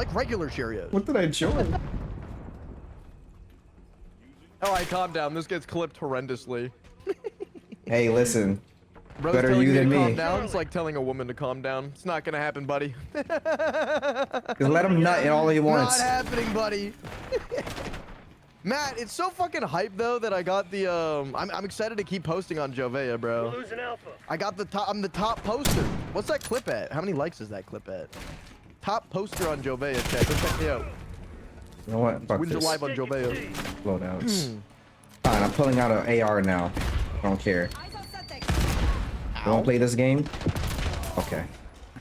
like regular Cheerios. What did I join? All right, calm down. This gets clipped horrendously. Hey, listen. Bro's Better telling you me than to calm me. down. It's like telling a woman to calm down. It's not gonna happen, buddy. Just let him nut in all he wants. Not happening, buddy. Matt, it's so fucking hype though that I got the I'm excited to keep posting on Jovea, bro. We're losing Alpha. I got the top. I'm the top poster. What's that clip at? How many likes is that clip at? Top poster on Jovea, chat. Go check me out. You know what? Fuck Wins your this. live on Jovea. Loadouts. Fine, I'm pulling out an AR now. I don't care. You don't play this game? Okay.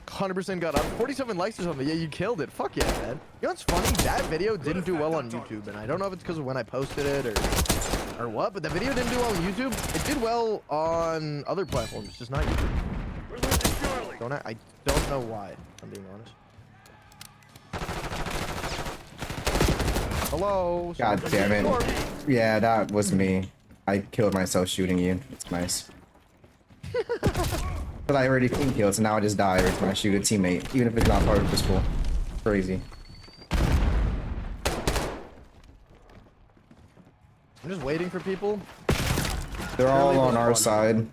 100% got up. 47 likes or something. Yeah, you killed it. Fuck yeah, man. You know what's funny? That video didn't do well on YouTube, and I don't know if it's because of when I posted it or what, but the video didn't do well on YouTube. It did well on other platforms, just not YouTube. We're losing Charlie. I don't know why, if I'm being honest. Hello? God damn it. Yeah, that was me. I killed myself shooting you. It's nice. But I already clean killed, so now I just die every time I shoot a teammate, even if it's not part of this pool. Crazy. I'm just waiting for people. They're all on our side.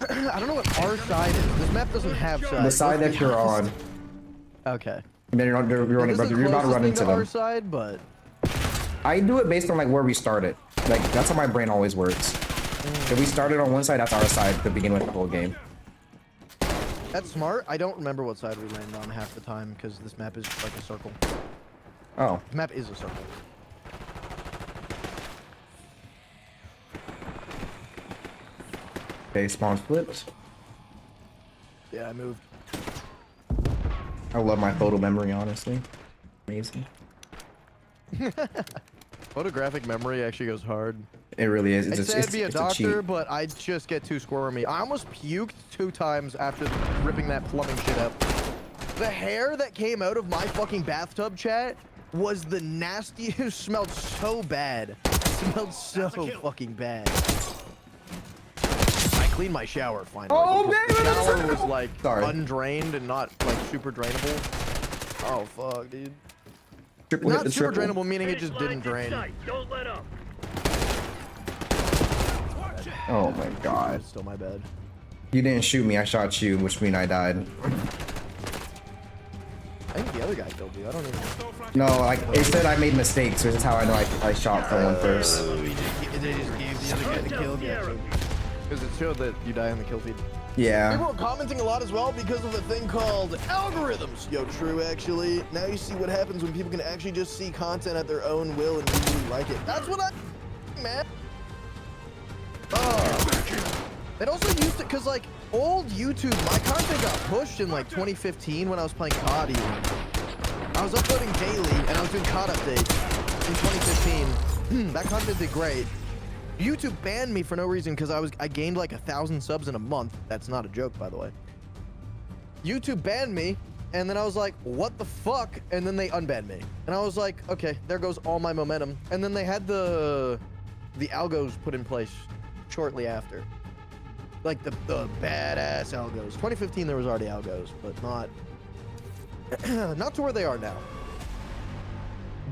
I don't know what our side is. This map doesn't have sides. The side that you're on. Okay. And then you're about to run into Our them. side, but I do it based on like where we started. Like that's how my brain always works. If we started on one side, that's our side to begin with the whole game. that's smart. I don't remember what side we landed on half the time because this map is like a circle. Oh. The map is a circle. Okay, spawn flipped. Yeah, I moved. I love my photo memory, honestly. Amazing. Photographic memory actually goes hard. It really is. I'd say I'd be a it's a doctor, cheat. but I just get too squirmy. I almost puked 2 times after ripping that plumbing shit up. The hair that came out of my fucking bathtub, chat, was the nastiest. It smelled so bad. It smelled so fucking bad. I cleaned my shower finally. Oh, because man, the shower was like Sorry. undrained and not like super drainable. Oh fuck, dude. Triple hit Not the super triple. drainable, meaning it just didn't drain. Don't let up. Oh my god. It's still my bad. You didn't shoot me, I shot you, which means I died. I think the other guy killed you. I don't even. No, like it said I made mistakes, which is how I know I shot someone first. They just gave the other guy the kill, yeah. Because it showed that you die on the kill feed. Yeah. People are commenting a lot as well because of a thing called algorithms. Yo, true, actually. Now you see what happens when people can actually just see content at their own will and really like it. That's what I, man. It also used to, because like old YouTube, my content got pushed in like 2015 when I was playing COD. I was uploading daily and I was doing COD updates in 2015. That content did great. YouTube banned me for no reason because I gained like 1,000 subs in a month. That's not a joke, by the way. YouTube banned me, and then I was like, what the fuck? And then they unbanned me. And I was like, okay, there goes all my momentum. And then they had the algos put in place shortly after. Like the badass algos. 2015 there was already algos, but not not to where they are now.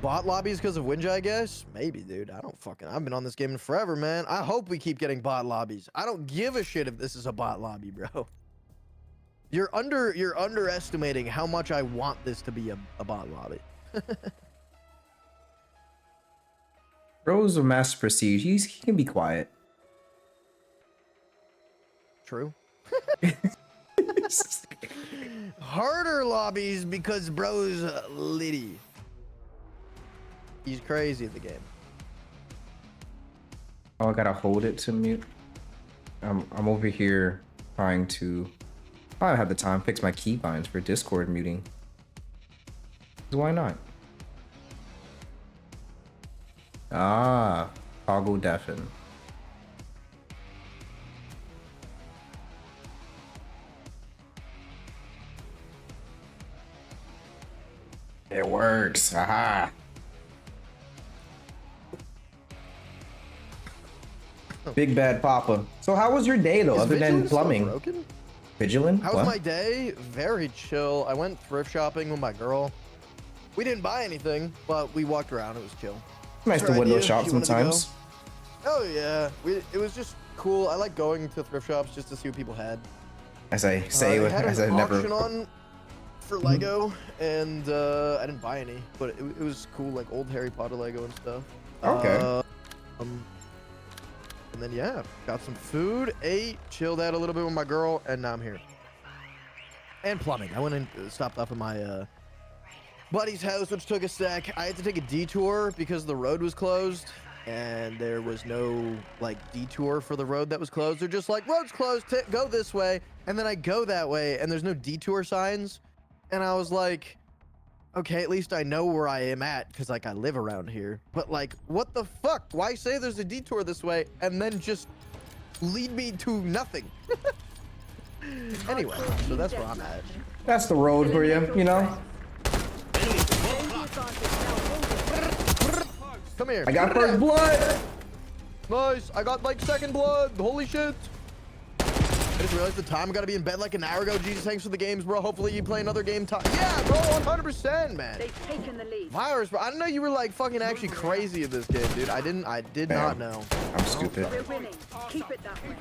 Bot lobbies because of Winja, I guess? Maybe, dude. I've been on this game forever, man. I hope we keep getting bot lobbies. I don't give a shit if this is a bot lobby, bro. You're underestimating how much I want this to be a bot lobby. Bro's a master prestige. He can be quiet. True. Harder lobbies because bro's litty. He's crazy at the game. Oh, I gotta hold it to mute. I'm over here trying to. I don't have the time to fix my keybinds for Discord muting. Why not? Ah, toggle deafen. It works. Aha. Big bad Papa. So how was your day though, other than plumbing? Broken? Vigilant? How was What? my day? Very chill. I went thrift shopping with my girl. We didn't buy anything, but we walked around. It was chill. Nice to Her window idea, shop she wanted to go. sometimes. Oh yeah, it was just cool. I like going to thrift shops just to see what people had. As I say, They had as an I never. auction on for Lego, and I didn't buy any, but it was cool, like old Harry Potter Lego and stuff. Okay. And then yeah, got some food, ate, chilled out a little bit with my girl, and now I'm here. And plumbing. I went and stopped off at my buddy's house, which took a sec. I had to take a detour because the road was closed, and there was no like detour for the road that was closed. They're just like, road's closed, go this way. And then I go that way, and there's no detour signs. And I was like, okay, at least I know where I am at because like I live around here. But like, what the fuck? Why say there's a detour this way and then just lead me to nothing? Anyway, so that's where I'm at. That's the road for you, you know? Come here. I got first blood! Nice. I got like second blood. Holy shit. I just realized the time. I gotta be in bed like an hour ago. Jesus, thanks for the games, bro. Hopefully you play another game time. Yeah, bro, 100%, man. They've taken the lead. Virus, bro. I didn't know you were like fucking actually crazy in this game, dude. I did not know. I'm stupid. We're winning. Keep it that way.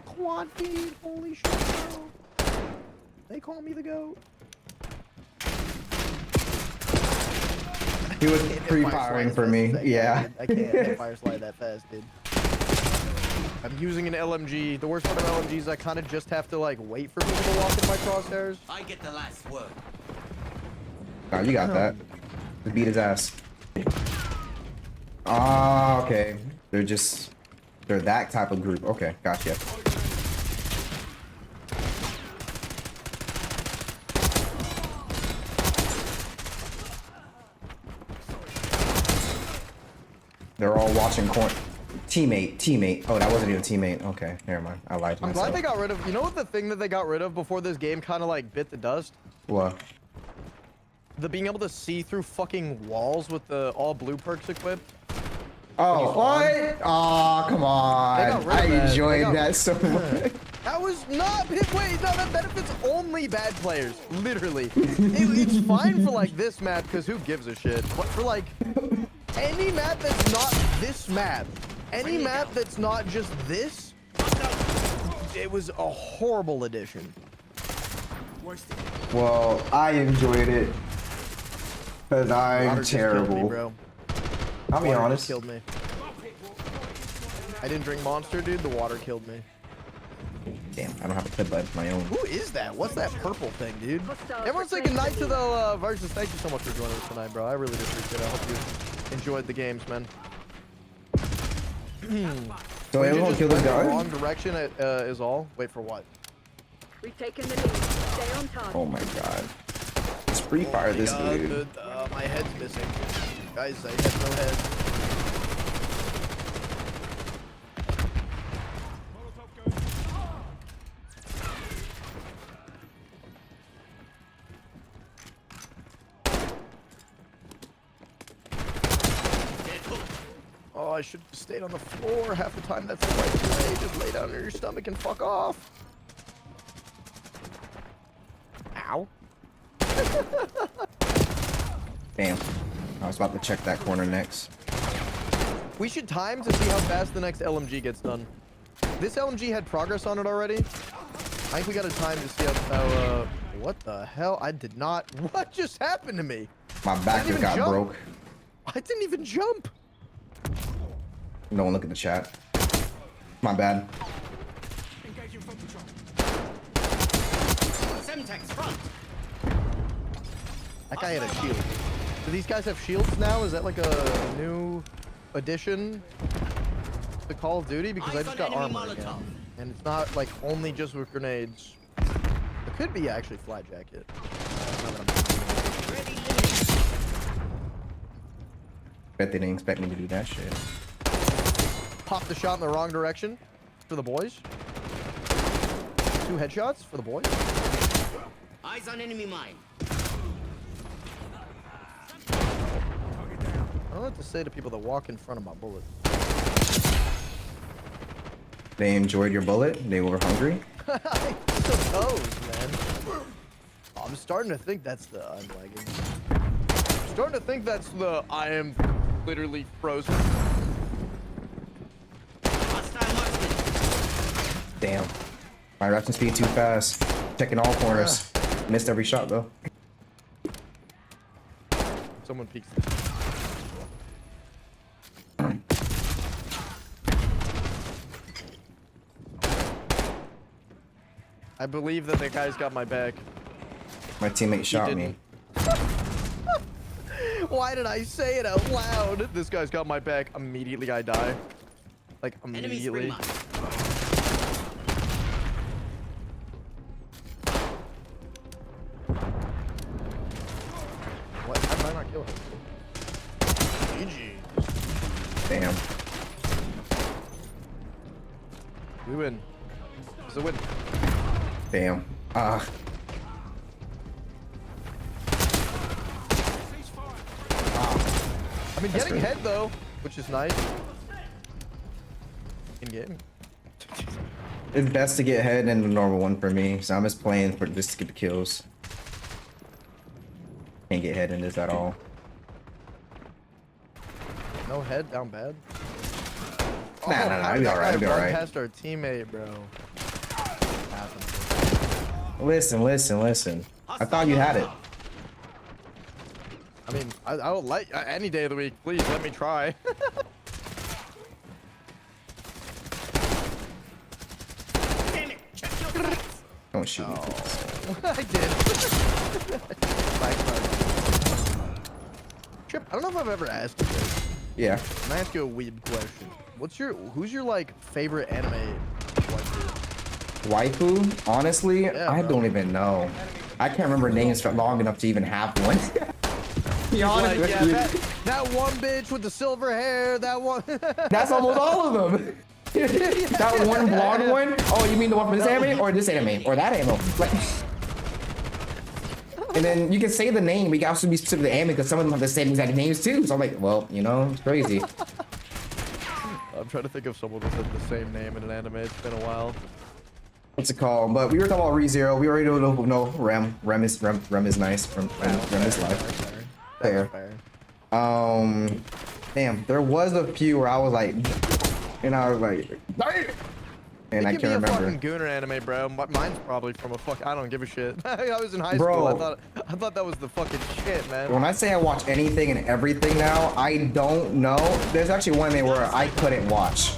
Quad feed, holy shit, bro. They call me the GOAT. He was pre-firing for me. Yeah. I can't fire slide that fast, dude. I'm using an LMG. The worst part of LMG is I kind of just have to like wait for people to walk in my crosshairs. I get the last word. Oh, you got that. To beat his ass. Ah, okay. They're that type of group. Okay, gotcha. They're all watching corn. Teammate. Oh, that wasn't even teammate. Okay, never mind. I lied to I'm myself. glad they got rid of. You know what the thing that they got rid of before this game kind of like bit the dust? What? The being able to see through fucking walls with the all blue perks equipped. Oh, what? Oh, come on. I enjoyed that so much. That was not. Wait, no, that benefits only bad players. Literally. It's fine for like this map because who gives a shit? But for like any map that's not this map, any map that's not just this, it was a horrible addition. Well, I enjoyed it because I'm Water just killed terrible. me, bro. I'll be Water honest. just killed me. I didn't drink Monster, dude. The water killed me. Damn, I don't have a clip of my own. Who is that? What's that purple thing, dude? Hostiles Everyone say returning goodnight to to the the Versus. Thank you so much for joining us tonight, bro. I really do appreciate it. I hope you enjoyed the games, man. So everyone kill this guy? Wrong direction is all. Wait for what? We've taken the lead. Stay on target. Oh my god. Let's free fire this dude. Dude, my head's missing. Guys, I have no head. Oh, I should have stayed on the floor half the time. That's the right play. Just lay down on your stomach and fuck off. Ow. Damn. I was about to check that corner next. We should time to see how fast the next LMG gets done. This LMG had progress on it already. I think we got a time to see how what the hell? I did not. What just happened to me? My back just got jump. broke. I didn't even jump. No one look at the chat. My bad. Semtex front. That guy had a shield. Do these guys have shields now? Is that like a new addition to Call of Duty? Because I just got armor again. And it's not like only just with grenades. It could be actually flat jacket. Bet they didn't expect me to do that shit. Pop the shot in the wrong direction for the boys. 2 headshots for the boys. Eyes on enemy mine. I don't know what to say to people that walk in front of my bullet. They enjoyed your bullet. They were hungry. I suppose, man. I'm starting to think that's the unlagging. I'm starting to think that's the I am literally frozen. Hostile marksman. Damn. My reaction speed too fast. Checking all corners. Missed every shot though. Someone peeks. I believe that the guy's got my back. My teammate shot me. didn't. Why did I say it out loud? This guy's got my back. Immediately I die. Like Enemy immediately. spring mine. What? How did I not kill him? GG. Damn. We win. It's a win. Damn. Ah. I've been getting good. head though, which is nice. In game. It's best to get head in the normal one for me, so I'm just playing for just to get the kills. Can't get head in this at all. No head down bad. Nah, Oh, nah, how it'll did be that alright, guy it'll be run alright. past our teammate, bro. Happened. Listen. I thought you had it. I mean, I would like any day of the week. Please let me try. Damn it! Check your facts. Don't shoot me. I did. Backfire. Trip, I don't know if I've ever asked you this. Yeah. Can I ask you a weird question? Who's your like favorite anime waifu? Waifu? Honestly, Yeah, I bro. don't even know. I can't remember names for long enough to even have one. Be honest Like, with yeah, you. that one bitch with the silver hair, that one. That's almost all of them. That one blonde one? Oh, you mean the one from this anime or this anime or that anime? Like, and then you can say the name. We can also be specific to the anime because some of them have the same exact names too. So I'm like, well, you know, it's crazy. I'm trying to think of someone that said the same name in an anime. It's been a while. What's it called? But we were talking about ReZero. We already know Rem. Rem is nice. Rem is life. Fair. Fair. Damn, there was a few where I was like, and I was like, and I It could can't be a remember. fucking Gooner anime, bro. Mine's probably from a fuck. I don't give a shit. I was in high Bro. school. I thought that was the fucking shit, man. When I say I watch anything and everything now, I don't know. There's actually one day where I couldn't watch.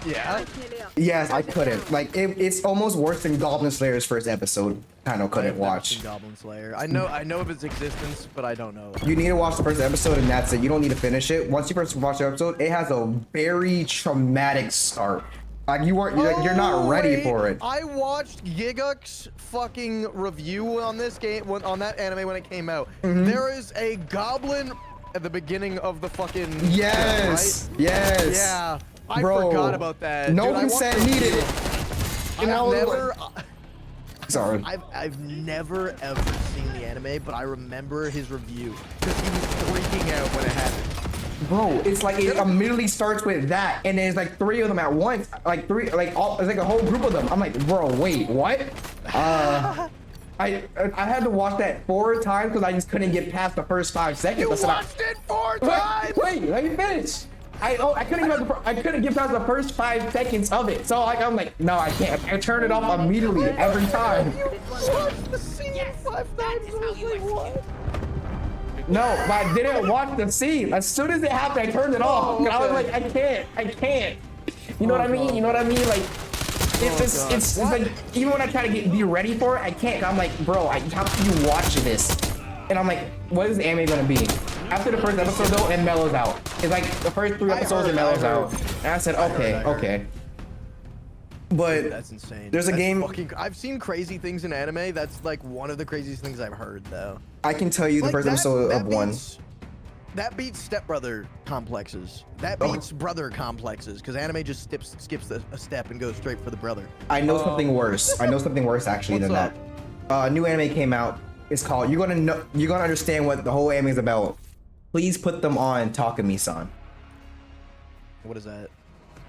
Yeah. Nearly up. Yes, I couldn't. Like, it's almost worse than Goblin Slayer's first episode. Kind of couldn't I've never watch. seen Goblin Slayer. I know of its existence, but I don't know. You need to watch the first episode and that's it. You don't need to finish it. Once you first watch the episode, it has a very traumatic start. Like you're not ready wait. for it. I watched Giguk's fucking review on this game, on that anime when it came out. Mm-hmm. There is a goblin at the beginning of the fucking Yes. right? Yes. Yeah. I Bro, forgot about that. no Dude, I consent watched the needed. review. And I I've was never. Sorry. I've never ever seen the anime, but I remember his review because he was freaking out when it happened. Bro, it's like it immediately starts with that, and there's like 3 of them at once, like 3, like all, it's like a whole group of them. I'm like, bro, wait, what? I had to watch that 4 times because I just couldn't get past the first 5 seconds. You I said, watched it 4 times. Wait, let me finish. I couldn't get past the first 5 seconds of it. So like I'm like, no, I can't. I turn it off immediately every time. You watched the scene 5 times. I was like, what? No, but I didn't watch the scene. As soon as it happened, I turned it off. Oh, I was okay. like, I can't. You know what I mean? God. You know what I mean? Like, it's God. it's like even when I try to be ready for it, I can't. I'm like, bro, how can you watch this? And I'm like, what is the anime gonna be? After the first episode though, it mellows out. It's like the first 3 episodes, it mellows out. And I said, okay. But That's insane. There's a That's game- I've seen crazy things in anime. That's like one of the craziest things I've heard, though. I can tell you the Like, first that- episode that of one. beats- That beats stepbrother complexes. That Oh. beats brother complexes. Because anime just skips a step and goes straight for the brother. I know something worse. I know something worse actually than What's that. A new anime came out. It's called. You're gonna understand what the whole anime is about. Please put them on Takumi-san. What is that?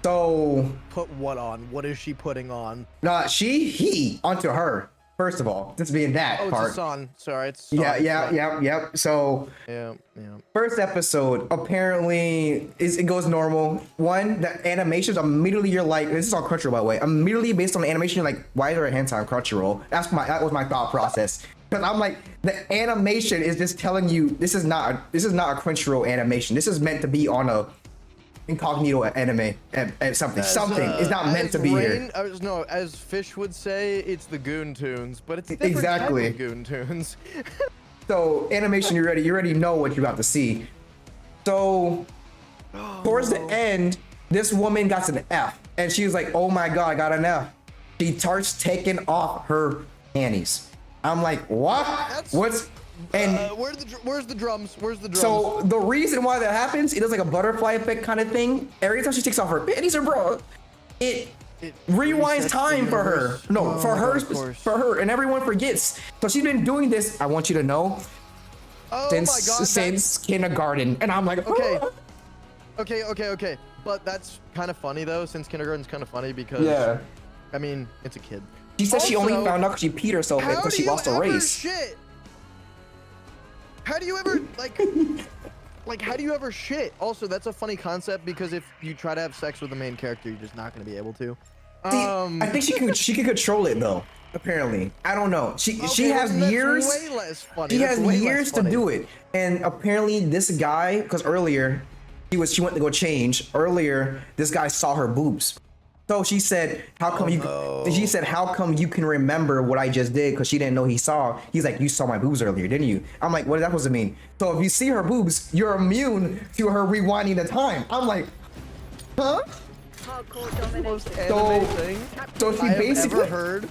So, Put what on? What is she putting on? he onto her. First of all, just being that Oh, part. it's a son. Sorry, it's son. Yeah. So, Yeah. first episode, apparently, it goes normal. One, the animations immediately you're like, this is on Crunchyroll by the way. Immediately based on the animation, you're like, why is there a hentai on Crunchyroll? That was my thought process. Because I'm like, the animation is just telling you this is not a Crunchyroll animation. This is meant to be on a incognito anime and something. It's not meant to be here. As Fish would say, it's the Goon Tunes, but it's a different Exactly. type of Goon Tunes. So animation, you already know what you're about to see. So towards the end, this woman got an F, and she was like, "Oh my god, I got an F." She starts taking off her panties. I'm like, what? What's and where's the drums? Where's the drums? so the reason why that happens, it does like a butterfly effect kind of thing. Every time she takes off her panties or bra, it rewinds resets time the for her. universe. No, Oh for my her, God, of course. for her, and everyone forgets. So she's been doing this. I want you to know Oh since my God, since kindergarten, and I'm like, Okay. "Ah." Okay. But that's kind of funny though, since kindergarten's kind of funny because Yeah. I mean, it's a kid. She said she only Also, found out because she peed herself How because do she you lost a ever race. shit? How do you ever how do you ever shit? Also, that's a funny concept because if you try to have sex with the main character, you're just not going to be able to. See, I think she can control it though. Apparently, I don't know. She Okay, has then that's years. way less funny. She That's has way less years to funny. do it, and apparently this guy, because earlier she went to go change. Earlier, this guy saw her boobs. So she said, "How come you?" She said, "How come you can remember what I just did?" Because she didn't know he saw. He's like, "You saw my boobs earlier, didn't you?" I'm like, "What is that supposed to mean?" So if you see her boobs, you're immune to her rewinding the time. I'm like, huh? Hardcore Most domination. anime thing So she I have basically ever heard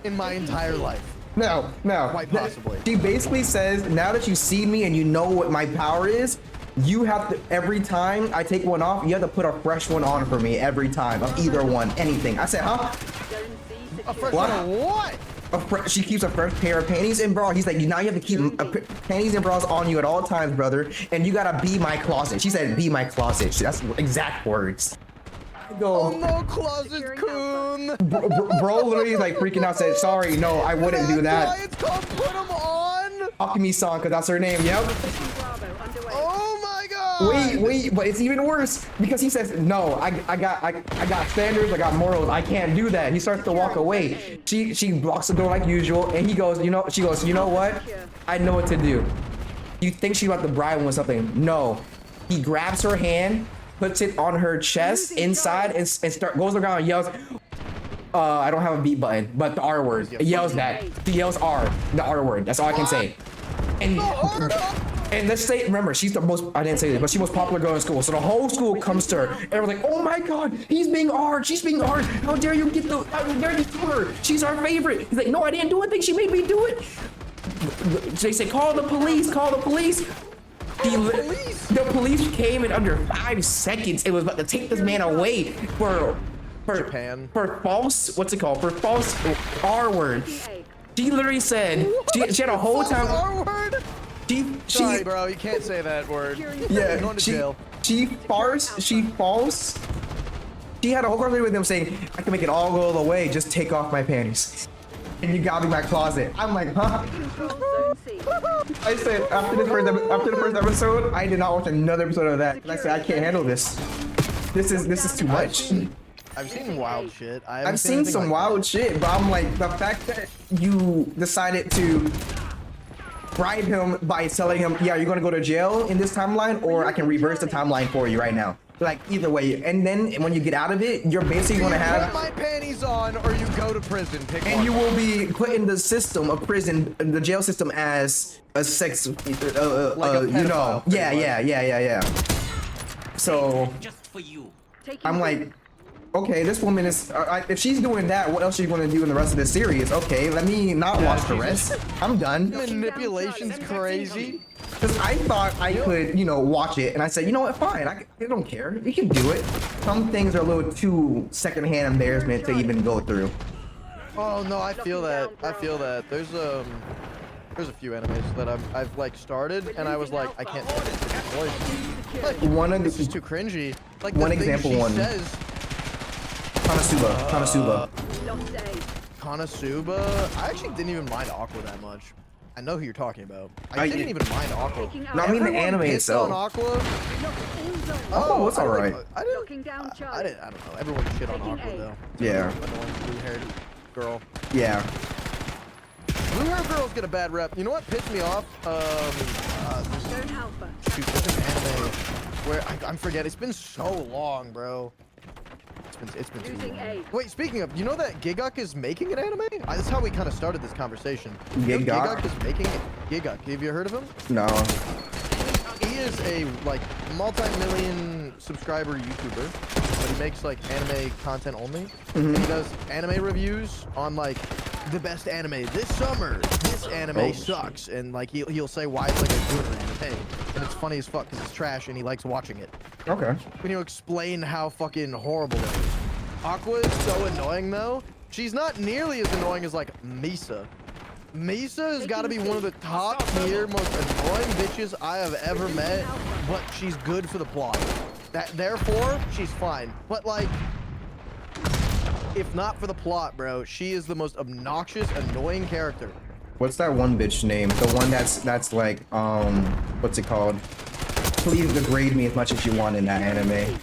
in my entire life. No. Quite possibly. She basically says, now that you see me and you know what my power is, you have to, every time I take one off, you have to put a fresh one on for me every time of either one, anything. I said, huh? Zone C A secure. fresh What? one of what? She keeps a fresh pair of panties and bra. He's like, now you have to keep panties and bras on you at all times, brother. And you gotta be my closet. She said, be my closet. That's exact words. I go, Oh no, Closet Coon! bro literally like freaking out, said, sorry, no, I wouldn't do That's that. why it's called Put 'em On! Alchemy-san, because that's her name, yep. Bravo underway. Oh my god! Wait, but it's even worse because he says, no, I got standards, I got morals, I can't do that. He starts to walk away. She blocks the door like usual, and he goes, she goes, you know what? I know what to do. You think she's about to bribe him with something? No. He grabs her hand, puts it on her chest inside, and goes around and yells, I don't have a beat button, but the R word. It yells that. He yells R, the R word. That's all I can say. And let's say, remember, she's the most, I didn't say this, but she's the most popular girl in school. So the whole school comes to her. Everyone's like, oh my god, he's being hard. She's being hard. How dare you how dare you do her? She's our favorite. He's like, no, I didn't do anything. She made me do it. They say, call the police, call the police. The police came in under 5 seconds. It was about to take this man away for Japan. For false, what's it called? For false R word. She literally said, she had a whole time. R word? Sorry, bro, you can't say that word. Yeah, You're going to jail. she false. She had a whole conversation with him saying, I can make it all go the way, just take off my panties. And you got me my closet. I'm like, huh? Zone C. I said, after the first episode, I did not watch another episode of that. And I said, I can't handle this. This is too much. I've seen wild shit. I've seen some wild shit, but I'm like, the fact that you decided to bribe him by telling him, yeah, you're gonna go to jail in this timeline, or I can reverse the timeline for you right now. Like, either way. And then when you get out of it, you're basically gonna have, Put my panties on or you go to prison. Pick and one. you will be put in the system of prison, the jail system, as a sex, Like a you know. pedophile, pretty Yeah. So Just for you. Taking I'm like, okay, this woman is, if she's doing that, what else is she going to do in the rest of the series? Okay, let me not watch the rest. I'm done. Manipulation's crazy. Because I thought I could, watch it, and I said, you know what, fine, I don't care. You can do it. Some things are a little too secondhand embarrassment to even go through. Oh no, I feel that. There's a few animes that I've like started and I was like, I can't take this voice. Like, One of this is the, too cringy. Like one the things example she one. says Konosuba. Lost A. Konosuba. I actually didn't even mind Aqua that much. I know who you're talking about. I didn't even mind Aqua. Taking out. No, I mean the Everyone anime pissed itself. on Aqua. Lost all zone. Oh, it's I didn't- alright. I didn't. Locking down Charlie. I don't know. Everyone shit on Taking Aqua A. though. Yeah. Annoying blue-haired girl. Yeah. Blue-haired girls get a bad rep. You know what pissed me off? Zone Alpha. Shoot, there's an anime where I'm forgetting. It's been so long, bro. It's been too Losing long. A. Wait, speaking of, you know that Giguk is making an anime? That's how we kind of started this conversation. You know Giguk? Giguk is making it. Giguk. Have you heard of him? No. He is a like multi-million subscriber YouTuber, but he makes like anime content only. And he does anime reviews on like the best anime this summer. This anime sucks, and like he'll say why it's like a good anime, and it's funny as fuck because it's trash, and he likes watching it. Okay. When you explain how fucking horrible it is. Aqua is so annoying though. She's not nearly as annoying as like Misa. Misa has got to be one of the top tier, most annoying bitches I have ever met, but she's good for the plot. Therefore, she's fine. But like, if not for the plot, bro, she is the most obnoxious, annoying character. What's that one bitch name? The one that's like, what's it called? Please degrade me as much as you want in that anime.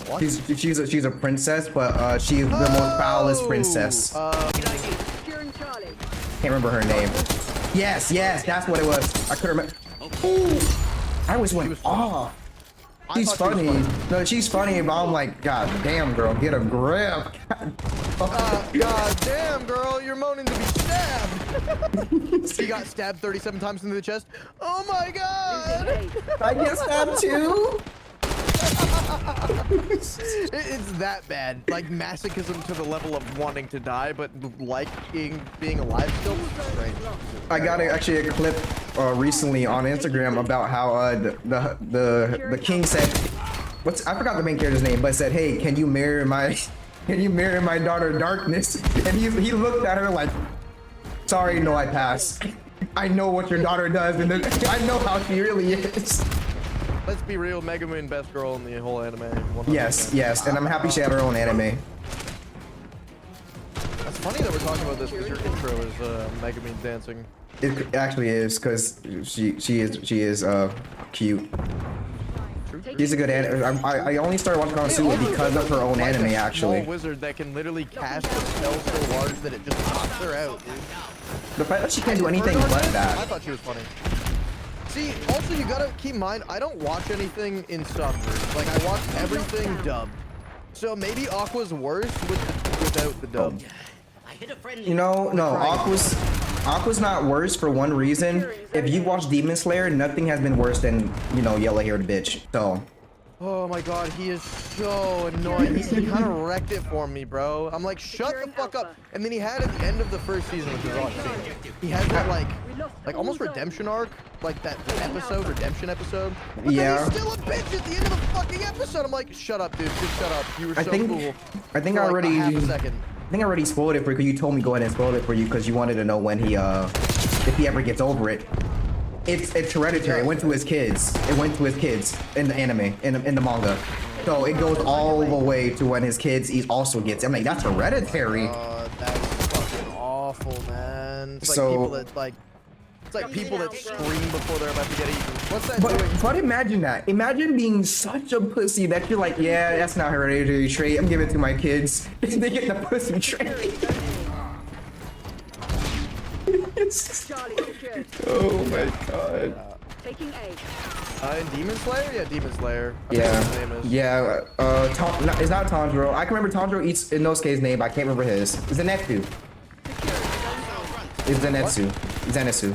What? She's a princess, but she's the most foulest princess. Securing Charlie. Can't remember her name. Yes, that's what it was. I couldn't remember. Ooh, I always went off. She's thought she was funny. No, she's funny, but I'm like, God damn, girl, get a grip. God damn, girl, you're moaning to be stabbed. She got stabbed 37 times into the chest. Oh my god. Losing A. I get stabbed too. It's that bad. Like masochism to the level of wanting to die, but liking being alive still. Right. I got actually a clip recently on Instagram about how the king said, I forgot the main character's name, but said, "Hey, can you marry my daughter Darkness?" And he looked at her like, "Sorry, no, I pass. I know what your daughter does, and I know how she really is." Let's be real, Megumin best girl in the whole anime. 100%. Yes, and I'm happy she had her own anime. It's funny that we're talking about this because your intro is Megumin dancing. It actually is, because she is cute. She's a good anime. I only started watching Konosuba because of her own Like anime, a actually. small wizard that can literally cast a spell so large that it just pops her out, dude. The fact that she can't do anything but I that. thought she was funny. See, also you gotta keep in mind, I don't watch anything in sub. Like I watch everything dubbed. So maybe Aqua's worse without the dub. I hit a friendly. You know, no, Aqua's not worse for one reason. If you watch Demon Slayer, nothing has been worse than, you know, yellow-haired bitch. So. Oh my god, he is so annoying. He kind of wrecked it for me, bro. I'm like, shut the fuck up. And then he had at the end of the first season, which was awesome. He had that like almost redemption arc, like that redemption episode. But Yeah. then he's still a bitch at the end of the fucking episode. I'm like, shut up, dude. Just shut up. You were so cool. I think for, I like, already. half a second. I think I already spoiled it for you because you told me go ahead and spoil it for you because you wanted to know when he if he ever gets over it. It's hereditary. It went to his kids. It went to his kids in the anime, in the manga. So it goes all the way to when his kids he also gets it. I'm like, that's hereditary. That is fucking awful, man. It's like So- people that like. It's like people that scream before they're about to get eaten. What's that doing? But imagine that. Imagine being such a pussy that you're like, yeah, that's not hereditary trait. I'm giving it to my kids. They get the pussy trait. Charlie secured. Oh my god. Taking A. In Demon Slayer? Yeah, Demon Slayer. I forget what his name is. Yeah. It's not Tanjiro. I can remember Tanjiro eats Inosuke's name, but I can't remember his. Zenitsu. It's Zenitsu.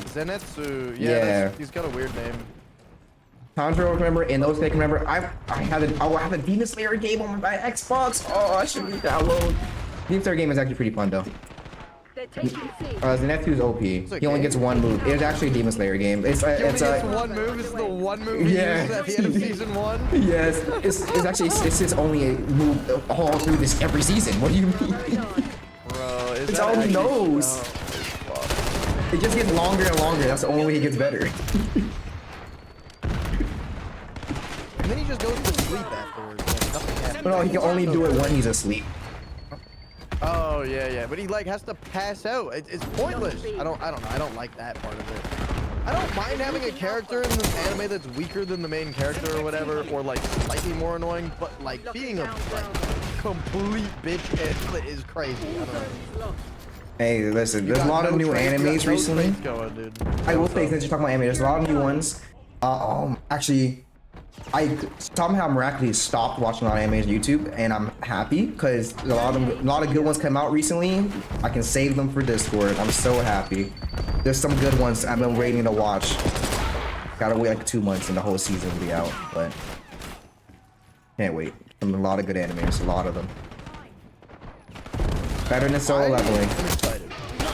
Zenitsu. Yeah. He's got a weird name. Tanjiro, remember? Inosuke, remember? I have a Demon Slayer game on my Xbox. Oh, I should re-download. Demon Slayer game is actually pretty fun though. They're taking C. Zenitsu's OP. He only gets one move. It's actually a Demon Slayer game. It's It's one move. This is the one move he Yeah. used at the end of season 1. yes. It's actually it's his only move all through this every season. What do you mean? Bro, is It's that all he actually- knows. Oh, fuck. It just gets longer and longer. That's the only way he gets better. And then he just goes to sleep afterwards. Nothing happens. No, he can only do it when he's asleep. Oh yeah, but he like has to pass out. It's pointless. I don't know. I don't like that part of it. I don't mind having a character in this anime that's weaker than the main character or whatever, or like slightly more annoying. But like being a complete bitch is crazy. I don't know. Hey, listen, there's a lot of new animes recently. Going, dude. I will say, since you're talking about anime, there's a lot of new ones. Actually, I somehow miraculously stopped watching a lot of animes on YouTube, and I'm happy because a lot of good ones come out recently. I can save them for Discord. I'm so happy. There's some good ones I've been waiting to watch. Gotta wait like 2 months and the whole season will be out, but can't wait. A lot of good animes, a lot of them. Better than solo leveling. I'm excited.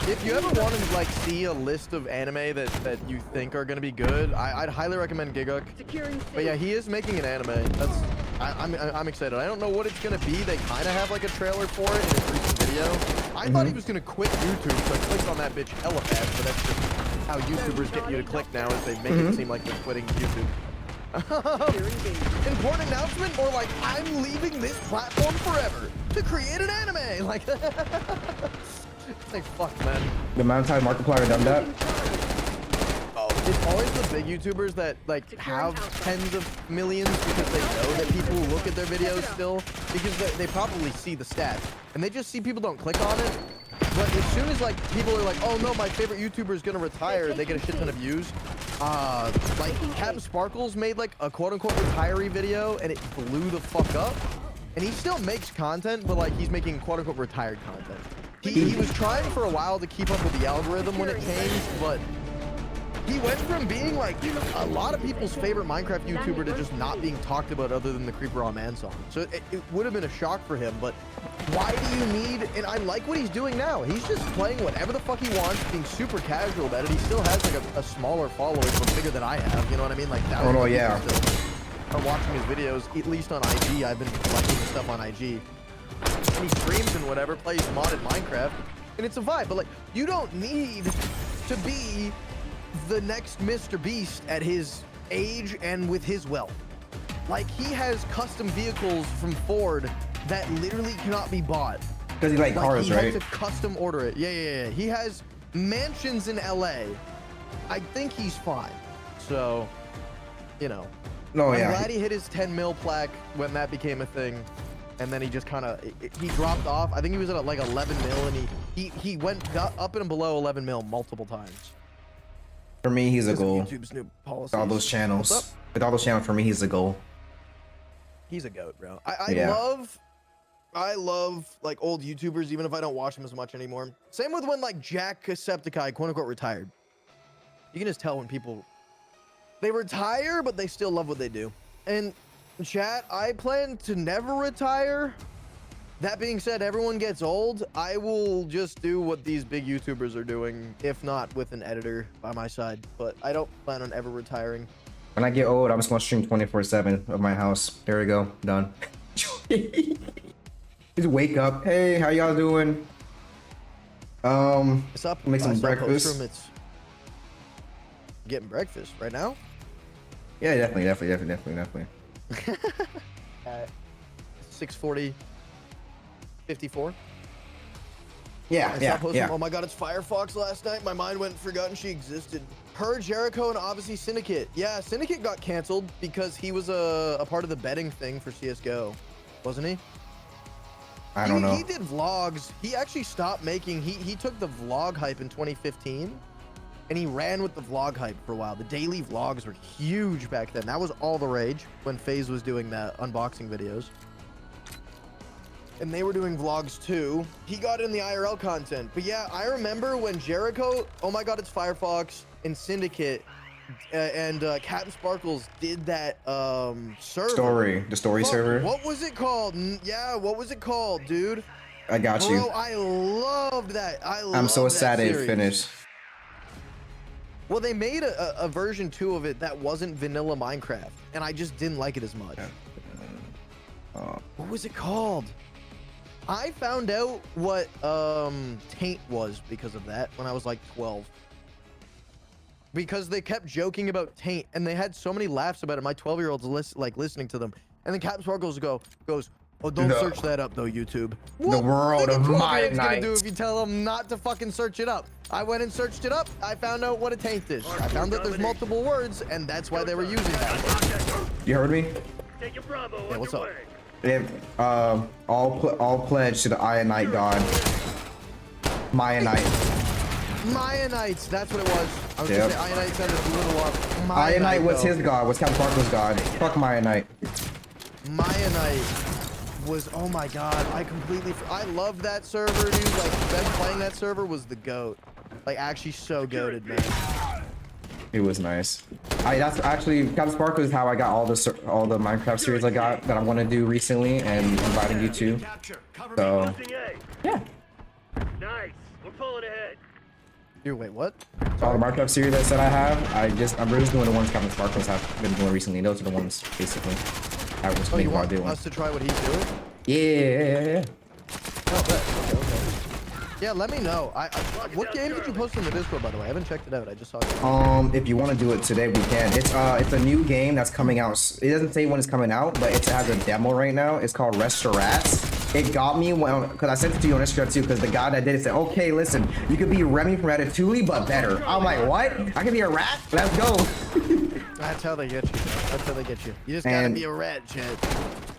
If you ever want to like see a list of anime that you think are gonna be good, I'd highly recommend Giguk. But yeah, he is making an anime. I'm excited. I don't know what it's gonna be. They kind of have like a trailer for it in his recent video. I thought he was gonna quit YouTube, so I clicked on that bitch hella fast. But that's just how YouTubers get you to click now, is they make it seem like they're quitting YouTube. Important announcement, or like I'm leaving this platform forever to create an anime. Like. Like fuck, man. The amount of time Markiplier done that. Oh, it's always the big YouTubers that like have tens of millions because they know that people look at their videos still, because they probably see the stats and they just see people don't click on it. But as soon as like people are like, oh no, my favorite YouTuber is gonna retire, and they get a shit ton of views. Like Captain Sparkles made like a quote-unquote retiree video and it blew the fuck up. And he still makes content, but like he's making quote-unquote retired content. He was trying for a while to keep up with the algorithm when it changed, but he went from being like a lot of people's favorite Minecraft YouTuber to just not being talked about other than the Creeper on Man song. So it would have been a shock for him, but why do you need, and I like what he's doing now. He's just playing whatever the fuck he wants, being super casual about it. He still has like a smaller following, but bigger than I have, you know what I mean? Like that. Oh no, yeah. Are watching his videos, at least on IG. I've been liking his stuff on IG. And he streams and whatever, plays modded Minecraft, and it's a vibe. But like, you don't need to be the next Mr. Beast at his age and with his wealth. Like, he has custom vehicles from Ford that literally cannot be bought. Because he like cars, right? He had to custom order it. Yeah. He has mansions in LA. I think he's fine. So, you know. No, I'm yeah. glad he hit his 10 mil plaque when that became a thing. And then he just kind of, he dropped off. I think he was at like 11 mil, and he got up and below 11 mil multiple times. For me, he's a goal. YouTube's new policies. With all those channels. With all those channels, for me, he's a goal. He's a goat, bro. I love like old YouTubers, even if I don't watch them as much anymore. Same with when like Jacksepticeye, quote unquote, retired. You can just tell when people, they retire, but they still love what they do. And chat, I plan to never retire. That being said, everyone gets old. I will just do what these big YouTubers are doing, if not with an editor by my side. But I don't plan on ever retiring. When I get old, I'm just gonna stream 24/7 of my house. There we go, done. Just wake up. Hey, how y'all doing? What's up? Make some breakfast. It's getting breakfast right now. Yeah, definitely. 6:40, 54. Yeah. Oh my god, it's Firefox last night. My mind went and forgotten she existed. Her, Jericho, and obviously Syndicate. Yeah, Syndicate got canceled because he was a part of the betting thing for CSGO, wasn't he? I don't know. He did vlogs. He actually stopped making, he took the vlog hype in 2015 and he ran with the vlog hype for a while. The daily vlogs were huge back then. That was all the rage when FaZe was doing that unboxing videos. And they were doing vlogs too. He got in the IRL content. But yeah, I remember when Jericho, oh my god, it's Firefox, and Syndicate, and Captain Sparkles did that server. The story server. What was it called? Yeah, what was it called, dude? I got you. Bro, I loved that. I'm so sad it finished. Well, they made a version 2 of it that wasn't vanilla Minecraft, and I just didn't like it as much. What was it called? I found out what Taint was because of that when I was like 12. Because they kept joking about Taint, and they had so many laughs about it. My 12-year-olds listening to them, And then Captain Sparkles goes, oh, don't The- search that up though, YouTube. The world of my gonna do night. if you tell them not to fucking search it up. I went and searched it up. I found out what a taint is. I found that there's multiple words, and that's why they were using that. You heard me? Take your Bravo. Yeah, what's up? underway. If all pledge to the Ionite god. Mayanite. Mayanites, that's what it was. I was Yep. gonna say Ionite sounded a little off. Ionite was though. his god, was Captain Sparkle's god. Fuck Mayanite. Mayanite was, oh my god, I loved that server, dude. Like, Ben playing that server was the GOAT. Like, actually so goated, man. It was nice. That's actually Captain Sparkle is how I got all the Minecraft series I got that I want to do recently and inviting you to. Capture. Cover me. So Busting A. yeah, Nice. We're pulling ahead. Dude, wait, what? all the Minecraft series I said I have. I'm just doing the ones Captain Sparkles have been doing recently. Those are the ones basically I was Oh, you thinking about want doing. us to try what he's doing? Yeah. Oh, okay. Yeah, let me know. What game did you post in the Discord, by the way? I haven't checked it out. I just saw it. If you want to do it today, we can. It's a new game that's coming out. It doesn't say when it's coming out, but it has a demo right now. It's called Restaurants. It got me when, because I sent it to you on Instagram too, because the guy that did it said, okay, listen, you could be Remy from Ratatouille, but better. I'm like, what? I can be a rat? Let's go. That's how they get you. That's how they get you. You just gotta And- be a rat, Chad.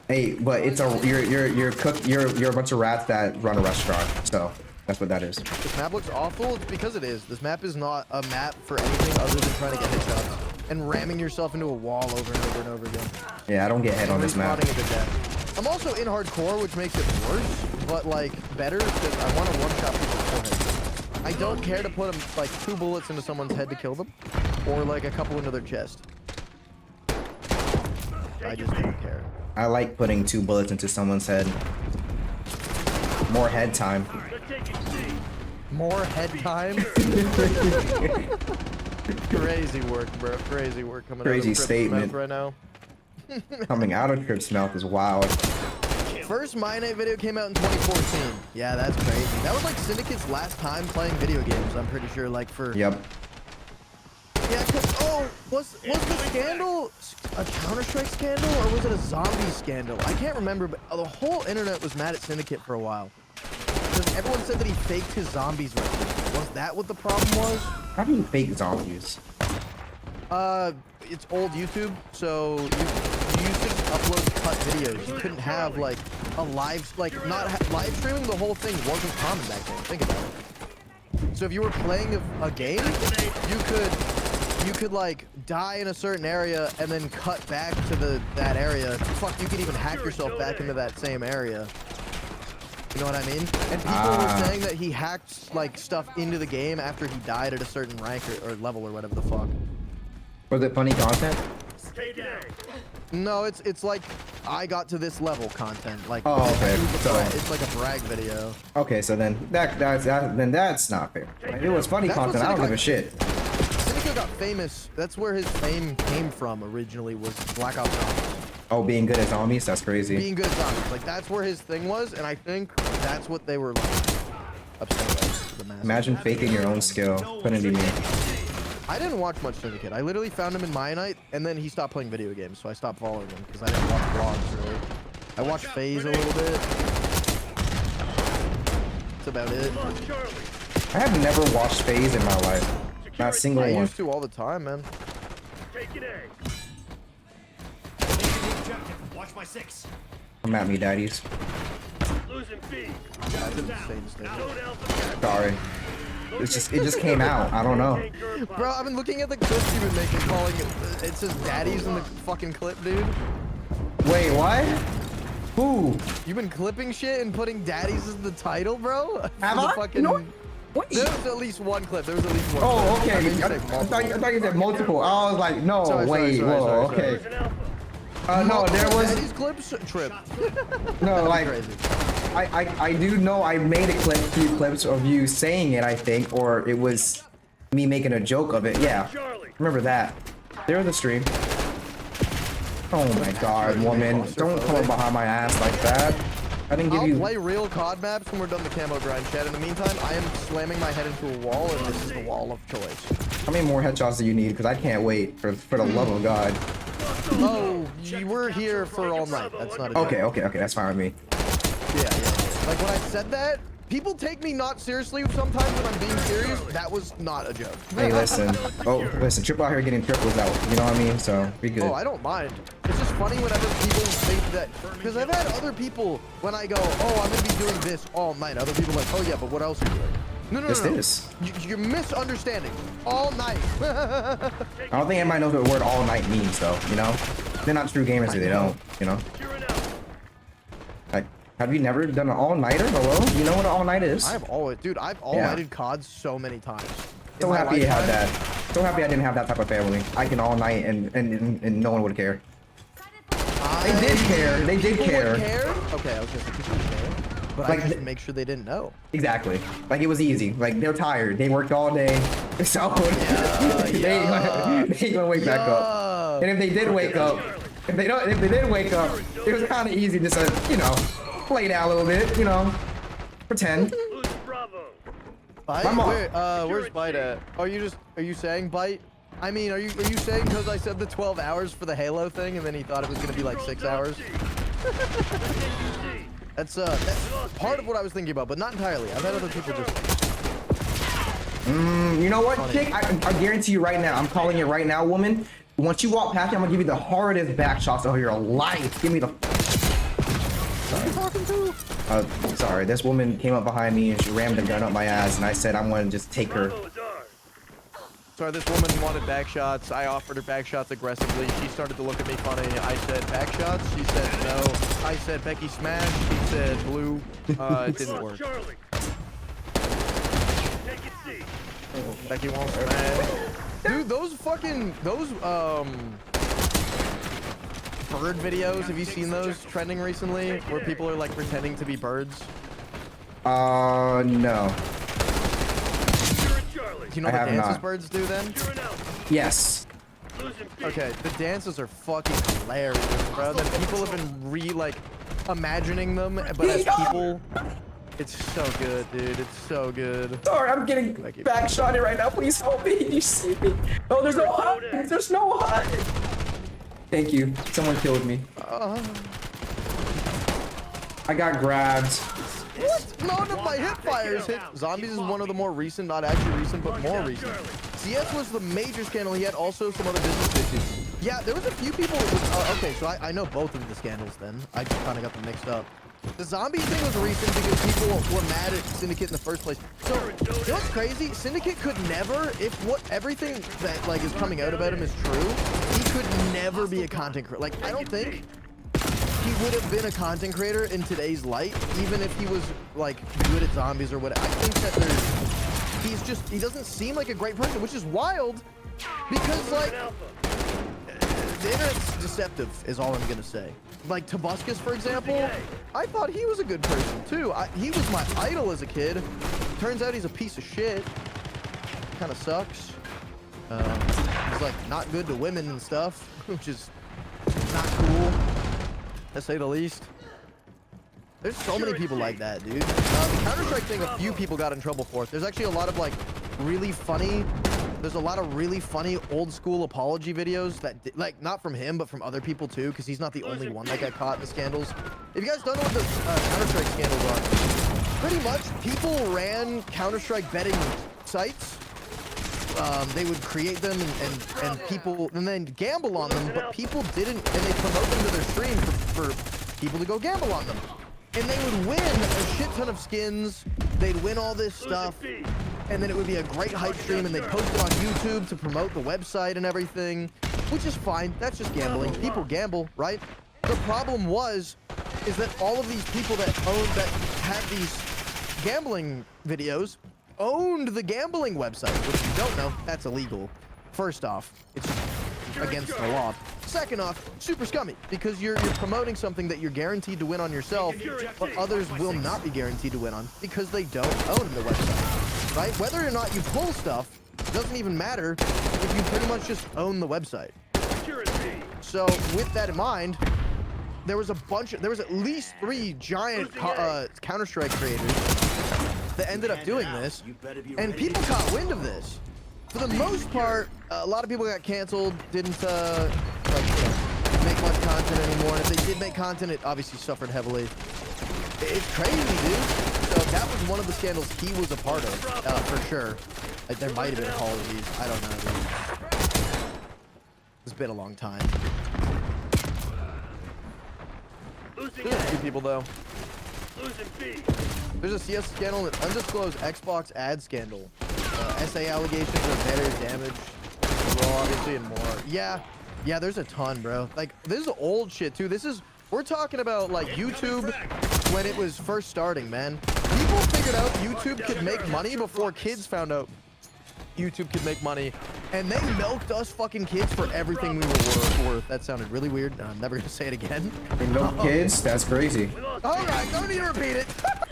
Hey, but it's you're a bunch of rats that run a restaurant. So that's what that is. This map looks awful. It's because it is. This map is not a map for anything other than trying to get headshots and ramming yourself into a wall over and over and over again. Yeah, I don't get head on this map. Respawning into death. I'm also in hardcore, which makes it worse, but like better because I want to one-shot people beforehand. I don't care to put them like 2 bullets into someone's head to kill them, or like a couple into their chest. I just don't care. I like putting 2 bullets into someone's head. More head time. They're taking C. More head time. Crazy work, bro. Crazy work coming Crazy out of Trippin's statement. mouth right now. Coming out of Tripp's mouth is wild. First My Night video came out in 2014. Yeah, that's crazy. That was like Syndicate's last time playing video games, I'm pretty sure, like for... Yep. Yeah, was the scandal a Counter-Strike scandal, or was it a zombie scandal? I can't remember, but the whole internet was mad at Syndicate for a while. Because everyone said that he faked his zombies record. Was that what the problem was? How do you fake zombies? It's old YouTube, so you used to just upload cut videos. You couldn't have like a live, live streaming. The whole thing wasn't common back then. Think about it. So if you were playing a game, you could like die in a certain area and then cut back to that area. Fuck, you could even hack yourself back into that same area. You know what I mean? And people were saying that he hacked like stuff into the game after he died at a certain rank or level or whatever the fuck. Was it funny content? Stay down. No, it's like I got to this level content. Like, Oh, okay. it's like a brag video. Okay, so then that's not fair. Like, it was funny That's what content. I don't give a Syndicate- shit. Syndicate got famous. That's where his fame came from originally, was Black Ops Zombies. Oh, being good at zombies? That's crazy. Being good at zombies. Like, that's where his thing was, and I think that's what they were like upset about. The masses. Imagine faking your own skill. Couldn't be me. I didn't watch much Syndicate. I literally found him in My Night, and then he stopped playing video games, so I stopped following him because I didn't watch vlogs really. I watched FaZe a little bit. That's about it. Come on, Charlie. I have never watched FaZe in my life. Not a single I one. used to all the time, man. Taking A. Taking the objective. Watch my 6. Come at me, daddies. Losing B. I didn't stay. Zone Alpha. Sorry. It just came out. I don't know. Bro, I've been looking at the clips you've been making, calling it says daddies in the fucking clip, dude. Wait, what? Who? You've been clipping shit and putting daddies as the title, bro? Have For the I? fucking... No. Wait. There was at least one clip. There was at least one Oh, clip. okay. I mean, I thought you said multiple. I was like, no, Sorry, wait, sorry, whoa, sorry. okay. No, there was Daddies clips? Trip. no like. Crazy. I do know I made a few clips of you saying it, I think, or it was me making a joke of it. Yeah, Charlie. remember that. There's the stream. Oh my god, woman. Don't come up behind my ass like that. I didn't give I'll you... play real COD maps when we're done the camo grind, Chad. In the meantime, I am slamming my head into a wall, and this is the wall of choice. How many more headshots do you need? Because I can't wait, for the love of God. Oh, you were here for all night. That's not a joke. Okay, that's fine with me. Yeah. Like when I said that, people take me not seriously sometimes when I'm being serious. That was not a joke. Hey, listen. Listen, Triple out here getting triples out. You know what I mean? So, be good. Oh, I don't mind. It's just funny whenever people think that, because I've had other people when I go, oh, I'm gonna be doing this all night. Other people are like, oh yeah, but what else are you doing? No. You're misunderstanding. All night. I don't think anybody knows what the word all night means, though. You know, they're not true gamers if they don't. You know. Like, have you never done an all-nighter? Hello? You know what an all-night is? I've all-nighted COD so many times. So happy you had that. So happy I didn't have that type of family. I can all night and no one would care. They did care. They did care. Okay, I was gonna say people care, but like, I just make sure they didn't know. Exactly. Like it was easy. Like they're tired. They worked all day, so they ain't gonna wake back up. And if they did wake up, if they did wake up, it was kind of easy just to, you know, play down a little bit, you know, pretend. Bite? Where's Bite at? Are you saying Bite? I mean, are you saying because I said the 12 hours for the Halo thing and then he thought it was gonna be like 6 hours? That's part of what I was thinking about, but not entirely. I've had other people just. You know what, chick? I guarantee you right now. I'm calling it right now, woman. Once you walk past me, I'm gonna give you the hardest back shots of your life. Give me the. What are you talking to? Sorry. This woman came up behind me and she rammed a gun up my ass, and I said I'm gonna just take her. Sorry, this woman wanted back shots. I offered her back shots aggressively. She started to look at me funny. I said back shots. She said no. I said Becky smash. She said blue. It didn't work. Oh, Becky won't smash. Dude, those bird videos. Have you seen those trending recently, where people are like pretending to be birds? No. Do you know what dances birds do then? Yes. Okay, the dances are fucking hilarious, bro. That people have been imagining them, but as people, it's so good, dude. It's so good. Sorry, I'm getting back shotted right now. Please help me. You see me? Oh, there's no hut. There's no hut. Thank you. Someone killed me. I got grabbed. None of my hip fires hit. Zombies is one of the more recent, not actually recent, but more recent. CS was the major scandal. He had also some other business issues. Yeah, there was a few people. Okay, so I know both of the scandals then. I just kind of got them mixed up. The zombie thing was recent because people were mad at Syndicate in the first place. So, you know what's crazy? Syndicate could never, if everything that is coming out about him is true, he could never be a content creator. Like, I don't think he would have been a content creator in today's light, even if he was good at zombies or whatever. I think that he doesn't seem like a great person, which is wild because the internet's deceptive is all I'm gonna say. Like Tobuscus, for example, I thought he was a good person too. He was my idol as a kid. Turns out he's a piece of shit. Kind of sucks. He's not good to women and stuff, which is not cool, to say the least. There's so many people like that, dude. The Counter-Strike thing, a few people got in trouble for it. There's actually a lot of really funny. There's a lot of really funny old school apology videos that not from him, but from other people too, because he's not the only one that got caught in the scandals. If you guys don't know what the Counter-Strike scandals are, pretty much people ran Counter-Strike betting sites. They would create them and then gamble on them, but people didn't, and they promote them to their stream for people to go gamble on them. And they would win a shit ton of skins. They'd win all this stuff. And then it would be a great hype stream, and they'd post it on YouTube to promote the website and everything, which is fine. That's just gambling. People gamble, right? The problem is that all of these people that had these gambling videos owned the gambling website, which if you don't know, that's illegal. First off, it's against the law. Second off, super scummy, because you're promoting something that you're guaranteed to win on yourself, but others will not be guaranteed to win on because they don't own the website, right? Whether or not you pull stuff doesn't even matter if you pretty much just own the website. So with that in mind, there was at least 3 giant Counter-Strike creators that ended up doing this, and people caught wind of this. For the most part, a lot of people got canceled, didn't content anymore. And if they did make content, it obviously suffered heavily. It's crazy, dude. So that was one of the scandals he was a part of, for sure. Like, there might have been apologies. I don't know, dude. It's been a long time. Losing There's a few A. people, though. Losing B. There's a CS scandal, an undisclosed Xbox ad scandal. SA allegations of better damage, raw, obviously, and more. Yeah, there's a ton, bro. Like, this is old shit, too. We're talking about, like, YouTube when it was first starting, man. People figured out YouTube could make money before kids found out YouTube could make money. And they milked us fucking kids for everything we were worth. That sounded really weird. I'm never gonna say it again. They milk kids? That's crazy. We lost All B. right, don't need to repeat it.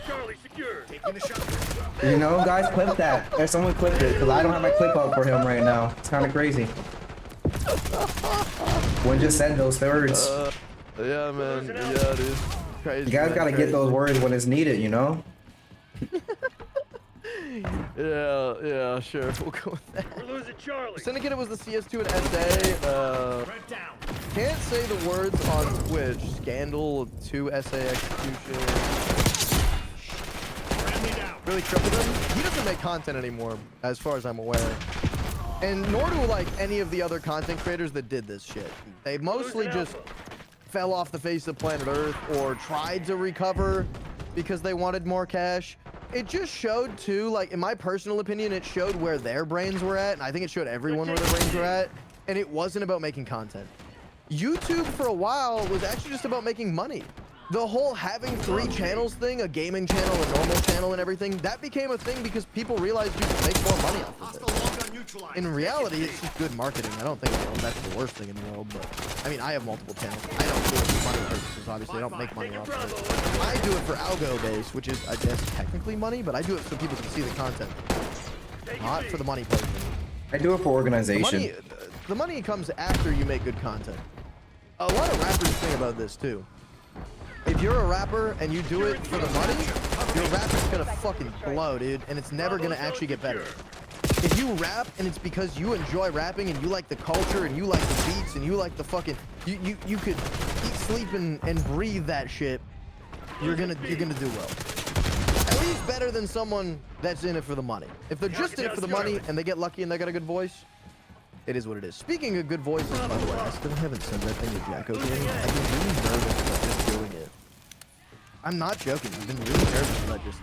Charlie secured. Taking the shot. You know, guys, clip that. There's someone clipped it, because I don't have my clip up for him right now. It's kind of crazy. When just said those words. Yeah, man. Yeah, dude. Crazy. You guys gotta get those words when it's needed, you know? Yeah, sure. We'll go with that. We're losing Charlie. Syndicated was the CS2 and SA. Red down. Can't say the words on Twitch. Scandal 2 SA execution. Friendly down. Really tripled him. He doesn't make content anymore, as far as I'm aware. And nor do like any of the other content creators that did this shit. They mostly just fell off the face of planet Earth or tried to recover because they wanted more cash. It just showed too, like in my personal opinion, it showed where their brains were at, and I think it showed everyone where their brains were at, and it wasn't about making content. YouTube for a while was actually just about making money. The whole having 3 channels thing, a gaming channel, a normal channel, and everything, that became a thing because people realized you could make more money off of Hostile it. long gun neutralized. In reality, it's just good marketing. I don't think that's the worst thing in the world, but I mean, I have multiple channels. I don't do it for money purposes, obviously. I don't make money off of it. I do it for algo base, which is, I guess, technically money, but I do it so people can see the content, not for the money portion. I do it for organization. The money comes after you make good content. A lot of rappers think about this too. If you're a rapper and you do it for the money, your rap is gonna fucking blow, dude, and it's never gonna actually get better. If you rap and it's because you enjoy rapping and you like the culture and you like the beats and you like the fucking you could eat, sleep, and breathe that shit, you're gonna do well. At least better than someone that's in it for the money. If they're just in it for the money and they get lucky and they got a good voice, it is what it is. Speaking of good voices, by the way, I still haven't said that thing to Jacko game. I've been really nervous about just doing it. I'm not joking. I've been really nervous about just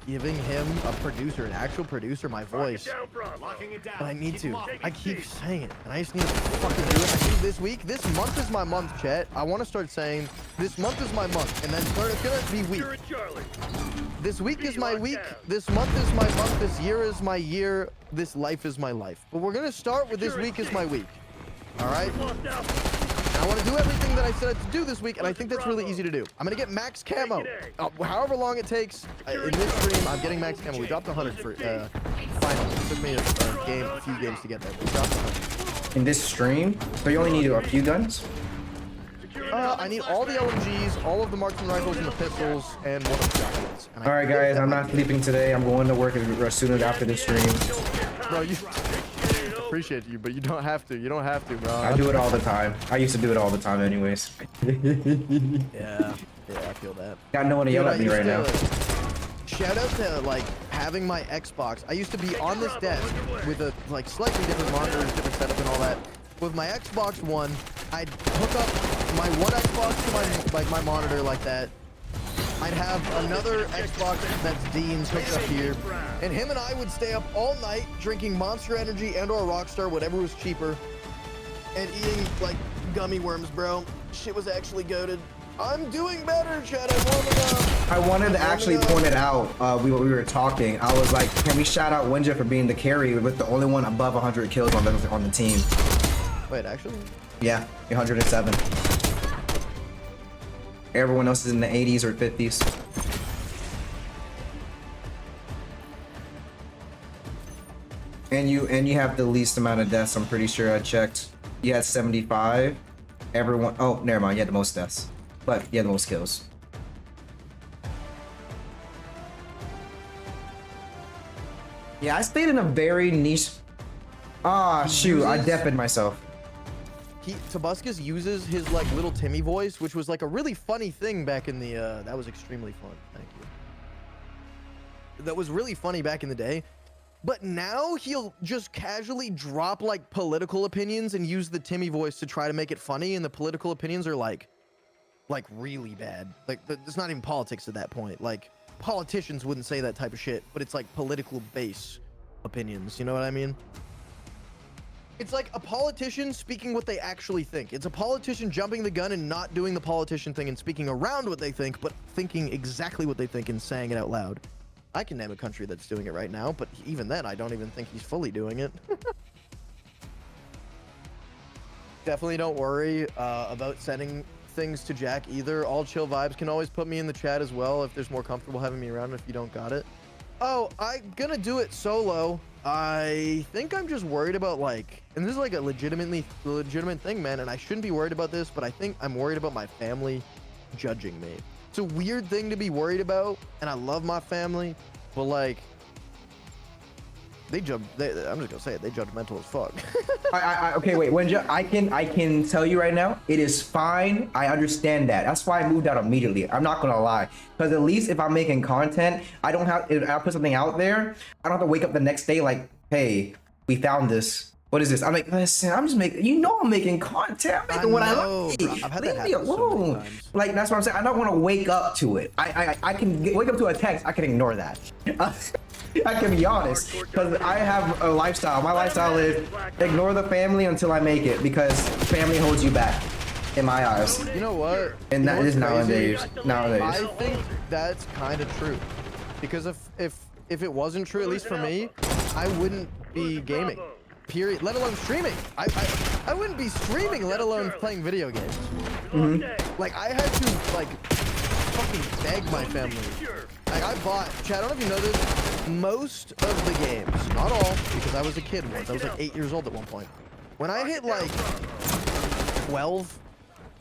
giving him a producer, an actual producer, my voice. Down Bravo. Locking it down. But I need Keep to. locking. I keep saying it, and I just need to fucking do it. I think this week, this month is my month, chat. I want to start saying, this month is my month, and then start, it's gonna be week. Secure at Charlie. This week is my week. This month is my month. This year is my year. This life is my life. But we're gonna start with this week is my week. All right? Lost Alpha. I want to do everything that I said to do this week, and I think that's really easy to do. I'm gonna get max camo. However long it takes in this stream, I'm getting max camo. We dropped 100 for final. It took me a few games to get there. But we dropped 100. In this stream, so you only need a few guns? I need all the LMGs, all of the marksman rifles and the pistols, and one of the shotguns. And I Alright think guys, that I'm might not be- sleeping today. I'm going to work as soon as after this stream. Bro, you appreciate you, but you don't have to. You don't have to, bro. I do it all the time. I used to do it all the time anyways. Yeah, I feel that. Got no one to yell Dude, at me I right now. used to- Shout out to like having my Xbox. I used to be on this desk with a like slightly different monitors, different setup, and all that. With my Xbox One, I'd hook up my one Xbox to my monitor like that. I'd have another Xbox that's Dean's hooked up here, and him and I would stay up all night drinking Monster Energy and/or Rockstar, whatever was cheaper, and eating like gummy worms, bro. Shit was actually goated. I'm doing better, Chad. I'm warming up. I wanted to actually point it out. We were talking. I was like, can we shout out Winja for being the carry with the only one above 100 kills on the team? Wait, actually? Yeah, 107. Everyone else is in the 80s or 50s. And you have the least amount of deaths. I'm pretty sure I checked. You had 75. Everyone. Oh, never mind. You had the most deaths, but you had the most kills. Yeah, I stayed in a very niche. Ah, shoot! I deafened myself. Tobuscus uses his like little Timmy voice, which was like a really funny thing back in the that was extremely fun. Thank you. That was really funny back in the day. But now he'll just casually drop like political opinions and use the Timmy voice to try to make it funny, and the political opinions are like really bad. Like it's not even politics at that point. Like politicians wouldn't say that type of shit, but it's like political base opinions. You know what I mean? It's like a politician speaking what they actually think. It's a politician jumping the gun and not doing the politician thing and speaking around what they think, but thinking exactly what they think and saying it out loud. I can name a country that's doing it right now, but even then, I don't even think he's fully doing it. Definitely don't worry about sending things to Jack either. All chill vibes. Can always put me in the chat as well if there's more comfortable having me around if you don't got it. Oh, I'm gonna do it solo. I think I'm just worried about like, and this is like a legitimate thing, man, and I shouldn't be worried about this, but I think I'm worried about my family judging me. It's a weird thing to be worried about, and I love my family, but like, I'm just gonna say it, they judgmental as fuck. Okay, wait. I can tell you right now, it is fine. I understand that. That's why I moved out immediately. I'm not gonna lie, because at least if I'm making content, I don't have. If I put something out there, I don't have to wake up the next day like, hey, we found this. What is this? I'm like, listen, I'm just making. You know, I'm making content. I'm making what I like. I've had that Leave me happen so many alone. times. Like that's what I'm saying. I don't want to wake up to it. I can wake up to a text. I can ignore that. I can be honest, because I have a lifestyle. My lifestyle is ignore the family until I make it, because family holds you back, in my eyes. You know what? And that is nowadays. I think that's kind of true, because if it wasn't true, at least for me, I wouldn't be gaming. Period. Let alone streaming. I wouldn't be streaming, let alone playing video games. Mm-hmm. Like I had to like fucking beg my family. Like I bought, Chad, I don't know if you know this, most of the games, not all, because I was a kid once. I was like 8 years old at one point. When I hit like 12,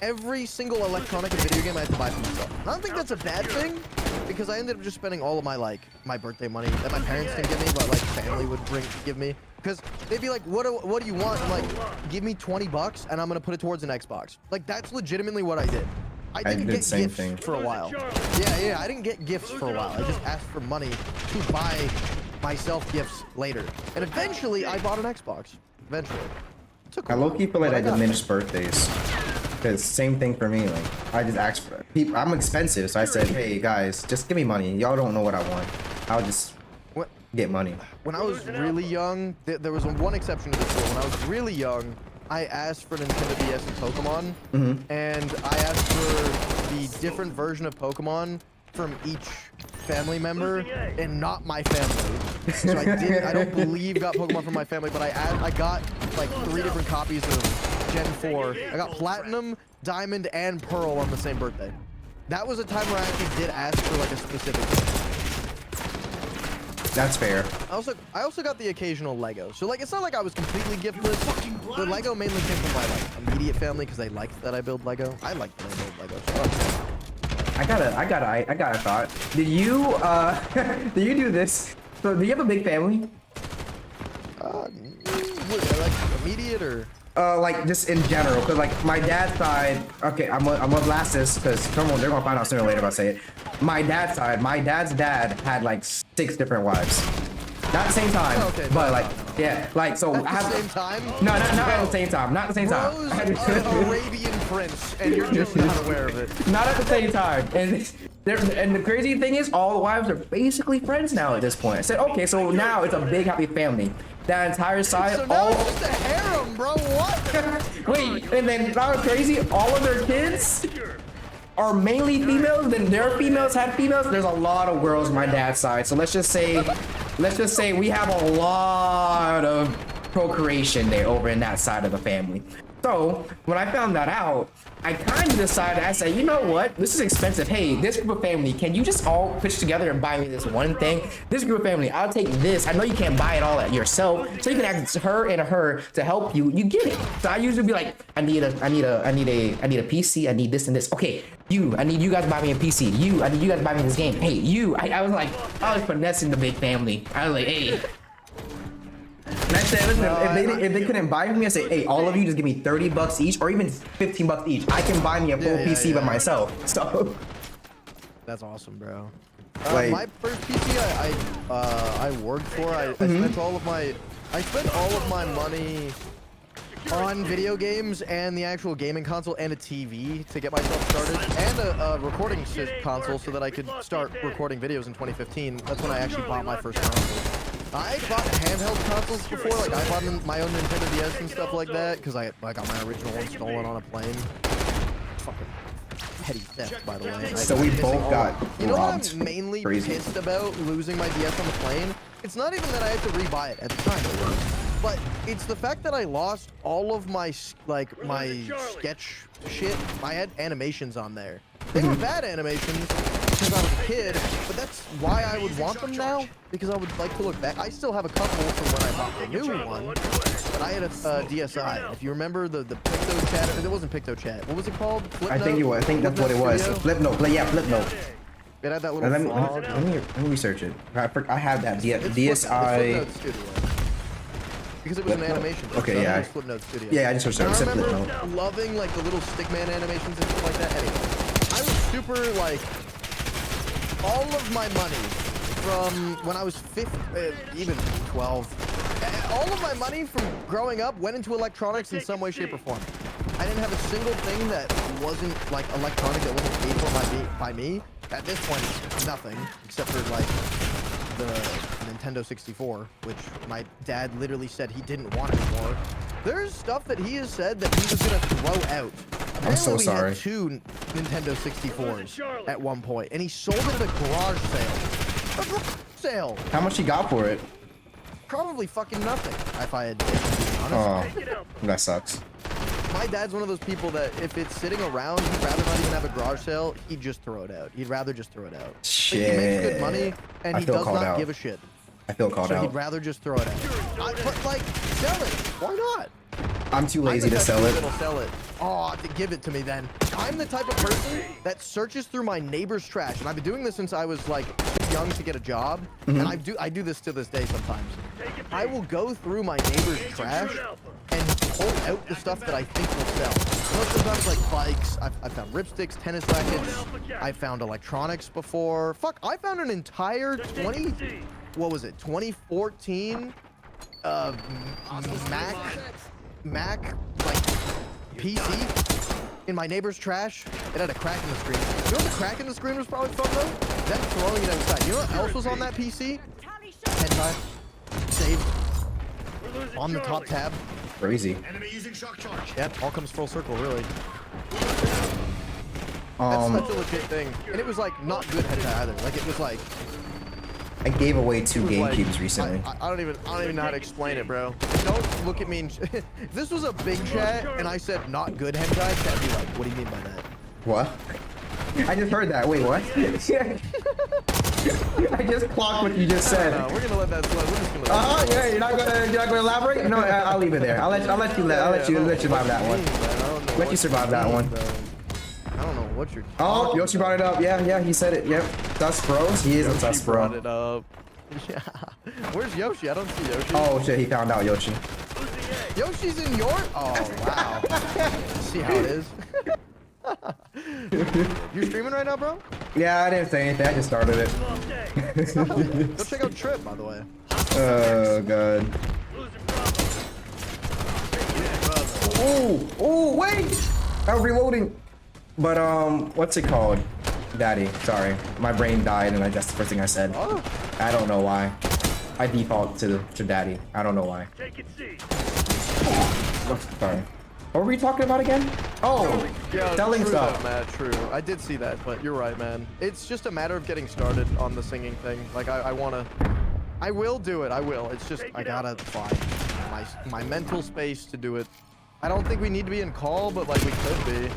every single electronic and video game I had to buy for myself. I don't think that's a bad thing, because I ended up just spending all of my like my birthday money that my parents didn't give me, but like family would give me. Because they'd be like, what do you want? I'm like, give me 20 bucks and I'm gonna put it towards an Xbox. Like that's legitimately what I did. I didn't get gifts for a while. Yeah, I didn't get gifts for a while. I just asked for money to buy myself gifts later. And eventually I bought an Xbox. Eventually. It took a I while, low-key feel like but I got diminished birthdays. Because same thing for me. Like I just asked for people. I'm expensive, so I said, hey guys, just give me money. Y'all don't know what I want. I'll just get money. When I was really young, there was one exception to this rule. When I was really young, I asked for Nintendo DS and Pokemon, and I asked for the different version of Pokemon from each family member, and not my family. So I don't believe got Pokemon from my family, but I got like 3 different copies of Gen 4. I got Platinum, Diamond, and Pearl on the same birthday. That was a time where I actually did ask for like a specific thing. That's fair. I also got the occasional Lego. So like it's not like I was completely giftless. The Lego mainly came from my like immediate family because they liked that I build Lego. I like that I build Lego. So I got a thought. Did you do you do this? So do you have a big family? like immediate or Like just in general, because like my dad's side, okay, I'm gonna blast this because they're gonna find out sooner or later if I say it. My dad's side, my dad's dad had like 6 different wives. Not at the same time, okay, but no, like, no. yeah, like so. at I have the same time? No, not at the same time. Not at the same time. Bro's an Arabian prince, and you're just not aware of it. Not at the same time. And the crazy thing is, all the wives are basically friends now at this point. I said, okay, so now it's a big happy family. That entire side, So now it's just a harem, bro. What? Wait, and then not crazy, all of their kids are mainly females, then their females had females. There's a lot of girls on my dad's side. So let's just say we have a lot of procreation there over in that side of the family. So when I found that out, I kind of decided, I said, you know what? This is expensive. Hey, this group of family, can you just all pitch together and buy me this one thing? This group of family, I'll take this. I know you can't buy it all at yourself, so you can ask her and her to help you. You get it. So I usually be like, I need a PC. I need this and this. Okay, I need you guys to buy me a PC. I need you guys to buy me this game. Hey, I was finessing the big family. I was like, hey. And I said, listen, if they couldn't buy me, I say, hey, all of you just give me $30 each, or even $15 each. I can buy me a full PC by myself. So That's awesome, bro. Like- My first PC I worked for. I spent all of my money on video games and the actual gaming console and a TV to get myself started, and a recording console so that I could start recording videos in 2015. That's when I actually bought my first console. I bought handheld consoles before, like I bought my own Nintendo DS and stuff like that, because I got my original one stolen on a plane. Fucking petty theft, by the way. So we both got You know what robbed. I'm mainly Crazy. pissed about losing my DS on the plane? It's not even that I had to rebuy it at the time, but it's the fact that I lost all of my my sketch shit. I had animations on there. They were bad animations because I was a kid, but that's why I would want them now, because I would like to look back. I still have a couple from when I bought the new one, but I had a DSi. If you remember the Picto Chat, it wasn't Picto Chat. What was it called? Flip I think Note? I think that's what it was. Flip note. Yeah, flip note. It had that little Let frog. me research it. I have that It's DSi. Flip Note Studio. Because it was an Flip Note? animation. Okay, so yeah. It was Flip Note Studio. Yeah, I just searched it. And It's I a flip remember note. loving like the little stickman animations and stuff like that. Anyway, I was super like all of my money from when I was even 12. All of my money from growing up went into electronics in some way, shape, or form. I didn't have a single thing that wasn't like electronic that wasn't paid for by me. At this point, it's nothing except for like the Nintendo 64, which my dad literally said he didn't want anymore. There's stuff that he has said that he was gonna throw out. I'm so Apparently sorry. We had 2 Nintendo 64s at one point, and he sold it at a garage sale. A garage sale. How much he got for it? Probably fucking nothing, if I had to be honest. Oh, that sucks. My dad's one of those people that if it's sitting around, he'd rather not even have a garage sale. He'd just throw it out. He'd rather just throw it out. Shit. Like, he makes good money, and I he feel does called not out. give a shit. I feel called So out. he'd rather just throw it out. But like, sell it. Why not? I'm too lazy I'm the to type sell of it. dude that'll sell it. Oh, give it to me then. I'm the type of person that searches through my neighbor's trash, and I've been doing this since I was like young to get a job, and I do this to this day sometimes. I will go through my neighbor's trash and pull out the stuff that I think will sell. Sometimes like bikes. I found ripsticks, tennis rackets. I found electronics before. Fuck, I found an entire 2014 Mac like PC in my neighbor's trash. It had a crack in the screen. You know what the crack in the screen was probably from though? Them throwing it outside. You know what else was on that PC? Hentai. Saved. On the top tab. Crazy. Enemy using shock charge. Yep, all comes full circle, really. That's a legit thing. And it was like not good hentai either. Like it was like I gave away 2 was like- GameCubes recently. I don't even know how to explain it, bro. Don't look at me. If this was a big chat and I said not good hentai, chat'd be like, what do you mean by that? What? I just heard that. Wait, what? I just clocked what you just said. No, we're gonna let that slide. We're just gonna. Let Yeah, you're not gonna elaborate? No, I'll leave it there. I'll let you survive that one. Let you survive that one. I don't know what you're. Oh, Yoshi brought it up. Yeah, he said it. Yep. Sus bros. He is a sus brought bro. it up. Yeah. Where's Yoshi? I don't see Yoshi. Oh shit, he found out Yoshi. Yoshi's in your. Oh wow. See how it is. You're streaming right now, bro? Yeah, I didn't say anything. I just started it. Go check out Trip, by the way. Oh god. Oh, wait! I'm reloading. But what's it called? Daddy. Sorry, my brain died, and that's the first thing I said. Oh. I don't know why. I default to Daddy. I don't know why. Take it, see. Sorry. What were we talking about again? Oh, Yeah, selling true stuff. though, Matt, true. I did see that, but you're right, man. It's just a matter of getting started on the singing thing. Like, I will do it. I will. It's just, I gotta find my mental space to do it. I don't think we need to be in call, but like we could be.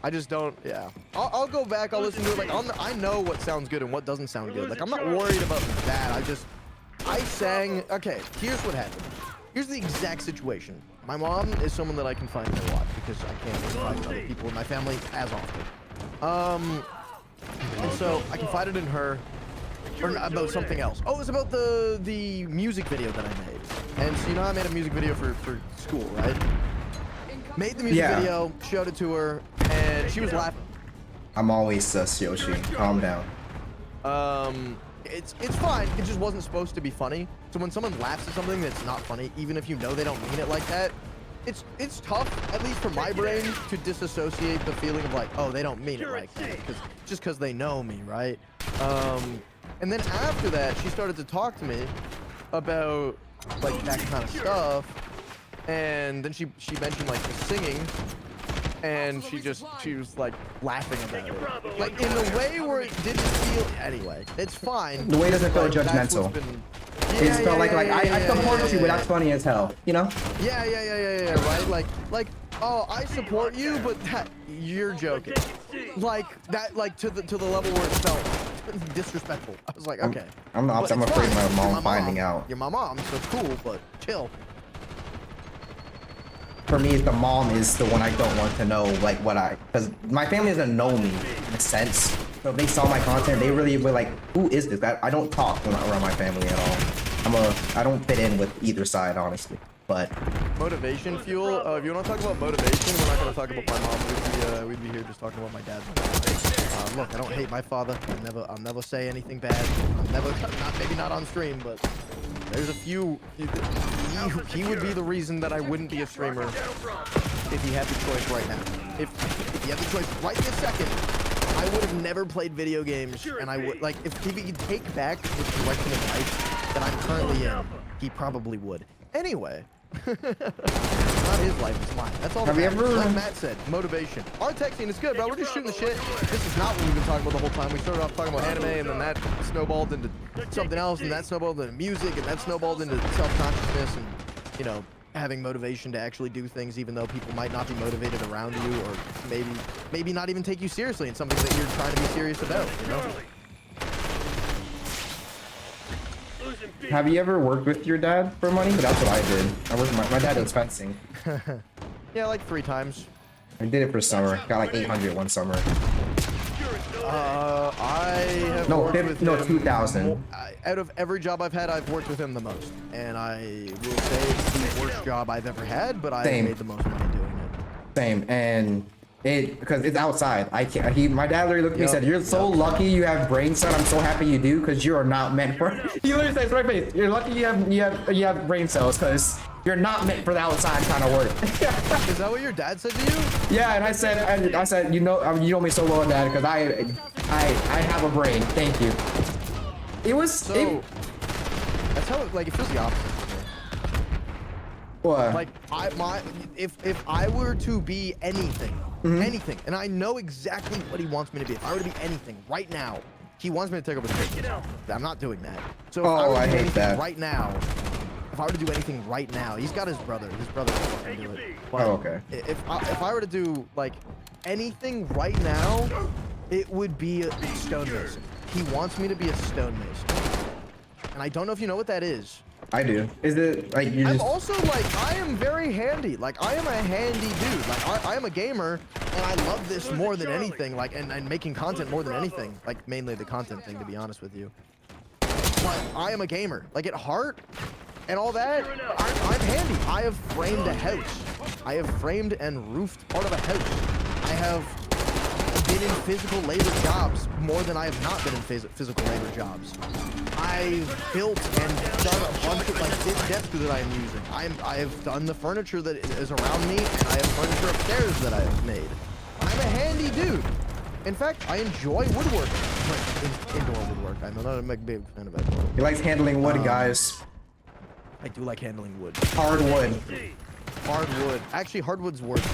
I just don't, yeah. I'll go back, I'll listen to it. Like, I know what sounds good and what doesn't sound good. Like, I'm not worried about that. I sang, okay, here's what happened. Here's the exact situation. My mom is someone that I confide in a lot because I can't confide in other people in my family as often. And so I confided in her or about something else. Oh, it was about the music video that I made. And so you know I made a music video for school, right? Made the music Yeah. video, showed it to her, and she was laughing. I'm always sus, Yoshi. Calm down. It's fine. It just wasn't supposed to be funny. So when someone laughs at something that's not funny, even if you know they don't mean it like that, it's tough, at least for my brain, to disassociate the feeling of like, oh, they don't mean it like that, because they know me, right? And then after that, she started to talk to me about like that kind of stuff, and then she mentioned like the singing. And she was like laughing about it, like in a way where it didn't feel. Anyway, it's fine. The way doesn't feel Like, that's judgmental. what's been- It Yeah, felt yeah, like yeah, I yeah, support yeah, you, but that's funny as hell. You know? Yeah, right? Like, oh, I support you, but you're joking. Like that, like to the level where it felt disrespectful. I was like, okay. I'm the But opposite. I'm it's afraid fine. my You're mom finding out. You're my mom, so cool, but chill. For me, the mom is the one I don't want to know, like because my family doesn't know me in a sense. So if they saw my content, they really were like, who is this? I don't talk around my family at all. I don't fit in with either side, honestly. But Motivation fuel. If you want to talk about motivation, we're not going to talk about my mom. We'd be here just talking about my dad. Look, I don't hate my father. I'll never say anything bad. I'll never, maybe not on stream, but there's a few. He would be the reason that I wouldn't be a streamer if he had the choice right now. If he had the choice right this second, I would have never played video games, and I would like if he could take back the direction of life that I'm currently in, he probably would. Anyway. Not his life, it's mine. That's all that matters. Like Matt said, motivation. Our tech scene is good, bro. We're just shooting the shit. This is not what we've been talking about the whole time. We started off talking about anime, and then that snowballed into something else, and that snowballed into music, and that snowballed into self-consciousness, and, you know, having motivation to actually do things even though people might not be motivated around you, or maybe not even take you seriously in something that you're trying to be serious about, you know? have you ever worked with your dad for money? That's what I did. I worked with my dad does fencing. Yeah, like 3 times. I did it for summer. Got like 800 one summer. I have No, worked with him 2,000. Out of every job I've had, I've worked with him the most. And I will say it's the worst job I've ever had, but I made the most money doing it. Same, and because it's outside. I can't. My dad literally looked at me and said, "You're so lucky you have brain, son. I'm so happy you do, because you are not meant for." He literally says right face, "You're lucky you have brain cells, because you're not meant for the outside kind of work." Is that what your dad said to you? Yeah, and I said, you know me so well, Dad, because I have a brain. Thank you. It was So that's how it feels the opposite. What? Like if I were to be anything, anything, and I know exactly what he wants me to be. If I were to be anything right now, he wants me to take over the stage. I'm not doing that. So if I were to do anything right now, if I were to do anything right now, he's got his brother. His brother can fucking do it. But okay. If I were to do like anything right now, it would be a stonemason. He wants me to be a stonemason, and I don't know if you know what that is. I do. Is it like you I'm just? also like, I am very handy. Like, I am a handy dude. Like, I am a gamer, and I love this more than anything. Like, and making content more than anything. Like, mainly the content thing, to be honest with you. But I am a gamer. Like, at heart and all that, I'm handy. I have framed a house. I have framed and roofed part of a house. I have been in physical labor jobs more than I have not been in physical labor jobs. I've built and done a bunch of like this desk that I am using. I have done the furniture that is around me, and I have furniture upstairs that I have made. I'm a handy dude. In fact, I enjoy woodworking, like indoor woodwork. I'm not a big fan of outdoor. He likes handling wood, guys. I do like handling wood. Hard wood. Hardwood. Actually, hardwood's worse.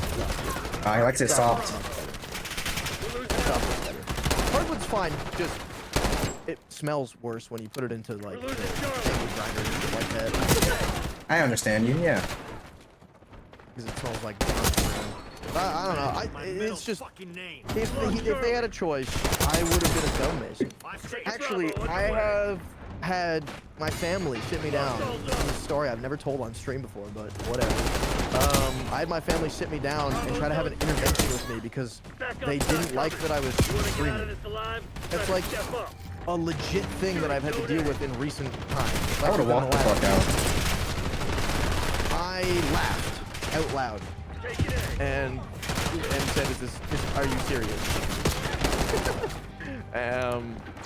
He likes it soft. Soft is better. Hardwood's fine. Just it smells worse when you put it into like the grinder and shit like that. I understand you. Yeah. Because it smells like I don't know. It's just if they had a choice, I would have been a stonemason. Actually, I have had my family sit me down. This is a story I've never told on stream before, but whatever. I had my family sit me down and try to have an intervention with me because they didn't like that I was streaming. That's like a legit thing that I've had to deal with in recent times. I would have walked the fuck out. I laughed out loud Taking A. and said, are you serious?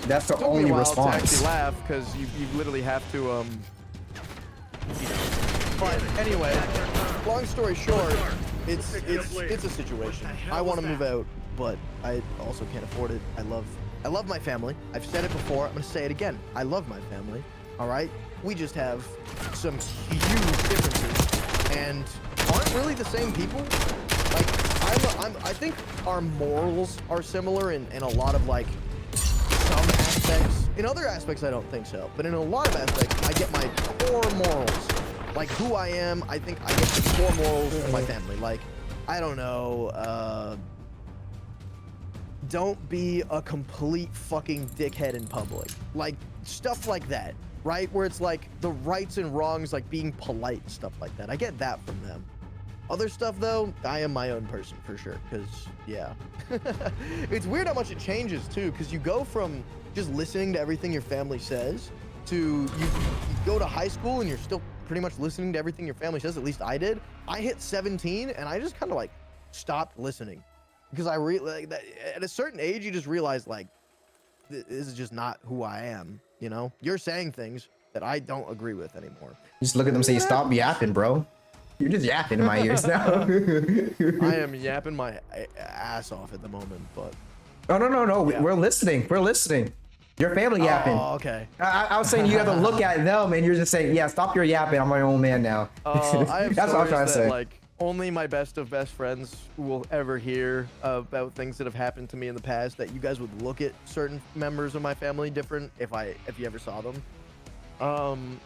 That's the Took me only a while to response. actually laugh because you literally have to you know. But anyway, long story short, it's a situation. I want to move out, but I also can't afford it. I love my family. I've said it before. I'm gonna say it again. I love my family. All right. We just have some huge differences and aren't really the same people. Like I think our morals are similar in a lot of like some aspects. In other aspects, I don't think so. But in a lot of aspects, I get my core morals. Like who I am, I think I get the core morals of my family. Like, I don't know, don't be a complete fucking dickhead in public. Like, stuff like that, right? Where it's like the rights and wrongs, like being polite, stuff like that. I get that from them. Other stuff though, I am my own person for sure, because yeah. It's weird how much it changes too, because you go from just listening to everything your family says to you go to high school and you're still pretty much listening to everything your family says. At least I did. I hit 17 and I just kind of like stopped listening because I like that at a certain age you just realize like this is just not who I am. You know, you're saying things that I don't agree with anymore. Just look at them and say, stop yapping, bro. You're just yapping in my ears now. I am yapping my ass off at the moment, but no. Yeah. We're listening. We're listening. Your family yapping. Oh, okay. I was saying you have to look at them and you're just saying, yeah, stop your yapping. I'm my own man now. I have That's what I'm trying to say. Like only my best of best friends will ever hear about things that have happened to me in the past. That you guys would look at certain members of my family different if you ever saw them. I'm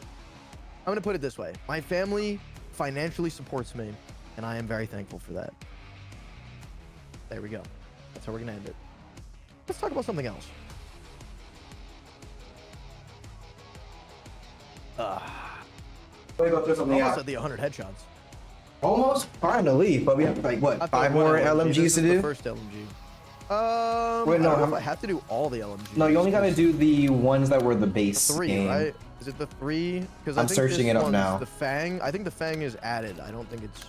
gonna put it this way: my family financially supports me, and I am very thankful for that. There we go. That's how we're gonna end it. Let's talk about something else. Let me go through something Almost out. at the 100 headshots. Almost finally, but we have like what, I thought 5 one more LMG. This LMGs is to the do? first LMG. Wait, I no, don't know how if mu- I have to do all the LMGs. No, you only gotta do the ones that were the base 3, game. right? Is it the 3? Because I'm searching it up now. The Fang. I think the Fang is added. I don't think it's.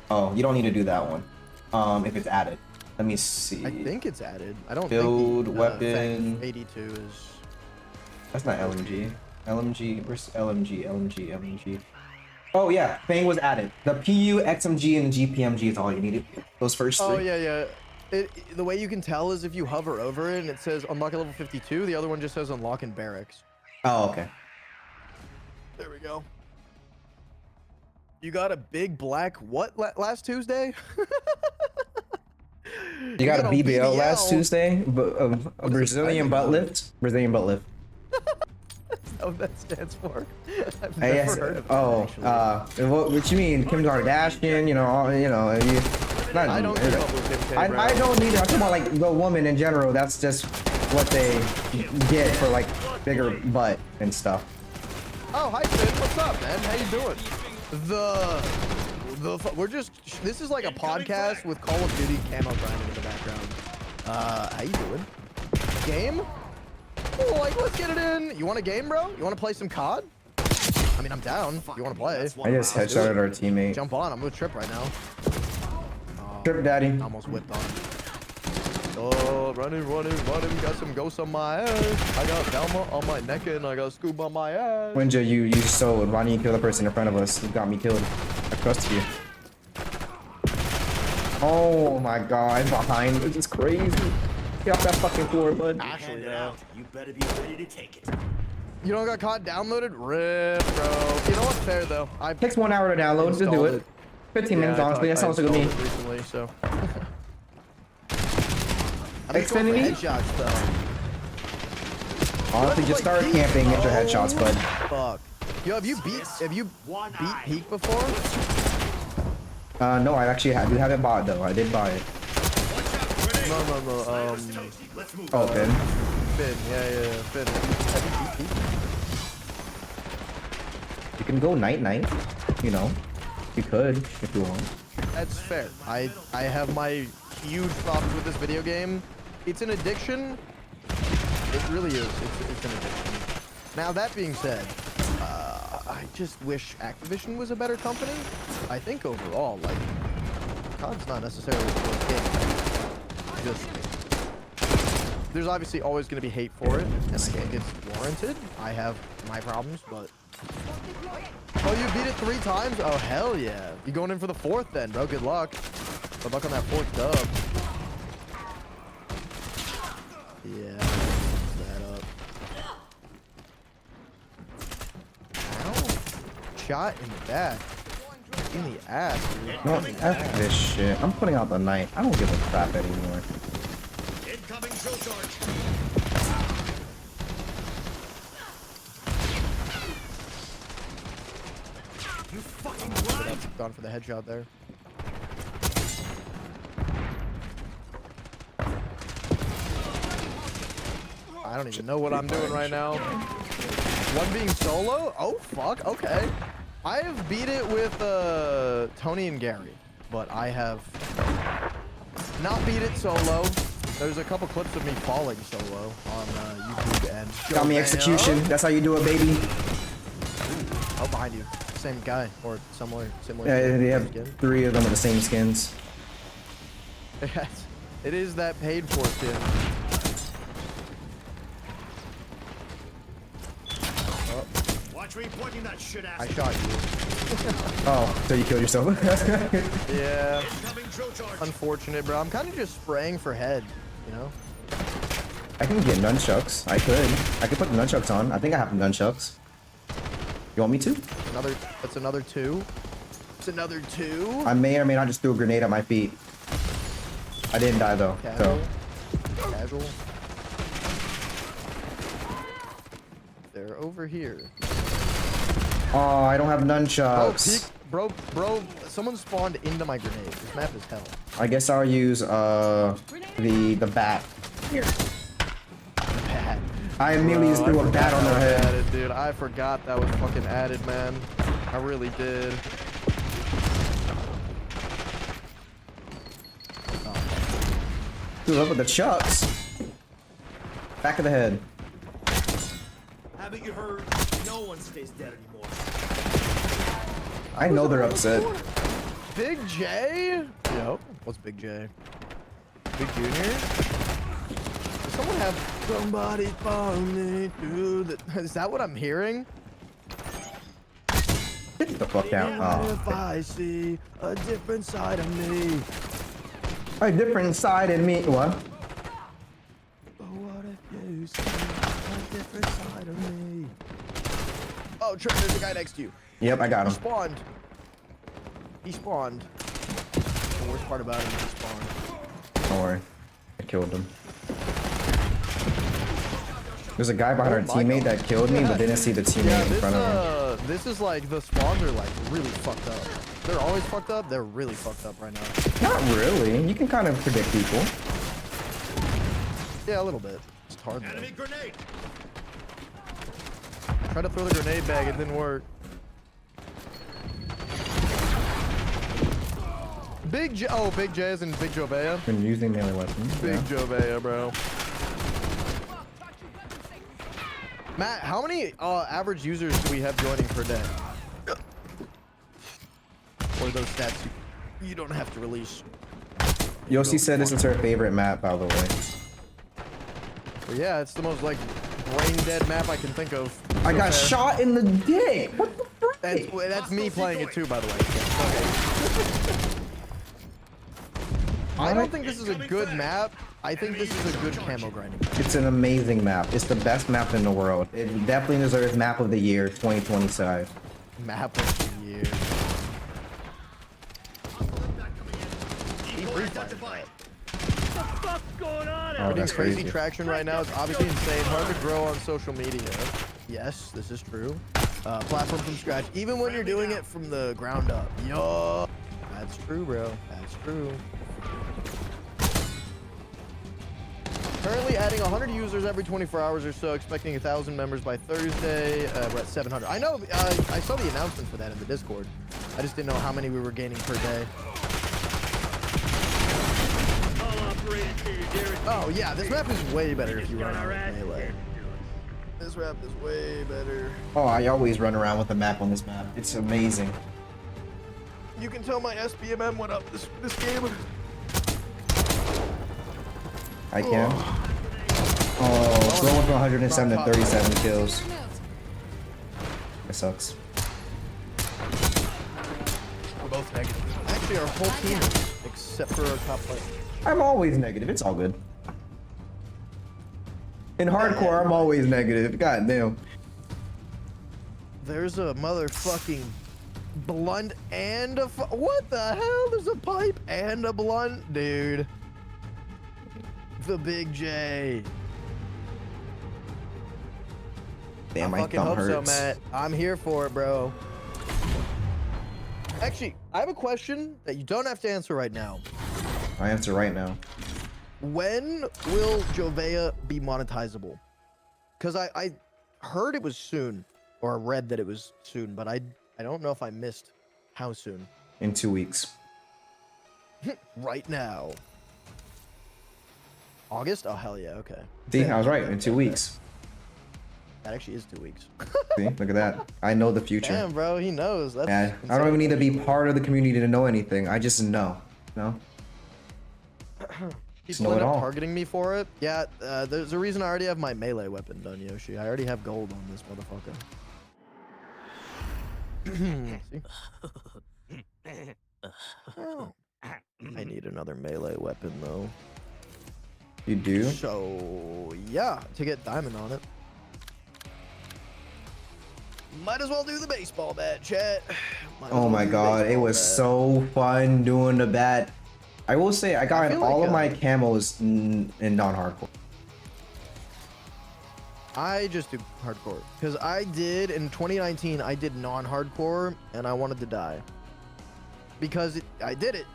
Oh, you don't need to do that one. If it's added. Let me see. I think it's added. I don't Build think weapon. Fang 82 is. That's not LMG. LMG, where's LMG? Oh yeah, Fang was added. The PU, XMG, and the GPMG is all you needed. Those first 3. Oh yeah. The way you can tell is if you hover over it and it says unlock at level 52. The other one just says unlock in barracks. Oh, okay. There we go. You got a big black what last Tuesday? You got a BBL last BBL. Tuesday, but a is it? Brazilian I butt don't know. lift. Brazilian butt lift. Oh, that stands for. I've I never guess. heard of that, actually. What you mean? Kim Kardashian? You know. Not, I don't keep up with Kim K, bro. I don't need it. I'm talking about like the woman in general. That's just what they get for like bigger butt and stuff. Oh, hi Finn. What's up, man? How you doing? We're just. This is like a podcast with Call of Duty camo grinding in the background. How you doing? Game? Oh, like let's get it in. You want a game, bro? You want to play some COD? I mean, I'm down. If you want to play? I just headshotted our teammate. Jump on. I'm with Trip right now. Trip Daddy. Almost whipped on him. Oh, running. Got some ghosts on my ass. I got Velma on my neck and I got Scoob on my ass. Winja, you sold. Why didn't you kill the person in front of us? You got me killed. I trusted you. Oh my god, behind. This is crazy. Get off that fucking floor, bud. Actually, though. You better be ready to take it. You don't got COD downloaded? Rip, bro. You know what's fair, though? I Takes 1 hour to download to do installed it. 15 minutes, I honestly. That sounds like installed me. it recently, so. I'm just going for Xfinity? headshots, though. Honestly, just start camping, get your headshots, bud. Fuck. Yo, have you beat Peak before? No, I actually do have it bought though. I did buy it. No. Let's move. Oh, Finn. Finn, yeah, Finn. Have you beat Peak? You can go night. You know, you could if you want. That's fair. I have my huge problems with this video game. It's an addiction. It really is. It's an addiction. Now that being said, just wish Activision was a better company. I think overall, like, COD's not necessarily the worst game. Just, there's obviously always going to be hate for it, and I think it's warranted. I have my problems, but... Oh, you beat it 3 times? Oh, hell yeah. You going in for the 4th then, bro. Good luck. Good luck on that 4th dub. Yeah. That up. Ow. Shot in the back. In the ass, dude. No, F this shit. I'm putting out the night. I don't give a crap anymore. Incoming drill charge. You fucking blind. Gone for the headshot there. I don't even know what I'm doing right now. One being solo? Oh, fuck. Okay. I have beat it with Tony and Gary, but I have not beat it solo. There's a couple clips of me falling solo on YouTube and Got me execution. That's how you do it, baby. Oh, behind you. Same guy or similar. Yeah, they have skin. 3 of them with the same skins. Yes, it is that paid for skin. Oh, Watch where you're pointing that shit ass. I shot you. Oh, so you killed yourself? Yeah. Incoming drill charge. Unfortunate, bro. I'm kind of just spraying for head, you know? I can get nunchucks. I could put the nunchucks on. I think I have the nunchucks. You want me to? That's another 2. It's another 2. I may or may not just threw a grenade at my feet. I didn't die though. Casual. So Casual. They're over here. oh, I don't have nunchucks. Bro, someone spawned into my grenade. This map is hell. I guess I'll use the bat. Here. Bad. I immediately just threw a bat on their head. Added, dude. I forgot that was fucking added, man. I really did. Dude, up with the chucks. Back of the head. Haven't you heard? No one stays dead anymore. I know they're upset. Big J? Yo. What's Big J? Big Junior? Does someone have somebody follow me through the... Is that what I'm hearing? Get the fuck out. Oh. If I see a different side of me. A different side in me. What? But what if you see a different side of me? Oh, Trip, there's a guy next to you. Yep, I got He him. spawned. He spawned. The worst part about him is he spawned. Don't worry. I killed him. There's a guy behind our Oh my teammate God. that killed me, but didn't see the teammate Yeah, in front of him. this is like, the spawns are like really fucked up. They're always fucked up. They're really fucked up right now. Not really. You can kind of predict people. Yeah, a little bit. It's hard though. Enemy grenade. Tried to throw the grenade bag, it didn't work. Big J, oh, Big J is in Big Jovea. Been using melee weapons. Big Yeah. Jovea, bro. Matt, how many average users do we have joining per day? Or those stats you don't have to release. Yossi said this is her favorite map, by the way. But yeah, it's the most like brain dead map I can think of. I So got fair. shot in the dick. What the frick? That's me playing it too, by the way. Okay. I don't think this is a good map. I think this is a good camo grinding. It's an amazing map. It's the best map in the world. It definitely deserves map of the year 2025. Map of the year. Decoy identified. What's going on Oh, out Getting that's crazy crazy. traction right now. It's obviously insane. Hard to grow on social media. Yes, this is true. Platform from scratch, even when you're doing it from the ground up. Yo, that's true, bro. That's true. Currently adding 100 users every 24 hours or so, expecting 1,000 members by Thursday. We're at 700. I know, I saw the announcement for that in the Discord. I just didn't know how many we were gaining per day. All operators to your guarantee. Oh yeah, this map is way better if you run Got our on ass melee. handed This map is way better. Oh, I always run around with the map on this map. It's amazing. You can tell my SBMM went up this game. I can. Oh, going from 107 to 37 kills. That sucks. We're both negative. Actually, our whole team, except for our top player. I'm always negative. It's all good. In hardcore, I'm always negative. God damn. There's a motherfucking blunt and a what the hell? There's a pipe and a blunt, dude. The big J. Damn, I my fucking thumb hope hurts. so, Matt. I'm here for it, bro. Actually, I have a question that you don't have to answer right now. I answer right now. When will Jovea be monetizable? Because I heard it was soon, or read that it was soon, but I don't know if I missed how soon. In 2 weeks. Right now. August? Oh, hell yeah, okay. See, I was right. In 2 weeks. That actually is 2 weeks. See, look at that. I know the future. Damn, bro, he knows. That's Yeah, I don't even need to be part of the community to know anything. I just know. No. Just know People it end up all. targeting me for it. Yeah, there's a reason I already have my melee weapon done, Yoshi. I already have gold on this motherfucker. See? Oh. I need another melee weapon though. You do? So yeah, to get diamond on it. Might as well do the baseball bat, chat. Might as Oh well my do the god, it baseball was bat. so fun doing the bat. I will say I got feel all like, of my camos in non-hardcore. I just do hardcore because I did in 2019. I did non-hardcore and I wanted to die because I did it,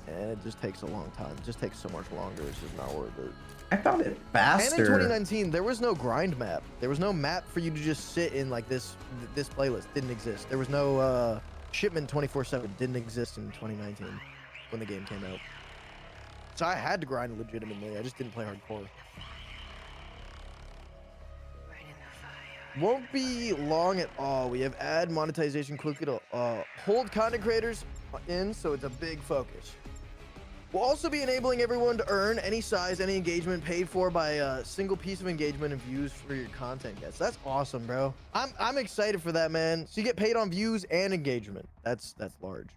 and it just takes a long time. It just takes so much longer. It's just not worth it. I found it And in faster. 2019, there was no grind map. There was no map for you to just sit in like this. This playlist didn't exist. There was no shipment 24/7. Didn't exist in 2019 when the game came out. So I had to grind legitimately. I just didn't play hardcore. Won't be long at all. We have ad monetization quickly to hold content creators in, so it's a big focus. We'll also be enabling everyone to earn any size, any engagement paid for by a single piece of engagement and views for your content guests. That's awesome, bro. I'm excited for that, man. So you get paid on views and engagement. That's large.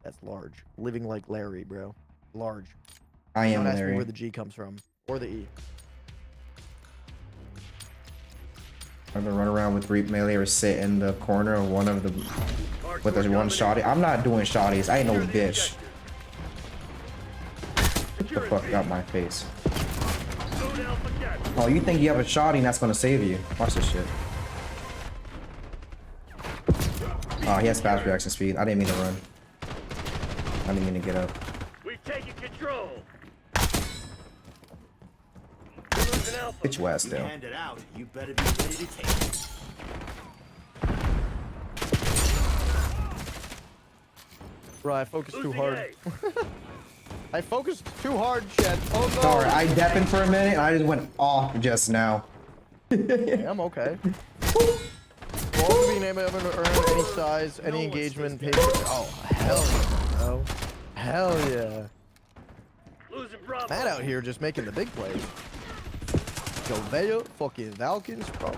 That's large. Living like Larry, bro. Large. I am Don't ask me Larry. where the G comes from or the E. I'm gonna run around with Reap Melee or sit in the corner of one of the with this one shotty. I'm not doing shotties. I ain't no bitch. Get the fuck out my face. Oh, you think you have a shotty and that's gonna save you? Watch this shit. Oh, he has fast reaction speed. I didn't mean to run. I didn't mean to get up. We've taken control. Get your ass You down. hand it out, you better be ready to take it. Bro, I focused too Losing hard. A. I focused too hard, Chet. Oh no. Sorry, I deafened for a minute and I just went off just now. Yeah, I'm okay. We'll also be able to earn any size, any engagement, paid for. Oh, hell yeah, bro. Hell yeah. Losing Bravo. Matt out here just making the big plays. Jovea, fucking Valkins, bro. How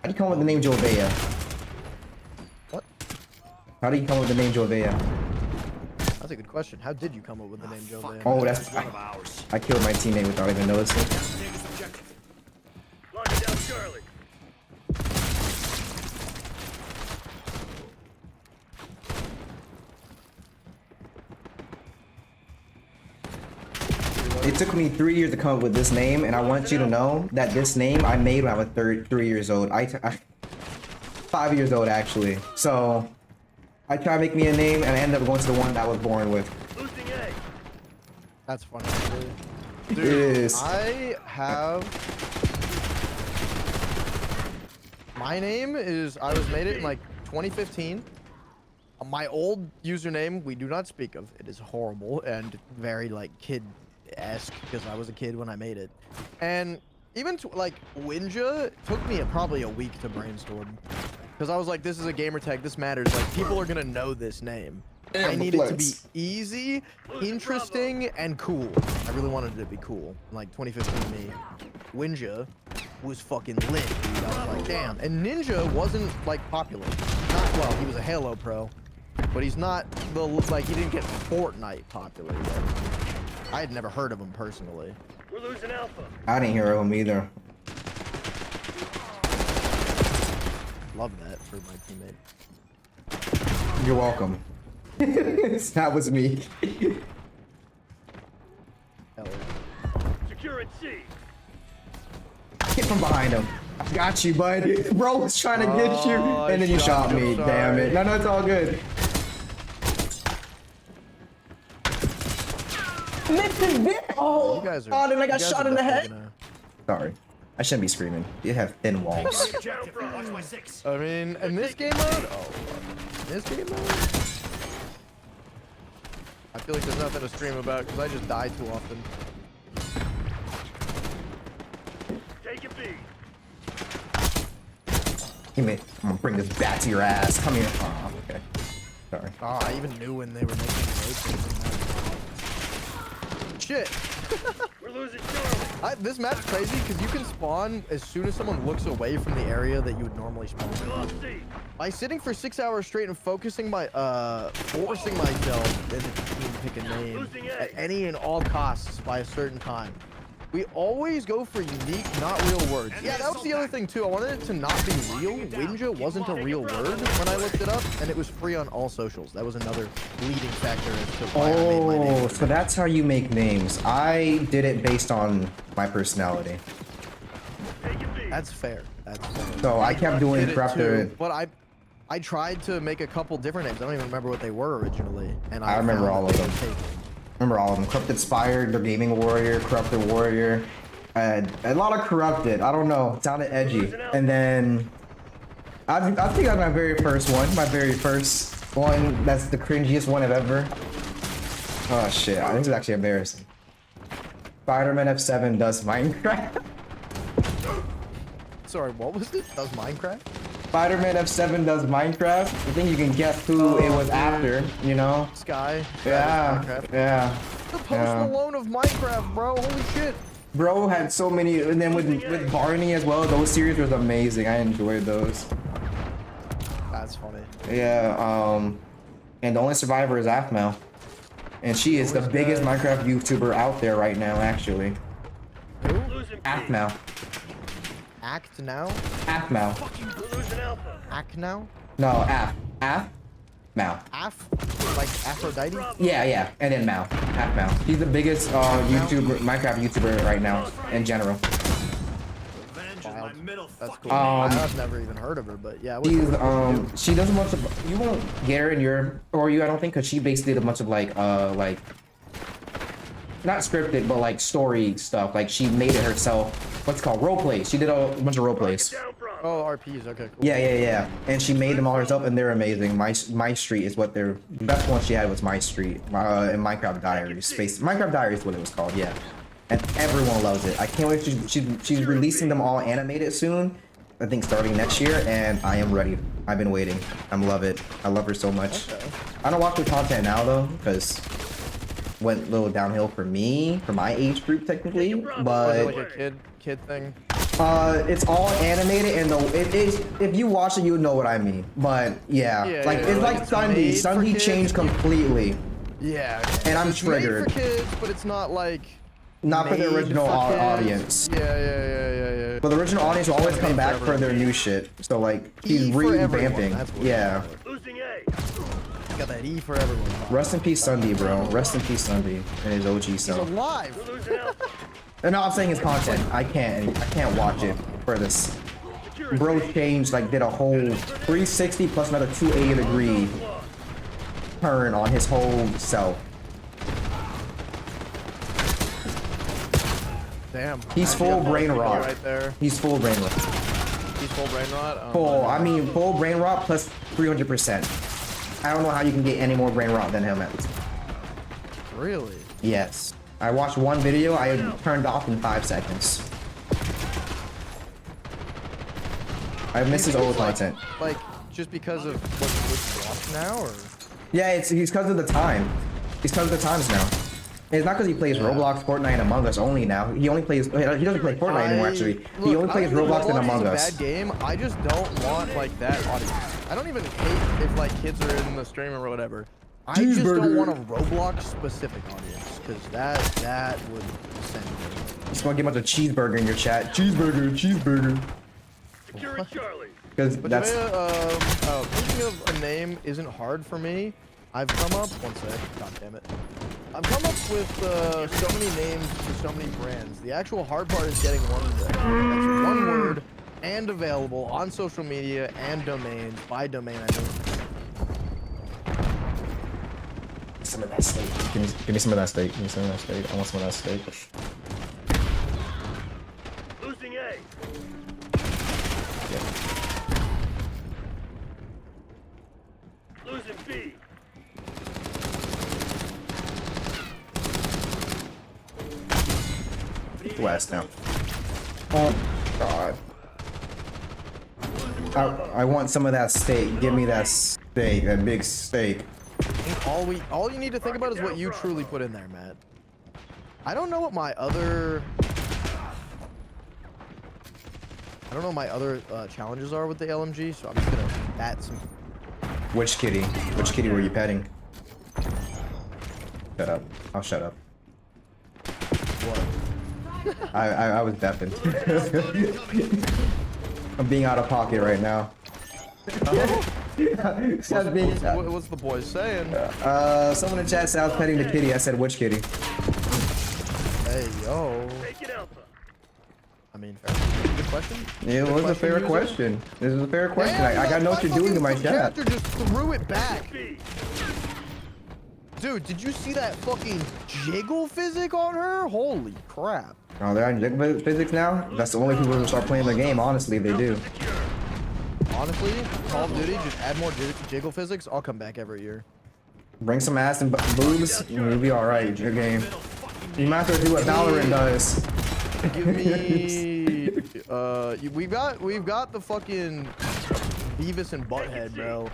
do you come up with the name Jovea? What? How do you come up with the name Jovea? That's a good question. How did you come up with the name Jovea? Oh, that's One of ours. I killed my teammate without even noticing. Take this objective. Locking down Charlie. It took me 3 years to come up with this name, and I want you to know that this name I made when I was 3 years old. I 5 years old actually. So I tried to make me a name, and I ended up going to the one that I was born with. Losing A. That's funny. Actually. It is. I have. My name is. I was made it in like 2015. My old username we do not speak of. It is horrible and very like kid-esque because I was a kid when I made it. And even like Winja took me probably a week to brainstorm. Because I was like, this is a gamer tag, this matters. Like, people are gonna know this name. I need it to be easy, interesting, and cool. I really wanted it to be cool. Like 2015 me, Winja was fucking lit, dude. I was like, damn. And Ninja wasn't like popular. Not well, he was a Halo pro, but he's not the like he didn't get Fortnite popular yet. I had never heard of him personally. We're losing Alpha. I didn't hear of him either. Love that for my teammate. You're welcome. That was me. Hell yeah. Securing C. Get from behind him. I got you, bud. Bro was trying to get you, Oh, and then you shot you. me. I'm Damn it. sorry. No, it's all good. Listen, oh, You guys are. oh, then I got you guys shot are in the definitely head. Sorry. I shouldn't be screaming. You have thin walls. Objective. Watch my 6. I mean, in this game mode, this game mode, I feel like there's nothing to stream about because I just die too often. Take it B. I'm gonna bring this back to your ass. Come here. Oh, okay. Sorry. Oh, I even knew when they were making the shit. We're losing Charlie. This map's crazy because you can spawn as soon as someone looks away from the area that you would normally spawn We in. lost C. By sitting for 6 hours straight and focusing forcing myself into team pick a name Losing A. at any and all costs by a certain time. We always go for unique, not real words. Yeah, that was the other thing too. I wanted it to not be real. Winja wasn't a real word when I looked it up, and it was free on all socials. That was another leading factor as to why I made my name. Oh, so that's how you make names. I did it based on my personality. Take it B. That's fair. That's fair. So I kept doing Did it it for after. too, but I tried to make a couple different names. I don't even remember what they were originally, and I remember found all that of they them. were taken. Remember all of them. Corrupted Spire, the Gaming Warrior, Corrupted Warrior. A lot of Corrupted. I don't know. It sounded edgy. And then I think that's my very first one. My very first one. That's the cringiest one I've ever. Oh shit. This is actually embarrassing. Spider-Man F7 does Minecraft. Sorry, what was it? Does Minecraft? Spider-Man F7 does Minecraft. I think you can guess who it was after, you know? Sky. Yeah. Minecraft. Yeah. The Post Yeah. Malone of Minecraft, bro. Holy shit. Bro had so many, and then with Barney as well. Those series was amazing. I enjoyed those. That's funny. Yeah. And the only survivor is Aphmau, and she is the biggest Minecraft YouTuber out there right now, actually. Losing B. Aphmau. Act now? Aphmau. We're losing Alpha. Act now? No, Aphmau. Af? Like Aphrodite? Yeah, and then Aphmau. He's the biggest YouTuber, Minecraft YouTuber right now in general. Revenge is my Wild. middle That's fucking cool. name. I've never even heard of her, but yeah. what- He's she does a bunch of, you won't get her in your, or you I don't think, because she basically did a bunch of like not scripted but like story stuff. Like she made it herself. What's it called? Role plays. She did a bunch of role plays. Down Bravo. Oh, RPs. Okay, cool. Yeah. And she made them all herself, and they're amazing. My Street is what they're. The best one she had was My Street and Minecraft Diaries. Minecraft Diaries is what it was called. Yeah, and everyone loves it. I can't wait. She's releasing them all animated soon. I think starting next year, and I am ready. I've been waiting. I love it. I love her so much. Okay. I don't watch her content now though, because went a little downhill for me, for my age group technically. Was it But like a kid thing? it's all animated, and it is. If you watch it, you would know what I mean. But yeah, Yeah, like yeah, it's like like it's Sunday. made for Sunday kids. changed completely, Yeah. Okay. and I'm It's made triggered. for kids, but it's not like. Not for the made original for kids. audience. Yeah. But the original audience will always come back for their new shit. So like he's For everyone, revamping. that's what Yeah. Losing A. Got that E for everyone. Rest in peace, Sunday, bro. Rest in peace, Sunday, and his OG He's self. alive. We're losing Alpha. And no, I'm saying his content. I can't watch it for this. Securing Bro B. changed, like did a whole 360 plus another 280 degree turn on his whole self. Damn. He's full brain rot. Right there. He's full brain rot. He's full brain rot. Full brain rot plus 300%. I don't know how you can get any more brain rot than him at least. Really? Yes. I watched one video, I turned off in 5 seconds. I miss his old content. Like, just because of what you watch now, or? Yeah, he's because of the time. He's because of the times now. It's not because he plays Roblox, Fortnite, and Among Us only now. He only plays. He doesn't play Fortnite anymore. Actually, he only plays Roblox and Among Us. It's a bad game. I just don't want like that audience. I don't even hate if like kids are in the stream or whatever. I just don't want a Roblox specific audience because that would send me. Just want to get a bunch of cheeseburger in your chat. Cheeseburger. Securing Charlie. Because But that's. thinking of a name isn't hard for me. I've come up. One sec. God damn it. I've come up with so many names for so many brands. The actual hard part is getting one that's one word and available on social media and domains. By domain, I mean. Some of that steak. Give me some of that steak. Give me some of that steak. I want some of that steak. Losing A. Losing B. West now. Oh God. I want some of that steak. Give me that steak. That big steak. All you need to think about is what you truly put in there, Matt. I don't know what my other challenges are with the LMG, so I'm just gonna bat some. Which kitty? Which kitty were you petting? Shut up. I'll shut up. What? I was deafened. I'm being out of pocket right now. What's the boys saying? Someone in chat said I was petting the kitty. I said which kitty? Hey yo. Take it Alpha. I mean, fair. Good question. It was a fair question. This is a fair question. I gotta know what you're doing to my chat. Character just threw it back. B. Dude, did you see that fucking jiggle physic on her? Holy crap. Oh, they're on jiggle physics now? That's the only people who start playing the game. Honestly, they do. Honestly, Call of Duty, just add more jiggle physics. I'll come back every year. Bring some ass and boobs, and you'll be alright. Your game. You might as well do what Valorant does. Give me, we've got the fucking Beavis and Butthead, bro.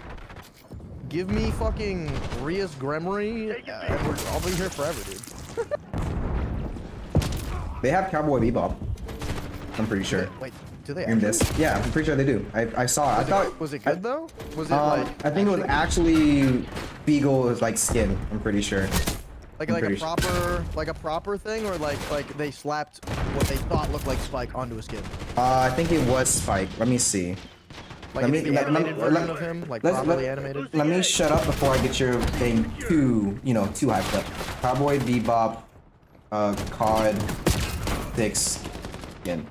Give me fucking Rias Gremory, and I'll be here forever, dude. They have Cowboy Bebop. I'm pretty sure. Wait, do they? In this, yeah, I'm pretty sure they do. I saw it. I thought. Was it good though? Was it like? I think it was actually Beagle's like skin. I'm pretty sure. Like a proper thing, or like they slapped what they thought looked like Spike onto a skin. I think it was Spike. Let me see. Like the animated version of him, like properly animated. Let me shut up before I get your thing too hyped up. Cowboy Bebop, COD 6 skin.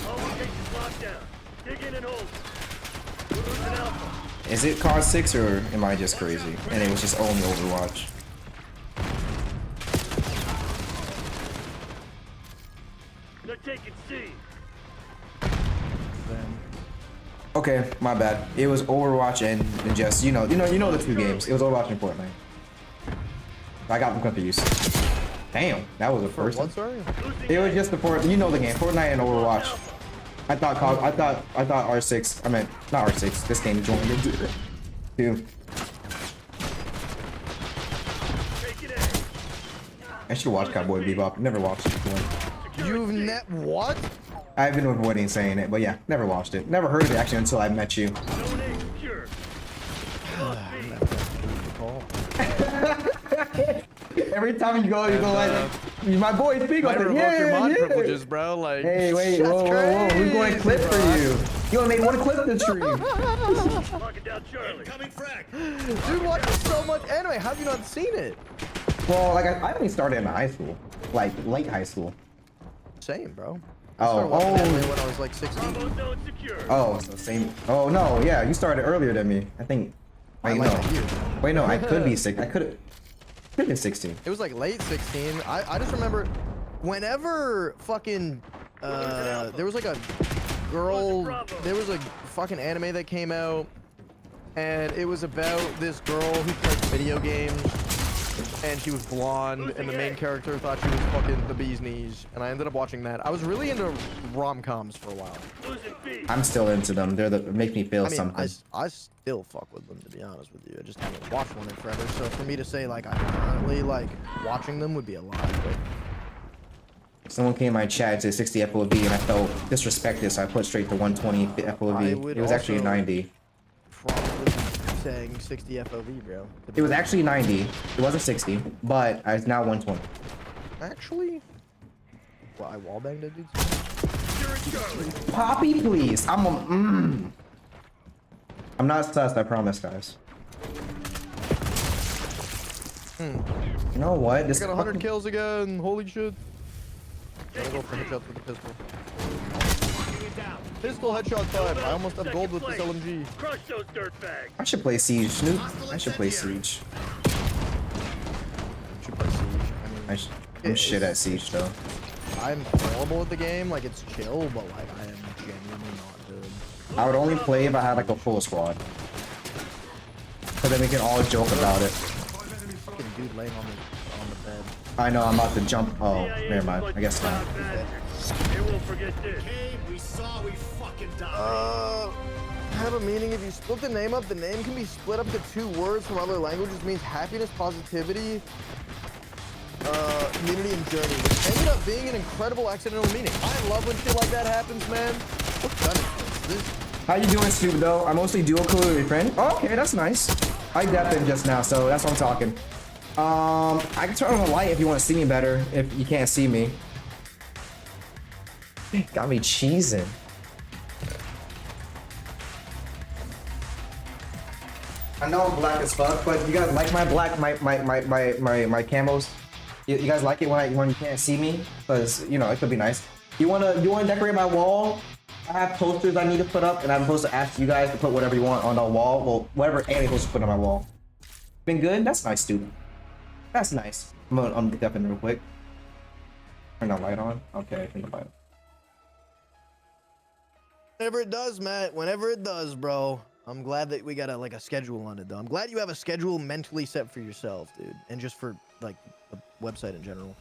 All we take is lockdown. Dig in and hold. We're losing Alpha. Is it COD 6 or am I just crazy? And it was just only Overwatch. They're taking C. Okay, my bad. It was Overwatch and just you know the two games. It was Overwatch and Fortnite. I got them confused. Damn, that was the first one. Sorry? It was just the the game, Fortnite and Overwatch. I thought R6. I meant not R6. This game joined into it. Two. Taking A. I should watch Cowboy Bebop. Never watched it before. You've what? I've been avoiding saying it, but yeah, never watched it. Never heard of it actually until I met you. Zone A secure. Every time you go like, my boy speak Might like, revoke your mod yeah. privileges, bro. Like, Hey, wait, whoa. We're going to clip for you. You only made one clip this stream. Locking down Charlie. Incoming frag. dude watches so much anime. How have you not seen it? Well, like I only started in high school, like late high school. Same, bro. Oh, When I was like 16. Bravo zone secure. Oh, so same. Oh no, yeah, you started earlier than me. I think. Wait, like no. you. Wait, no, I could be sick. I could have been 16. It was like late 16. I just remember whenever fucking there was like a girl, there was a fucking anime that came out, and it was about this girl who played video games, and she was blonde, and the main character thought she was fucking the bee's knees, and I ended up watching that. I was really into rom-coms for a while. Losing B. I'm still into them. They're the make me feel I mean, something. I still fuck with them, to be honest with you. I just haven't watched one in forever, so for me to say, like, I'm currently, like, watching them would be a lie, but... Someone came in my chat to 60 FOV and I felt disrespected, so I put straight to 120 FOV. It was actually 90. Probably saying 60 FOV, bro. It was actually 90. It wasn't 60, but it's now 120. Actually? Well, I wallbanged that dude. Poppy, please. I'm not sus, I promise, guys. You know what? This I got 100 kills again. Holy shit. Gotta go for headshots with the pistol. Pistol headshot time. I almost have gold with this LMG. Crush those dirtbags. I should play Siege, Snoop. I should play Siege. Should play Siege. I mean, I'm shit at Siege though. I'm horrible at the game. Like, it's chill, but like, I am genuinely not good. I would only play if I had like a full squad. So then we can all joke about it. Fucking dude laying on the bed. I know I'm about to jump. Oh, never mind. I guess not. They won't forget this. Hey, we saw we fucking died. Have a meaning. If you split the name up, the name can be split up to 2 words from other languages. Means happiness, positivity, community, and journey. Which ended up being an incredible accidental meaning. I love when shit like that happens, man. What gun is this? How you doing, Snoop, though? I mostly dual code with your friend. Oh, okay, that's nice. I depped him just now, so that's what I'm talking. I can turn on the light if you want to see me better, if you can't see me. Got me cheesing. I know I'm black as fuck, but you guys like my black, my camos? You guys like it when you can't see me? Because, you know, it could be nice. You wanna decorate my wall? I have posters I need to put up, and I'm supposed to ask you guys to put whatever you want on the wall. Well, whatever anyone's supposed to put on my wall. Been good? That's nice, dude. That's nice. I'm gonna undeck in real quick. Turn the light on. Okay, turn the light on. Whenever it does, Matt. Whenever it does, bro. I'm glad that we got a schedule on it, though. I'm glad you have a schedule mentally set for yourself, dude, and just for like the website in general.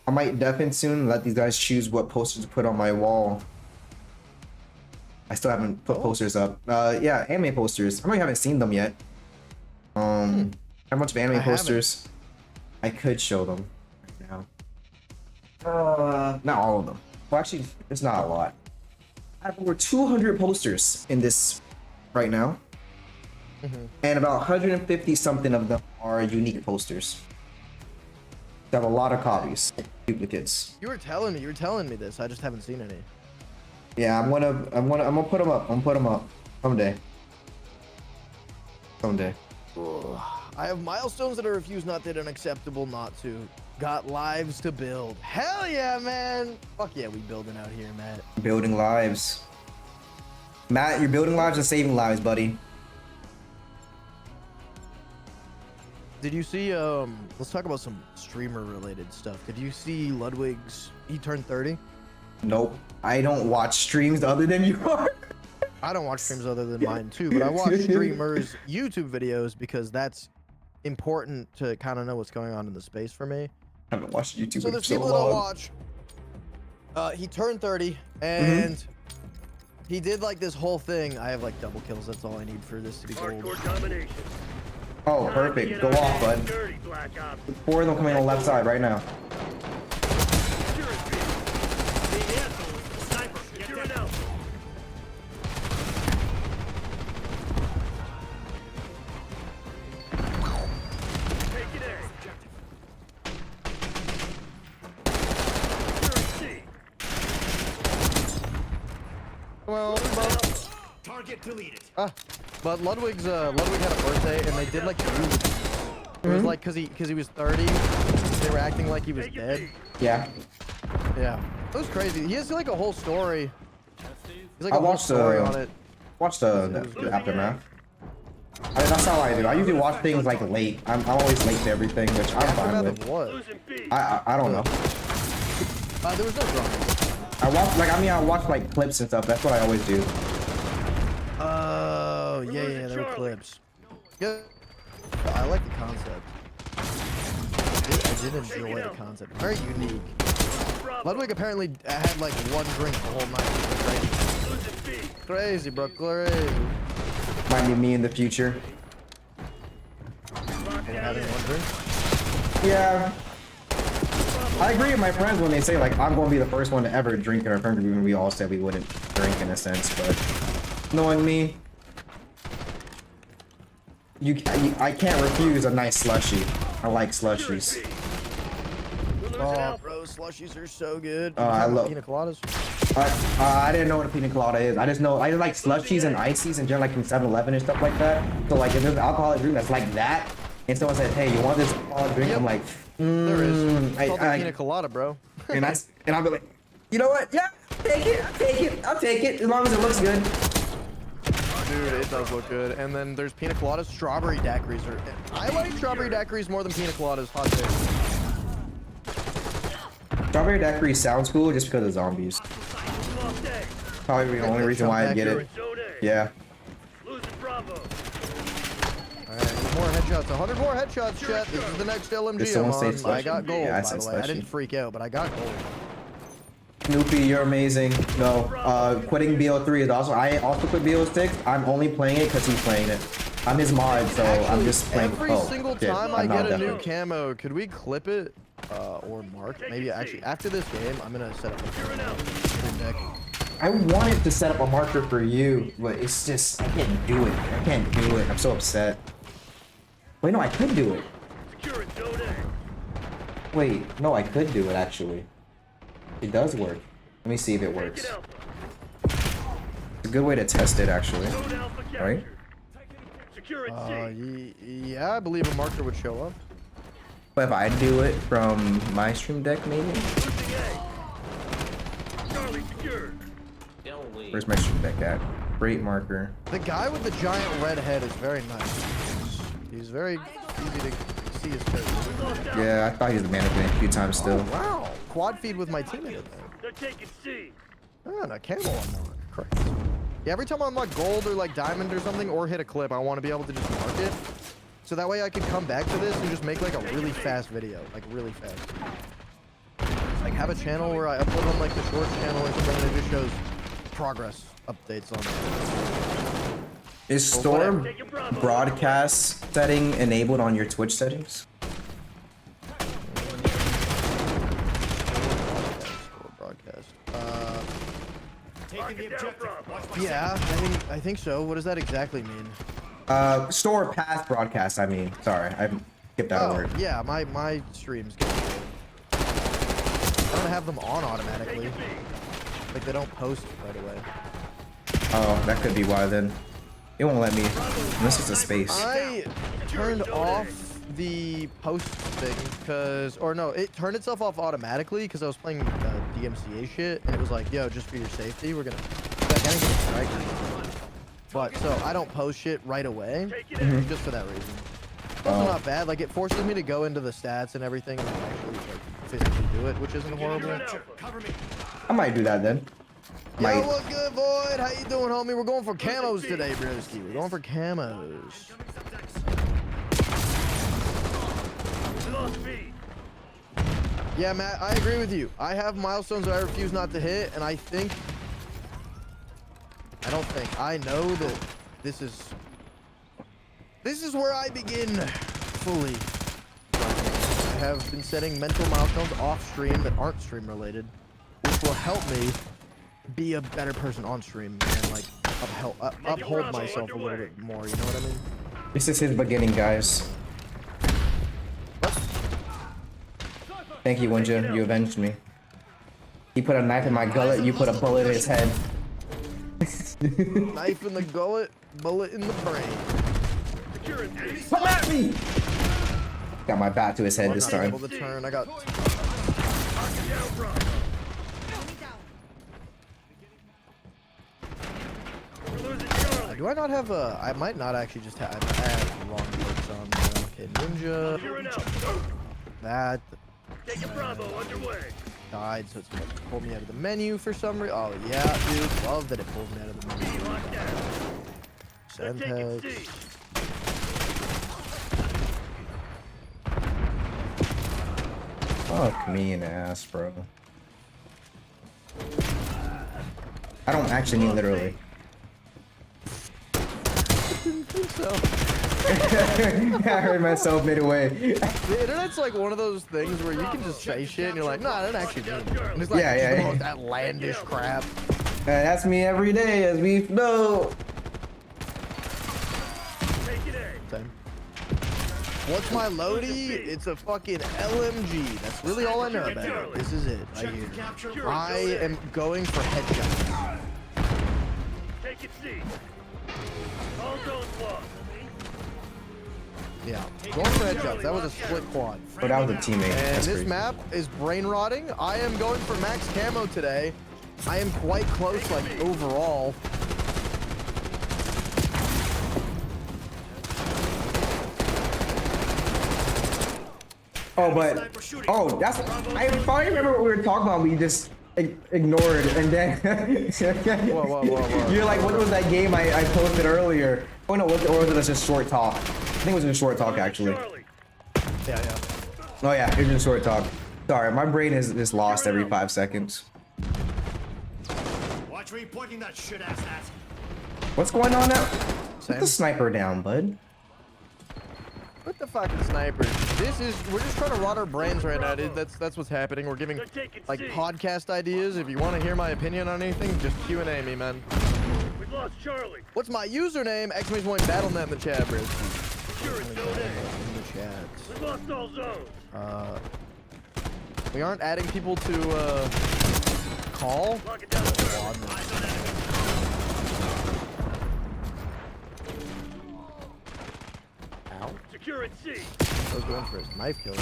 I might deafen soon and let these guys choose what posters to put on my wall. I still haven't put posters up. Yeah, anime posters. I really haven't seen them yet. How much of anime posters? I could show them right now. Not all of them. Well, actually, it's not a lot. I have over 200 posters in this right now. And about 150 something of them are unique posters. I have a lot of copies, duplicates. You were telling me this. I just haven't seen any. Yeah, I'm gonna put them up. I'm gonna put them up someday. Someday. I have milestones that are refused, not that unacceptable not to. Got lives to build. Hell yeah, man. Fuck yeah, we building out here, Matt. Building lives. Matt, you're building lives and saving lives, buddy. Did you see, let's talk about some streamer related stuff. Did you see Ludwig's, he turned 30? Nope. I don't watch streams other than you are. I don't watch streams other than mine too, but I watch streamers' YouTube videos because that's important to kind of know what's going on in the space for me. I haven't watched YouTube So in there's so people that long. watch. He turned 30 and he did like this whole thing. I have like double kills. That's all I need for this to be gold. Hardcore domination. Oh, perfect. Go off, bud. Dirty Black Ops. 4 of them coming on the left side right now. Sniper, get Secure it down. out. Take it in. Secure C. Well, Target deleted. but Ludwig had a birthday and they did like it was like cause he was 30. They were acting like he was dead. Yeah. Yeah, it was crazy. He has like a whole story. He's like I a whole watched story on it. Watch the aftermath. I mean, that's how I do. I usually watch things like late. I'm always late to everything, which I'm fine Aftermath with. of what? Losing B. I don't know. There was no drama. I watch like clips and stuff. That's what I always do. Oh, yeah, there were clips. Yeah, I like the concept. did enjoy the concept. Very unique. Bravo. Ludwig apparently had like one drink the whole night. Losing B. Crazy, bro. Crazy. Might be me in the future. Locked down. Having one drink. Yeah. I agree with my friends when they say like I'm going to be the first one to ever drink in our friend group, even we all said we wouldn't drink in a sense, but knowing me, I can't refuse a nice slushie. I like slushies. We're losing Oh, Alpha. bro, slushies are so good. Oh, I love- pina coladas. I didn't know what a pina colada is. I just know I like slushies and ices and general like from 7-Eleven and stuff like that. So like if there's an alcoholic drink that's like that, and someone said, "Hey, you want this alcoholic drink?" I'm like, There is. It's called the I- pina colada, bro. and I'll be like, you know what? Yeah, take it. I'll take it as long as it looks good. Dude, it does look good. And then there's pina coladas. Strawberry daiquiris are. I like strawberry daiquiris more than pina coladas. Hot take. Strawberry daiquiri sounds cool just because of zombies. Lost A. Probably the only reason why I get it. Zone A. Yeah. Losing Bravo. Alright, more headshots. 100 more headshots, chat. This is the next Did LMG someone I'm say on. I slushy? got gold, Yeah, I by said the way. I slushy. didn't freak out, but I got gold. Snoopy, you're amazing. No, quitting BO3 is also. I also quit BO6. I'm only playing it because he's playing it. I'm his mod, so I'm Actually, just playing. every oh, single shit, time I I'm not get a new definitely- camo, could we clip it? Or mark? Maybe actually, after this game, I'm gonna set up a stream deck. I wanted to set up a marker for you, but it's just I can't do it. I can't do it. I'm so upset. Wait, no, I could do it. Securing Zone A. Wait, no, I could do it actually. It does work. Let me see if it works. Taking Alpha. It's a good way to test it actually. Zone Alpha captured. Right? Securing C. Yeah, I believe a marker would show up. But if I do it from my stream deck, maybe. Losing A. Charlie secured. Where's my stream deck at? Great marker. The guy with the giant red head is very nice. He's very easy to see his face. Lost Alpha. Yeah, I thought he was a mannequin a few times still. Wow, quad feed with my teammate in there. They're taking C. Ah, and a camo unlock. Correct. Yeah, every time I unlock gold or like diamond or something or hit a clip, I want to be able to just mark it. So that way I can come back to this and just make like a really fast video. Like really fast. Like have a channel where I upload on like the shorts channel or something and it just shows progress updates on it. Is Storm broadcast setting enabled on your Twitch settings? Broadcast. Taking the objective. Watch my Yeah, I think so. What does that exactly mean? Store path broadcast, I mean. Sorry, I skipped that Oh, word. yeah, my streams get. I don't have them on automatically. Like they don't post right away. Oh, that could be why then. It won't let me. This is a space. I turned off the post thing because, or no, it turned itself off automatically because I was playing DMCA shit and it was like, yo, just for your safety, we're gonna. Like, I didn't get a strike or anything. But so I don't post shit right away, just for that reason. It's also not bad. Like it forces me to go into the stats and everything and actually like physically do it, which isn't horrible. Cover me. I might do that then. Yo, Might. what's good, Void? How you doing, homie? We're going for camos today, broski. We're going for camos. We lost B. Yeah, Matt, I agree with you. I have milestones that I refuse not to hit, and I know that this is where I begin fully. I have been setting mental milestones off stream that aren't stream related, which will help me be a better person on stream and like uphold myself a little bit more. You know what I mean? This is his beginning, guys. Thank you, Winja. You avenged me. He put a knife in my gullet, you put a bullet in his head. Knife in the gullet, bullet in the brain. Securing C. Come at me! Got my bat to his head I'm this not time. able to turn. I got. Locking down Bravo. We're losing Charlie. Do I not have a? I might not actually just have. I have the wrong works on. Okay, Ninja. Securing Alpha. That Taking Bravo underway. died, so it's supposed to pull me out of the menu for some reason. Oh yeah, dude, love that it pulls me out of the menu. Locked down. They're taking Sentex. C. Fuck me in the ass, bro. I don't actually mean literally. So I heard myself midway. the internet's like one of those things where you can just say shit and you're like, no, I didn't actually mean it. And it's like Yeah, the yeah. most outlandish crap. That's me every day, as we know. Taking A. Same. What's my loadie? It's a fucking LMG. That's really all I know about it. This is it right here. I am going for headshots. Take it C. All zones lost. Yeah, going for headshots. That was a split quad. But that was a teammate. And That's this crazy. map is brain rotting. I am going for max camo today. I am quite close, like, overall. Oh, but that's. I finally remember what we were talking about. We just ignored, and then Whoa. you're like, what was that game I posted earlier? Oh no, or was it just short talk? I think it was just short talk actually. Charlie. Yeah. Oh yeah, it was just short talk. Sorry, my brain is lost every 5 seconds. Watch where you're pointing that shit ass at. What's going on now? Put Same. the sniper down, bud. Put the fucking snipers. We're just trying to rot our brains right now, dude. That's what's happening. We're giving like podcast ideas. If you want to hear my opinion on anything, just Q&A me, man. We've lost Charlie. What's my username? !BattleNet in the chat, bro. Secure it, zone A. In the chat. We've lost all zones. We aren't adding people to call. Lock it down. Ow. Secure it C. I was going for his knife kill.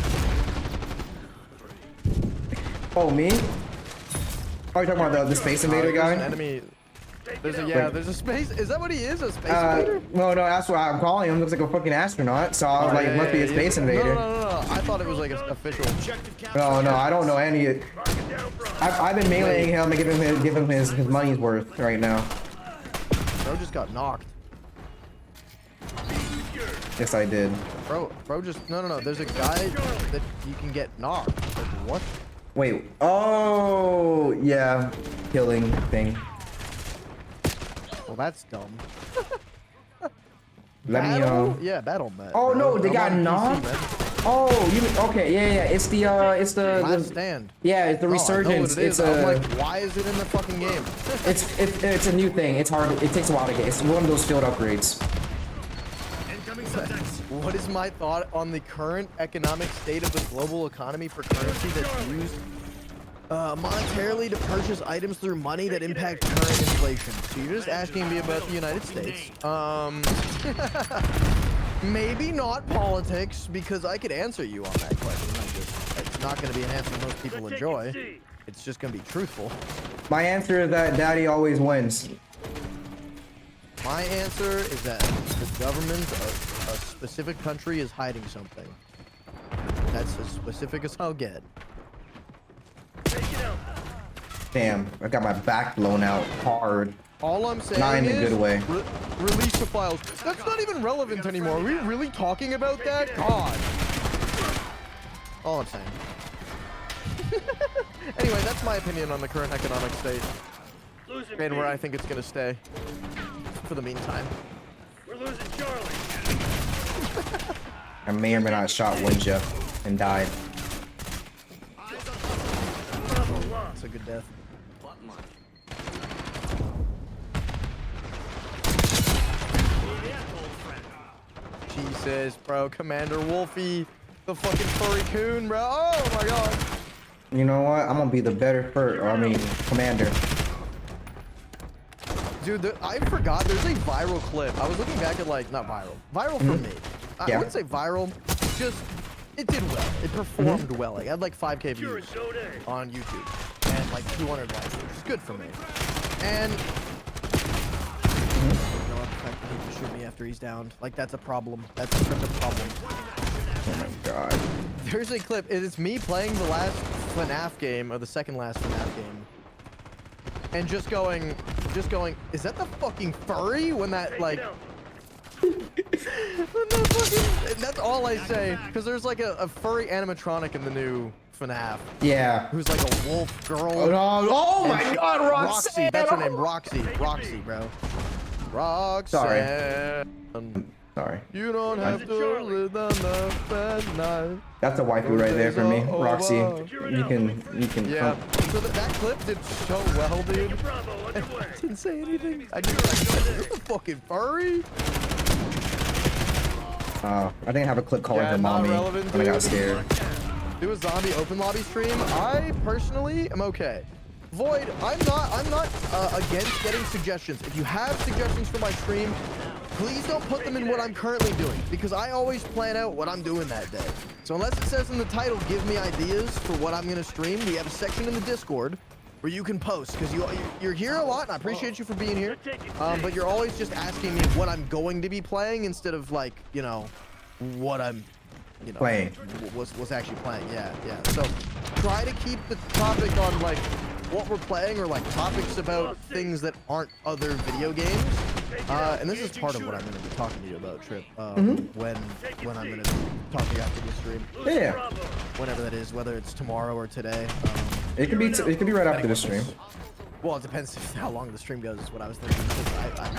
Oh me? Oh, you're talking about the Space Invader There's an guy? enemy. Take There's it a out. yeah. There's a space. Is that what he is? A space invader? No, that's what I'm calling him. Looks like a fucking astronaut. So I was like, it must be a Space Invader. No. I thought it was like official. Objective capture. No, I don't know any. Lock it down, bro. I've been meleeing him and give him his money's worth right now. Bro just got knocked. Secured. Yes, I did. Bro just no. There's a guy that you can get knocked. Like, what? Wait. Oh, yeah. Killing thing. Well, that's dumb. Let me Battle? Yeah, battle net. Oh bro. no, they I'm got on PC, knocked. man. Oh, you okay? Yeah. It's the Last the stand. yeah, it's the Oh, I know what resurgence. it is. It's I'm a like, why is it in the fucking game? it's a new thing. It's hard. It takes a while to get. It's one of those field upgrades. Incoming subjects. What is my thought on the current economic state of the global economy for currency that's used monetarily to purchase items through money that impact current inflation? So you're just asking me about the United States. Maybe not politics, because I could answer you on that question. It's not going to be an answer most people Take it enjoy. C. It's just going to be truthful. My answer is that Daddy always wins. My answer is that the government of a specific country is hiding something. That's as specific as I'll get. Take it out. Damn, I got my back blown out hard. All I'm saying Not in a is good way. Release the files. That's not even relevant anymore. Are we really talking about that? God. All I'm saying. Anyway, that's my opinion on the current economic state Losing and B. where I think it's gonna stay for the meantime. We're losing Charlie. I may or may not shot Winja and died. Bravo lost. It's a good death. Jesus, bro. Commander Wolfie, the fucking furry coon, bro. Oh my god. You know what? I'm gonna be the better commander. Dude, I forgot there's a viral clip. I was looking back at like, not viral. Viral for me. I Yeah. wouldn't say viral. Just, it did well. It performed well. Like, it had like 5K Secure views it, zone A. on YouTube. And like 200 likes, which is good for me. And you know what, the fact that he just shoot me after he's down. Like, that's a problem. That's a freaking problem. Oh my god. There's a clip. It's me playing the last FNAF game, or the second last FNAF game. And just going, is that the fucking furry? When that, Take like, it out. when that fucking, that's all I say. Because there's like a furry animatronic in the new FNAF. Yeah. Who's like a wolf girl. Oh, no. Oh my And God, Roxy. Roxanne. That's her name, Roxy. Roxy, bro. Roxanne. Sorry. You don't have to live on the bad night. That's a waifu right there for me, Roxy. You can. Yeah. So that clip did so well, dude. Bravo I underway. didn't say anything. I just like, is this a fucking furry? I didn't have a clip calling Yeah, her not mommy relevant, when I got dude. scared. Do a zombie open lobby stream. I personally am okay. Void, I'm not against getting suggestions. If you have suggestions for my stream, please don't put them in what I'm currently doing, because I always plan out what I'm doing that day. So unless it says in the title, give me ideas for what I'm gonna stream, we have a section in the Discord where you can post, because you're here a lot, and I appreciate you for being here. But you're always just asking me what I'm going to be playing instead of like, you know, what I'm, you know, Playing. was actually playing. Yeah. So try to keep the topic on like what we're playing, or like topics about things that aren't other video games. And this is part of what I'm going to be talking to you about, Trip. When I'm going to talk to you after the stream. Yeah. Whenever that is, whether it's tomorrow or today. It could be right after the stream. Well, it depends how long the stream goes, is what I was thinking.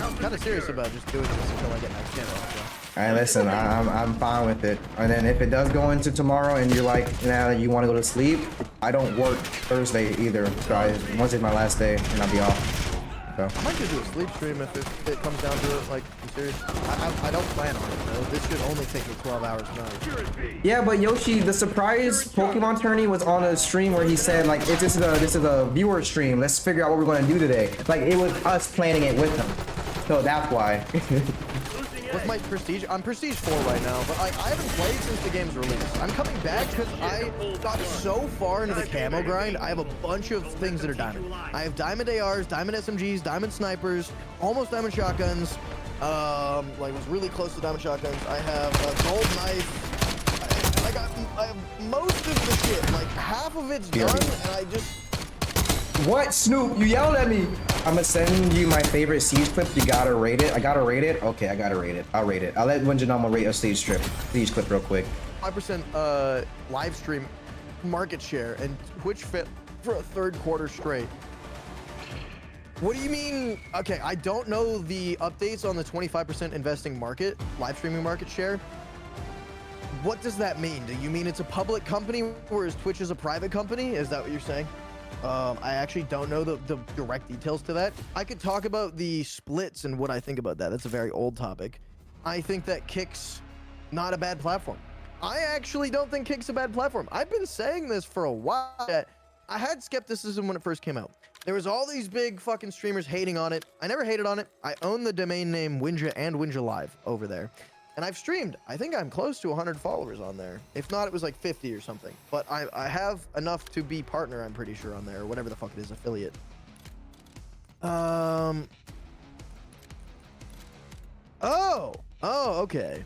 I'm kind of serious about just doing this until I get my channel. So. All right, listen, I'm fine with it. And then if it does go into tomorrow and you're like, nah, you want to go to sleep, I don't work Thursday either. So Wednesday's my last day and I'll be off. So. I might just do a sleep stream if it comes down to it. Like, I'm serious. I don't plan on it though. This should only take me 12 hours now. Yeah, but Yoshi, the surprise Pokemon tourney was on a stream where he said like, this is a viewer stream. Let's figure out what we're going to do today. Like it was us planning it with him. So that's why. With my Prestige, I'm Prestige 4 right now, but I haven't played since the game's release. I'm coming back because I got so far into the camo grind. I have a bunch of things that are diamond. I have diamond ARs, diamond SMGs, diamond snipers, almost diamond shotguns. Like was really close to diamond shotguns. I have a gold knife. I have most of the shit. Like half of it's done, and I just. What, Snoop? You yelled at me. I'm gonna send you my favorite siege clip. You gotta rate it. I gotta rate it. Okay, I gotta rate it. I'll rate it. I'll let Winjanama rate a siege clip real quick. 5% live stream market share, and Twitch fit for a third quarter straight. What do you mean? Okay, I don't know the updates on the 25% investing market, live streaming market share. What does that mean? Do you mean it's a public company, whereas Twitch is a private company? Is that what you're saying? I actually don't know the direct details to that. I could talk about the splits and what I think about that. That's a very old topic. I think that Kick's not a bad platform. I actually don't think Kick's a bad platform. I've been saying this for a while. I had skepticism when it first came out. There was all these big fucking streamers hating on it. I never hated on it. I own the domain name Winja and Winja Live over there. And I've streamed. I think I'm close to 100 followers on there. If not, it was like 50 or something. But I have enough to be partner, I'm pretty sure, on there. Or whatever the fuck it is, affiliate. Oh, okay.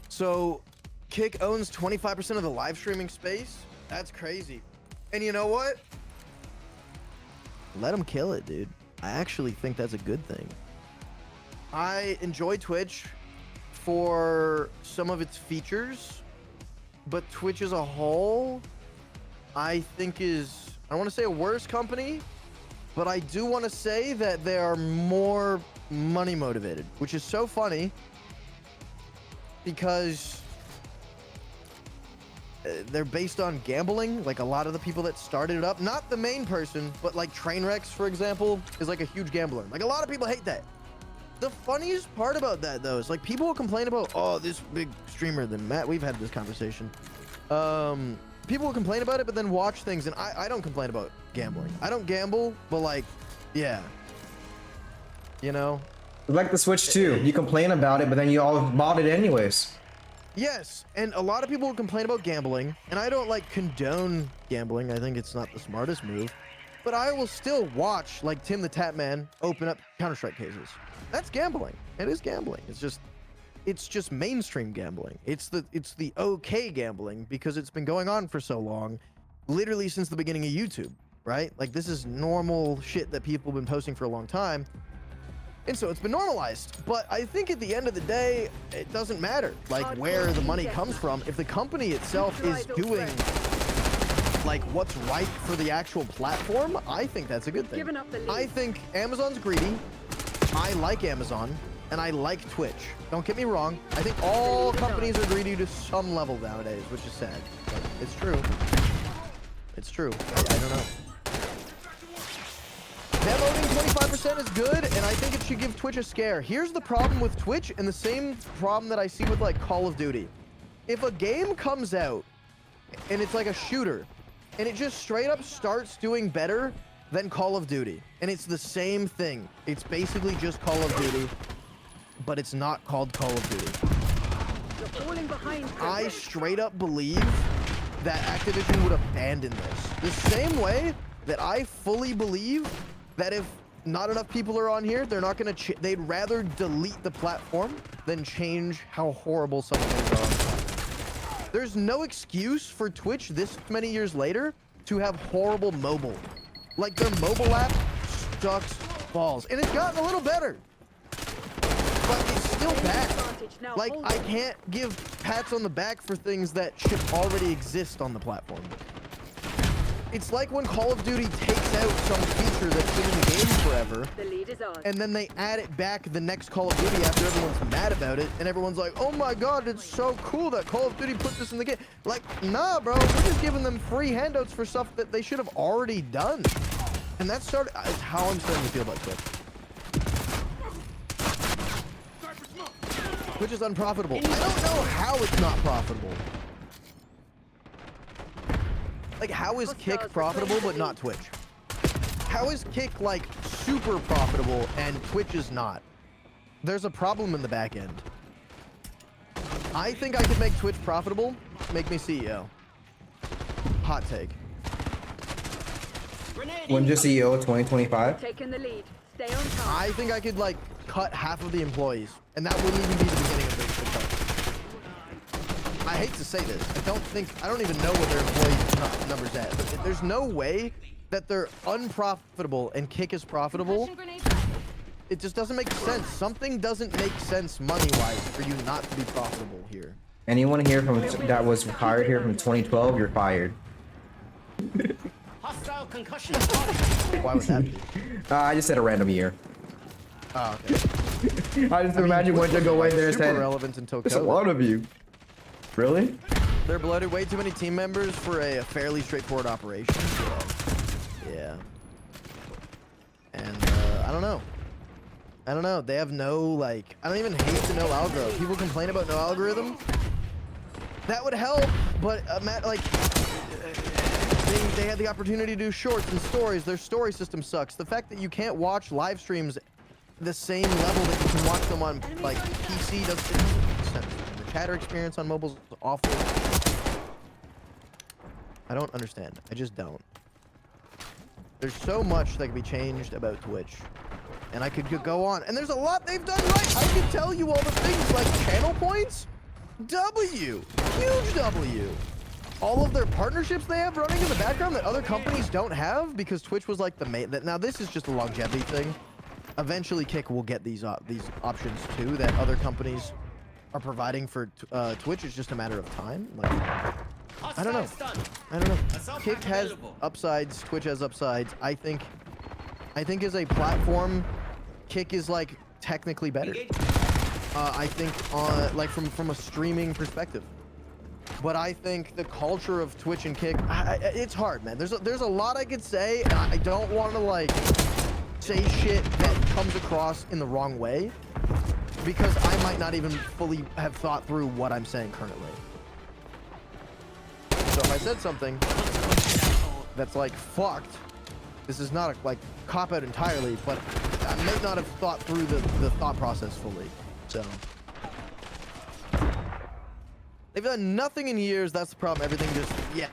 So, Kick owns 25% of the live streaming space? That's crazy. And you know what? Let them kill it, dude. I actually think that's a good thing. I enjoy Twitch for some of its features, but Twitch as a whole, I think is, I don't want to say a worse company, but I do want to say that they are more money motivated, which is so funny because they're based on gambling. Like a lot of the people that started it up, not the main person, but like Trainwrecks, for example, is like a huge gambler. Like a lot of people hate that. The funniest part about that, though, is like people will complain about, oh, this big streamer, then Matt, we've had this conversation. People will complain about it, but then watch things, and I don't complain about gambling. I don't gamble, but like, yeah. You know? Like the Switch too. You complain about it, but then you all bought it anyways. Yes, and a lot of people will complain about gambling, and I don't like condone gambling. I think it's not the smartest move. But I will still watch like Tim the Tap Man open up Counter-Strike cases. That's gambling. It is gambling. It's just mainstream gambling. It's the okay gambling because it's been going on for so long, literally since the beginning of YouTube, right? Like this is normal shit that people have been posting for a long time. And so it's been normalized. But I think at the end of the day, it doesn't matter like where the money comes from. If the company itself is doing like what's right for the actual platform, I think that's a good thing. Giving up the lead. I think Amazon's greedy. I like Amazon and I like Twitch. Don't get me wrong. I think all companies are greedy to some level nowadays, which is sad. But it's true. It's true. I don't know. Them owning 25% is good, and I think it should give Twitch a scare. Here's the problem with Twitch, and the same problem that I see with like Call of Duty. If a game comes out and it's like a shooter, and it just straight up starts doing better than Call of Duty, and it's the same thing. It's basically just Call of Duty, but it's not called Call of Duty. You're falling behind. I straight up believe that Activision would abandon this. The same way that I fully believe that if not enough people are on here, they're not gonna, they'd rather delete the platform than change how horrible some things are. There's no excuse for Twitch this many years later to have horrible mobile. Like their mobile app sucks balls, and it's gotten a little better, but it's still bad. Like I can't give pats on the back for things that should already exist on the platform. It's like when Call of Duty takes out some feature that's been in the game forever, The lead is on. and then they add it back the next Call of Duty after everyone's mad about it, and everyone's like, oh my god, it's so cool that Call of Duty put this in the game. Like, nah, bro, we're just giving them free handouts for stuff that they should have already done. And that's how I'm starting to feel about Twitch. Twitch is unprofitable. I don't know how it's not profitable. Like, how is Kick profitable but not Twitch? How is Kick like super profitable and Twitch is not? There's a problem in the back end. I think I could make Twitch profitable, make me CEO. Hot take. When's your CEO 2025? Taking the lead. Stay on top. I think I could like cut half of the employees, and that wouldn't even be the beginning of the cut. I hate to say this. I don't even know what their employee numbers at. But there's no way that they're unprofitable and Kick is profitable. It just doesn't make sense. Something doesn't make sense money-wise for you not to be profitable here. Anyone here from that was hired here from 2012, you're fired. Hostile concussion. Why would that be? I just said a random year. Oh, okay. I just imagine when you go in there and Super say, relevant until there's a COVID. lot of you. Really? They're bloated. Way too many team members for a fairly straightforward operation. Yeah. And I don't know. I don't know. They have no like. I don't even hate the no algo. People complain about no algorithm. That would help, but like they had the opportunity to do shorts and stories. Their story system sucks. The fact that you can't watch live streams the same level that you can watch them on like PC doesn't make sense. The chatter experience on mobile is awful. I don't understand. I just don't. There's so much that can be changed about Twitch. And I could go on. And there's a lot they've done right. I can tell you all the things like channel points. W. Huge W. All of their partnerships they have running in the background that other companies don't have because Twitch was like the main. Now this is just a longevity thing. Eventually Kick will get these options too that other companies are providing for Twitch. It's just a matter of time. Like, I don't know. I don't know. Kick has upsides. Twitch has upsides. I think as a platform, Kick is like technically better. I think like from a streaming perspective. But I think the culture of Twitch and Kick, it's hard, man. There's a lot I could say, and I don't want to like say shit that comes across in the wrong way because I might not even fully have thought through what I'm saying currently. So if I said something that's like fucked, this is not a like cop out entirely, but I may not have thought through the thought process fully. So they've done nothing in years. That's the problem. Everything just yeah.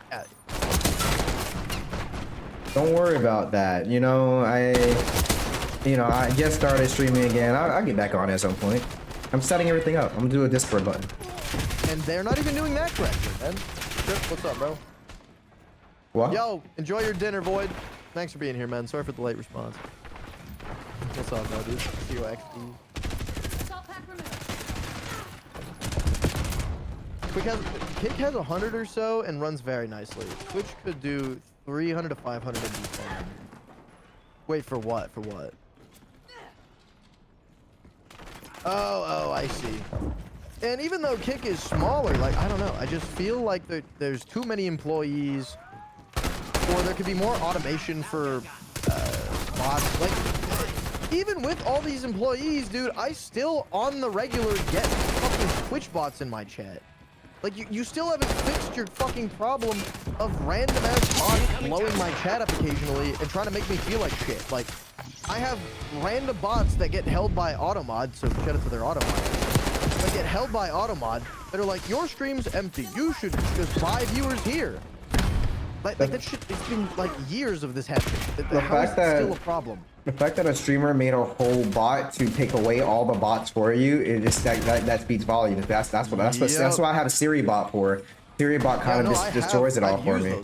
Don't worry about that. You know, I just started streaming again. I'll get back on at some point. I'm setting everything up. I'm gonna do a Discord button. And they're not even doing that correctly, man. Trip, what's up, bro? What? Yo, enjoy your dinner, Void. Thanks for being here, man. Sorry for the late response. What's up, though, dude? COXD. Assault pack removed. Kick has 100 or so and runs very nicely. Twitch could do 300 to 500 and be fine. Wait, for what? For what? Oh, I see. And even though Kick is smaller, like, I don't know. I just feel like there's too many employees, or there could be more automation for bots. Like, even with all these employees, dude, I still on the regular get fucking Twitch bots in my chat. Like, you still haven't fixed your fucking problem of random ass bots blowing my chat up occasionally and trying to make me feel like shit. Like, I have random bots that get held by Automod, so shout out to their Automod, that get held by Automod that are like, your stream's empty, you should just buy viewers here. Like that shit, it's been like years of this happening. How is it still a problem? The fact that a streamer made a whole bot to take away all the bots for you, it just that speaks volumes. That's what I have a Siri bot for. Siri bot kind of just destroys it all for me.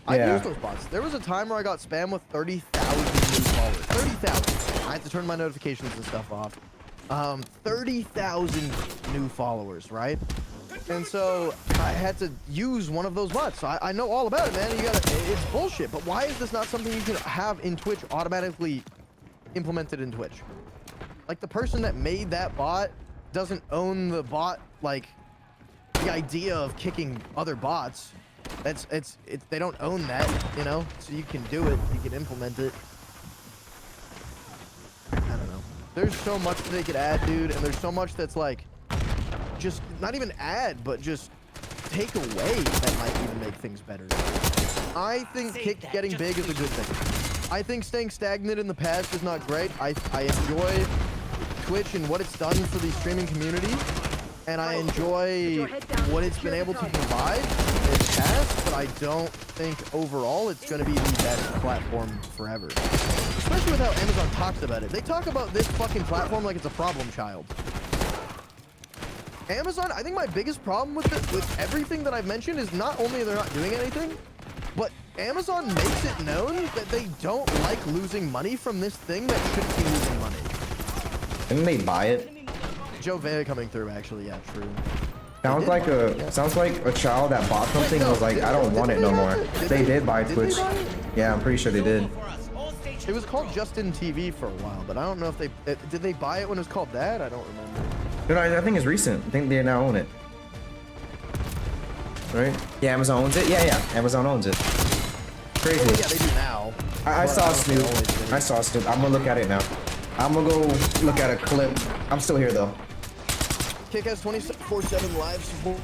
I use those bots. There was a time where I got spam with 30,000 new followers. 30,000. I had to turn my notifications and stuff off. 30,000 new followers, right? And so I had to use one of those bots. So I know all about it, man. It's bullshit. But why is this not something you can have in Twitch automatically implemented in Twitch? Like, the person that made that bot doesn't own the bot, like, the idea of kicking other bots. They don't own that, you know? So you can do it, you can implement it. I don't know. There's so much that they could add, dude, and there's so much that's like, just not even add, but just take away that might even make things better. I think Kick getting big is a good thing. I think staying stagnant in the past is not great. I enjoy Twitch and what it's done for the streaming community, and I enjoy what it's been able to provide in the past, but I don't think overall it's going to be the best platform forever. Especially with how Amazon talks about it. They talk about this fucking platform like it's a problem child. Amazon, I think my biggest problem with everything that I've mentioned is not only they're not doing anything, but Amazon makes it known that they don't like losing money from this thing that shouldn't be losing money. Didn't they buy it? Joe Vea coming through, actually, yeah, true. Sounds like a child that bought something and was like, I don't want it no more. They did buy Twitch. Yeah, I'm pretty sure they did. It was called Justin TV for a while, but I don't know if did they buy it when it was called that? I don't remember. No, I think it's recent. I think they now own it. Right? Yeah, Amazon owns it. Yeah, Amazon owns it. Crazy. Well, yeah, they do now. I saw Snoop. I saw Snoop. I'm gonna look at it now. I'm gonna go look at a clip. I'm still here though. Kick has 24/7 live support.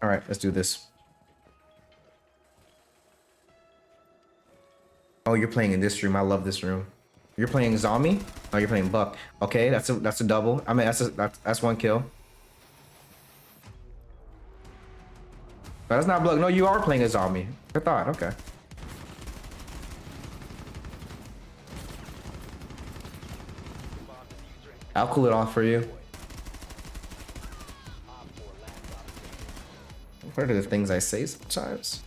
All right, let's do this. Oh, you're playing in this room. I love this room. You're playing Zombie? Oh, you're playing Buck. Okay, that's a double. I mean, that's one kill. But that's not Buck. No, you are playing a Zombie. I thought. Okay. I'll cool it off for you. What are the things I say sometimes?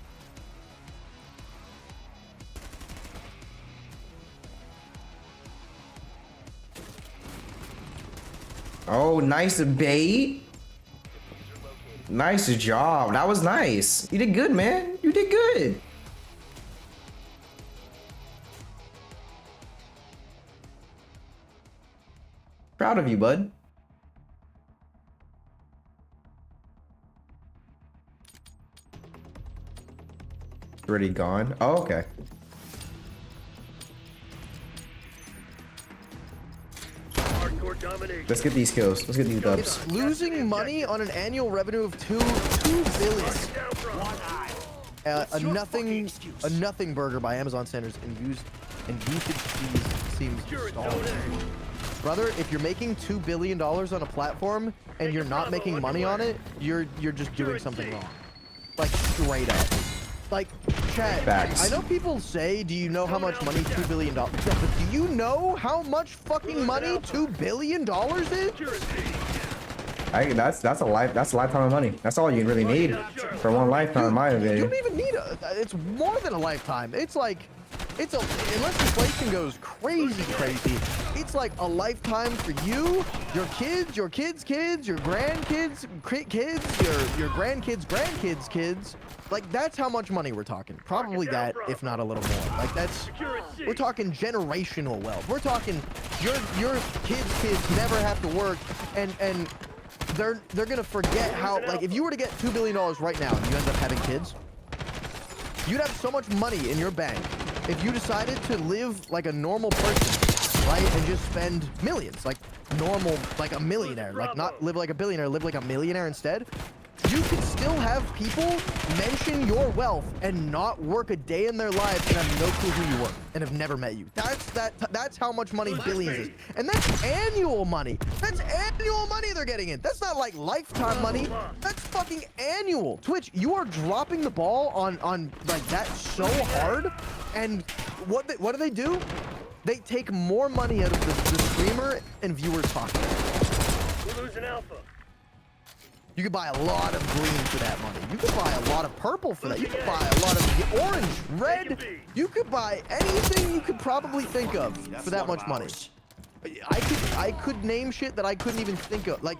Oh, nice bait. Nice job. That was nice. You did good, man. You did good. Proud of you, bud. Already gone. Oh, okay. Hardcore domination. Let's get these kills. Let's get these dubs. It's losing money on an annual revenue of $2 billion. a nothing burger by Amazon standards and usage fees seems stalled. Brother, if you're making $2 billion on a platform and you're not making money on it, you're just doing something wrong. Like straight up. Like, chat, Facts. I know people say, do you know how much money $2 billion? Yeah, but do you know how much fucking money $2 billion is? That's a lifetime of money. That's all you really need for one lifetime, in my You opinion. don't even need it's more than a lifetime. It's like, unless inflation goes crazy, it's like a lifetime for you, your kids, your kids' kids, your grandkids, kids, your grandkids' kids. Like, that's how much money we're talking. Probably that, if not a little more. Like, we're talking generational wealth. We're talking your kids never have to work, and they're gonna forget how, like, if you were to get $2 billion right now and you end up having kids, you'd have so much money in your bank if you decided to live like a normal person, right? And just spend millions, like normal, like a millionaire, like not live like a billionaire, live like a millionaire instead. You could still have people mention your wealth and not work a day in their life and have no clue who you were and have never met you. That's how much money billions is. And that's annual money. That's annual money they're getting in. That's not like lifetime money. That's fucking annual. Twitch, you are dropping the ball on like that so hard. And what do? They take more money out of the streamer and viewers' pockets. We're losing Alpha. You could buy a lot of green for that money. You could buy a lot of purple for that. You could buy a lot of orange, red. You could buy anything you could probably think of for that much money. I could name shit that I couldn't even think of. Like,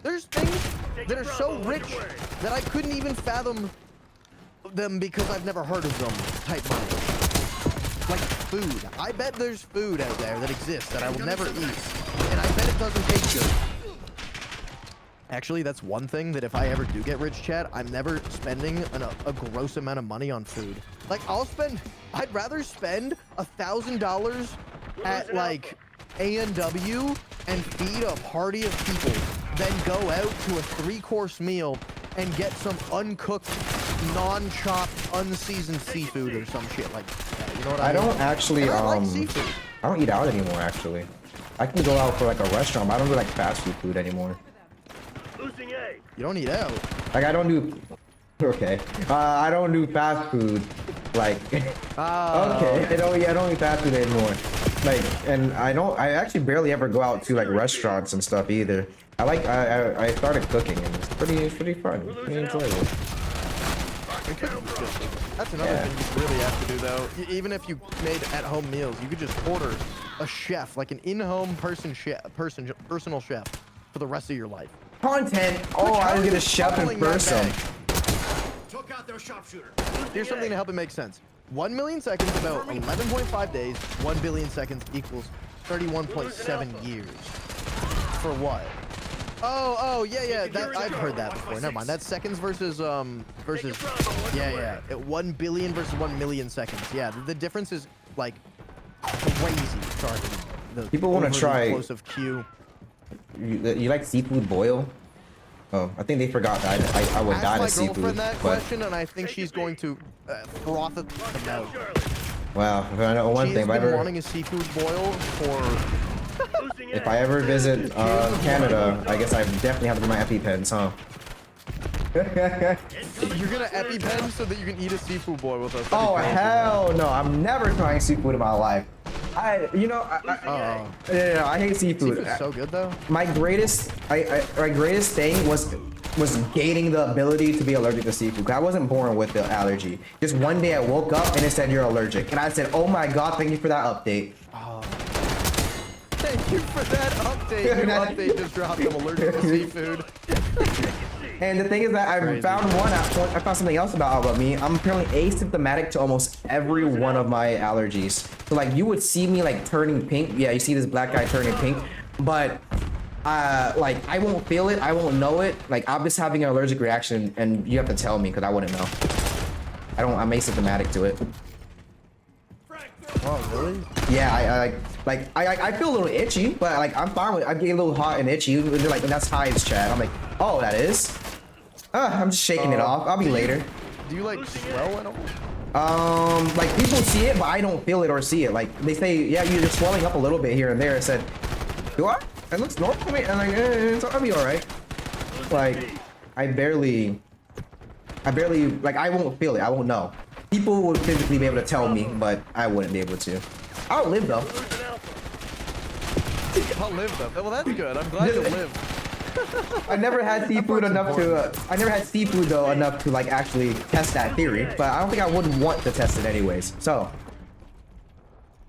there's things that are so rich that I couldn't even fathom them because I've never heard of them type money. Like food. I bet there's food out there that exists that I will never eat. And I bet it doesn't taste good. Actually, that's one thing that if I ever do get rich, chat, I'm never spending a gross amount of money on food. Like, I'd rather spend $1,000 at like A&W and feed a party of people than go out to a 3-course meal and get some uncooked, non-chopped, unseasoned seafood or some shit like that. You know what I mean? don't actually, And I like seafood. I don't eat out anymore, actually. I can go out for like a restaurant, but I don't do like fast food anymore. Losing A. You don't eat out. Like, I don't do... Okay. I don't do fast food. Like... Okay. I don't eat fast food anymore. Like, and I actually barely ever go out to like restaurants and stuff either. I started cooking and it's pretty fun. Pretty enjoyable. That's another thing you really have to do though. Even if you made at-home meals, you could just order a chef, like an in-home personal chef for the rest of your life. Content. Oh, I didn't get a chef in person. Took out their sharpshooter. Here's something to help it make sense. 1 million seconds about 11.5 days. 1 billion seconds equals 31.7 years. For what? Oh, yeah. I've heard that before. Never mind. That's seconds versus yeah. 1 billion versus 1 million seconds. Yeah, the difference is like crazy. Sorry. People want to try. Explosive Q. You like seafood boil? Oh, I think they forgot that I would die to seafood. Ask my girlfriend that but question, and I think she's going to froth at the mouth. wow, if I know one thing, She's been wanting a seafood boil for. Losing if I ever visit Canada, I guess I definitely have to do my EpiPens, huh? You're gonna EpiPen so that you can eat a seafood boil with us. Oh hell no! I'm never trying seafood in my life. I hate seafood. Seafood's so good though. My greatest thing was gaining the ability to be allergic to seafood. 'Cause I wasn't born with the allergy. Just one day I woke up and it said you're allergic, and I said, "Oh my god, thank you for that update." Oh. Thank you for that update. Your update just dropped. I'm allergic to seafood. And the thing is that I found something else about me. I'm apparently asymptomatic to almost every one of my allergies. So like you would see me like turning pink. Yeah, you see this black guy turning pink, but like I won't feel it. I won't know it. Like I'm just having an allergic reaction, and you have to tell me because I wouldn't know. I'm asymptomatic to it. Oh really? Yeah, I feel a little itchy, but like I'm fine with it. I get a little hot and itchy. And they're like, that's hives, Chad. I'm like, oh, that is. I'm just shaking it off. I'll be later. Do you like swell at all? Like people see it, but I don't feel it or see it. Like they say, yeah, you're just swelling up a little bit here and there. I said, do I? It looks normal to me. And like, I'll be all right. Like, I barely, like, I won't feel it. I won't know. People would physically be able to tell me, but I wouldn't be able to. I'll live though. I'll live though. Well, that's good. I'm glad you live. I never had seafood enough to. I never had seafood though enough to like actually test that theory. But I don't think I wouldn't want to test it anyways. So,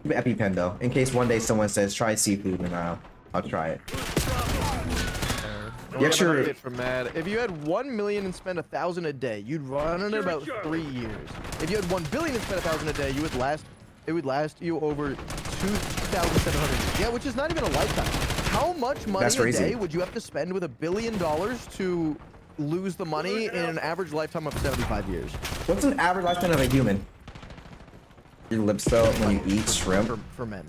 EpiPen though, in case one day someone says try seafood, and I'll try it. Yeah, sure. For mad. If you had 1 million and spent 1,000 a day, you'd run in about 3 years. If you had 1 billion and spent 1,000 a day, you would last. It would last you over 2,700 years. Yeah, which is not even a lifetime. How much money a day would you have to spend with $1 billion to lose the money in an average lifetime of 75 years? What's an average lifetime of a human? Your lips though when you eat shrimp. For men.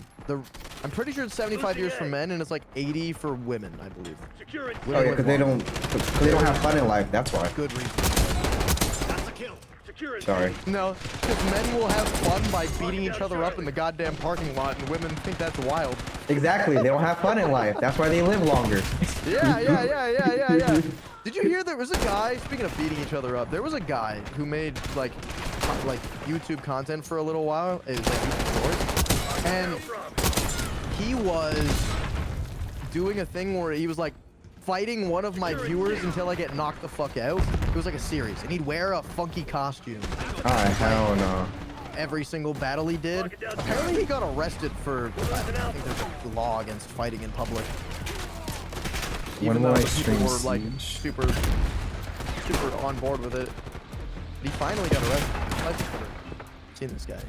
I'm pretty sure it's 75 years for men and it's like 80 for women, I believe. Oh yeah, because they don't have fun in life. That's why. Good reason. That's a kill. Sorry. No, because men will have fun by beating each other up in the goddamn parking lot, and women think that's wild. Exactly. They don't have fun in life. That's why they live longer. Yeah. Did you hear there was a guy, speaking of beating each other up, there was a guy who made like YouTube content for a little while. It was like YouTube Shorts. And he was doing a thing where he was like fighting one of my viewers until I get knocked the fuck out. It was like a series, and he'd wear a funky costume. Alright, hell no. Every single battle he did. Apparently he got arrested for, I think there's a law against fighting in public. Even though people were like super on board with it. But he finally got arrested. I've seen this guy.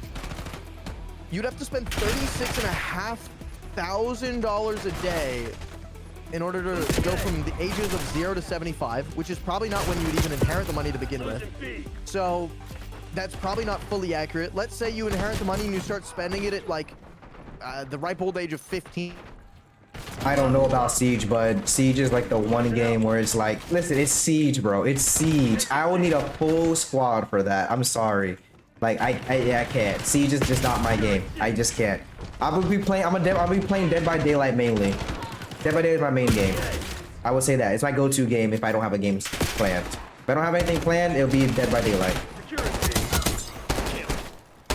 You'd have to spend $36,500 a day in order to go from the ages of 0 to 75, which is probably not when you would even inherit the money to begin with. So that's probably not fully accurate. Let's say you inherit the money and you start spending it at like the ripe old age of 15. I don't know about Siege, but Siege is like the one game where it's like, listen, it's Siege, bro. It's Siege. I would need a full squad for that. I'm sorry. Like I can't. Siege is just not my game. I just can't. I'll be playing Dead by Daylight mainly. Dead by Daylight is my main game. I would say that. It's my go-to game if I don't have a game planned. If I don't have anything planned, it'll be Dead by Daylight.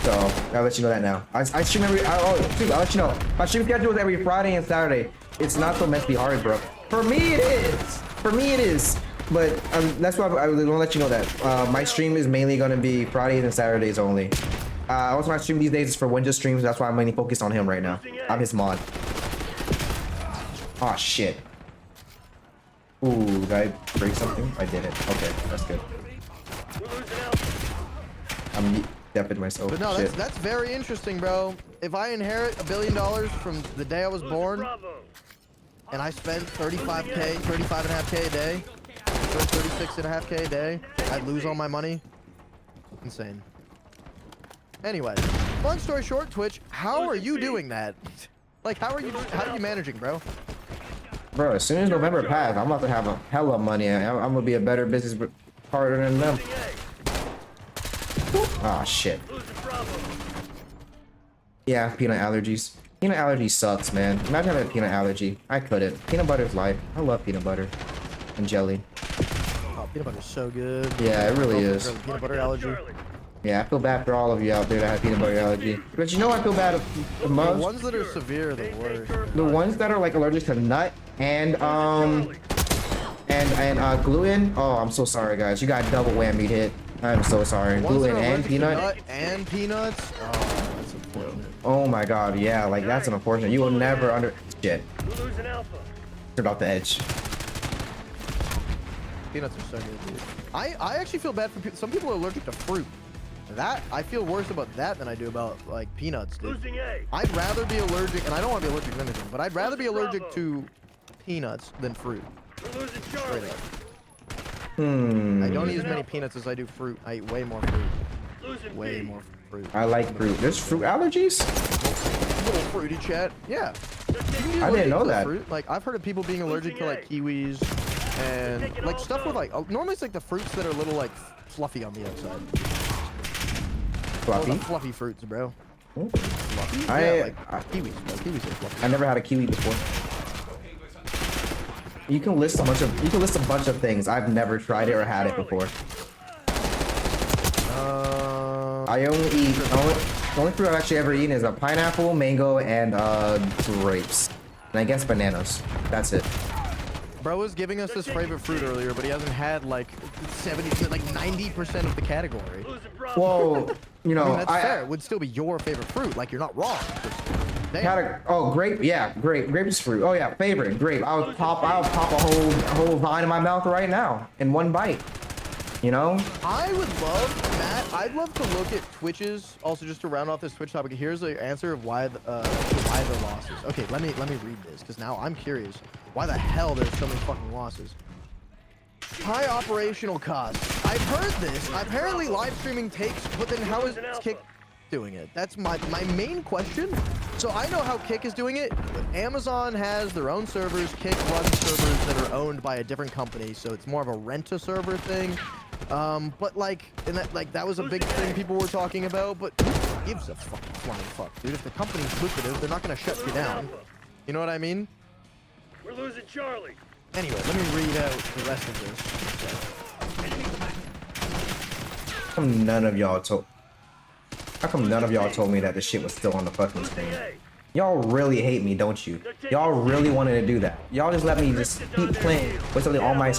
So I'll let you know that now. I stream every. I'll let you know. My stream schedule is every Friday and Saturday. It's not so messy hard, bro. For me, it is. For me, it is. But that's why I want to let you know that my stream is mainly going to be Fridays and Saturdays only. Also, my stream these days is for Winja streams. That's why I'm mainly focused on him right now. I'm his mod. Oh shit. Ooh, did I break something? I did it. Okay, that's good. I'm deafing myself. But no, that's very interesting, bro. If I inherit $1 billion from the day I was born, and I spent 35.5K a day, 36.5K a day, I'd lose all my money. Insane. Anyway, long story short, Twitch, how are you doing that? Like, how are you managing, bro? Bro, as soon as November passes, I'm about to have a hella money. I'm gonna be a better business partner than them. Ah, shit. Yeah, peanut allergies. Peanut allergy sucks, man. Imagine having a peanut allergy. I couldn't. Peanut butter's life. I love peanut butter and jelly. Oh, peanut butter's so good. Yeah, it really is. Peanut butter allergy. Yeah, I feel bad for all of you out there that have peanut butter allergy. But you know I feel bad the most? The ones that are severe are the worst. The ones that are like allergic to nut and gluten. Oh, I'm so sorry, guys. You got double whammy hit. I'm so sorry. Gluten and peanut. Nut and peanuts. Oh, that's unfortunate. Oh my god, yeah, like that's an unfortunate. You will never shit. Turned off the edge. Peanuts are so good, dude. I actually feel bad for people. Some people are allergic to fruit. That I feel worse about that than I do about like peanuts, dude. I'd rather be allergic, and I don't want to be allergic to anything, but I'd rather be allergic to peanuts than fruit. Straight up. I don't eat as many peanuts as I do fruit. I eat way more fruit. Way more fruit. I like fruit. There's fruit allergies? Little fruity chat. Yeah. I didn't know that. Fruit. Like I've heard of people being allergic to like kiwis, And like stuff with like normally it's like the fruits that are a little like fluffy on the outside. Oh, Fluffy? the fluffy fruits, bro. Ooh. Fluffy? I- Yeah, like kiwis, bro. Kiwis are fluffy. I never had a kiwi before. You can list a bunch of things. I've never tried it or had it before. I only eat the only fruit I've actually ever eaten is a pineapple, mango, and grapes. And I guess bananas. That's it. Bro was giving us his favorite fruit earlier, but he hasn't had like 90% of the category. Well, you know, I mean, that's fair. It would still be your favorite fruit. Like, you're not wrong. Damn. Oh, grape. Yeah, grape. Grape is fruit. Oh yeah, favorite grape. I'll pop a whole vine in my mouth right now in one bite. You know? I would love, Matt, I'd love to look at Twitches, also just to round off this Twitch topic. Here's the answer of why their losses. Okay, let me read this, because now I'm curious. Why the hell there's so many fucking losses? High operational costs. I've heard this. Apparently live streaming takes, but then how is Kick doing it? That's my main question. So I know how Kick is doing it. Amazon has their own servers. Kick runs servers that are owned by a different company, so it's more of a rent-a-server thing. But like, that was a big thing people were talking about. But who gives a fucking flying fuck, dude? If the company's lucrative, they're not gonna shut you down. You know what I mean? We're losing Charlie. Anyway, let me read out the rest of this. How come none of y'all told me that the shit was still on the fucking screen? Y'all really hate me, don't you? Y'all really wanted to do that. Y'all just let me just keep playing with something all my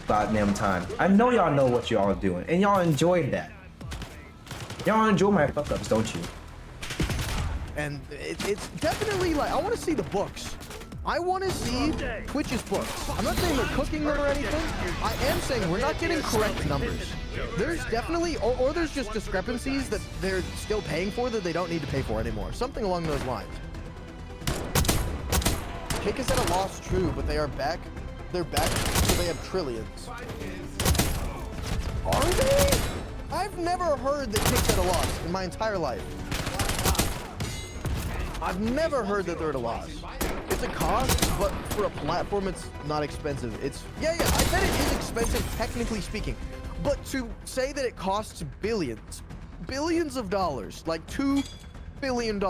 goddamn time. I know y'all know what y'all are doing, and y'all enjoyed that. Y'all enjoy my fuck ups, don't you? And it's definitely like, I want to see the books. I want to see Twitch's books. I'm not saying they're cooking them or anything. I am saying we're not getting correct numbers. There's definitely, or there's just discrepancies that they're still paying for that they don't need to pay for anymore. Something along those lines. Kick is at a loss, true, but they are back. They're back, so they have trillions. Are they? I've never heard that Kick's at a loss in my entire life. I've never heard that they're at a loss. It's a cost, but for a platform, it's not expensive. Yeah, I bet it is expensive, technically speaking. But to say that it costs billions of dollars, like $2 billion,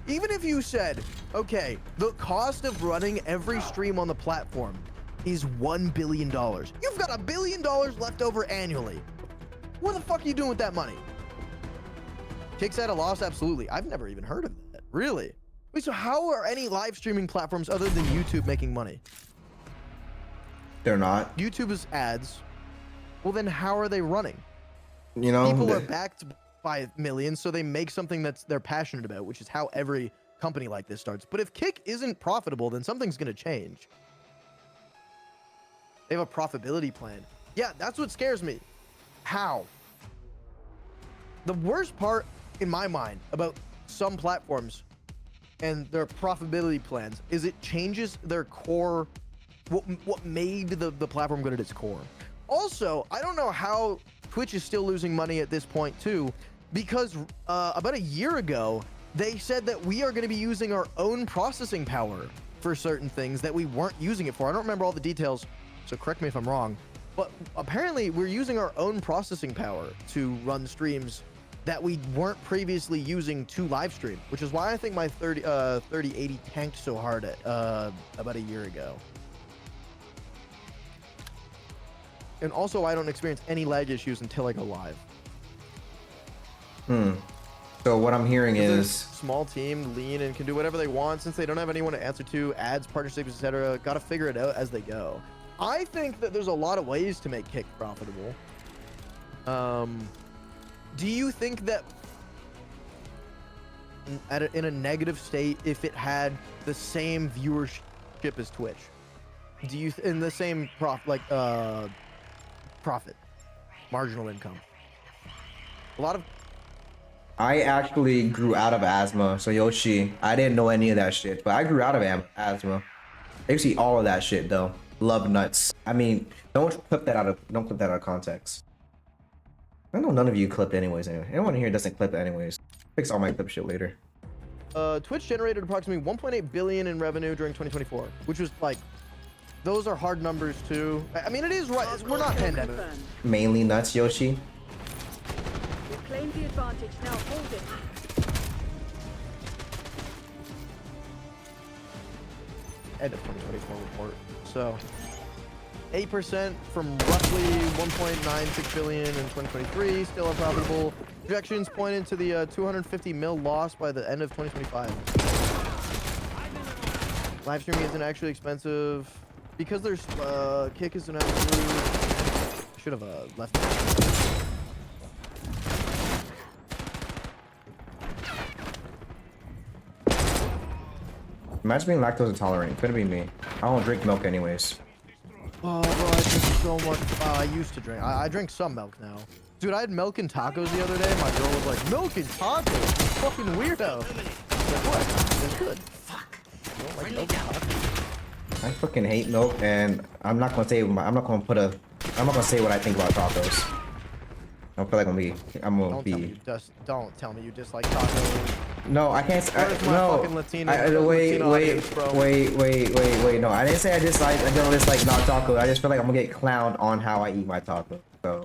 even if you said, okay, the cost of running every stream on the platform is $1 billion. You've got $1 billion left over annually. What the fuck are you doing with that money? Kicks at a loss? Absolutely. I've never even heard of that. Really? Wait, so how are any live streaming platforms other than YouTube making money? They're not. YouTube is ads. Well, then how are they running? You know, people are backed by millions, so they make something they're passionate about, which is how every company like this starts. But if Kick isn't profitable, then something's going to change. They have a profitability plan. Yeah, that's what scares me. How? The worst part in my mind about some platforms and their profitability plans is it changes their core, what made the platform good at its core. Also, I don't know how Twitch is still losing money at this point too, because about a year ago, they said that we are going to be using our own processing power for certain things that we weren't using it for. I don't remember all the details, so correct me if I'm wrong, but apparently we're using our own processing power to run streams that we weren't previously using to live stream, which is why I think my 3080 tanked so hard about a year ago. And also, I don't experience any lag issues until I go live. So what I'm hearing is small team, lean, and can do whatever they want since they don't have anyone to answer to, ads, partnerships, etc. Got to figure it out as they go. I think that there's a lot of ways to make Kick profitable. Do you think that in a negative state, if it had the same viewership as Twitch, do you in the same profit, marginal income? A lot of. I actually grew out of asthma, so Yoshi, I didn't know any of that shit, but I grew out of asthma. I used to eat all of that shit though. Love nuts. I mean, don't clip that out of context. I know none of you clipped anyways. Anyway, anyone here doesn't clip anyways. Fix all my clip shit later. Twitch generated approximately 1.8 billion in revenue during 2024, which was like those are hard numbers too. I mean, it is right. We're not pandemic. Confirmed. Mainly nuts, Yoshi. We've claimed the advantage. Now hold it. End of 2024 report. So 8% from roughly 1.96 billion in 2023, still unprofitable. Projections pointing to the 250 mil loss by the end of 2025. Live streaming isn't actually expensive because there's kick is an absolute. Should have left. Imagine being lactose intolerant. Couldn't be me. I don't drink milk anyways. Oh, bro, I drink so much. I used to drink. I drink some milk now. Dude, I had milk and tacos the other day. My girl was like, milk and tacos? You fucking weirdo. I was like, what? It's good. Fuck. I don't like milk and tacos. I fucking hate milk, and I'm not gonna say I'm not gonna say what I think about tacos. I feel like Don't tell me you dislike tacos. No, I can't. Where's my No. fucking Latino- Wait, Latino audience, bro? wait. No, I didn't say I don't dislike not taco. I just feel like I'm gonna get clowned on how I eat my taco. So,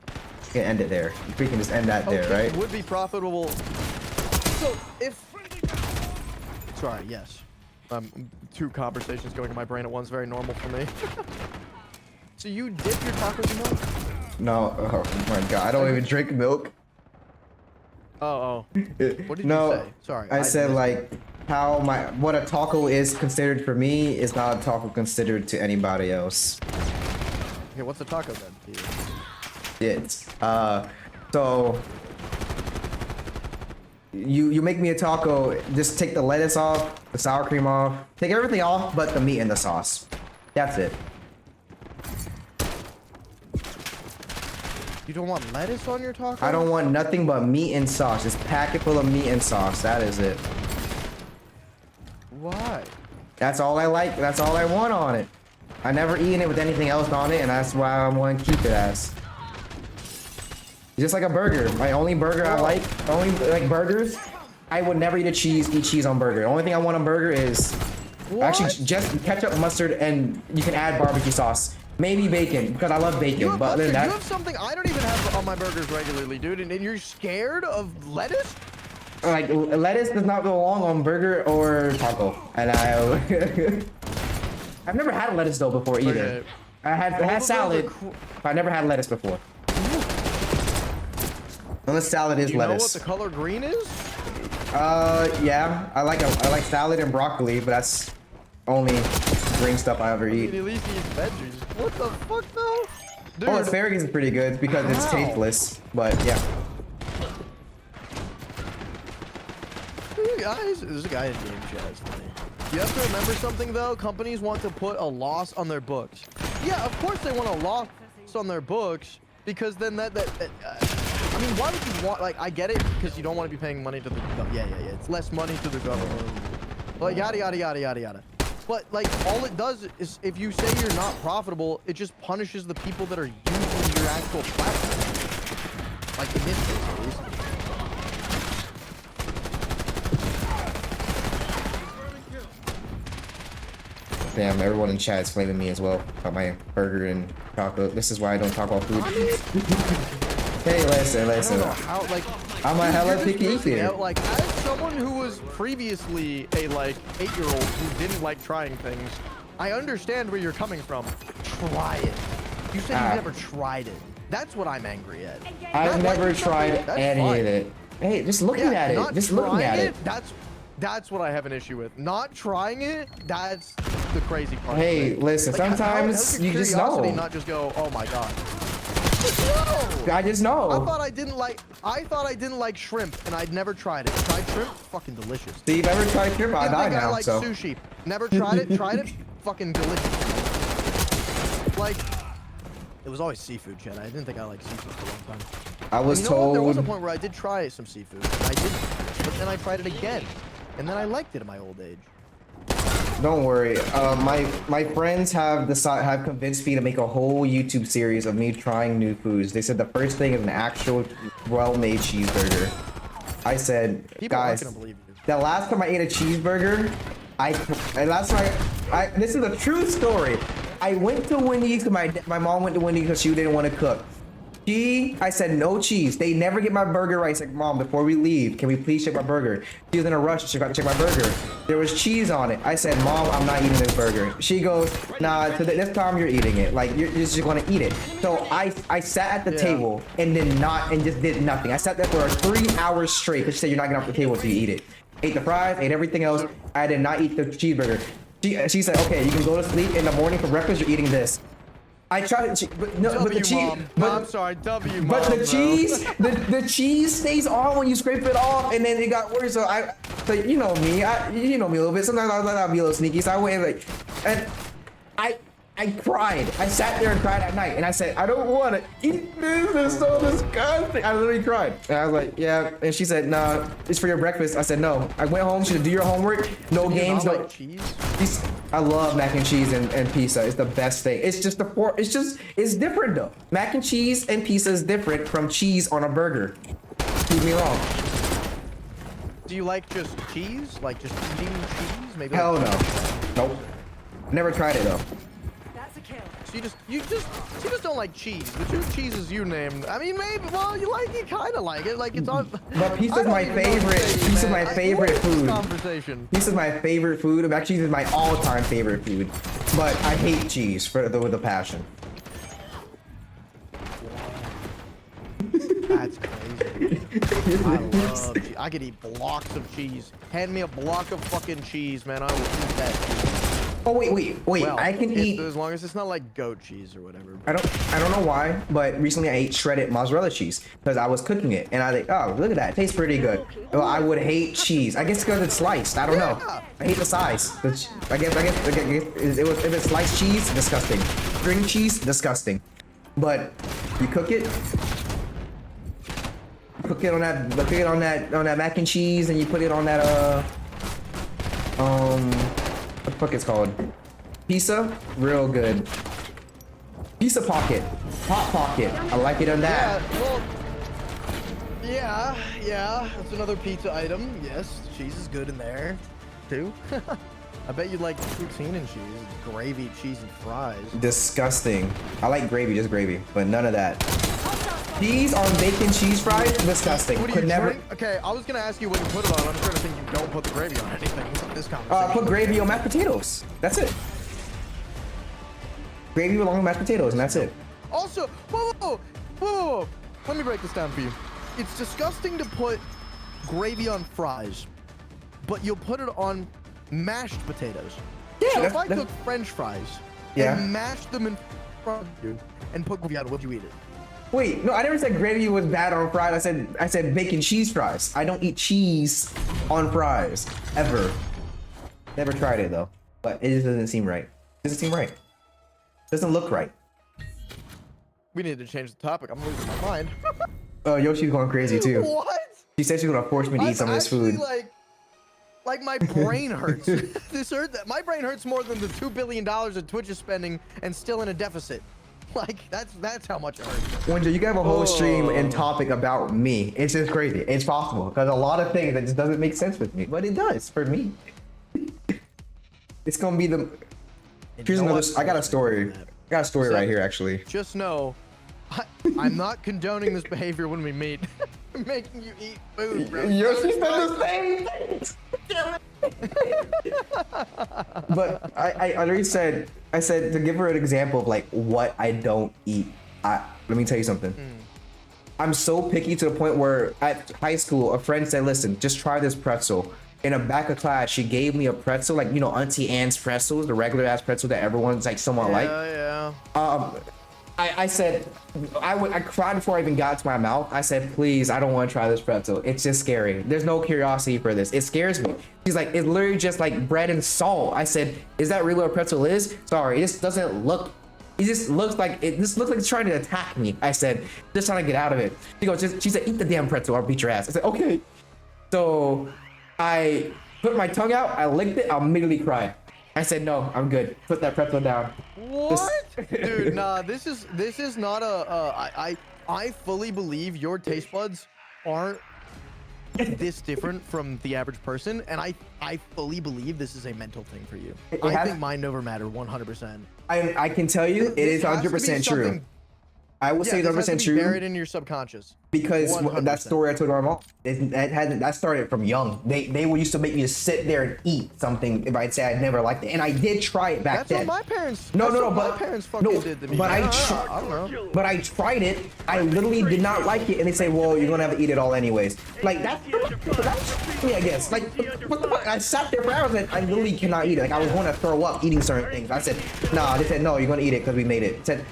you can end it there. We can just end that there, Okay, right? would be profitable. So if. Sorry. Yes. Two conversations going in my brain at once. Very normal for me. So you dip your tacos in milk? No. Oh my god. I don't even drink milk. Oh. What did No, you say? Sorry. I said missed like what a taco is considered for me is not a taco considered to anybody else. Okay, what's a taco then? To you? It's so you make me a taco, just take the lettuce off, the sour cream off, take everything off but the meat and the sauce. That's it. You don't want lettuce on your taco? I don't want nothing but meat and sauce. Just pack it full of meat and sauce. That is it. Why? That's all I like. That's all I want on it. I never eaten it with anything else on it, and that's why I'm going to keep it as. Just like a burger. My only burger I like burgers. I would never eat cheese on burger. The only thing I want on burger is actually just ketchup, mustard, and you can add barbecue sauce. Maybe bacon, because I love bacon. You have, But other than you that, have something I don't even have on my burgers regularly, dude, and you're scared of lettuce? like lettuce does not go along on burger or taco. And I've never had lettuce though before either. Okay. I had salad, but I never had lettuce before. Unless salad is You know what lettuce. the color green is? Yeah, I like salad and broccoli, but that's only green stuff I ever I eat. mean, at least he eats veggies. What the fuck, though? Dude, Oh, asparagus is pretty good because it's How? tasteless, but yeah. you guys, there's a guy in game chat. It's funny. You have to remember something, though. Companies want to put a loss on their books. Yeah, of course they want a loss on their books because then I mean, why would you want, like, I get it because you don't want to be paying money to the government. Yeah. It's less money to the government. Like, yada. But, like, all it does is if you say you're not profitable, it just punishes the people that are using your actual platform. Like, in this case, at least. Damn, everyone in chat is flaming me as well about my burger and taco. This is why I don't talk about food. Hey, listen. I don't know how, like, I'm a hella you're just picky missing eater. out. Like, as someone who was previously a, like, 8-year-old who didn't like trying things, I understand where you're coming from. Try it. You said you never tried it. That's what I'm angry at. I've Not never liking tried something, that's any fine. of it. Hey, just looking at it. not Just looking trying at it. That's what I have an issue with. Not trying it, that's the crazy part. Hey, of it. listen, Like, sometimes how could you just curiosity know. Not just go, oh my god. No! I just know. I thought I didn't like shrimp, and I'd never tried it. Tried shrimp? Fucking delicious. So you've ever tried shrimp? I Didn't die think I now, like so. sushi. Never tried it. Tried it. Fucking delicious. Like, it was always seafood, Chad. I didn't think I liked seafood for a long time. I was And you know what? There was a told. point where I did try some seafood, and I didn't. But then I tried it again, and then I liked it in my old age. Don't worry. My friends have convinced me to make a whole YouTube series of me trying new foods. They said the first thing is an actual well-made cheeseburger. I said, People aren't guys, gonna believe you. the last time I ate a cheeseburger, This is a true story. I went to Wendy's because my mom went to Wendy's because she didn't want to cook. I said no cheese. They never get my burger right. It's like, Mom, before we leave, can we please check my burger? She was in a rush. She got to check my burger. There was cheese on it. I said, Mom, I'm not eating this burger. She goes, nah, this time you're eating it. Like, you're just going to eat it. So I sat at the table and just did nothing. I sat there for 3 hours straight because she said, you're not getting off the table until you eat it. Ate the fries, ate everything else. I did not eat the cheeseburger. She said, okay, you can go to sleep. In the morning for breakfast, you're eating this. I tried to, but the cheese. Mom. But I'm sorry, W. But Mom, the bro. cheese, the cheese stays on when you scrape it off, and then it got worse. So you know me, you know me a little bit. Sometimes I'll be a little sneaky. So I went and I cried. I sat there and cried at night, and I said, I don't want to eat this. It's so disgusting. I literally cried, and I was like, yeah. And she said, nah, it's for your breakfast. I said, no. I went home. She said, do your homework. No games. No like cheese. I love mac and cheese and pizza. It's the best thing. It's just it's different though. Mac and cheese and pizza is different from cheese on a burger. Prove me wrong. Do you like just cheese? Like just eating cheese? Maybe. Hell like no. Nope. Never tried it though. That's a kill. So you just don't like cheese. The two cheeses you named. I mean, maybe. Well, you like it, kind of like it. Like it's on. But pizza's my favorite. Pizza's my favorite food. Conversation. Pizza's my favorite food. Mac and cheese is my all-time favorite food. But I hate cheese with a passion. That's crazy. I love cheese. I could eat blocks of cheese. Hand me a block of fucking cheese, man. I will eat that. Oh wait. Well, I can eat. as long as it's not like goat cheese or whatever. I don't know why, but recently I ate shredded mozzarella cheese because I was cooking it, and I think, oh, look at that, it tastes pretty good. Well, I would hate cheese. I guess because it's sliced. I don't know. I hate the size. I guess if it's sliced cheese, disgusting. String cheese, disgusting. But you cook it on that mac and cheese, and you put it on that what the fuck it's called? Pizza? Real good. Pizza pocket. Hot pocket. I like it on that. Yeah, well, yeah. That's another pizza item. Yes, cheese is good in there, too. I bet you like poutine and cheese, gravy, cheese, and fries. Disgusting. I like gravy, just gravy, but none of that. Cheese on bacon cheese fries? Disgusting. What are Could you never. trying? Okay, I was gonna ask you what you put it on. I'm sure to think you don't put the gravy on anything. This conversation. Put gravy on mashed potatoes. That's it. Gravy along with mashed potatoes, and that's it. Also, whoa. Let me break this down for you. It's disgusting to put gravy on fries, but you'll put it on mashed potatoes. Yeah, So if I cook French fries Yeah. and mash them in front of you and put gravy on it, would you eat it? Wait, no, I never said gravy was bad on fries. I said bacon cheese fries. I don't eat cheese on fries ever. Never tried it though, but it just doesn't seem right. Doesn't seem right. Doesn't look right. We need to change the topic. I'm losing my mind. Yoshi's going crazy too. What? She said she's gonna force me to eat some of this food. Like my brain hurts. My brain hurts more than the $2 billion that Twitch is spending and still in a deficit. Like that's how much it hurts. Wonder, you can have a whole stream and topic about me. It's just crazy. It's possible because a lot of things that just doesn't make sense with me, but it does for me. It's gonna be the. Here's another. I got a story. I got a story right here actually. Just know, I'm not condoning this behavior when we meet. I'm making you eat food, bro. Yoshi said the same things. But I already said, I said to give her an example of like what I don't eat. Let me tell you something. I'm so picky to the point where at high school, a friend said, listen, just try this pretzel. In a back of class, she gave me a pretzel, like, you know, Auntie Anne's pretzels, the regular ass pretzel that everyone's like somewhat like. Yeah. I said, I cried before I even got to my mouth. I said, please, I don't want to try this pretzel. It's just scary. There's no curiosity for this. It scares me. She's like, it's literally just like bread and salt. I said, is that really what a pretzel is? Sorry, it just doesn't look, it just looks like it's trying to attack me. I said, just trying to get out of it. She said, eat the damn pretzel, I'll beat your ass. I said, okay. So I put my tongue out, I licked it, I immediately cried. I said, no, I'm good. Put that pretzel down. What? Dude, nah, this is not I fully believe your taste buds aren't this different from the average person, and I fully believe this is a mental thing for you. It I has- think mind over matter 100%. I can tell you, it is 100% true. I will say this has to 100% be true. buried in your subconscious. Because 100%. that story I told my mom, that started from young. They used to make me just sit there and eat something if I'd say I'd never liked it, and I did try it back That's then. what my parents. No, that's no, no, what but my parents fucking no, did to me. but I don't know. but I tried it. I literally did not like it, and they say, "Well, you're gonna have to eat it all anyways." Like that's me, I guess. Like what the fuck? I sat there for hours and I literally cannot eat it. Like I was going to throw up eating certain things. I said, "Nah." They said, "No, you're gonna eat it because we made it." Said.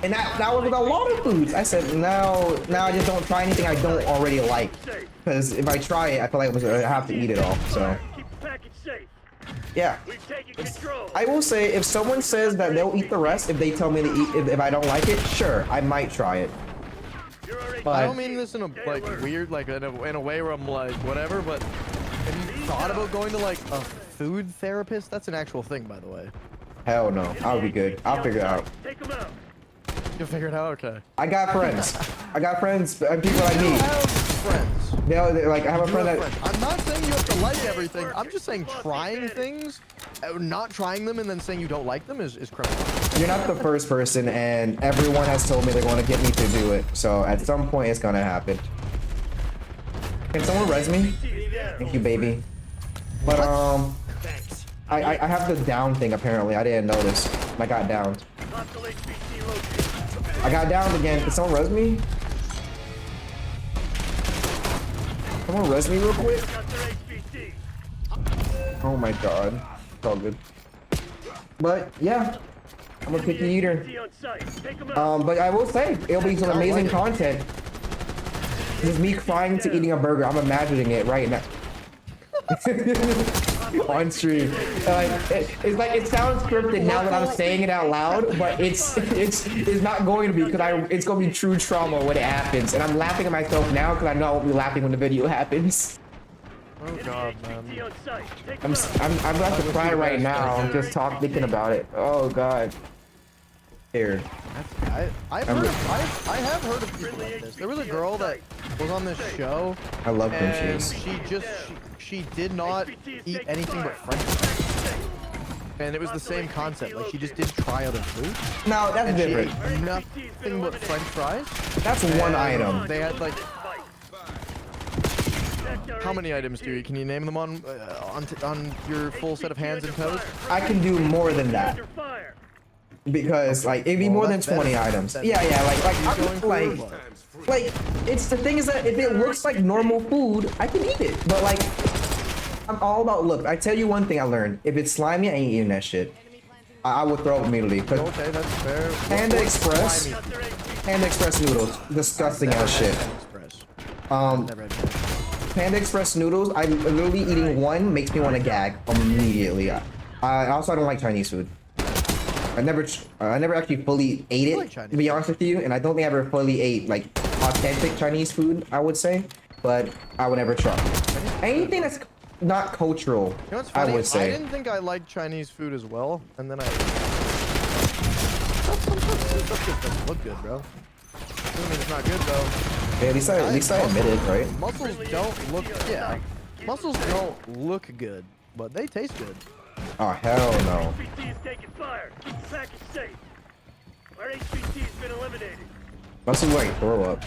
And that was with a lot of foods. I said, now I just don't try anything I don't already like. Because if I try it, I feel like I have to eat it all. So, Keep the package safe. yeah. We've taken control. I will say, if someone says that they'll eat the rest, if they tell me to eat, if I don't like it, sure, I might try it. You're already But- I don't mean this in a like weird, like in a way where I'm like whatever. But have you thought about going to like a food therapist? That's an actual thing, by the way. Hell no, I'll be good. I'll figure it out. Take them out. You figure it out, okay. I got friends. I got friends and people I You meet. have friends. They're like, I have a You friend have that. friends. I'm not saying you have to like everything. I'm just saying trying things, not trying them, and then saying you don't like them is criminal. You're not the first person, and everyone has told me they're going to get me to do it. So at some point, it's gonna happen. Can someone res me? Thank you, baby. But I have the down thing apparently. I didn't notice. I got downed. Hostile HVT located. I got downed again. Can someone res me? Someone res me real quick. Got their HVT. Oh my god. It's all good. But yeah, I'm a picky eater. HVT on site. Take them out. But I will say, it'll be some amazing content. Just me crying to eating a burger. I'm imagining it right now. On stream. It's like it sounds scripted now that I'm saying it out loud, but it's not going to be because it's going to be true trauma when it happens, and I'm laughing at myself now because I know I won't be laughing when the video happens. Oh god, man. HVT on site. Take I'm them out. I'm about to cry right now just thinking about it. Oh god. Here. I have heard of people like this. There was a girl that was on this show. I love cream And cheese. she did not eat anything but French fries. And it was the same concept. Like she just didn't try other food. No, that's And she different. ate nothing but French fries. That's one And item. They had like how many items do you? Can you name them on your full set of hands and toes? I can do more than that Under fire. because like it'd be more than 20 items. Yeah, like it's the thing is that if it looks like normal food, I can eat it. But like I'm all about look. I tell you one thing I learned: if it's slimy, I ain't eating that shit. I will throw up immediately. 'Cause Okay, that's fair. Panda Express, Slimy. Got their HVT. Panda Express noodles, disgusting ass shit. Express. Never had that. Panda Express noodles, I literally eating one makes me want to gag immediately. I also don't like Chinese food. I never actually fully ate it, like Chinese to be honest with you, and I don't think I ever fully ate like authentic Chinese food, I would say, but I would never try. Anything that's not cultural, You know what's I funny? would say. I didn't think I liked Chinese food as well, and then I. Sometimes stuff just doesn't look good, bro. Doesn't mean it's not good though. Hey, at least I admit it, right? Mussels don't look. Yeah, mussels don't look good, but they taste good. Oh hell no. HVT is taking fire. Keep the package safe. Our HVT has been eliminated. Must be like throw up.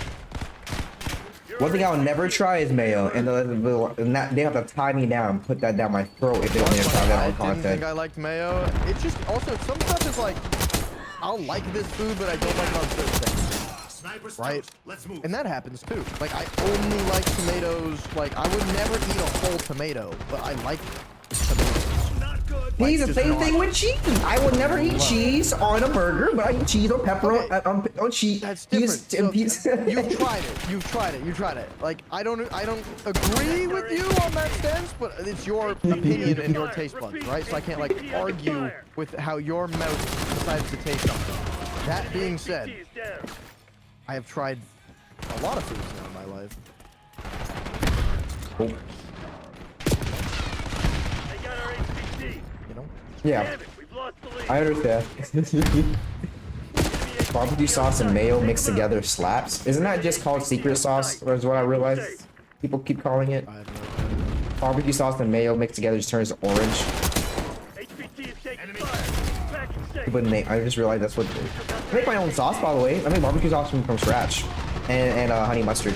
One thing I'll never try is mayo, and they have to tie me down, put that down my throat if they don't try that I on didn't content. think I liked mayo. It's just also some stuff is like, I'll like this food, but I don't like it on certain things. Sniper's Right. toast. Let's move. And that happens too. Like I only like tomatoes. Like I would never eat a whole tomato, but I like tomatoes. Not good. He's the just same not- thing with cheese. I would never eat cheese on a burger, but I eat cheese or pepper Okay. on cheese. That's different. So, pizza. you've tried it. You've tried it. You tried it. Like I don't agree with you on that stance, but it's your opinion and your taste buds, right? So I can't like argue with how your mouth decides to taste something. That being said, HVT is down. I have tried a lot of foods now in my life. Oh, They got our HVT. You know. yeah, Damn it, we've lost the lead. I understand. Barbecue sauce and mayo mixed together slaps. Isn't that just called secret sauce, or is what I realized? people keep calling it. I have no idea. Barbecue sauce and mayo mixed together just turns orange. HVT is taking fire. Back and safe. But I just realized that's what. I make my own sauce, by the way. I make barbecue sauce from scratch, and honey mustard.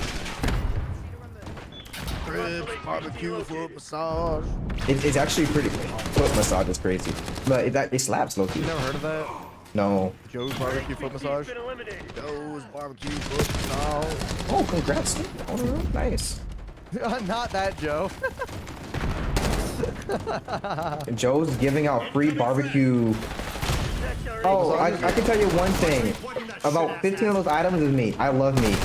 Ribs, barbecue, foot massage. It's actually pretty. Foot massage is crazy, but it slaps low key. You never heard of that? No. Joe's barbecue foot massage. Been eliminated. Joe's barbecue foot massage. Oh, congrats. Oh, nice. Not that, Joe. Joe's giving out free barbecue. Oh, I can tell you one thing. About 15 of those items is meat. I love meat.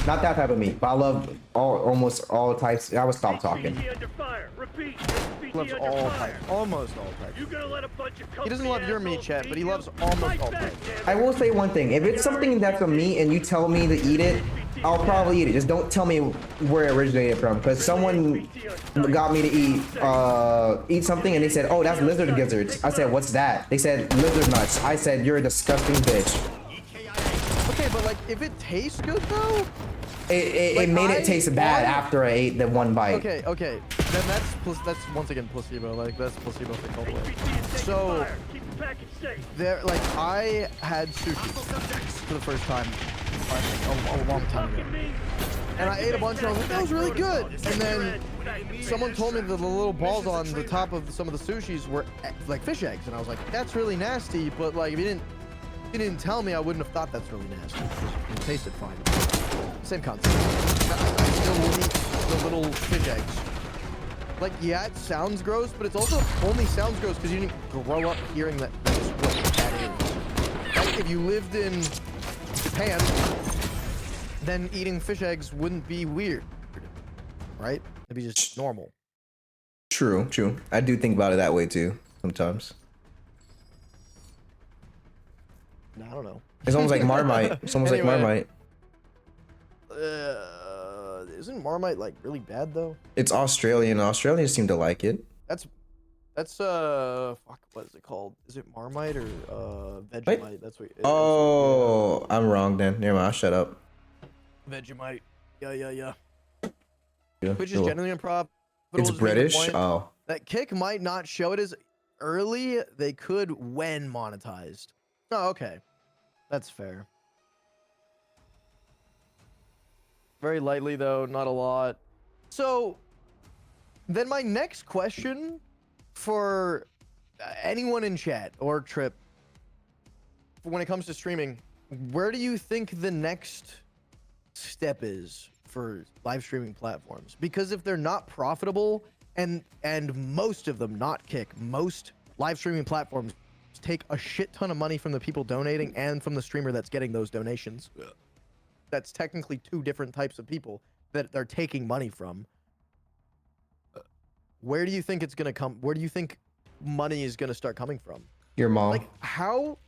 Not that type of meat, but I love almost all types. I would stop talking. HVT under fire. Repeat. HVT Loves under all fire. types. Almost all types. You gonna let a bunch of He doesn't love your meat, assholes chat, but he feed you? loves almost Fight all back, types. damn it. I will say one thing. If it's something that's a meat and you tell me to eat it, I'll probably eat it. Just don't tell me where it originated from. Because someone got me to eat something and they said, oh, that's lizard gizzards. I said, what's that? They said, lizard nuts. I said, you're a disgusting bitch. Okay, but like, if it tastes good though. It Like, made it taste bad after I ate the one bite. Okay, okay. Then that's once again placebo. Like that's placebo thing all the way. HVT is taking So fire. Keep the package safe. there, like I had sushi for the first time, I think, a long time ago. Fucking me. And I ate a bunch and I was like, that was really good. And then someone told me that the little balls on the top of some of the sushis were like fish eggs. And I was like, that's really nasty. But like, if you didn't tell me, I wouldn't have thought that's really nasty. It tasted fine. Same concept. I still will eat the little fish eggs. Like, yeah, it sounds gross, but it's also only sounds gross because you didn't grow up hearing that that's what that is. Like, if you lived in Japan, then eating fish eggs wouldn't be weird, right? It'd be just normal. True, true. I do think about it that way too, sometimes. I don't know. It's almost like Marmite. It's almost like Anyway. Marmite. Isn't Marmite like really bad though? It's Australian. Australians seem to like it. That's fuck, what is it called? Is it Marmite or Vegemite? That's what it is. Oh, I'm wrong then. Never mind. I'll shut up. Vegemite. Yeah. Yeah, Which is cool. genuinely improv. It's British. Oh, That Kick might not show it as early. They could when monetized. Oh, okay. That's fair. Very lightly though, not a lot. So then my next question for anyone in chat or Trip, when it comes to streaming, where do you think the next step is for live streaming platforms? Because if they're not profitable, and most of them, not Kick, most live streaming platforms take a shit ton of money from the people donating and from the streamer that's getting those donations. That's technically two different types of people that they're taking money from. Where do you think it's gonna come? Where do you think money is gonna start coming from? your mom. Like, how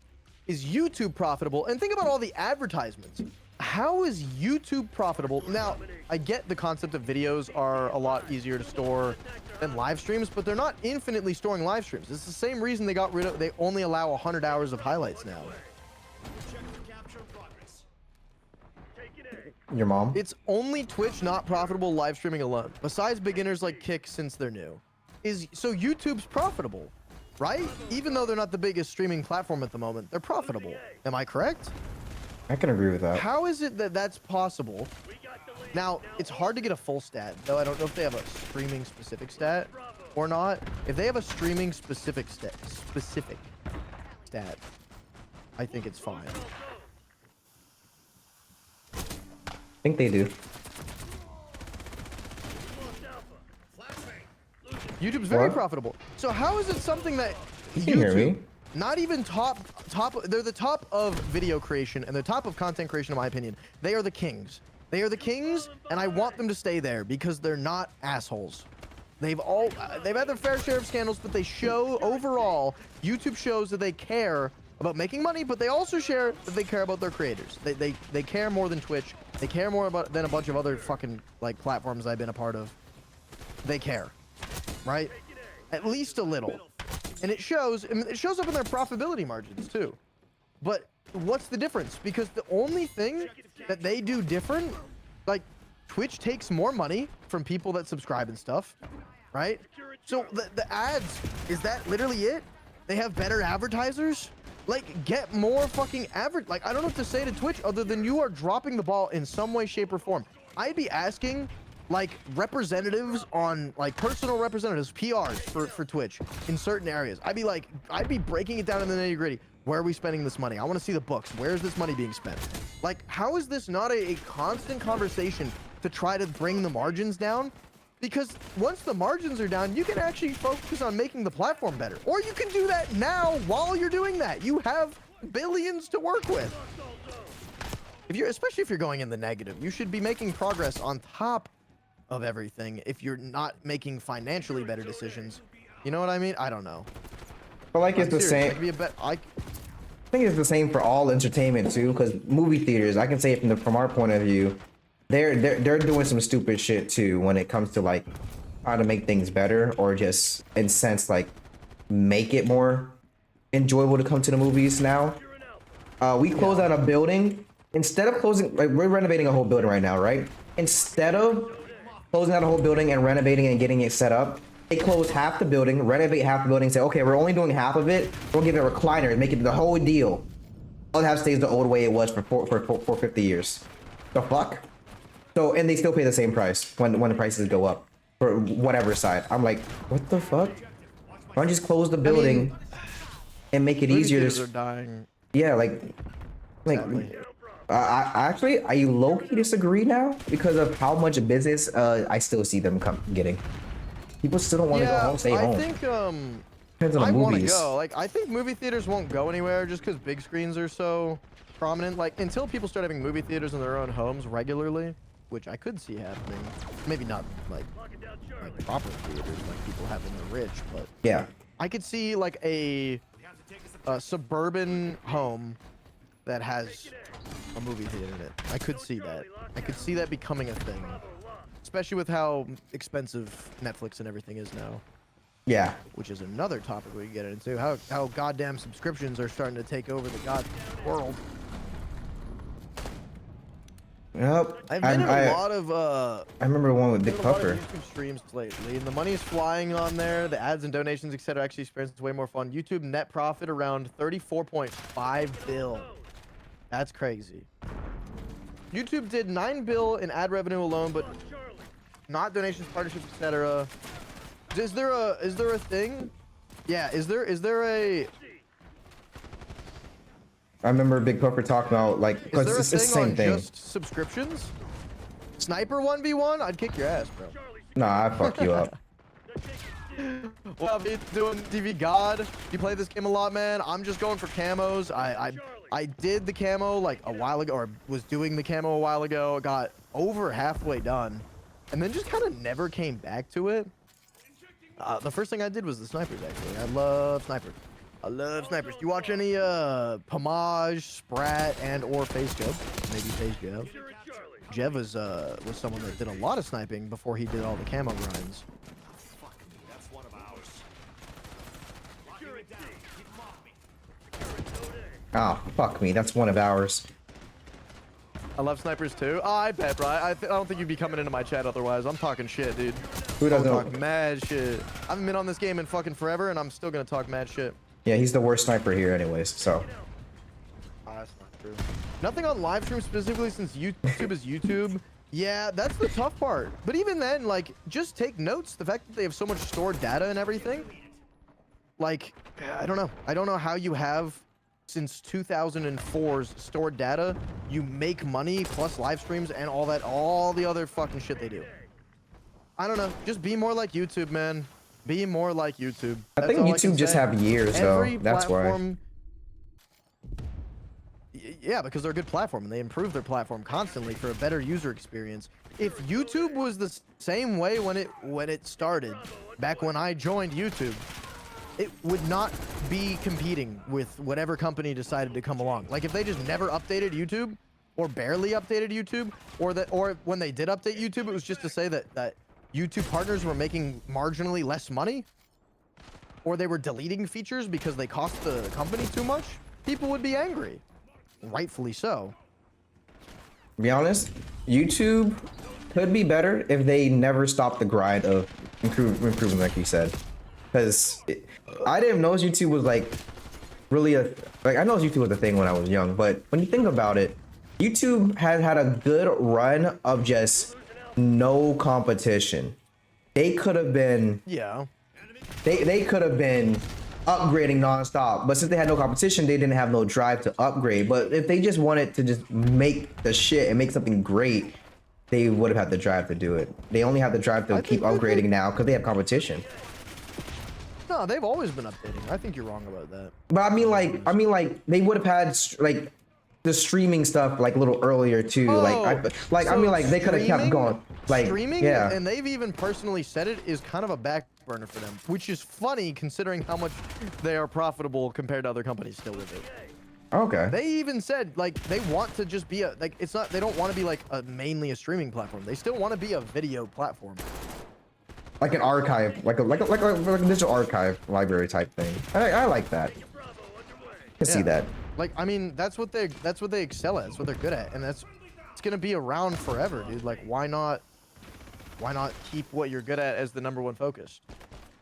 is YouTube profitable? And think about all the advertisements. How is YouTube profitable? Now, I get the concept of videos are a lot easier to store than live streams, but they're not infinitely storing live streams. It's the same reason they got rid of, they only allow 100 hours of highlights now. Your mom. It's only Twitch not profitable live streaming alone, besides beginners like Kick since they're new. So YouTube's profitable, right? Even though they're not the biggest streaming platform at the moment, they're profitable. Am I correct? I can agree with that. How is it that that's possible? Now, it's hard to get a full stat, though. I don't know if they have a streaming specific stat or not. If they have a streaming specific stat, I think it's fine. I think they do. YouTube's very What? profitable. So how is it something that You can hear me. not even top, they're the top of video creation and the top of content creation, in my opinion. They are the kings. They are the kings, and I want them to stay there because they're not assholes. They've had their fair share of scandals, but they show overall, YouTube shows that they care about making money, but they also share that they care about their creators. They care more than Twitch. They care more about than a bunch of other fucking like platforms I've been a part of. They care, right? At least a little, and it shows. I mean, it shows up in their profitability margins too. But what's the difference? Because the only thing that they do different, like Twitch takes more money from people that subscribe and stuff, right? So the ads, is that literally it? They have better advertisers? Like, get more fucking like, I don't know what to say to Twitch other than you are dropping the ball in some way, shape, or form. I'd be asking like representatives on, like, personal representatives, PRs for Twitch in certain areas. I'd be breaking it down in the nitty gritty. Where are we spending this money? I want to see the books. Where is this money being spent? Like, how is this not a constant conversation to try to bring the margins down? Because once the margins are down, you can actually focus on making the platform better. Or you can do that now while you're doing that. You have billions to work with. Especially if you're going in the negative, you should be making progress on top of everything if you're not making financially better decisions. You know what I mean? I don't know. But like, it's the same. I think it's the same for all entertainment too, because movie theaters, I can say from our point of view, they're doing some stupid shit too when it comes to like how to make things better, or just in sense like make it more enjoyable to come to the movies now. We closed out a building. Instead of closing, like, we're renovating a whole building right now, right? Instead of closing out a whole building and renovating and getting it set up, they close half the building, renovate half the building, say, okay, we're only doing half of it. We'll give it recliners, make it the whole deal. All half stays the old way it was for 50 years. The fuck? So, and they still pay the same price when the prices go up for whatever side. I'm like, what the fuck? Why don't you just close the building and make it easier to? Are dying. Yeah, like. I low-key disagree now because of how much business I still see them getting. People still don't want to go home, stay home. I think Depends on the I want to movies. go. Like, I think movie theaters won't go anywhere just because big screens are so prominent. Like, until people start having movie theaters in their own homes regularly, which I could see happening. Maybe not like proper theaters like people have in the rich, but yeah, I could see like a suburban home that has a movie theater in it. I could see that. I could see that becoming a thing, especially with how expensive Netflix and everything is now. Yeah. Which is another topic we can get into. How goddamn subscriptions are starting to take over the world. Yep. I've been in a lot of I remember one with Big Puffer. YouTube streams lately, and the money's flying on there. The ads and donations, etc., actually experience way more fun. YouTube net profit around 34.5 bill. That's crazy. YouTube did 9 bill in ad revenue alone, but not donations, partnerships, etc. Is there a thing? Yeah, is there a? I remember Big Puffer talking about like, because it's the same thing. Just subscriptions? Sniper 1v1? I'd kick your ass, bro. Nah, I'd fuck you up. Well, me doing TV God. You play this game a lot, man. I'm just going for camos. I did the camo like a while ago, or was doing the camo a while ago. Got over halfway done, and then just kind of never came back to it. The first thing I did was the snipers. Actually, I love snipers. I love snipers. Do you watch any Pomage, Sprat, and or Face Jev? Maybe Face Jev. Jev was someone that did a lot of sniping before he did all the camo grinds. Oh, fuck me. That's one of ours. I love snipers too. Oh, I bet, bro. I don't think you'd be coming into my chat otherwise. I'm talking shit, dude. Who doesn't? I'm talking mad shit. I haven't been on this game in fucking forever, and I'm still gonna talk mad shit. Yeah, he's the worst sniper here anyways, so. Oh, that's not true. Nothing on live stream specifically since YouTube is YouTube. Yeah, that's the tough part. But even then, like, just take notes. The fact that they have so much stored data and everything. Like, I don't know. I don't know how you have, since 2004's stored data, you make money plus live streams and all the other fucking shit they do. I don't know. Just be more like YouTube, man. Be more like YouTube. I think YouTube just have years, though. That's why. Yeah, because they're a good platform and they improve their platform constantly for a better user experience. If YouTube was the same way when it started, back when I joined YouTube, it would not be competing with whatever company decided to come along. Like, if they just never updated YouTube, or barely updated YouTube, or when they did update YouTube, it was just to say that YouTube partners were making marginally less money, or they were deleting features because they cost the company too much, people would be angry. Rightfully so. To be honest, YouTube could be better if they never stopped the grind of improving, like you said. Because I didn't know YouTube was like really I know YouTube was a thing when I was young, but when you think about it, YouTube has had a good run of just no competition. They could have been Yeah. they could have been upgrading nonstop, but since they had no competition, they didn't have no drive to upgrade. But if they just wanted to just make the shit and make something great, they would have had the drive to do it. They only have the drive to keep upgrading now because they have competition. No, they've always been updating. I think you're wrong about that. But I mean like they would have had like the streaming stuff like a little earlier too. Oh, I mean like they could have kept going. Like streaming, yeah. and they've even personally said it is kind of a back burner for them, which is funny considering how much they are profitable compared to other companies still with it. Okay. They even said like they want to just be a like it's not they don't want to be like a mainly a streaming platform. They still want to be a video platform. Like an archive, like a digital archive library type thing. I like that. I see that. Like I mean that's what they excel at. That's what they're good at, and it's gonna be around forever, dude. Like why not keep what you're good at as the #1 focus?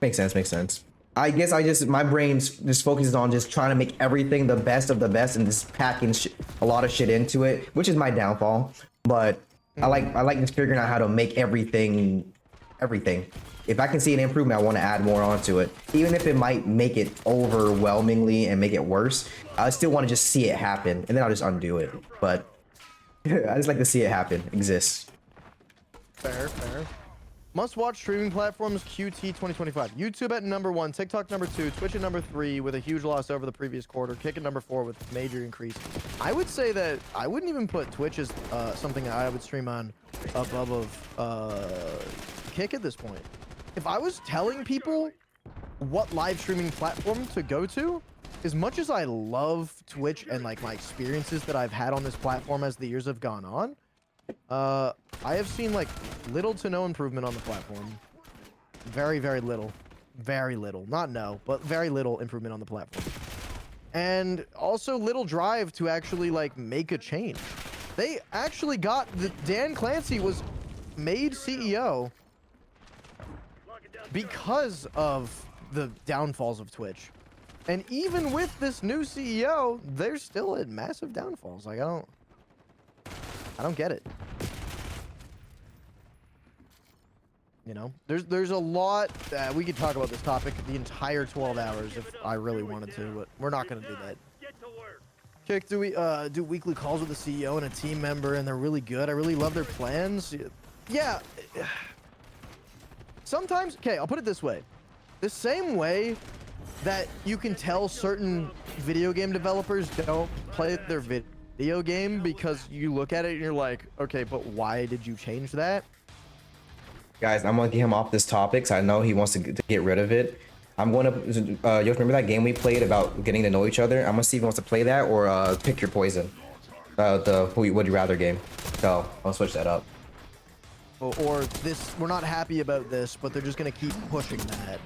Makes sense. I guess my brain just focuses on just trying to make everything the best of the best and just packing a lot of shit into it, which is my downfall. But I like just figuring out how to make everything. If I can see an improvement, I want to add more onto it. Even if it might make it overwhelmingly and make it worse, I still want to just see it happen, and then I'll just undo it. But I just like to see it happen, exist. Fair. Must-watch streaming platforms QT 2025. YouTube at #1, TikTok #2, Twitch at #3 with a huge loss over the previous quarter, Kick at #4 with major increase. I would say that I wouldn't even put Twitch as something that I would stream on above of Kick at this point. If I was telling people what live streaming platform to go to, as much as I love Twitch and like my experiences that I've had on this platform as the years have gone on, I have seen like little to no improvement on the platform. Very little. Very little. Not no, but very little improvement on the platform. And also little drive to actually like make a change. They actually got Dan Clancy was made CEO because of the downfalls of Twitch. And even with this new CEO, they're still at massive downfalls. Like I don't get it. You know, there's a lot we could talk about this topic the entire 12 hours if I really wanted to, but we're not going to do that. Kick, do we do weekly calls with the CEO and a team member, and they're really good. I really love their plans. Yeah. Sometimes, okay, I'll put it this way. The same way that you can tell certain video game developers don't play their video game because you look at it and you're like, okay, but why did you change that? Guys, I'm gonna get him off this topic, so I know he wants to get rid of it. I'm gonna, you remember that game we played about getting to know each other? I'm gonna see if he wants to play that or pick your poison. The would you rather game. So I'll switch that up. Or this, we're not happy about this, but they're just gonna keep pushing that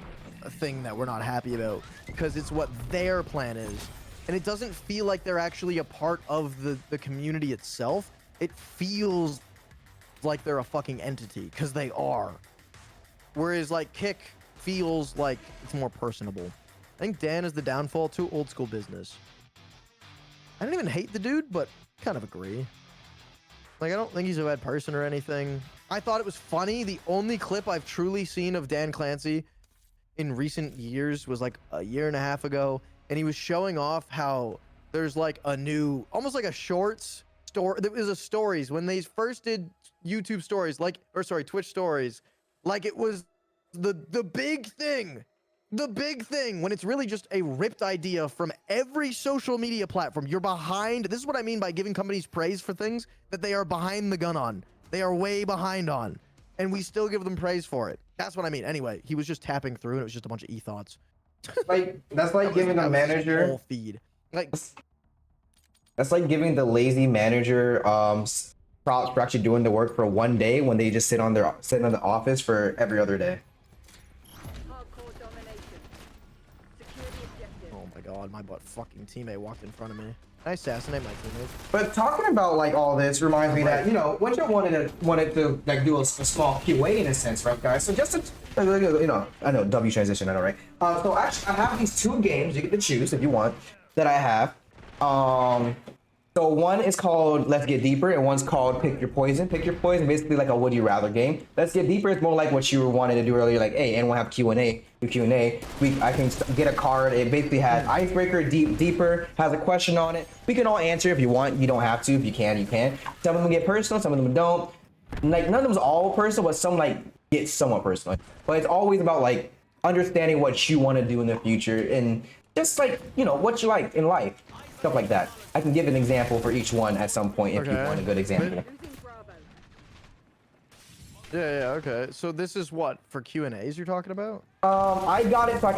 thing that we're not happy about because it's what their plan is. And it doesn't feel like they're actually a part of the community itself. It feels like they're a fucking entity because they are. Whereas like Kick feels like it's more personable. I think Dan is the downfall to old school business. I don't even hate the dude, but kind of agree. Like I don't think he's a bad person or anything. I thought it was funny. The only clip I've truly seen of Dan Clancy in recent years was like a year and a half ago, and he was showing off how there's like a new, almost like a shorts story. There was a stories when they first did YouTube stories, like, or sorry, Twitch stories, like it was the big thing, when it's really just a ripped idea from every social media platform. You're behind. This is what I mean by giving companies praise for things that they are behind the gun on. They are way behind on, and we still give them praise for it. That's what I mean. Anyway, he was just tapping through, and it was just a bunch of e-thoughts. Like that's like giving a manager whole feed. Like that's like giving the lazy manager props for actually doing the work for one day when they just sit in the office for every other day. Hardcore domination. Secure the objective. oh my god, my butt fucking teammate walked in front of me. I assassinate my teammates. But talking about like all this reminds me that, you know, Winter wanted to like do a small QA in a sense, right, guys? So just to, you know, I know W transition, I know, right? So actually, I have these 2 games you get to choose if you want that I have. So one is called Let's Get Deeper, and one's called Pick Your Poison. Pick Your Poison, basically like a Would You Rather game. Let's Get Deeper is more like what you were wanting to do earlier, like, hey, anyone have Q&A? Do Q&A. I can get a card. It basically has Icebreaker, Deeper, has a question on it. We can all answer if you want. You don't have to. If you can, you can. Some of them get personal, some of them don't. Like, none of them's all personal, but some like get somewhat personal. But it's always about like understanding what you want to do in the future and just like, you know, what you like in life. Stuff like that. I can give an example for each one at some point if you want a good example. Losing Bravo. Yeah, okay. So this is what, for Q&As you're talking about? I got it so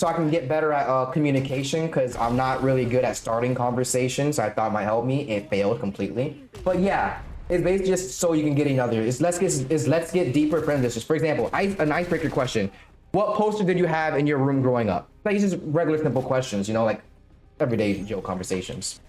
I can get better at communication because I'm not really good at starting conversations. I thought it might help me. It failed completely. But yeah, it's basically just so you can get another. Let's get deeper from this. For example, an icebreaker question. What poster did you have in your room growing up? Like, it's just regular simple questions, you know, like everyday joke conversations.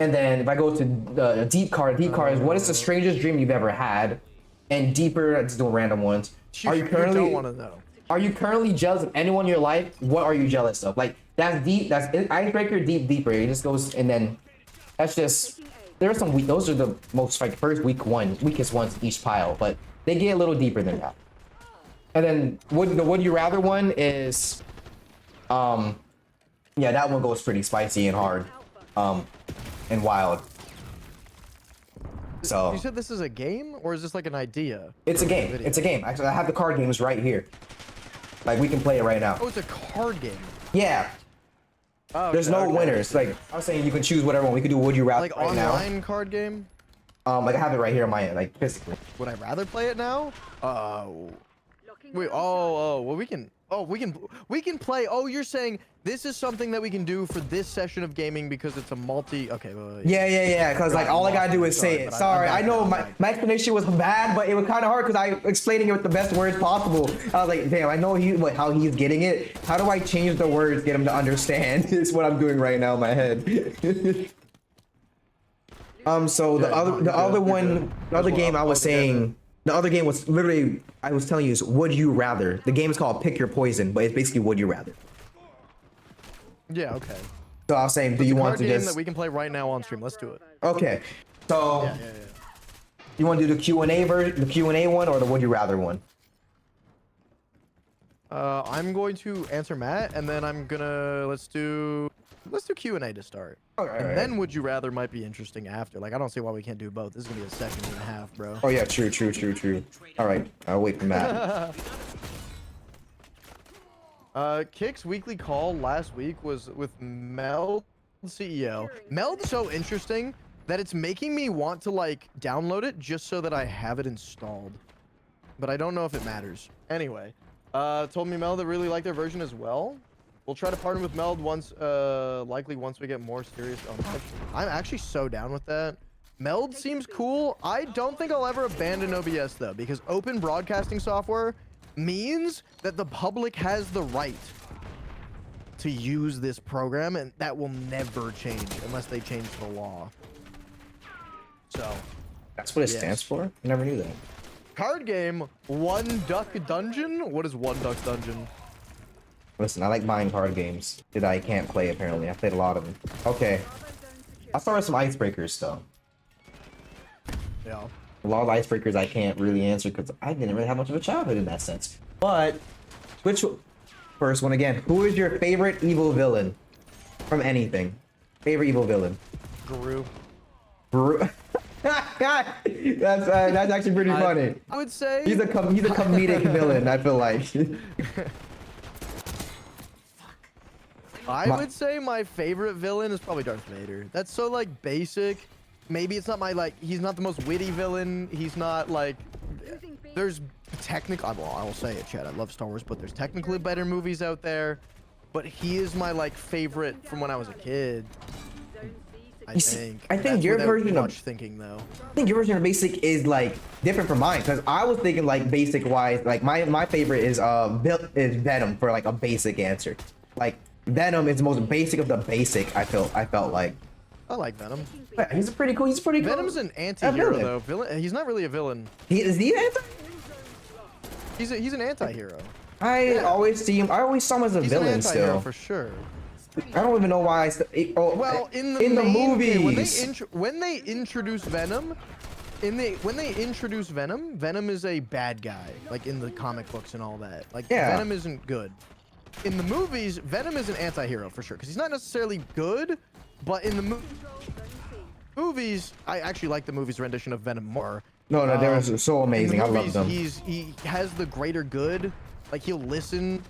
And then if I go to the deep card is what is the strangest dream you've ever had? And deeper, just doing random ones. Are you currently don't want to know. Are you currently jealous of anyone in your life? What are you jealous of? Like, that's deep. That's icebreaker, deeper. It just goes, and then that's just. There are some weak. Those are the most like first weakest ones in each pile, but they get a little deeper than that. And then the would you rather one is, yeah, that one goes pretty spicy and hard, and wild. So You said this is a game, or is this like an idea? it's a game. It's a game. Actually, I have the card games right here. Like, we can play it right now. Oh, it's a card game. Yeah. Oh, There's okay, no okay. winners. Like, I was saying you can choose whatever one. We could do Would You Rather Like right online card game? now. Like, I have it right here on my end, like, physically. Would I rather play it now? Locking Wait, well, we can play. Oh, you're saying this is something that we can do for this session of gaming because it's a multi. Okay, well, Yeah. Because, like, all I gotta do is say it. Sorry, I know my explanation was bad, but it was kind of hard because I explaining it with the best words possible. I was like, damn, I know how he's getting it. How do I change the words, get him to understand? Is what I'm doing right now in my head. So the other game I was saying. The other game was literally, I was telling you, is Would You Rather. The game is called Pick Your Poison, but it's basically Would You Rather. Yeah, okay. So I was saying, do you want to game just... that we can play right now on stream? Let's do it. Okay. So, Yeah. you want to do the Q&A one, or the Would You Rather one? I'm going to answer Matt, and then I'm gonna let's do Q&A to start. Alright. Then Would You Rather might be interesting after. Like, I don't see why we can't do both. This is gonna be a second and a half, bro. Oh yeah, true. All right, I'll wait for Matt. Kick's weekly call last week was with Meld, the CEO. Meld's so interesting that it's making me want to like download it just so that I have it installed. But I don't know if it matters. Anyway, told me Meld that really liked their version as well. We'll try to partner with Meld once, likely once we get more serious. Oh, I'm actually so down with that. Meld seems cool. I don't think I'll ever abandon OBS though, because open broadcasting software means that the public has the right to use this program, and that will never change unless they change the law. So That's what it stands for? I never knew that. card game, One Duck Dungeon. What is One Duck Dungeon? Listen, I like buying card games that I can't play, apparently. I played a lot of them. Okay. I'll start with some icebreakers, though. Yeah. A lot of icebreakers I can't really answer because I didn't really have much of a childhood in that sense. But, first one again. Who is your favorite evil villain from anything? Favorite evil villain? Guru. That's actually pretty funny. I would say He's a comedic villain, I feel like. I would say my favorite villain is probably Darth Vader. That's so like basic. Maybe it's not my like. He's not the most witty villain. He's not like. There's technically. Well, I will say it, Chad. I love Star Wars, but there's technically better movies out there. But he is my like favorite from when I was a kid. I think. I think That's your without version of much thinking though. I think your version of basic is like different from mine because I was thinking like basic wise. Like my favorite is Venom for like a basic answer. Like Venom is the most basic of the basic. I felt like. I like Venom. Yeah, he's pretty cool. He's pretty cool. Venom's an anti-hero villain. though. He's not really a villain. Is he anti? He's an anti-hero. I always see him. I always saw him as a He's villain an anti-hero still. for sure. I don't even know why. Well, in the movies, when they introduce Venom, Venom is a bad guy, like in the comic books and all that. Like Venom isn't good. In the movies, Venom is an anti-hero for sure, because he's not necessarily good, but in the movies, I actually like the movie's rendition of Venom more. No, they were so amazing. I love them. He has the greater good, like he'll listen.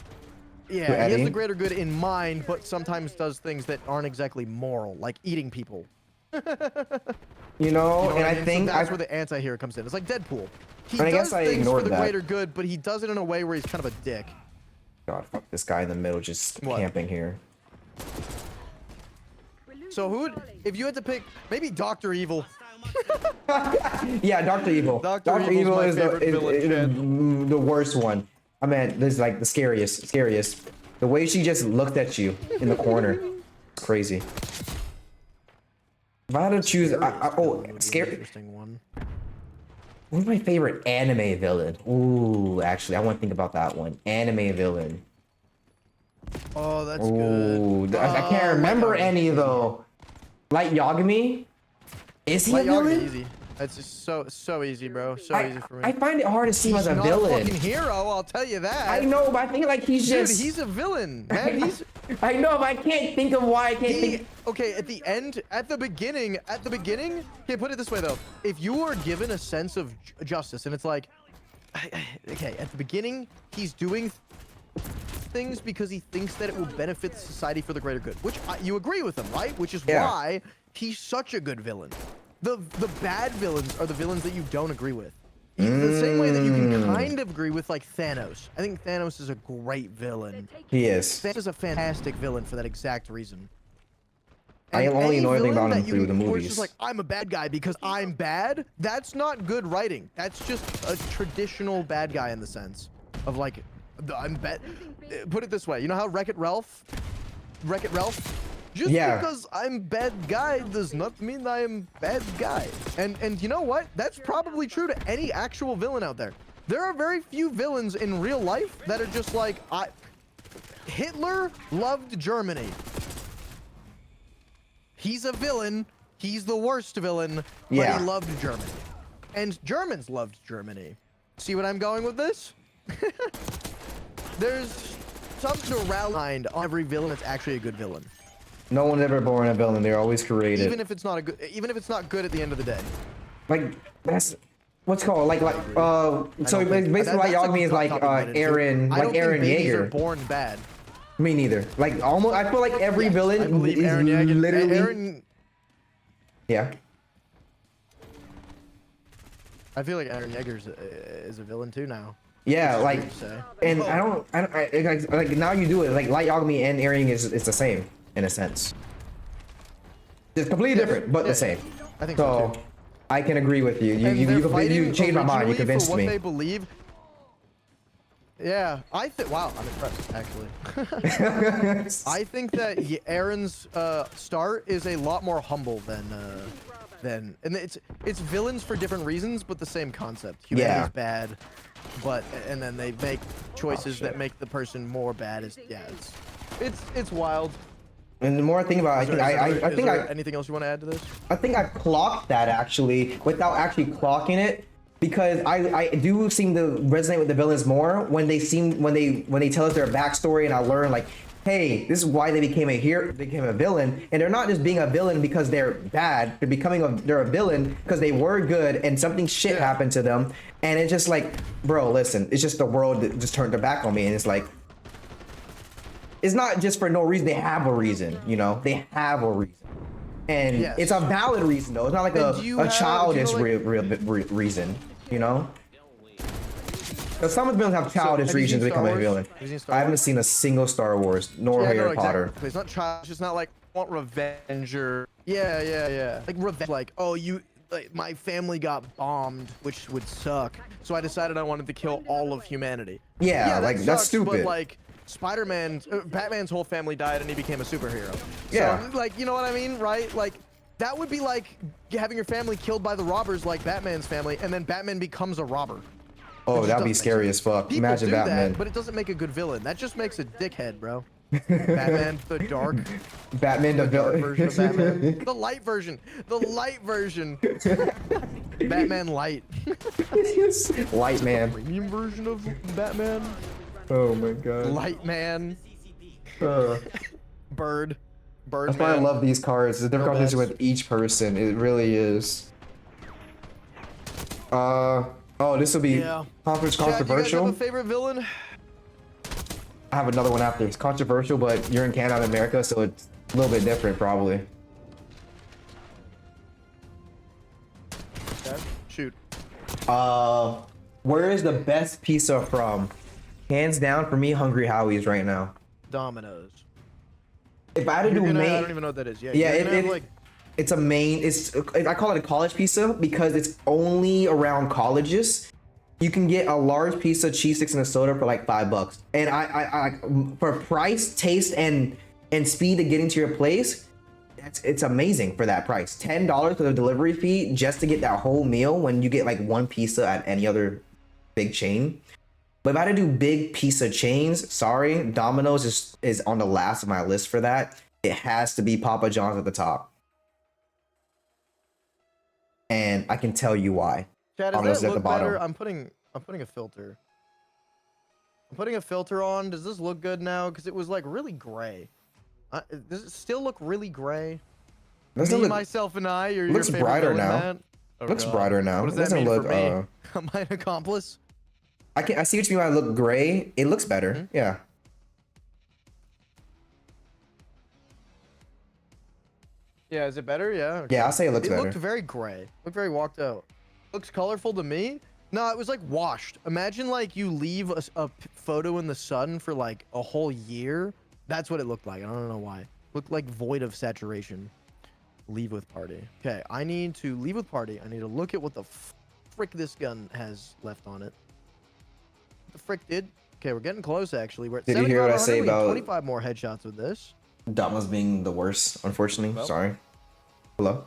Yeah, he Eddie? has the greater good in mind, but sometimes does things that aren't exactly moral, like eating people. You know, what and I I mean? think So that's where the anti-hero comes in. It's like Deadpool. He I does guess I things for ignored the that. greater good, but he does it in a way where he's kind of a dick. God, fuck this guy in the middle just What? camping here. So who would, if you had to pick, maybe Dr. Evil. Yeah, Dr. Evil. Dr. Evil's Evil my is favorite villain, the worst one. I mean, this is like the scariest. The way she just looked at you in the corner. It's crazy. If I had to choose, scary. Interesting one. What's my favorite anime villain? Ooh, actually, I want to think about that one. Anime villain. Oh, that's Ooh, good. I can't remember Light Yagami. any though. Light Yagami? Is he Light a Yagami villain? easy. That's just so easy, bro. So easy for me. I find it hard to see him He's as a not villain. a fucking hero, I'll tell you that. I know, but I think like he's Dude, just. he's a villain, man. He's I know, but I can't think of why I can't think. okay. At the end, at the beginning. Okay, put it this way though. If you are given a sense of justice, and it's like, okay, at the beginning, he's doing things because he thinks that it will benefit society for the greater good, which you agree with him, right? Which is why he's such a good villain. The bad villains are the villains that you don't agree with. The same way that you can kind of agree with like Thanos. I think Thanos is a great villain. He is. Thanos is a fantastic villain for that exact reason. I And only any know anything villain about him that you- through the where movies. It's just like, I'm a bad guy because I'm bad. That's not good writing. That's just a traditional bad guy in the sense of like, I'm bad. Put it this way. You know how Wreck-It Ralph? Just because I'm bad guy does not mean I am bad guy. And you know what? That's probably true to any actual villain out there. There are very few villains in real life that are just like, Hitler loved Germany. He's a villain. He's the worst villain, but he loved Germany. And Germans loved Germany. See what I'm going with this? There's something to rally behind on every villain that's actually a good villain. No one's ever born a villain. They're always created. Even if it's not good at the end of the day. Like that's what's called so basically Light Yagami is like Aaron Babies are Yeager. born bad. Me neither. Like almost, I feel like every villain I believe is Aaron Yeager. literally. Yeah. I feel like Aaron Yeager is a villain too now. Yeah, Which is like, weird to say. and like now you do it like Light Yagami and Aaron is it's the same in a sense. It's completely different, but the same. I think so too. I can agree with you. And they're You fighting changed my mind. You originally convinced for what me. they believe. Yeah, wow, I'm impressed actually. I think that Aaron's start is a lot more humble than and it's villains for different reasons, but the same concept. Humanity's bad, and then they make choices that make the person more bad. It's wild. And the more I think about it, I think anything else you want to add to this? I think I clocked that actually without actually clocking it, because I do seem to resonate with the villains more when they tell us their backstory, and I learn like, hey, this is why they became a villain, and they're not just being a villain because they're bad. They're a villain because they were good and something shit happened to them, and it's just like, bro, listen, it's just the world that just turned their back on me, and it's like, it's not just for no reason. They have a reason, you know. They have a reason, and it's a valid reason though. It's not like a childish reason, you know. Because some villains have childish reasons to become a villain. I haven't seen a single Star Wars nor Harry Potter. Exactly. It's not childish. It's not like I want revenge or like revenge. Like, oh, my family got bombed, which would suck. So I decided I wanted to kill all of humanity. Yeah, like that's stupid. But like Batman's whole family died and he became a superhero. Yeah. So, like, you know what I mean, right? Like, That would be like having your family killed by the robbers like Batman's family, and then Batman becomes a robber. Oh, It just that'd be doesn't make scary sense. as fuck. People Imagine do Batman. that, but it doesn't make a good villain. That just makes a dickhead, bro. Batman, the dark, Batman the dark villain. version of Batman. The light version. The light version. Batman Light. Light man. Premium version of Batman. Oh my god. Light Man. Bird. That's why I love these cards. It's a different competition with each person. It really is. Oh, this will be controversial. Chad, you guys have a favorite villain? I have another one after. It's controversial, but you're in Canada, America, so it's a little bit different, probably. Okay. Shoot. Where is the best pizza from? Hands down, for me, Hungry Howie's right now. Domino's. If I had to do I main, don't even know what that is. Yeah, yeah, you're gonna have, like, it's a main. I call it a college pizza because it's only around colleges. You can get a large pizza, cheese sticks, and a soda for like $5. And I for price, taste, and speed to getting to your place, it's amazing for that price. $10 for the delivery fee just to get that whole meal when you get like one pizza at any other big chain. But if I had to do big pizza chains, sorry, Domino's is on the last of my list for that. It has to be Papa John's at the top. And I can tell you why. Chad, Domino's does that at the look bottom. better? I'm putting a filter. I'm putting a filter on. Does this look good now? Because it was like really gray. Does it still look really gray? Doesn't Me, look, myself, and I. Your looks favorite brighter villain, now. Matt? Oh, looks God. brighter now. What does It that mean doesn't for me? look, Am I an accomplice? I see what you mean by I look gray. It looks better. Mm-hmm. Yeah. Yeah, is it better? Yeah. Okay. Yeah, I'll say it looks better. It looked very gray. Looked very walked out. Looks colorful to me. No, it was like washed. Imagine like you leave a photo in the sun for like a whole year. That's what it looked like. I don't know why. Looked like void of saturation. Leave with party. Okay, I need to leave with party. I need to look at what the frick this gun has left on it. What the frick did? Okay, we're getting close actually. We're at Did you hear what I say 75, 100. We have about 25 more headshots with this. Domino's being the worst, unfortunately. Well. Sorry. Hello?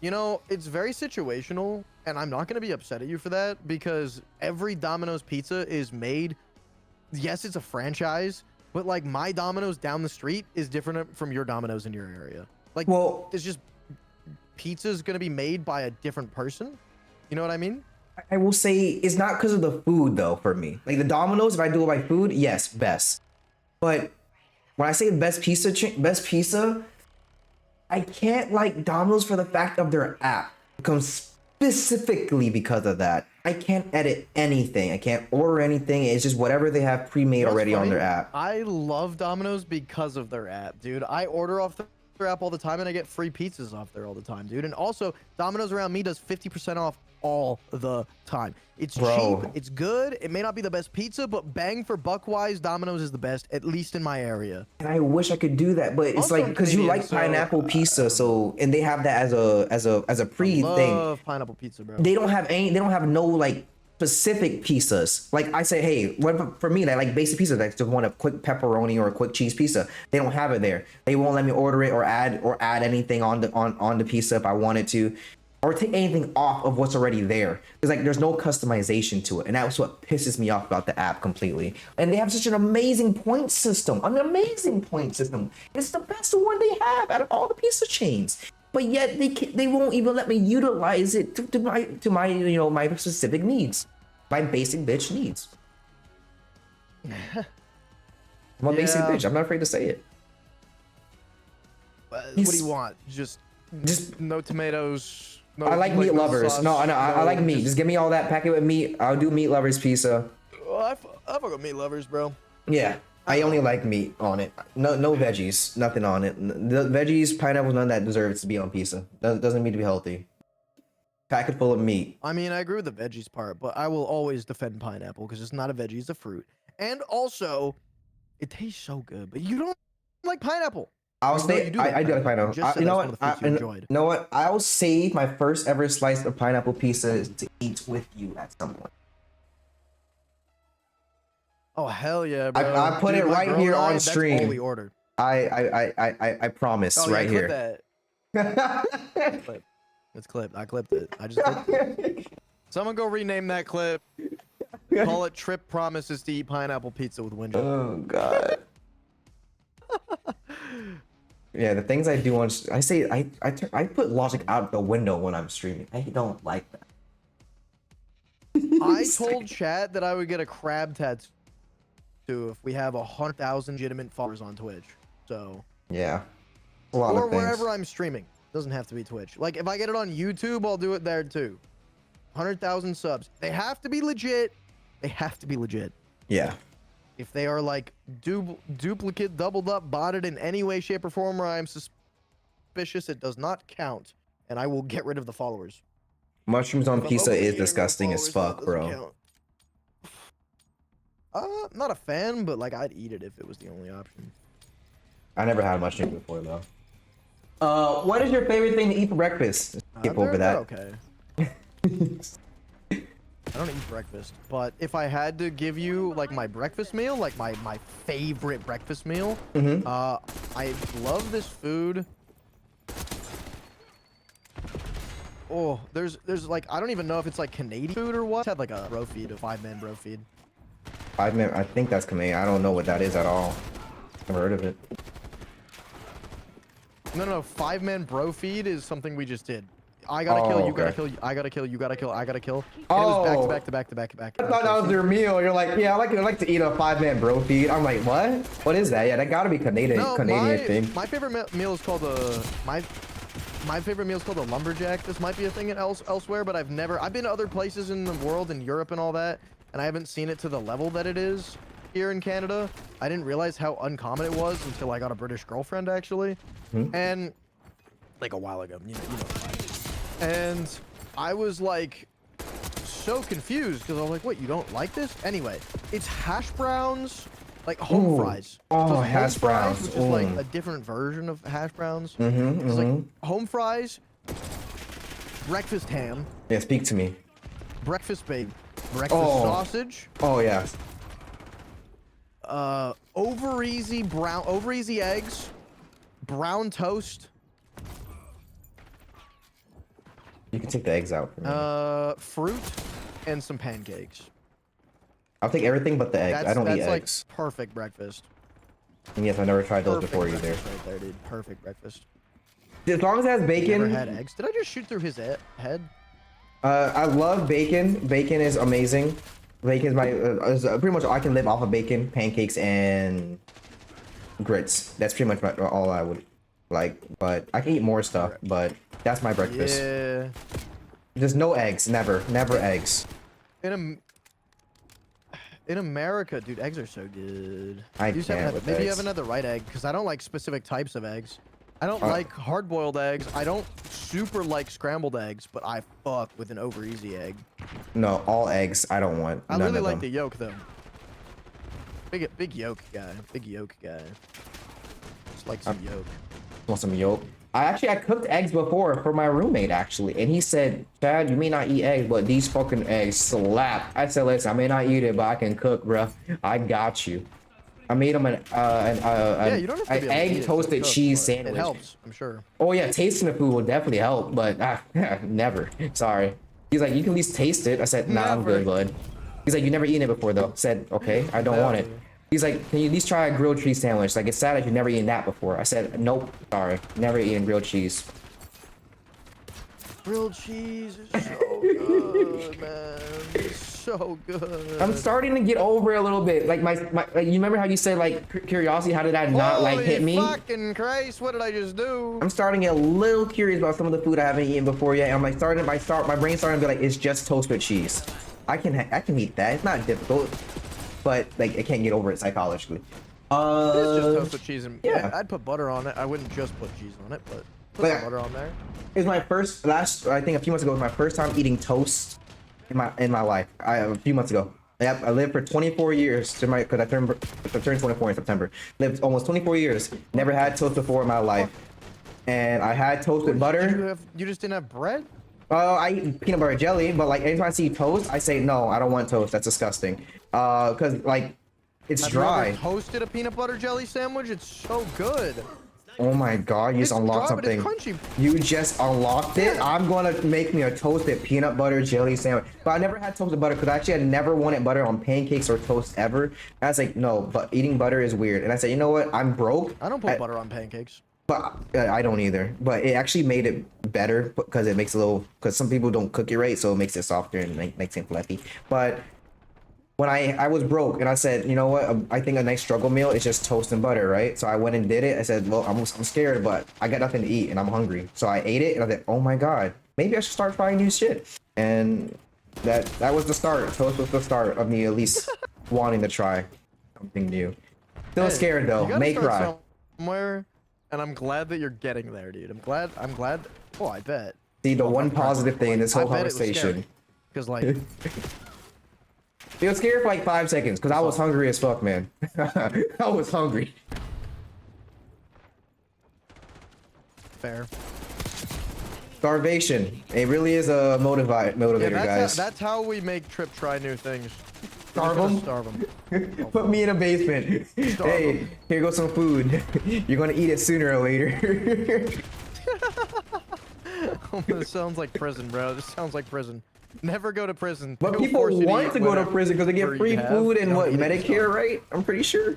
You know, it's very situational, and I'm not going to be upset at you for that because every Domino's pizza is made. Yes, it's a franchise, but like my Domino's down the street is different from your Domino's in your area. Like, Well, it's just pizza's going to be made by a different person. You know what I mean? I will say it's not because of the food though for me. Like the Domino's, if I do it by food, yes, best. But when I say best pizza, I can't like Domino's for the fact of their app. It comes specifically because of that. I can't edit anything. I can't order anything. It's just whatever they have pre-made You know what's already on funny? their app. I love Domino's because of their app, dude. I order off their app all the time, and I get free pizzas off there all the time, dude. And also, Domino's around me does 50% off all the time. It's Bro. cheap. It's good. It may not be the best pizza, but bang for buck-wise, Domino's is the best, at least in my area. And I wish I could do that, but it's Also, like I'm because you Canadian, like so, pineapple pizza, so and they have that as a pre I thing. love pineapple pizza, bro. They don't have no like specific pizzas. Like I say, hey, for me, I like basic pizza. Like just want a quick pepperoni or a quick cheese pizza. They don't have it there. They won't let me order it or add anything on the pizza if I wanted to, or take anything off of what's already there. It's like there's no customization to it, and that's what pisses me off about the app completely. And they have such an amazing point system. It's the best one they have out of all the pizza chains. But yet they won't even let me utilize it to my my specific needs, my basic bitch needs. I'm a basic bitch. I'm not afraid to say it. What do you want? Just no tomatoes. No, I like meat no lovers. sauce, I like meat. Just give me all that. Pack it with meat. I'll do meat lovers pizza. Oh, I fuck with meat lovers, bro. Yeah, I only like meat on it. No veggies, nothing on it. The veggies, pineapple, none of that deserves to be on pizza. Doesn't mean to be healthy. Pack it full of meat. I mean, I agree with the veggies part, but I will always defend pineapple because it's not a veggie, it's a fruit. And also, it tastes so good, but you don't like pineapple. I'll No, stay. you do I do like pineapple. Just said You know that's what? one of the foods you enjoyed. You know what? I'll save my first ever slice of pineapple pizza to eat with you at some point. Oh hell yeah, bro! I put Dude, it my right girl here and I, on that's stream. all we ordered. I promise Oh, right yeah, here. Clip that. Clip. It's clipped. I clipped it. I just clipped it. Someone go rename that clip. Call it Trip Promises to Eat Pineapple Pizza with Window. Oh god. Yeah, the things I do on I say I put logic out the window when I'm streaming. I don't like that. I told chat that I would get a crab tattoo if we have 100,000 legitimate followers on Twitch. So Yeah. A lot or of things. wherever I'm streaming. Doesn't have to be Twitch. Like if I get it on YouTube, I'll do it there too. 100,000 subs. They have to be legit. They have to be legit. Yeah. If they are like duplicate, doubled up, botted in any way, shape, or form, where I am suspicious, it does not count, and I will get rid of the followers. Mushrooms on If I'm pizza is overeating, no disgusting as followers, fuck, that doesn't bro. count. Not a fan, but like I'd eat it if it was the only option. I never had mushrooms before though. What is your favorite thing to eat for breakfast? Skip over They're that. okay. I don't eat breakfast, but if I had to give you like my breakfast meal, like my favorite breakfast meal, I love this food. Oh, there's like I don't even know if it's like Canadian food or what. It's had like a bro feed, a 5-man bro feed. 5-man, I think that's Canadian. I don't know what that is at all. Never heard of it. No, 5-man bro feed is something we just did. I gotta kill, you gotta okay. kill, I gotta kill, you gotta kill, I gotta kill. And Oh. it was back to back to back to back to back. I thought that was your meal. You're like, yeah, I like to eat a 5-man bro feed. I'm like, what? What is that? Yeah, that gotta be Canadian thing. My favorite meal is called my favorite meal is called a lumberjack. This might be a thing elsewhere, but I've been to other places in the world, in Europe and all that, and I haven't seen it to the level that it is here in Canada. I didn't realize how uncommon it was until I got a British girlfriend, actually, and like a while ago, you know. And I was like so confused because I was like, "What? You don't like this?" Anyway, it's hash browns, like home fries. Oh, So it's hash home fries, browns. which is like a different version of hash browns. Mm-hmm, It's like home fries, breakfast ham, Yeah, speak to me. breakfast bacon, breakfast Oh. sausage, Oh yeah. over easy eggs, brown toast, You can take the eggs out for me. fruit, and some pancakes. I'll take everything but the eggs. I don't eat that's like eggs. perfect breakfast. And yes, I never tried those Perfect before either. breakfast right there, dude. Perfect breakfast. As long as it has Never bacon. had eggs. Did I just shoot through his head? I love bacon. Bacon is amazing. Bacon is my is pretty much I can live off of bacon, pancakes, and grits. That's pretty much all I would like. But I can eat more stuff. But that's my breakfast. Yeah. There's no eggs. Never eggs. In America, dude, eggs are so good. I You just haven't can't had- with maybe you eggs. haven't had the right egg, because I don't like specific types of eggs. I don't like hard-boiled eggs. I don't super like scrambled eggs, but I fuck with an over easy egg. No, all eggs. I don't want. I none really of like them. the yolk though. Big yolk guy. Big yolk guy. Just like some yolk. Want some yolk? I cooked eggs before for my roommate actually, and he said, "Chad, you may not eat eggs, but these fucking eggs slap." I said, "Listen, I may not eat it, but I can cook, bruh. I got you." I made him Yeah, you don't have to be able to eat egg it toasted cooked, cheese but sandwich. It helps, I'm sure. Oh yeah, tasting the food will definitely help, but never. Sorry. He's like, "You can at least taste it." I said, "Nah, I'm good, Never. bud." He's like, "You never eaten it before though." I said, "Okay, I don't want it." Never. He's like, "Can you at least try a grilled cheese sandwich?" Like, it's sad that you've never eaten that before. I said, "Nope, sorry, never eaten grilled cheese." Grilled cheese is so good, man. It's so good. I'm starting to get over it a little bit. Like like, you remember how you said like curiosity? How did that not like hit me? Holy fucking Christ! What did I just do? I'm starting to get a little curious about some of the food I haven't eaten before yet. And I'm like my brain's starting to be like, it's just toast with cheese. I can eat that. It's not difficult, but like I can't get over it psychologically. It's just toast with cheese and yeah. I'd put butter on it. I wouldn't just put cheese on it, but put But- some butter on there. It was my I think a few months ago was my first time eating toast in my life. A few months ago. Yep, I lived for 24 years because I turned 24 in September. Lived almost 24 years. Never had toast before in my life. And I had toast with butter. You just didn't have bread? I eat peanut butter jelly, but like anytime I see toast, I say no, I don't want toast. That's disgusting. Cause like it's Have you dry. ever toasted a peanut butter jelly sandwich? It's so good. Oh my god, you just unlocked drop it, it's something. crunchy. You just unlocked it? Yeah. I'm gonna make me a toasted peanut butter jelly sandwich. But I never had toasted butter because actually I never wanted butter on pancakes or toast ever. And I was like, no, but eating butter is weird. And I said, you know what? I'm broke. I don't put butter on pancakes. But I don't either. But it actually made it better because it makes a little, because some people don't cook it right, so it makes it softer and makes it fluffy. But when I was broke and I said, you know what, I think a nice struggle meal is just toast and butter, right? So I went and did it. I said, well, I'm scared, but I got nothing to eat and I'm hungry. So I ate it and I said, oh my god, maybe I should start trying new shit. And that was the start. Toast was the start of me at least wanting to try something new. Still scared though. You gotta May start cry. somewhere, and I'm glad that you're getting there, dude. I'm glad. Oh, I bet. See, the one positive thing in this whole conversation. Because like. It was scary for like 5 seconds because I was hungry as fuck, man. I was hungry. Fair. Starvation. It really is a motivator, Yeah, guys. that's how we make Trip try new things. Starve him? Starve him. Put me in a basement. Hey, here goes some food. You're gonna eat it sooner or later. Oh, this sounds like prison, bro. This sounds like prison. Never go to prison. But They'll people force you want eat to go to whatever prison because they get you free have. food and Don't what, eat it Medicare, yourself. right? I'm pretty sure.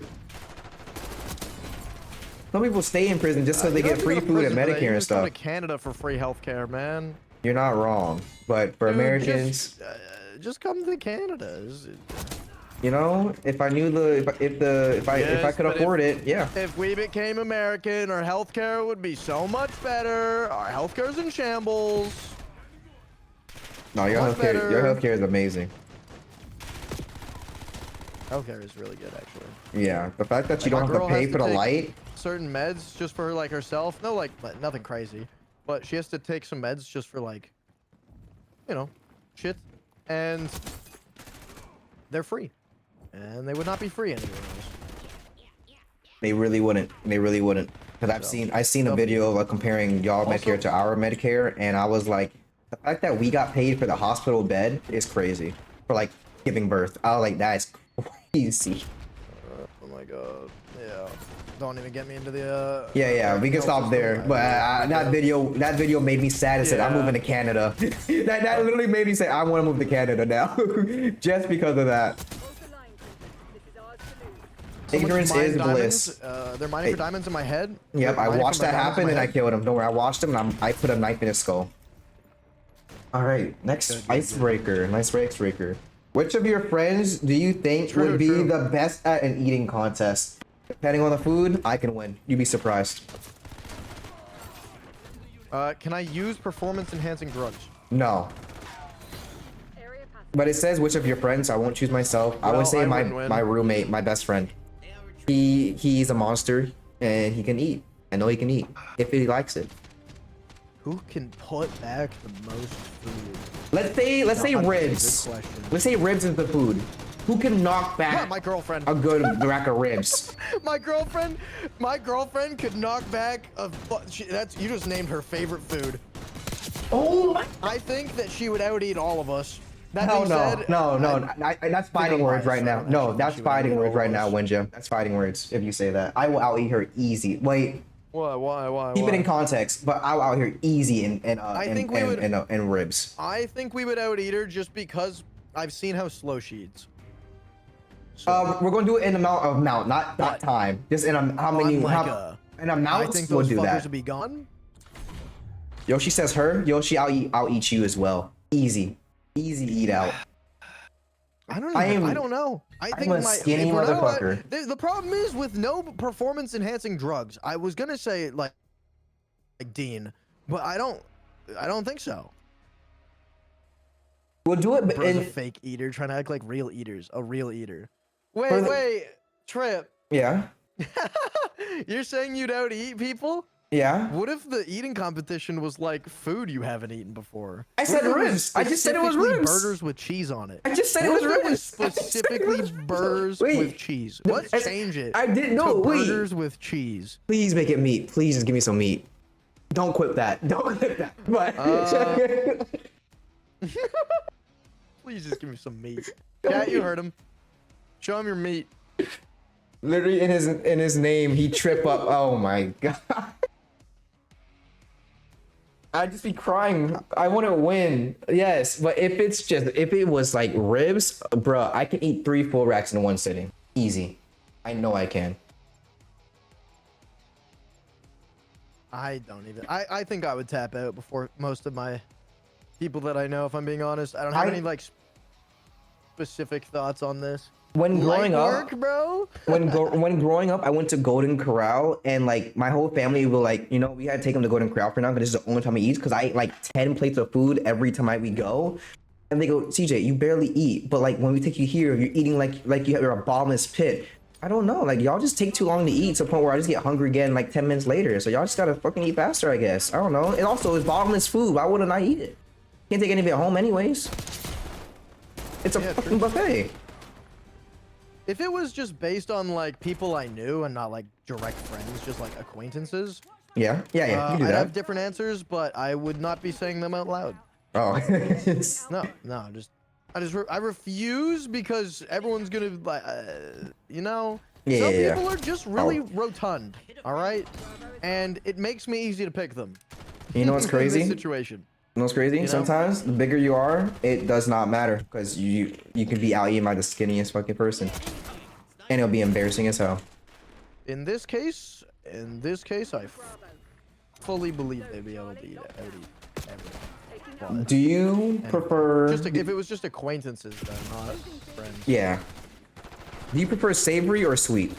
Some people stay in prison just so they You don't get have to free go to food and prison for that. You Medicare and just go stuff. to Canada for free healthcare, man. You're not wrong. But for Dude, Americans, just come to Canada. you know, if I knew if I Yes, could but afford it, yeah. If we became American, our healthcare would be so much better. Our healthcare's in shambles. No, your Much healthcare better. is amazing. Healthcare is really good, actually. Yeah, the fact that you Like, don't my have to girl pay has for to the take light. Certain meds just for like herself. No, like nothing crazy, but she has to take some meds just for like, you know, shit, and they're free, and they would not be free anywhere else. They really wouldn't. They really wouldn't. Because I've seen a video of comparing y'all Medicare to our Medicare, and I was like, the fact that we got paid for the hospital bed is crazy. For like giving birth, I was like, that is crazy. Oh my god. Yeah. Don't even get me into the. Yeah, we can stop there. But that video made me sad and said I'm moving to Canada. that literally made me say I want to move to Canada now, just because of that. Hold the line, Trippin. This is ours to lose. Ignorance is bliss. They're mining for diamonds in my head. Yep, They're I mining watched for my that diamonds in happen my and I head. killed him. Don't worry, I watched him and I put a knife in his skull. All right, next icebreaker. Nice icebreaker. Which of your friends do you think would be the best at an eating contest? Depending on the food, I can win. You'd be surprised. Can I use performance enhancing drugs? No. Area pass. But it says which of your friends. I won't choose myself. I Well, would say I my wouldn't win. my roommate, my best friend. He's a monster and he can eat. I know he can eat if he likes it. Who can put back the most food? Let's say that's a ribs. good question. Let's say ribs is the food. Who can knock Yeah, back my girlfriend. a good rack of ribs? My girlfriend could knock back that's you just named her favorite food. Oh my! I think that she would out eat all of us. That Hell being no, said, no. That's fighting I'm words biased, right so I now. don't No, actually that's think she would fighting eat words all right of now, us. Winja. That's fighting words if you say that. I will out eat her easy. Wait, Why? keep it in context. But I will out here easy and ribs. I think we would out eat her just because I've seen how slow she eats. We're going to do it in amount, not time. Just in how many On like in I amounts think we'll those do fuckers that. would be gone. Yoshi says her. Yoshi, I'll eat you as well. Easy eat out. I don't know. I I'm think a skinny if we're not allowed- motherfucker. the problem is with no performance enhancing drugs. I was gonna say like Dean, but I don't think so. We'll do it Bro's a in fake eater trying to act like real eaters. A real eater. For the- Wait, Trip. yeah. You're saying you'd out eat people? Yeah. What if the eating competition was like food you haven't eaten before? I said What if it was ribs. I just said it was specifically ribs. Burgers with cheese on it. I just said it What was if ribs. it was specifically burgers Wait. with cheese? No, Let's change it. I didn't know. to Wait. burgers with cheese. Please make it meat. Please just give me some meat. Don't quit that. Don't quit that. But Please just give me some meat. Yeah, you heard him. Show him your meat. Literally in his name, he trip up. Oh my god. I'd just be crying. I want to win. Yes, but if it was like ribs, bruh, I can eat 3 full racks in one sitting. Easy. I know I can. I don't even. I think I would tap out before most of my people that I know. If I'm being honest, I don't have any like specific thoughts on this. When growing Light up, work, bro. when growing up, I went to Golden Corral, and like my whole family will like, you know, we had to take them to Golden Corral for now because this is the only time we eat. Because I eat like 10 plates of food every time we go, and they go, CJ, you barely eat, but like when we take you here, you're eating like you're a bottomless pit. I don't know, like y'all just take too long to eat to the point where I just get hungry again like 10 minutes later. So y'all just gotta fucking eat faster, I guess. I don't know. And also, it's bottomless food. Why wouldn't I eat it? Can't take any of it home anyways. It's a fucking buffet. If it was just based on like people I knew and not like direct friends, just like acquaintances, Yeah, you can do I'd that. have different answers, but I would not be saying them out loud. Oh, No, I refuse because everyone's gonna like, you know, Yeah, some yeah. people are just really rotund, all right, and it makes me easy to pick them. You know what's in crazy? this situation. You know what's crazy? know? Sometimes the bigger you are, it does not matter because you can be out eaten by the skinniest fucking person, and it'll be embarrassing as hell. In this case, I fully believe they'd be able to eat everyone. But Do you prefer? just if it was just acquaintances, though, not friends. Yeah. Do you prefer savory or sweet?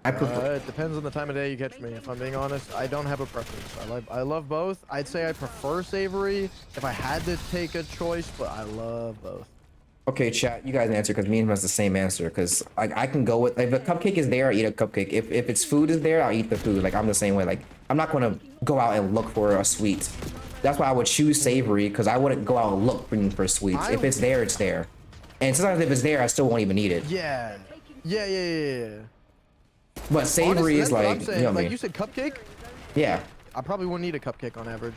I prefer. It depends on the time of day you catch me. If I'm being honest, I don't have a preference. I love both. I'd say I prefer savory if I had to take a choice, but I love both. Okay, chat. You guys answer because me and him has the same answer. Because I can go with if a cupcake is there, I eat a cupcake. If its food is there, I'll eat the food. Like I'm the same way. Like I'm not gonna go out and look for a sweet. That's why I would choose savory because I wouldn't go out and look for sweets. If it's there, it's there. And sometimes if it's there, I still won't even eat it. Yeah. But savory Honestly, is that's what I'm like, saying. you know what I Like mean? you said, cupcake. Yeah. I probably wouldn't eat a cupcake on average.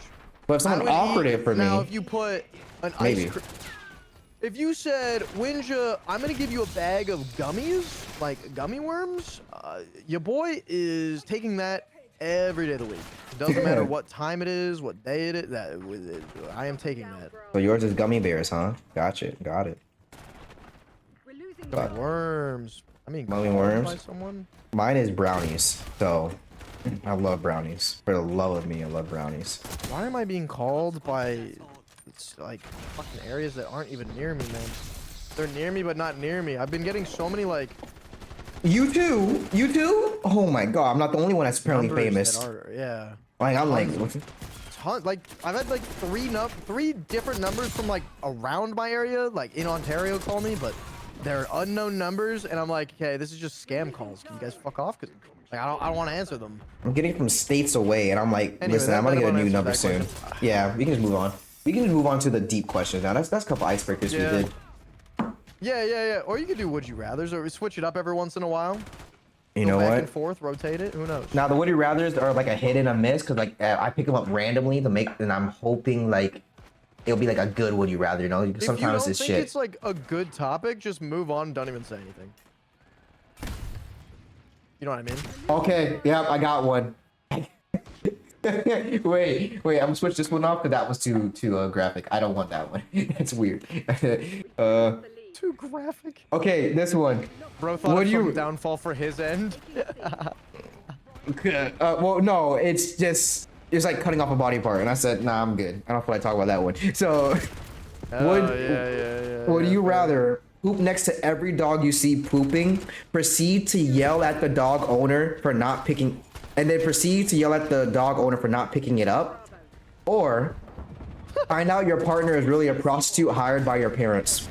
But if I someone would offered eat- it for now, me, if you put an Maybe. ice cream, if you said, Winja, I'm gonna give you a bag of gummies, like gummy worms, your boy is taking that every day of the week. It doesn't matter what time it is, what day it is. I am taking that. so yours is gummy bears, huh? Gotcha. Got it. We're losing Got the it. Worms. I mean, Gummy called worms? by someone. Mine is brownies. So I love brownies. For the love of me, I love brownies. Why am I being called by like fucking areas that aren't even near me, man? They're near me, but not near me. I've been getting so many like You too? You too? Oh my god, I'm not the only one that's apparently numbers famous. that are, yeah. Like I'm like, Like I've had like three different numbers from like around my area, like in Ontario, call me, but they're unknown numbers, and I'm like, okay, this is just scam calls. Can you guys fuck off? Cause like I don't want to answer them. I'm getting from states away, and I'm like, Anyway, listen, I'm gonna that get a won't new answer number that soon. question. Yeah, we can just move on. We can just move on to the deep questions now. That's a couple icebreakers Yeah. we did. Yeah. Or you could do would you rather's, or switch it up every once in a while. You Go know back what? and forth, rotate it. Who knows? Now the would you rather's are like a hit and a miss because like I pick them up randomly to make, and I'm hoping like it'll be like a good would you rather. You know, If you sometimes don't it's think shit. it's like a good topic, just move on. Don't even say anything. You know what I mean? Okay, yep, I got one. wait, I'm gonna switch this one off because that was too graphic. I don't want that one. That's weird. Too graphic. Okay, this one. Bro thought Would of you- some downfall for his end. Well, no, it's like cutting off a body part, and I said, nah, I'm good. I don't feel like talking about that one. So, would you rather poop next to every dog you see pooping, proceed to yell at the dog owner for not picking, and then proceed to yell at the dog owner for not picking it up, or find out your partner is really a prostitute hired by your parents?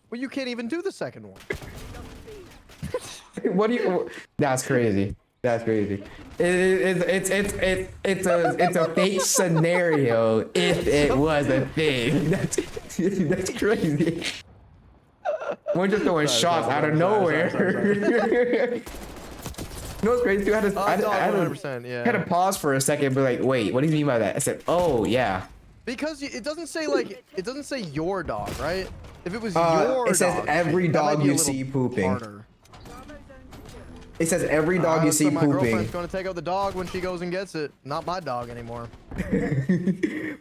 Well, you can't even do the second one. What do you? That's crazy. That's crazy. It's a fake scenario if it was a thing. That's crazy. We're just throwing shots out of nowhere. You know what's crazy? I had to 100%, yeah. had to pause for a second and be like, wait, what do you mean by that? I said, oh yeah. Because it doesn't say like it doesn't say your dog, right? If it was your it says dog, every that might dog be a you little see pooping. harder. It says every dog you So see my pooping. girlfriend's gonna take out the dog when she goes and gets it. Not my dog anymore.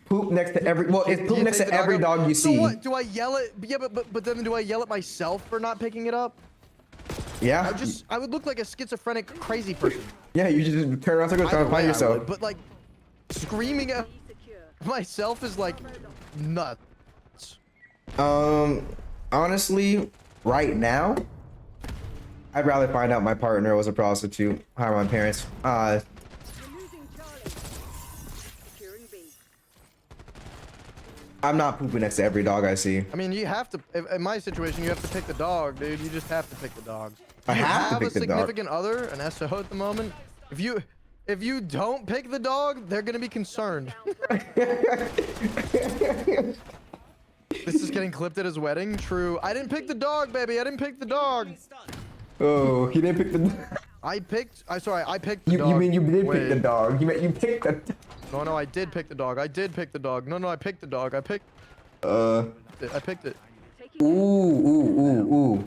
Poop next to every. Well, it's Do poop you next take to the every out? dog you So see. what? Do I yell at? Yeah, but then do I yell at myself for not picking it up? Yeah. I would look like a schizophrenic crazy person. Yeah, you just turn around circles trying Either to find way I yourself. would, but like screaming at Be secure. myself is like nuts. Honestly, right now, I'd rather find out my partner was a prostitute. Hire my parents. We're losing Charlie. Securing B. I'm not pooping next to every dog I see. I mean, you have to. In my situation, you have to pick the dog, dude. You just have to pick the dog. I You have to pick a the dog. significant other, an SO at the moment. If you don't pick the dog, they're gonna be concerned. This is getting clipped at his wedding. True. I didn't pick the dog, baby. I didn't pick the dog. Oh, he didn't pick the. I picked the You dog. mean you did Wait. pick the dog? You meant you picked the. No, I did pick the dog. I did pick the dog. No, I picked the dog. I picked it. Ooh, ooh, ooh, ooh.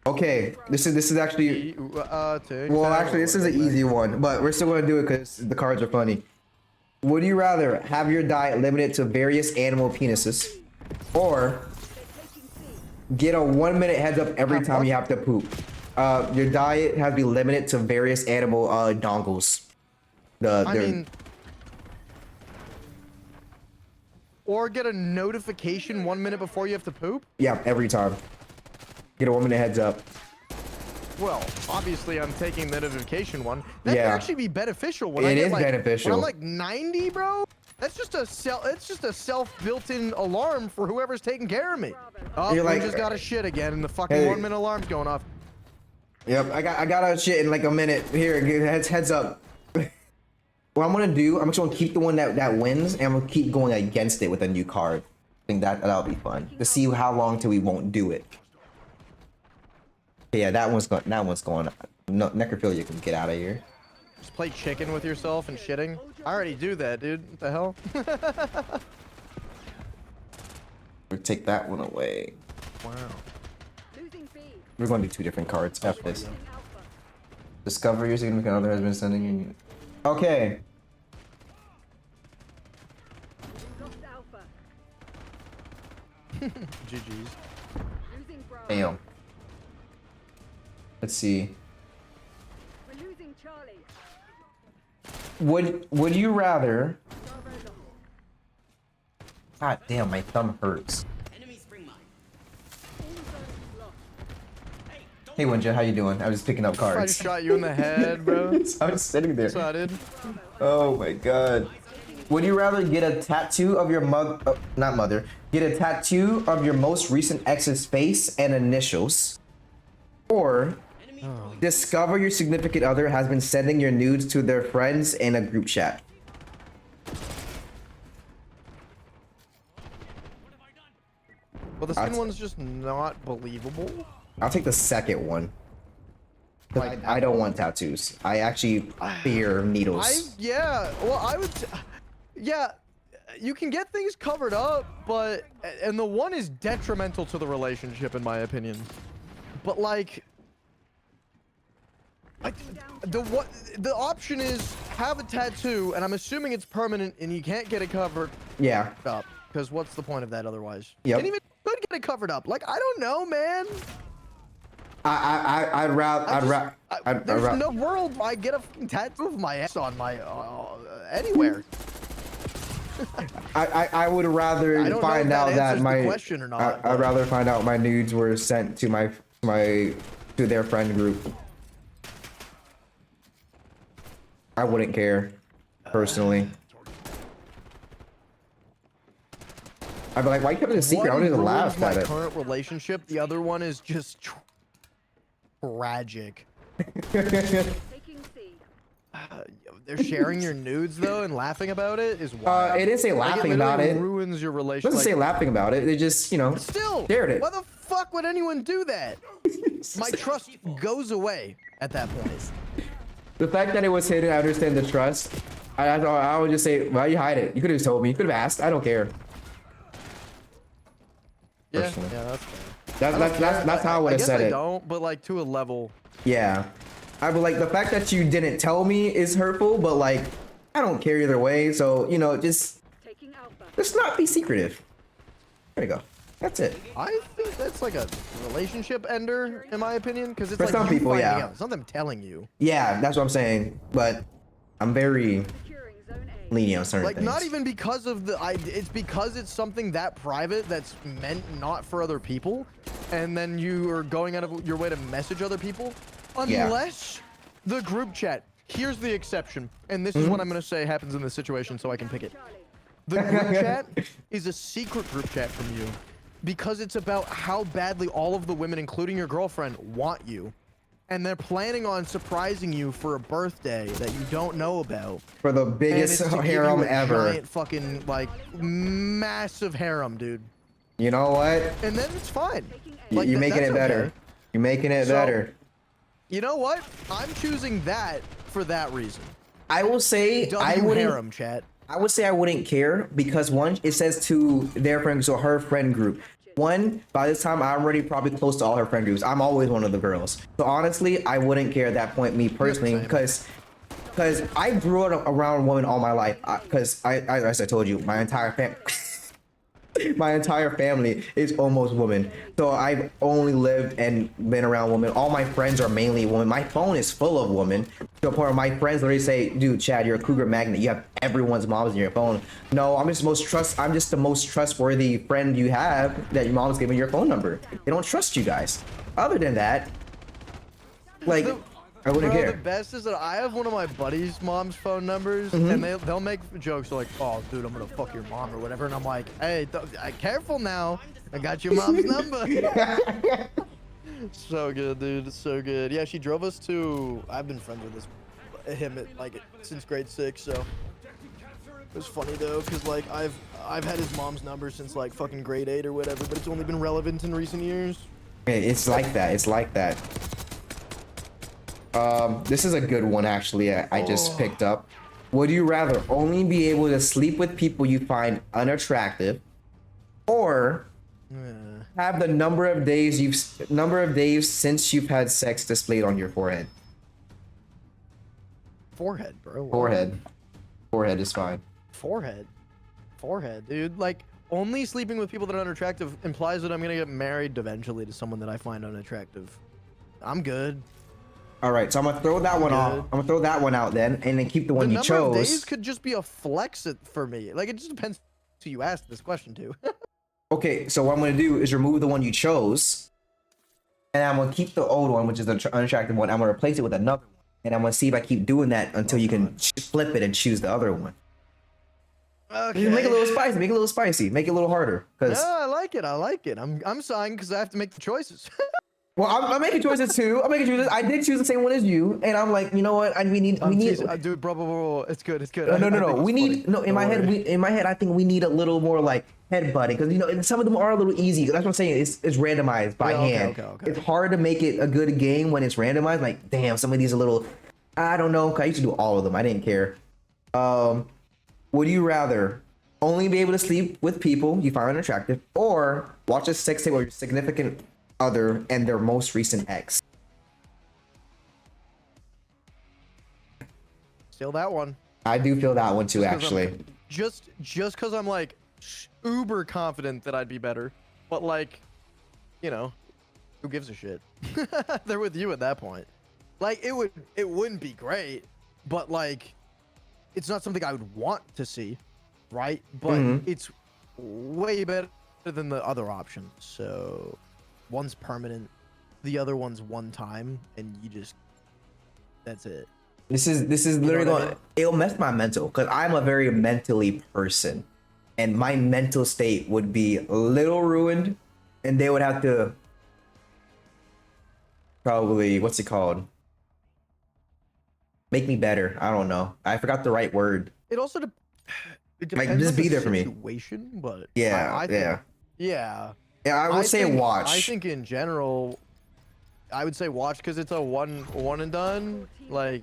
Okay, this is actually. Well, actually, this is an easy one, but we're still gonna do it because the cards are funny. Would you rather have your diet limited to various animal penises, or get a 1-minute heads up every time you have to poop? Your diet has to be limited to various animal dongles. I mean, or get a notification 1 minute before you have to poop? yeah, every time. Get a 1-minute heads up. Well, obviously I'm taking the notification one. That Yeah. can actually be beneficial when I It get is like, beneficial. When I'm like 90, bro. It's just a self-built-in alarm for whoever's taking care of me. Oh, You're we like, just got a shit again, and the fucking hey. 1 minute alarm's going off. Yep, I got a shit in like a minute. Here, heads up. What I'm gonna do, I'm just gonna keep the one that wins, and I'm gonna keep going against it with a new card. I think that'll be fun to see how long till we won't do it. Yeah, that one's going. No, necrophilia can get out of here. Just play chicken with yourself and shitting. I already do that, dude. What the hell? We'll take that one away. Wow. Losing B. We're going to do 2 different cards. F this. Losing Alpha. Discover your significant other has been sending you. Okay. Lost Alpha. GG's. Losing Bravo. Damn. Let's see. We're losing Charlie. Would you rather? Bravo lost. God damn, my thumb hurts. Enemy spring mine. All zones lost. Hey Winja, how you doing? I was picking up I cards. just shot you in the head, bro. I was sitting there. That's what I did. Oh my god. Would you rather get a tattoo of your get a tattoo of your most recent ex's face and initials, or discover your significant other has been sending your nudes to their friends in a group chat? Well, the skin one's just not believable. I'll take the second one. 'Cause I don't want tattoos. I actually fear needles. Yeah. Well, I would. Yeah. You can get things covered up, but and the one is detrimental to the relationship, in my opinion. But like, the option is have a tattoo, and I'm assuming it's permanent, and you can't get it covered Yeah. up. Because what's the point of that otherwise? Yep. And even if you could get it covered up. Like, I don't know, man. I'd rather. There's no world I get a fucking tattoo of my ass on my anywhere. I would rather I don't know find if that out that answers the my question or not, I'd rather find out my nudes were sent to to their friend group. I wouldn't care personally. I'd be like, why you kept it a secret? I One wouldn't even ruins laugh my at it. current relationship. The other one is just tragic. Taking C. They're sharing your nudes though and laughing about it is wild. It didn't say Like, laughing about literally it. ruins your It relationship. doesn't say laughing about it. They just, Still, shared it. why the fuck would anyone do that? My trust goes away at that point. The fact that it was hidden, I understand the trust. I would just say, why you hide it? You could have told me. You could have asked. I don't care. Yeah, Personally. yeah, that's fair. That's how I would have said I it. don't, but like to a level. Yeah. I would like the fact that you didn't tell me is hurtful, but like I don't care either way. So, you know, just Taking Alpha. let's not be secretive. There you go. That's it. I think that's like a relationship ender, in my opinion, because it's For like some you people, finding yeah. out. It's not them telling you. Yeah, that's what I'm saying. But I'm very Securing Zone A. lenient on certain Like things. not even because of the it's because it's something that private that's meant not for other people, and then you are going out of your way to message other people, Yeah. unless the group chat. Here's the exception, and this is what I'm gonna say happens in this situation, so I can pick it. Charlie. The group chat is a secret group chat from you, because it's about how badly all of the women, including your girlfriend, want you. And they're planning on surprising you for a birthday that you don't know about. For the And biggest it's to give harem you a ever. giant fucking, like, massive harem, dude. You know what? And then it's fine. You're making that's it better. okay. You're making it So- better. You know what? I'm choosing that for that reason. I will say I W wouldn't. harem chat. I would say I wouldn't care because one, it says to their friends or her friend group. One, by this time I'm already probably close to all her friend groups. I'm always one of the girls. So honestly, I wouldn't care at that point, me personally, same. because I grew up around women all my life. Because as I told you, my entire family is almost women. So I've only lived and been around women. All my friends are mainly women. My phone is full of women. To the point where my friends literally say, dude, Chad, you're a cougar magnet. You have everyone's moms in your phone. No, I'm just the most trustworthy friend you have that your mom's giving your phone number. They don't trust you guys. Other than that, like, I wouldn't Bro, care. the best is that I have one of my buddy's mom's phone numbers, and they'll make jokes like, "Oh, dude, I'm gonna fuck your mom" or whatever, and I'm like, "Hey, careful now. I got your mom's number." So good, dude. It's so good. Yeah, she drove us to. I've been friends with him since grade 6, so it was funny though, cause like I've had his mom's number since like fucking grade 8 or whatever, but it's only been relevant in recent years. It's like that. It's like that. This is a good one actually. I just picked up. Would you rather only be able to sleep with people you find unattractive, or have the number of days since you've had sex displayed on your forehead? Forehead, bro. Forehead is fine. Forehead, dude. Like, only sleeping with people that are unattractive implies that I'm gonna get married eventually to someone that I find unattractive. I'm good. All right, so I'm gonna throw that one off. I'm gonna throw that one out then, and then keep the one The you number of days chose. could just be a flex for me. Like, it just depends who you ask this question to. Okay, so what I'm gonna do is remove the one you chose, and I'm gonna keep the old one, which is the unattractive one. I'm gonna replace it with another one, and I'm gonna see if I keep doing that until you can flip it and choose the other one. Okay. You make it a little spicy. Make it a little spicy. Make it a little harder. Cause Yeah, I like it. I'm sighing because I have to make the choices. well, I'm making choices too. I'm making choices. I did choose the same one as you, and I'm like, you know what? We need. Dude, bro. It's good. It's good. No. I think We it's need funny. no. In Don't my head, worry. in my head, I think we need a little more like head butting because and some of them are a little easy. That's what I'm saying. It's randomized by Yeah, okay, hand. okay. It's hard to make it a good game when it's randomized. Like, damn, some of these are little. I don't know. 'Cause I used to do all of them. I didn't care. Would you rather only be able to sleep with people you find unattractive, or watch a sex tape with your significant other and their most recent ex? Still that one. I do feel that one too, Just 'cause actually. Just because I'm like uber confident that I'd be better, but like, you know, who gives a shit? They're with you at that point. Like, it wouldn't be great, but like, it's not something I would want to see, right? But it's way better than the other option. So one's permanent, the other one's one time, and that's it. This is literally what I going. mean? It'll mess my mental because I'm a very mentally person, and my mental state would be a little ruined, and they would have to probably what's it called? Make me better. I don't know. I forgot the right word. It also it Like, depends just on be the there for me. situation, but Yeah, I think, yeah. yeah. Yeah, I would say watch. I think in general, I would say watch because it's a one and done. Like,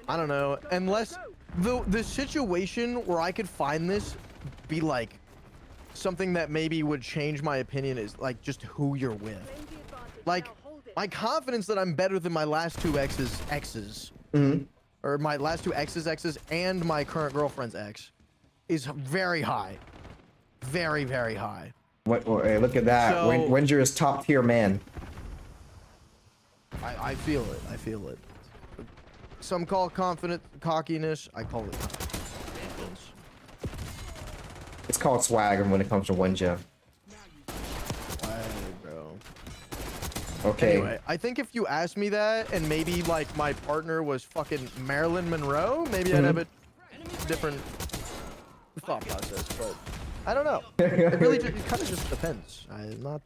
I don't know. Unless the situation where I could find this be like something that maybe would change my opinion is like just who you're with. Claim the advantage. Like Now hold it. my confidence that I'm better than my last two exes, or my last two exes, and my current girlfriend's ex, is very high, very very high. Hey, look at that. So- Winger is top tier man. I feel it. I feel it. Some call confident cockiness. I call it confidence. It's called swag when it comes to Winger. Swag, bro. Okay. Anyway, I think if you asked me that, and maybe like my partner was fucking Marilyn Monroe, maybe I'd have a different thought process. But I don't know. It really just, it kind of just depends. I'm not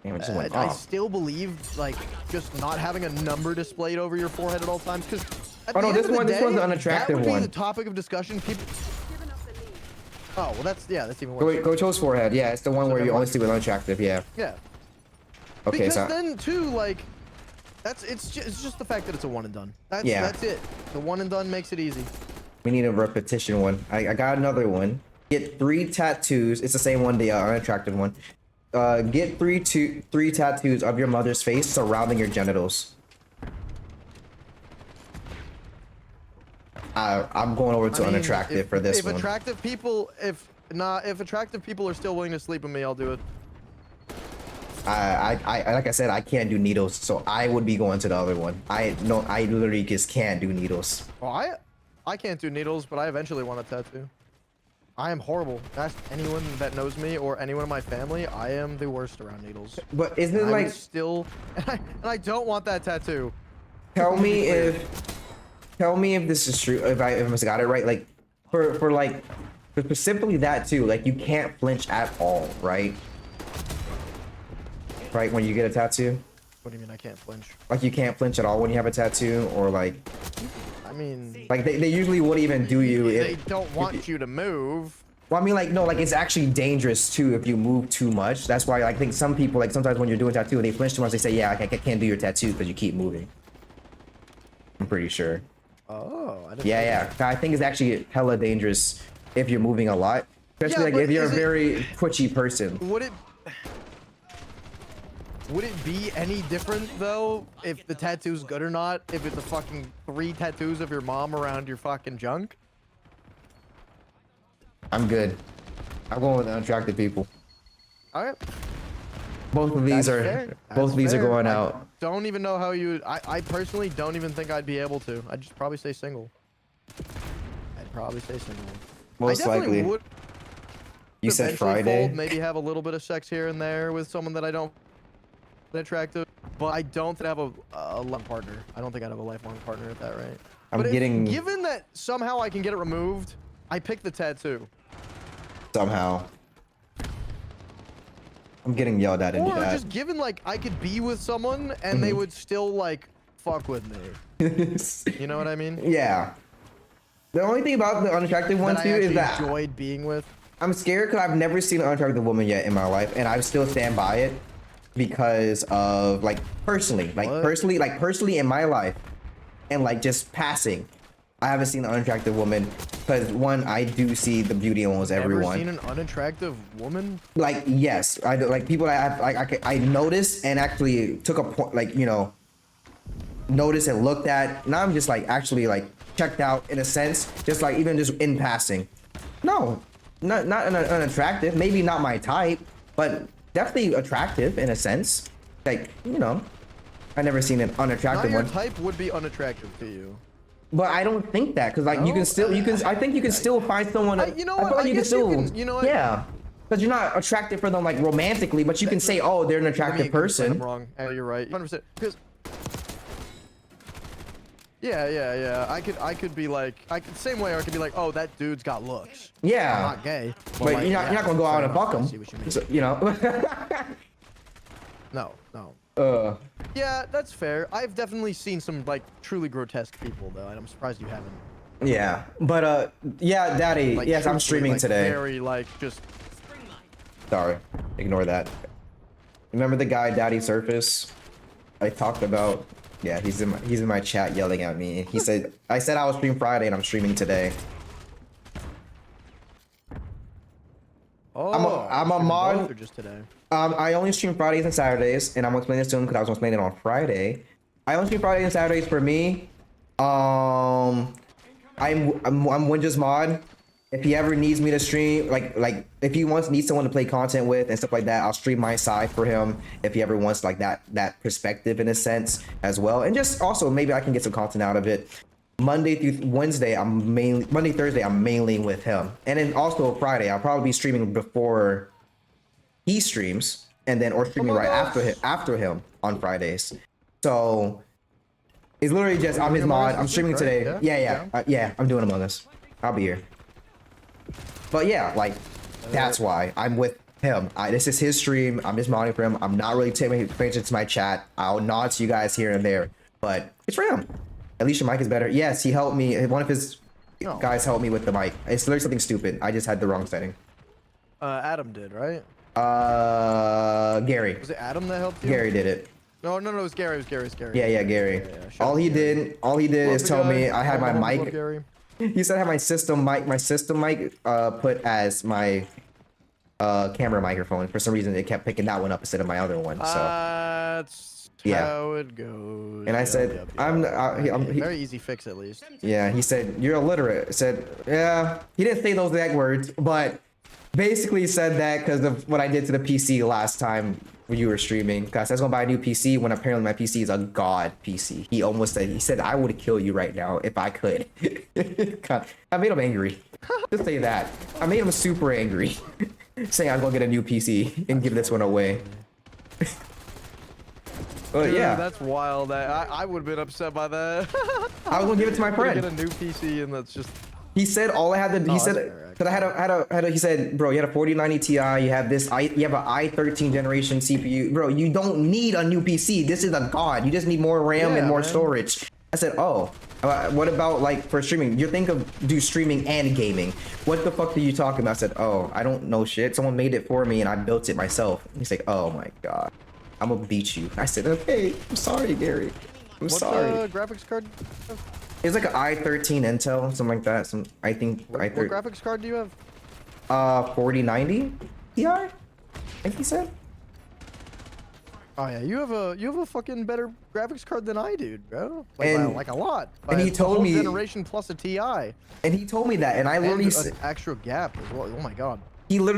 Damn, it just went I off. still believe like just not having a number displayed over your forehead at all times, because Oh, no, this one's the unattractive that would one. be the topic of discussion. People. Given up the lead. Oh well, that's even worse. Go Cho's forehead. Yeah, it's the one So where you never only mind. see with unattractive. Yeah. Yeah. Okay, Because so then too, like, it's just the fact that it's a one and done. That's Yeah. That's it. The one and done makes it easy. we need a repetition one. I got another one. Get 3 tattoos. It's the same one, the unattractive one. Get three tattoos of your mother's face surrounding your genitals. I'm going over to I mean, unattractive if, for this if one. attractive people, if attractive people are still willing to sleep with me, I'll do it. I like I said, I can't do needles, so I would be going to the other one. I literally just can't do needles. Well, I can't do needles, but I eventually want a tattoo. I am horrible. Ask anyone that knows me or anyone in my family. I am the worst around needles. But isn't it I would like, still, and I don't want that tattoo. tell me if this is true, if I must got it right, like for simply that too, like you can't flinch at all, right? Right, when you get a tattoo? What do you mean I can't flinch? Like you can't flinch at all when you have a tattoo, or like I mean, they usually wouldn't even do you they if, don't want you to move. well, I mean, like, no, like it's actually dangerous too if you move too much. That's why I think some people, like sometimes when you're doing tattoo and they flinch too much, they say, yeah, I can't do your tattoo because you keep moving. I'm pretty sure. Oh, I didn't. Yeah. I think it's actually hella dangerous if you're moving a lot, especially Yeah, like but if you're a is it- very twitchy person. Would it be any different though if the tattoo's good or not? If it's the fucking 3 tattoos of your mom around your fucking junk? I'm good. I'm going with unattractive people. All right. Both of these That's are fair. both of these are That's fair. going I out. Don't even know how you. I personally don't even think I'd be able to. I'd just probably stay single. I'd probably stay single. Most I definitely likely. would You said eventually Friday. fold, maybe have a little bit of sex here and there with someone that I don't find attractive, but I don't have a lifelong partner. I don't think I'd have a lifelong partner at that rate. I'm getting Given that somehow I can get it removed, I pick the tattoo. somehow. I'm getting yelled at in Or chat. just given like I could be with someone and they would still like fuck with me. You know what I mean? Yeah. The only thing about the unattractive one That I too is actually that enjoyed being with. I'm scared because I've never seen an unattractive woman yet in my life, and I still stand by it because of like personally in my life, and like just passing. I haven't seen an unattractive woman because one, I do see the beauty in almost everyone. Ever seen an unattractive woman? Like yes, I do, like people that I noticed and actually took a point, like, you know, noticed and looked at. Now I'm just like actually like checked out in a sense, just like even just in passing. No, not unattractive. Maybe not my type, but definitely attractive in a sense. Like, you know, I never seen an Not unattractive your one. type would be unattractive to you. But I don't think that, because like you No? can still I think you can still find someone. You know I what? feel like I you can guess you still. can- you know what? Yeah. Because you're not attracted for them like romantically, but you can say, oh, they're an I mean, attractive I'm person. wrong. You're right. 100%. Because. Yeah. I could be like, same way. I could be like, oh, that dude's got looks. Yeah. I'm not gay. But like, you're not gonna go out and fuck I them. see what you mean. So, you know. No. Yeah, that's fair. I've definitely seen some like truly grotesque people though, and I'm surprised you haven't. Yeah. But yeah, Daddy. Like, yes, I'm truthfully, streaming like, today. Very like just. Sorry. Ignore that. Remember the guy, Daddy Surface? I talked about Yeah, he's in my chat yelling at me. He said I said I was stream Friday and I'm streaming today. Oh, I'm a streaming mod. both or just today? I only stream Fridays and Saturdays, and I'm gonna explain this to him because I was gonna explain it on Friday. I only stream Fridays and Saturdays for me. I'm Winja's mod. If he ever needs me to stream, like if he needs someone to play content with and stuff like that, I'll stream my side for him. If he ever wants like that perspective in a sense as well, and just also maybe I can get some content out of it. Monday through Thursday, I'm mainly with him, and then also Friday, I'll probably be streaming before he streams, and then or streaming right after him on Fridays. So it's literally just I'm his mod. I'm streaming today. Yeah, I'm doing Among Us. I'll be here. But yeah, like that's why I'm with him. This is his stream. I'm just modding for him. I'm not really taking attention to my chat. I'll nod to you guys here and there, but it's for him. At least your mic is better. Yes, he helped me. One of his guys helped me with the mic. It's literally something stupid. I just had the wrong setting. Adam did, right? Gary. Was it Adam that helped you? Gary did it. No, it was Gary. It was Gary. Yeah, Gary. Yeah. All he did is tell me I had my mic. Gary. He said I had my system mic put as my camera microphone. For some reason, it kept picking that one up instead of my other one. So That's how it goes. And I said, I'm very easy fix at least. Yeah, he said you're illiterate. I said, yeah. He didn't say those exact words, but basically said that because of what I did to the PC last time when you were streaming. Because I was gonna buy a new PC when apparently my PC is a god PC. He said I would kill you right now if I could. I made him angry. Just say that. I made him super angry. Saying I'm gonna get a new PC and give this one away. But dude, yeah, that's wild. I would have been upset by that. I was gonna give it to my friend. Get a new PC and that's just. He said all I had to. He said that I had a. He said, bro, you had a 4090 Ti. You have this. You have an i13 generation CPU, bro. You don't need a new PC. This is a god. You just need more RAM and more storage. I said, oh, what about like for streaming? You think of do streaming and gaming? What the fuck are you talking about? I said, oh, I don't know shit. Someone made it for me and I built it myself. He's like, oh my god, I'm gonna beat you. I said, okay, I'm sorry, Gary. I'm sorry. What graphics card? It's like an i13 Intel, something like that. I think what graphics card do you have? 4090 Ti. I think he said. Oh yeah, you have a fucking better graphics card than I do, bro. Like a lot. And he told me generation plus a Ti. And he told me that, and I literally said actual gap as well. Oh my god. He told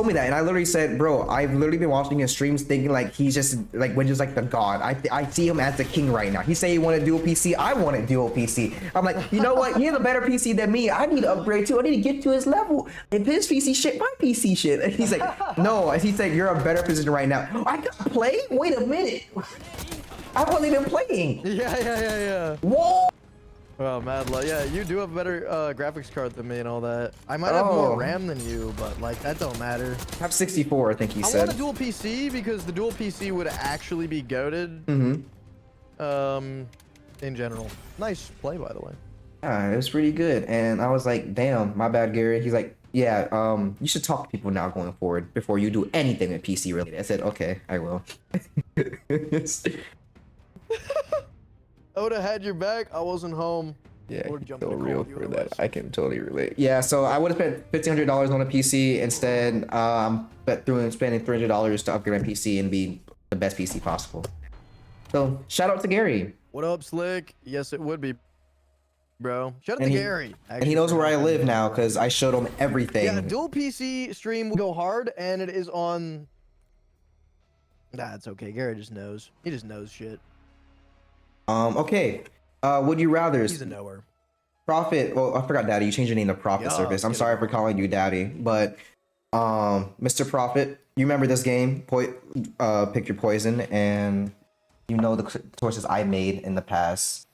me that, and I literally said, bro, I've literally been watching his streams thinking like he's just like Winja's like the god. I see him as the king right now. He said he wanted a dual PC. I want a dual PC. I'm like, you know what? He has a better PC than me. I need to upgrade too. I need to get to his level. If his PC shit, my PC shit. And he's like, no. He said, you're a better position right now. I got to play? Wait a minute. I wasn't even playing. Yeah. Whoa. Well, mad love. Yeah, you do have a better graphics card than me and all that. I might have more RAM than you, but like that don't matter. I have 64, I think he said. I want a dual PC because the dual PC would actually be goated. In general. Nice play, by the way. Yeah, it was pretty good. And I was like, damn, my bad, Gary. He's like, yeah, you should talk to people now going forward before you do anything with PC related. I said, okay, I will. I would have had your back. I wasn't home. Yeah, so real for that. I can totally relate. Yeah, so I would have spent $1,500 on a PC instead. Spending $300 to upgrade my PC and be the best PC possible. So shout out to Gary. What up, Slick? Yes, it would be, bro. Shout out to Gary. And he knows where I live now because I showed him everything. Yeah, dual PC stream will go hard, and it is on. Nah, it's okay. Gary just knows. He just knows shit. Okay. Would you rather? He's a knower. Prophet. Well, I forgot Daddy. You changed your name to Prophet Service. I'm sorry for calling you Daddy, but Mr. Prophet, you remember this game? Pick your poison, and you know the choices I made in the past.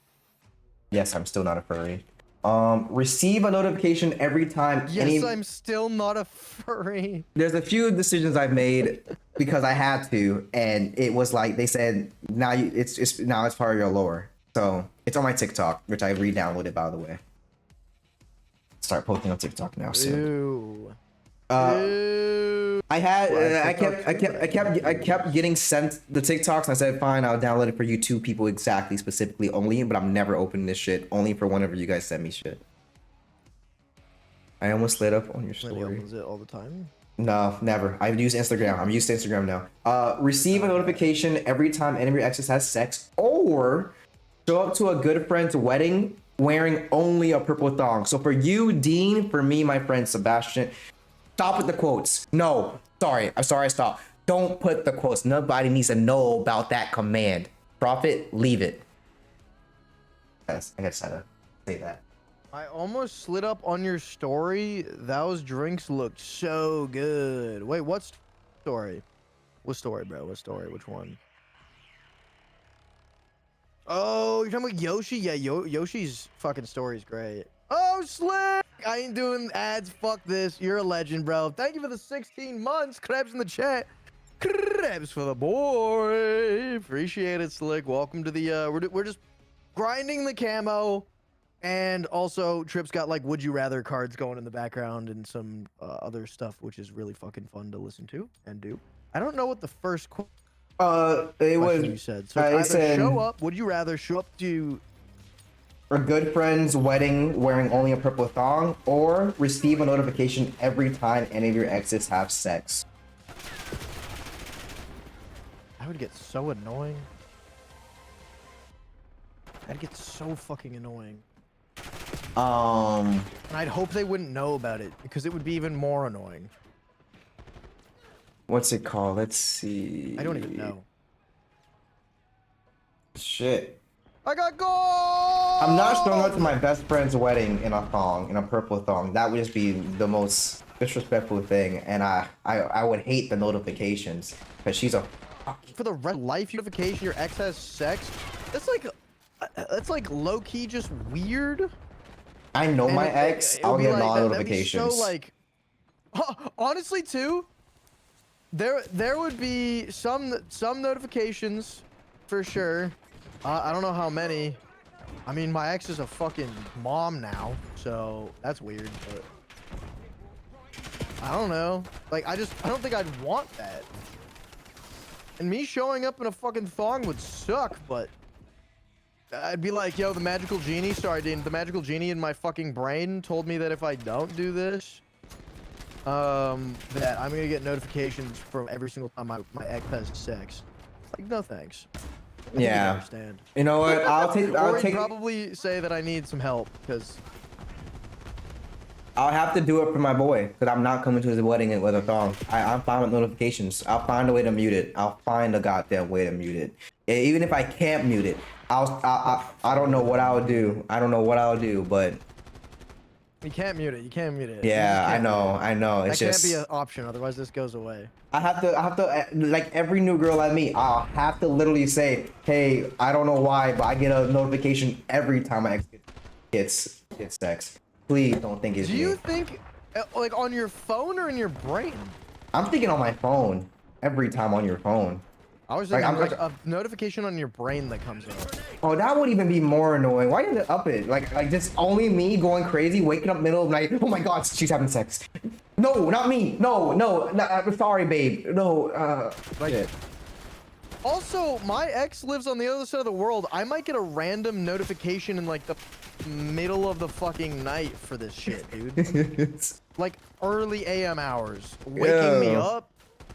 Yes, I'm still not a furry. Receive a notification every time. Yes, I'm still not a furry. There's a few decisions I've made because I had to, and it was like they said now it's part of your lore. So it's on my TikTok, which I re-downloaded, by the way. Start posting on TikTok now soon. Ew. Ew. I had, Well, I kept getting sent the TikToks, and I said, fine, I'll download it for you two people exactly, specifically only, but I'm never opening this shit, only for whenever you guys send me shit. I almost lit up on your Lily story. opens it all the time. No, never. I've used Instagram. I'm used to Instagram now. Receive a notification every time any of your exes has sex, or show up to a good friend's wedding wearing only a purple thong. So for you, Dean, for me, my friend Sebastian, stop with the quotes. No, sorry. I'm sorry, I stopped. Don't put the quotes. Nobody needs to know about that command. Prophet, leave it. Yes, I just had to say that. I almost slid up on your story. Those drinks looked so good. Wait, what story? What story, bro? What story? Which one? Oh, you're talking about Yoshi? Yeah, Yoshi's fucking story is great. Oh, Slick! I ain't doing ads. Fuck this. You're a legend, bro. Thank you for the 16 months. Krebs in the chat. Krebs for the boy. Appreciate it, Slick. Welcome to the, we're just grinding the camo. And also, Trip's got like would you rather cards going in the background and some other stuff, which is really fucking fun to listen to and do. I don't know what the first It question was. you said. So I it's either said, show up. Would you rather show up to a good friend's wedding wearing only a purple thong, or receive a notification every time any of your exes have sex? I would get so annoying. I'd get so fucking annoying. And I'd hope they wouldn't know about it because it would be even more annoying. What's it called? Let's see. I don't even know. Shit. I got gold! I'm not showing up to my best friend's wedding in a thong, in a purple thong. That would just be the most disrespectful thing, and I would hate the notifications because she's a. For the red life notification, your ex has sex. That's like low key just weird. I know my ex. I'll get notifications. So like, honestly, too. There would be some notifications, for sure. I don't know how many. I mean, my ex is a fucking mom now, so that's weird. But I don't know. Like, I don't think I'd want that. And me showing up in a fucking thong would suck, but I'd be like, yo, the magical genie, sorry, Dean, the magical genie in my fucking brain told me that if I don't do this, that I'm gonna get notifications from every single time my ex has sex. Like, no thanks. I think Yeah. Understand. You know what? I'll take. Probably say that I need some help because I'll have to do it for my boy, because I'm not coming to his wedding with a thong. I'm fine with notifications. I'll find a way to mute it. I'll find a goddamn way to mute it. Even if I can't mute it, I don't know what I'll do. I don't know what I'll do, but you can't mute it. You can't mute it. yeah, I know. That It's just can't be an option, otherwise this goes away. I have to like every new girl I meet, I'll have to literally say, hey, I don't know why, but I get a notification every time my ex gets sex. Please don't think it's me. Do you think, like, on your phone or in your brain? I'm thinking on my phone. Every time on your phone. I was thinking like a notification on your brain that comes up. Oh, that would even be more annoying. Why did it up it? Like just only me going crazy, waking up middle of the night. Oh my God, she's having sex. No, not me. No, I'm sorry, babe. No, Like, shit. Also, my ex lives on the other side of the world. I might get a random notification in like the middle of the fucking night for this shit, dude. Like early AM hours, waking me up.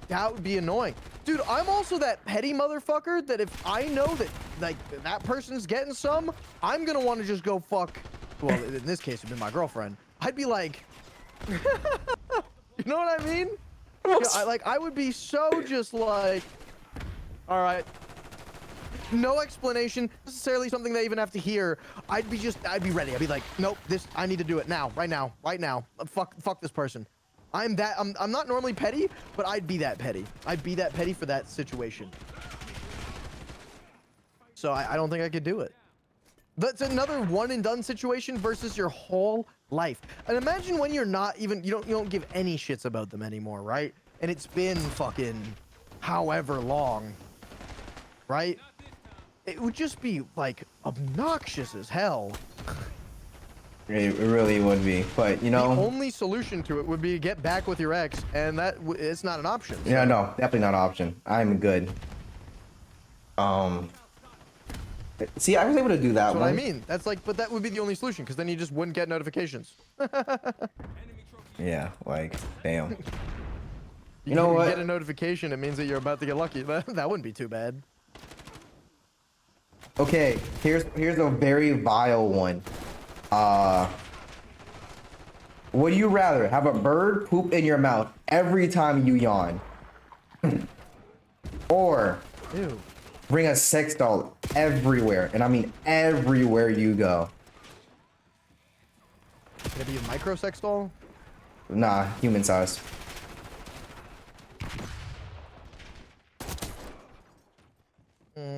That would be annoying. Dude, I'm also that petty motherfucker that if I know that like that person's getting some, I'm gonna want to just go fuck. Well, in this case, it'd be my girlfriend. I'd be like, you know what I mean? I would be so just like, all right. No explanation, necessarily something they even have to hear. I'd be ready. I'd be like, nope, I need to do it now, right now. Fuck this person. I'm not normally petty, but I'd be that petty. I'd be that petty for that situation. So I don't think I could do it. That's another one and done situation versus your whole life. And imagine when you're not even, you don't give any shits about them anymore, right? And it's been fucking however long, right? It would just be like obnoxious as hell. It really would be, but you The know. only solution to it would be to get back with your ex, and it's not an option. So. Yeah, no, definitely not an option. I'm good. See, I was able to do that That's what one. I mean. That's like, but that would be the only solution, because then you just wouldn't get notifications. Yeah, like, damn. You know what? Get a notification, it means that you're about to get lucky. That wouldn't be too bad. Okay, here's a very vile one. Would you rather have a bird poop in your mouth every time you yawn? Or Ew. bring a sex doll everywhere, and I mean everywhere you go? Can it be a micro sex doll? Nah, human size.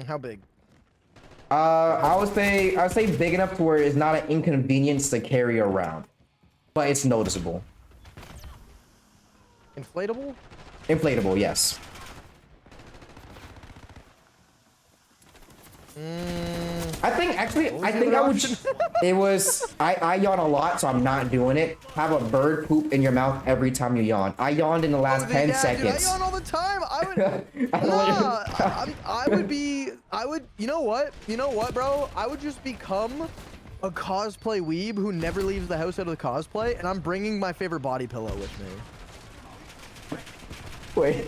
How big? I would say big enough to where it's not an inconvenience to carry around, but it's noticeable. Inflatable? Inflatable, yes. I think actually, I think I would. It was I yawn a lot, so I'm not doing it. Have a bird poop in your mouth every time you yawn. I yawned in the last 10 seconds. Dude, I yawn all the time. I would. You know what? You know what, bro? I would just become a cosplay weeb who never leaves the house out of the cosplay, and I'm bringing my favorite body pillow with me. Wait,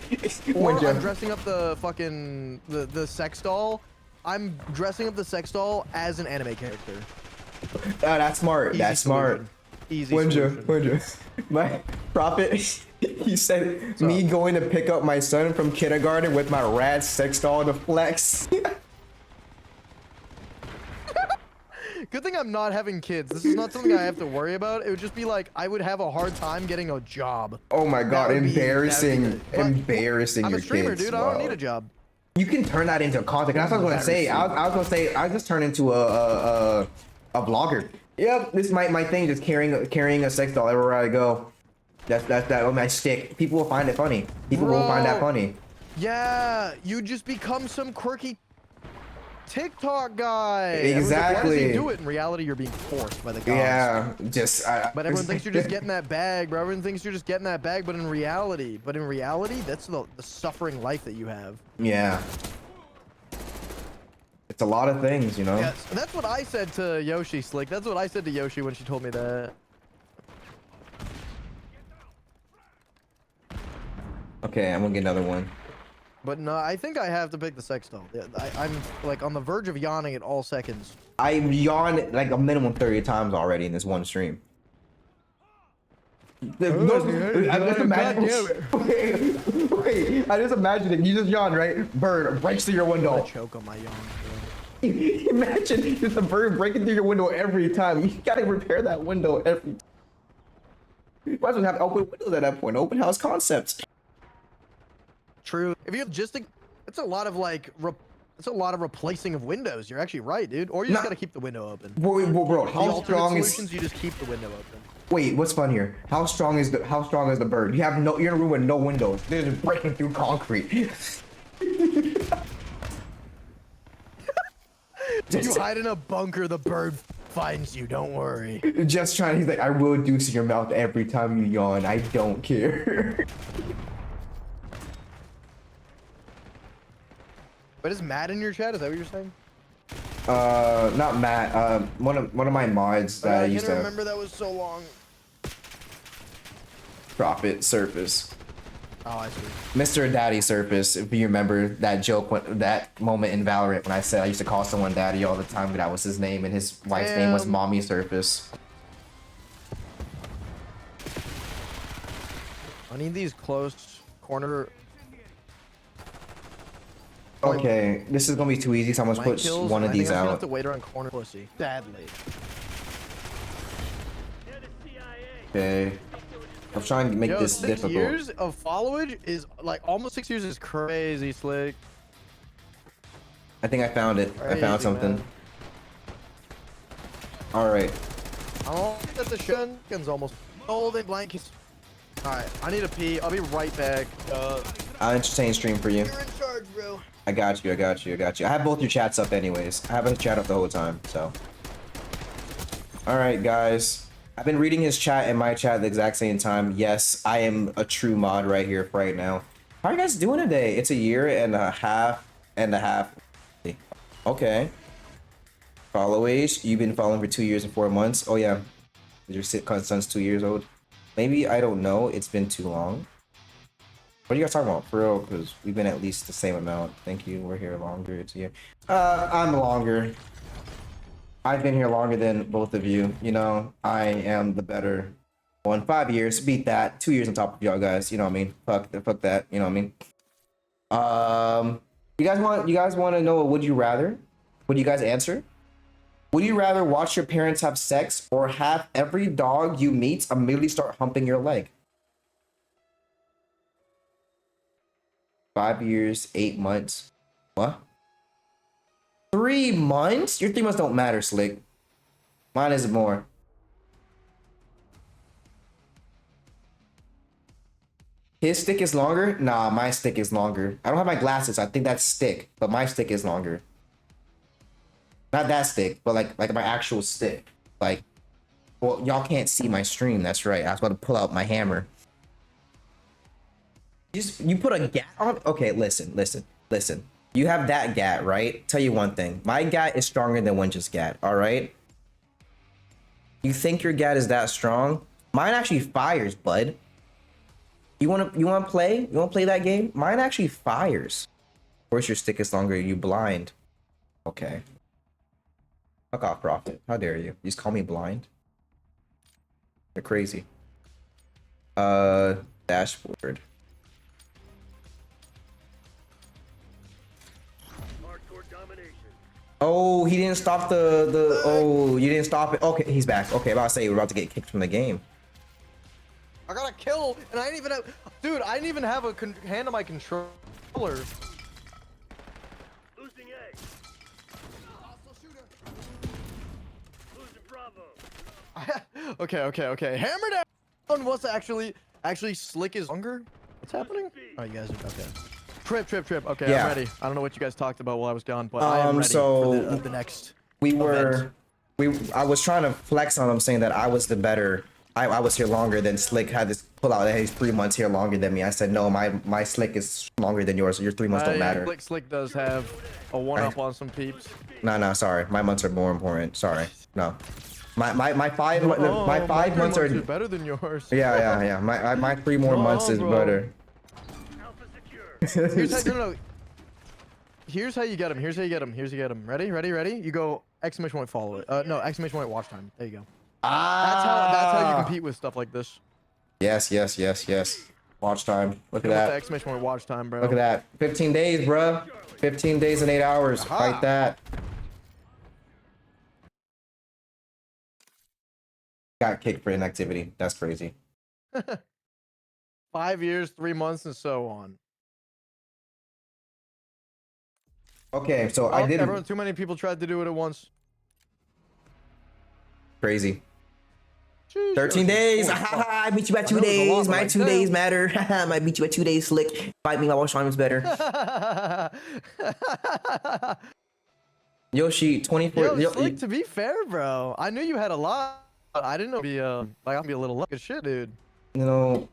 Or I'm dressing up the fucking the sex doll. I'm dressing up the sex doll as an anime character. Oh, that's smart. Easy That's smart. solution. Easy Winja, solution. my prophet, he said me going to pick up my son from kindergarten with my rad sex doll to flex. Good thing I'm not having kids. This is not something I have to worry about. It would just be like I would have a hard time getting a job. Oh my god, embarrassing, But embarrassing I'm your a streamer, kids. dude. I don't need a job. You can turn that into content. That's what I was gonna say. I was gonna say I just turned into a vlogger. Yep, this is my thing. Just carrying a sex doll everywhere I go. That's my stick. People will find it funny. People will find that funny. Yeah, you just become some quirky TikTok guy. Exactly. Why does he do it? In reality, you're being forced by the gods. Yeah, just. But everyone thinks you're just getting that bag, bro. Everyone thinks you're just getting that bag, but in reality, that's the suffering life that you have. Yeah. It's a lot of things, you know. Yeah, so that's what I said to Yoshi, Slick. That's what I said to Yoshi when she told me that. Okay, I'm gonna get another one. But no, I think I have to pick the sex doll. Yeah, I'm like on the verge of yawning at all seconds. I yawned like a minimum 30 times already in this one stream. I just imagine. Wait, I just imagine it. You just yawn, right? Bird breaks through your window. Choke on my yawn. Imagine just a bird breaking through your window every time. You gotta repair that window every time. You might as well have open windows at that point. Open house concepts. True. If you have logistic, it's a lot of like, it's a lot of replacing of windows. You're actually right, dude. Or you just gotta keep the window open. Bro, The how alternate strong is? solutions, you just keep the window open. Wait, what's fun here? How strong is the bird? You're in a room with no windows. They're just breaking through concrete. You hide in a bunker, the bird finds you. Don't worry. Just trying. He's like, I will deuce in your mouth every time you yawn. I don't care. But is Matt in your chat? Is that what you're saying? Not Matt. One of my mods that I I used can't to remember. That was so long. Profit Surface. Oh, I see. Mr. Daddy Surface. If you remember that joke, that moment in Valorant when I said I used to call someone Daddy all the time, that was his name, and his wife's name was Mommy Surface. I need these close corner. Okay, this is gonna be too easy, so I'm gonna put kills, one of I think these I'm just gonna out. have to wait around corner pussy. Sadly. They're the CIA. Okay. I'm trying to make Yo, this 6 difficult. years of followage is like almost 6 years is crazy, Slick. I think I found it. I Crazy, found something. man. Alright. I don't think that the shotgun's almost golden blankets. Alright, I need a pee. I'll be right back. I'll entertain stream for you. You're in charge, bro. I got you. I have both your chats up anyways. I have a chat up the whole time, so. All right, guys. I've been reading his chat and my chat at the exact same time. Yes, I am a true mod right here, right now. How are you guys doing today? It's a year and a half and a half. Okay. Follow age. You've been following for 2 years and 4 months. Oh yeah. Your son's 2 years old. Maybe, I don't know. It's been too long. What are you guys talking about? For real, because we've been at least the same amount. Thank you. We're here longer. It's a year. I'm longer. I've been here longer than both of you. You know, I am the better one. 5 years, beat that. 2 years on top of y'all guys. You know what I mean? Fuck that. You know what I mean? You guys want to know a would you rather? Would you guys answer? Would you rather watch your parents have sex or have every dog you meet immediately start humping your leg? 5 years, 8 months. What? 3 months? Your 3 months don't matter, Slick. Mine is more. His stick is longer? Nah, my stick is longer. I don't have my glasses. I think that's stick, but my stick is longer. Not that stick, but like my actual stick. Like, well, y'all can't see my stream. That's right. I was about to pull out my hammer. You put a gat on? Okay, listen. You have that gat, right? Tell you one thing. My gat is stronger than Winch's gat, all right? You think your gat is that strong? Mine actually fires, bud. You wanna play? You wanna play that game? Mine actually fires. Of course your stick is longer, you blind. Okay. Fuck off, Prophet. How dare you? You just call me blind? You're crazy. Dashboard. Oh, he didn't stop the oh, you didn't stop it. Okay, he's back. Okay, about to say we're about to get kicked from the game. I got a kill, and I didn't even have, dude, I didn't even have a hand on my controller. Losing A. Losing Bravo. Okay. Hammer down. What's actually Slick is longer? What's happening? Oh, you guys are okay. Trip. Okay, yeah. I'm ready. I don't know what you guys talked about while I was gone, but I am ready so for the next. I was trying to flex on him, saying that I was the better. I was here longer than Slick had this pull out that he's 3 months here longer than me. I said no, my Slick is longer than yours, so your 3 months don't matter. Slick does have a one-up on some peeps. No, sorry. My months are more important. Sorry. No. My 5 months are better than yours. Yeah. My 3 more months is better. Here's how you get him. Ready? You go exclamation point follow it. No, exclamation point watch time. There you go. That's how you compete with stuff like this. Yes. Watch time. Look at that. Exclamation point watch time, bro. Look at that. 15 days, bro. 15 days and 8 hours. Aha. Fight that. Got kicked for inactivity. That's crazy. 5 years, 3 months, and so on. Okay, so I did. Too many people tried to do it at once. Crazy. 13 days. I beat you by 2 days. My 2 days matter. I beat you by 2 days, Slick. Fight me. My watch time is better. Yoshi, 24. Slick, to be fair, bro, I knew you had a lot. I didn't know I'll be a little lucky shit, dude. You know,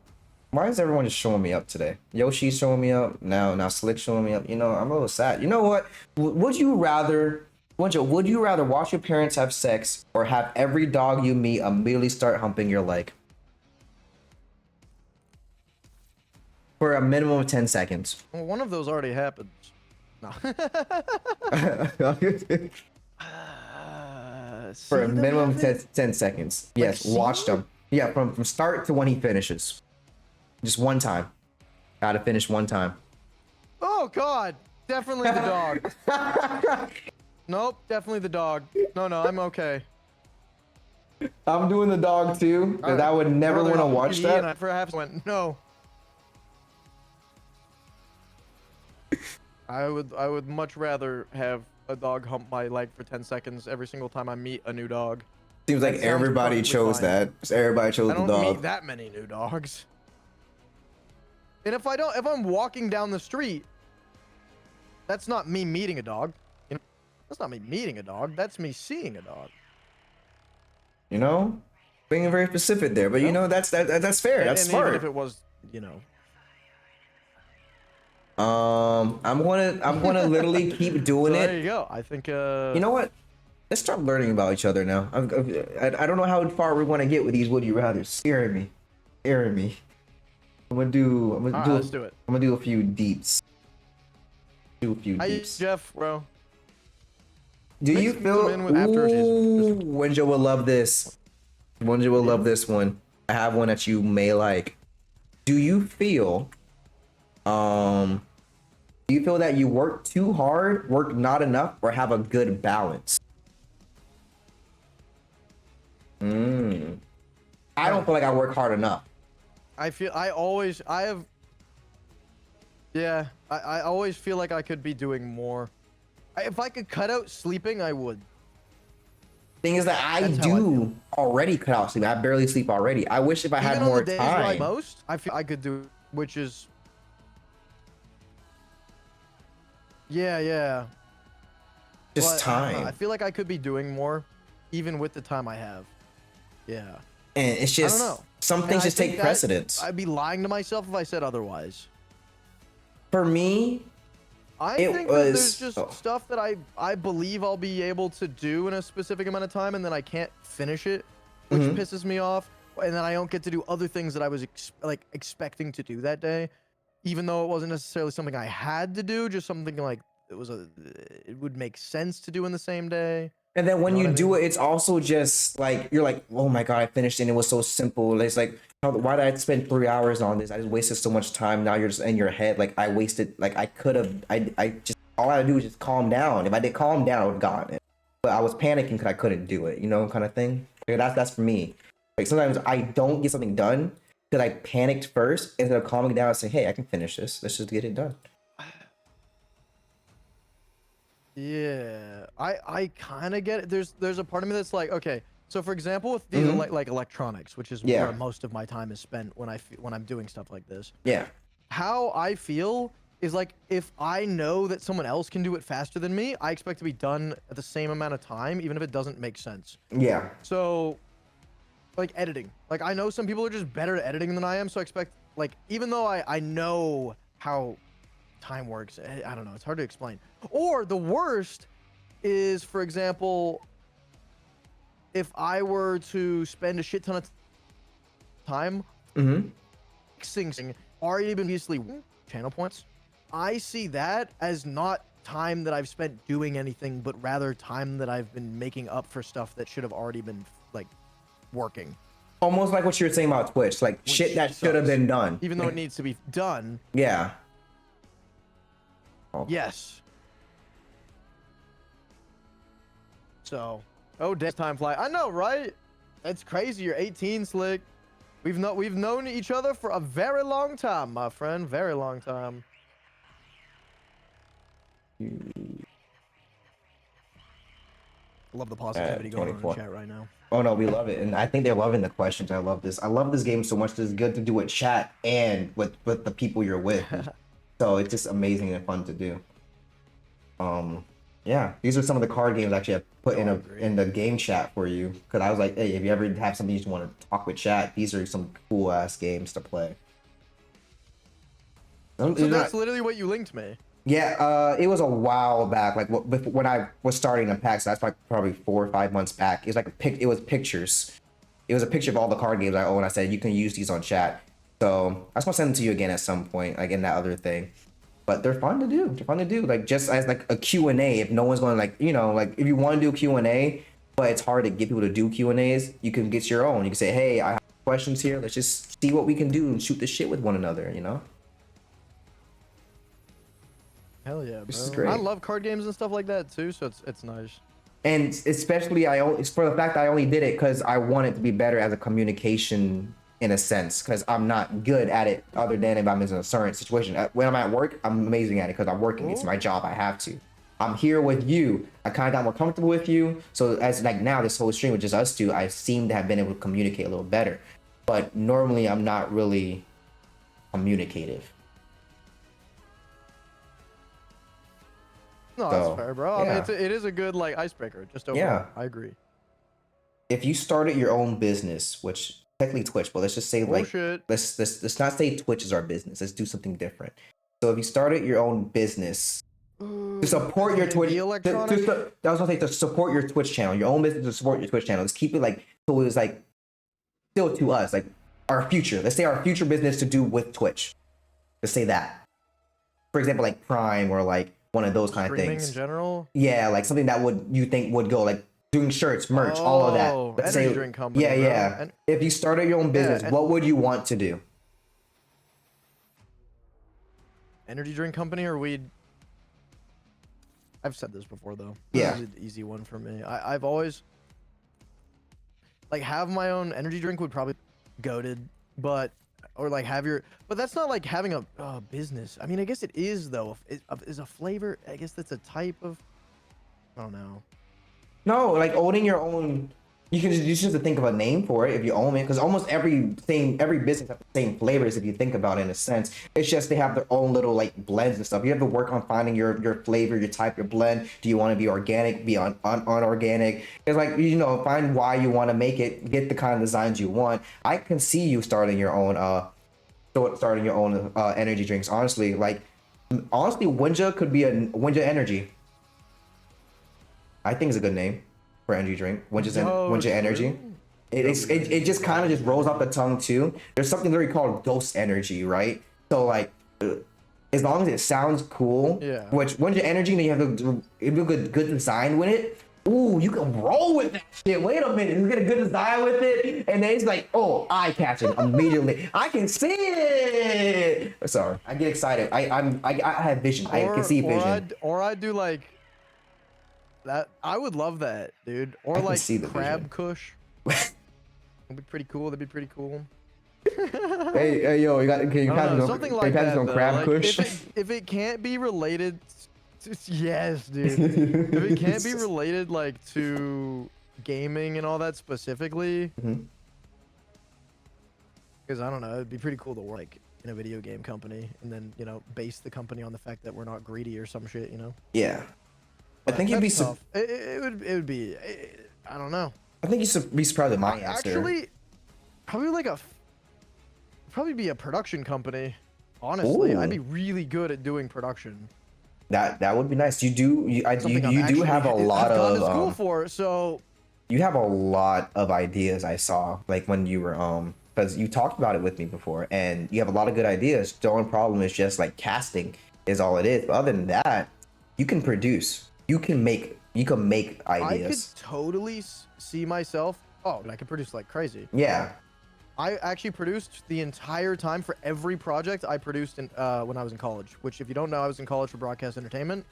why is everyone just showing me up today? Yoshi's showing me up now. Slick showing me up. You know, I'm a little sad. You know what? Would you rather watch your parents have sex or have every dog you meet immediately start humping your leg? For a minimum of 10 seconds. Well, one of those already happened. No. For a minimum of 10 seconds. Yes, watch them. Yeah, from start to when he finishes. Just one time. Gotta finish one time. Oh, God. Definitely the dog. Nope, definitely the dog. No, I'm okay. I'm doing the dog too, because I would never want to watch that. And I perhaps went, no. I would much rather have a dog hump my leg for 10 seconds every single time I meet a new dog. Seems like everybody chose that. Everybody chose the dog. I don't meet that many new dogs. And if I'm walking down the street, that's not me meeting a dog. You know, that's not me meeting a dog. That's me seeing a dog. You know, being very specific there, but you know that's that's fair. That's and smart. even if it was, you know. I'm gonna literally keep doing So it. there you go. I think. You know what? Let's start learning about each other now. I don't know how far we want to get with these would you rather. Scaring me, scaring me. I'm gonna do. All right, let's do it. I'm gonna do a few deeps. Do a few Hi, deeps. Jeff, bro. Do Mix you them feel? in with after his- Ooh, Wenjo will love this. Wenjo will love this one. I have one that you may like. Do you feel? Do you feel that you work too hard, work not enough, or have a good balance? I don't feel like I work hard enough. I always feel like I could be doing more. If I could cut out sleeping, I would. Thing is that I That's how I do already cut out sleep. I barely sleep already. I wish if I had Even more on the days where I time. most, I feel I could do, which is. Yeah. Just But, I don't know, time. I feel like I could be doing more, even with the time I have. Yeah. And it's I just don't know. some And things I just think take that precedence. I'd be lying to myself if I said otherwise. For me, I It think that there's was- just oh. stuff that I believe I'll be able to do in a specific amount of time, and then I can't finish it, which Mhm. pisses me off. And then I don't get to do other things that I was expecting to do that day, even though it wasn't necessarily something I had to do, just something like it would make sense to do in the same day. and then when know you what I do mean? it, it's also just like you're like, oh my god, I finished and it was so simple. It's like, why did I spend 3 hours on this? I just wasted so much time. Now you're just in your head, like I wasted, like I could have, I just all I had to do was just calm down. If I did calm down, I would have gotten it. But I was panicking because I couldn't do it, you know, kind of thing. Like, that's for me. Like sometimes I don't get something done because I panicked first instead of calming down and saying, hey, I can finish this. Let's just get it done. Yeah, I kind of get it. There's a part of me that's like, okay, so for example, with these like electronics, which is Yeah. where most of my time is spent when when I'm doing stuff like this. Yeah. How I feel is like if I know that someone else can do it faster than me, I expect to be done at the same amount of time, even if it doesn't make sense. Yeah. So, like editing, like I know some people are just better at editing than I am, so I expect like even though I know how time works, I don't know, it's hard to explain. Or the worst is, for example, if I were to spend a shit ton of time fixing already been previously channel points, I see that as not time that I've spent doing anything, but rather time that I've been making up for stuff that should have already been like working. Almost like what you were saying about Twitch, like shit that should have sucks. been done. Even though it needs to be done. Yeah. Yes. So, oh, damn, time fly. I know, right? That's crazy. You're 18, Slick. We've known each other for a very long time, my friend. Very long time. Love the positivity going on in 24. the chat right now. Oh no, we love it, and I think they're loving the questions. I love this. I love this game so much. This is good to do with chat and with the people you're with. So it's just amazing and fun to do. Yeah, these are some of the card games actually I put in the game chat for you because I was like, hey, if you ever have something you just want to talk with chat, these are some cool ass games to play. So that's literally what you linked me. Yeah, it was a while back, like when I was starting a pack, so that's like probably 4 or 5 months back. It was like it was pictures. It was a picture of all the card games I own. I said you can use these on chat. So I just want to send them to you again at some point, like in that other thing. But they're fun to do. They're fun to do. Like just as like a Q&A, if no one's going to like, you know, like if you want to do Q&A, but it's hard to get people to do Q&As, you can get your own. You can say, hey, I have questions here. Let's just see what we can do and shoot the shit with one another, you know? Hell yeah, bro. This is great. I love card games and stuff like that too, so it's nice. And especially it's for the fact that I only did it because I wanted to be better as a communication in a sense, because I'm not good at it other than if I'm in a certain situation. When I'm at work, I'm amazing at it because I'm working. It's my job. I have to. I'm here with you. I kind of got more comfortable with you. So as like now this whole stream with just us two, I seem to have been able to communicate a little better. But normally I'm not really communicative. No, So, that's fair, bro. I yeah. mean, it is a good like icebreaker. Just overall. Yeah. I agree. if you started your own business, which technically Twitch, but let's just say like Bullshit. let's not say Twitch is our business. Let's do something different. So if you started your own business to support your Twitch, I was gonna say to support your Twitch channel, your own business to support your Twitch channel. Let's keep it like so it was like still to us, like our future. Let's say our future business to do with Twitch. Let's say that. For example, like Prime or like one of those kind of Streaming things. in general. Yeah, like something that would you think would go like doing shirts, merch, all of that. Let's Energy say, drink company. yeah, bro. yeah. If you started your own business, what would you want to do? Energy drink company or weed? I've said this before though. Yeah. This is an easy one for me. I've always like have my own energy drink would probably goated, but or like have your but that's not like having a business. I mean, I guess it is though. Is a flavor. I guess that's a type of. I don't know. No, like owning your own. You just have to think of a name for it if you own it, because almost every business has the same flavors if you think about it in a sense. It's just they have their own little like blends and stuff. You have to work on finding your flavor, your type, your blend. Do you want to be organic, be unorganic? It's like, you know, find why you want to make it, get the kind of designs you want. I can see you starting your own energy drinks. Honestly, Winja could be a Winja Energy. I think it's a good name for energy drink. Winja Energy. It just kind of just rolls off the tongue too. There's something very called ghost energy, right? So like, as long as it sounds cool, Yeah. Which Winja Energy, then you have to do good design with it. Ooh, you can roll with that shit. Wait a minute, you get a good design with it, and then it's like, oh, eye catching immediately. I can see it. Sorry, I get excited. I have vision. I can see vision. Or I do like that. I would love that, dude. Or can like see the crab vision. kush. That'd be pretty cool. That'd be pretty cool. Hey, yo, can you pass me Something some, like that. some Though. crab Like, kush? if it can't be related, yes, dude. If it can't be related like to gaming and all that specifically, because I don't know, it'd be pretty cool to work like in a video game company and then base the company on the fact that we're not greedy or some shit, Yeah, I think you'd be tough. It would be. I don't know. I think you'd be surprised at my answer. Actually, probably be a production company. Honestly, Ooh. I'd be really good at doing production. That would be nice. You do have a lot I've gone of to school for, so you have a lot of ideas. I saw like when you were because you talked about it with me before, and you have a lot of good ideas. The only problem is just like casting is all it is. But other than that, you can produce. You can make ideas. I could totally see myself. Oh, and I could produce like crazy. Yeah. I actually produced the entire time for every project I produced when I was in college. Which, if you don't know, I was in college for broadcast entertainment,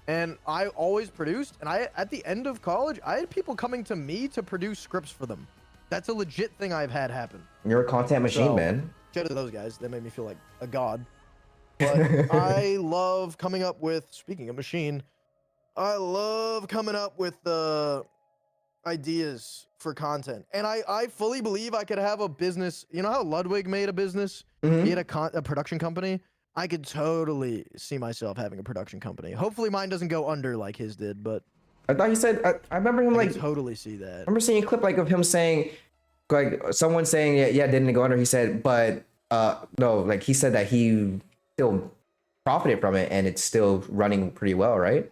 and I always produced. And at the end of college, I had people coming to me to produce scripts for them. That's a legit thing I've had happen. You're a content machine, man. Shout out to those guys. That made me feel like a god. But I love coming up with. Speaking of machine, I love coming up with ideas for content, and I fully believe I could have a business. You know how Ludwig made a business? He had a production company. I could totally see myself having a production company. Hopefully mine doesn't go under like his did, but I thought he said I remember him I like could totally see that. I remember seeing a clip like of him saying, like someone saying, yeah, didn't go under. He said, but no, like he said that he still profited from it and it's still running pretty well, right?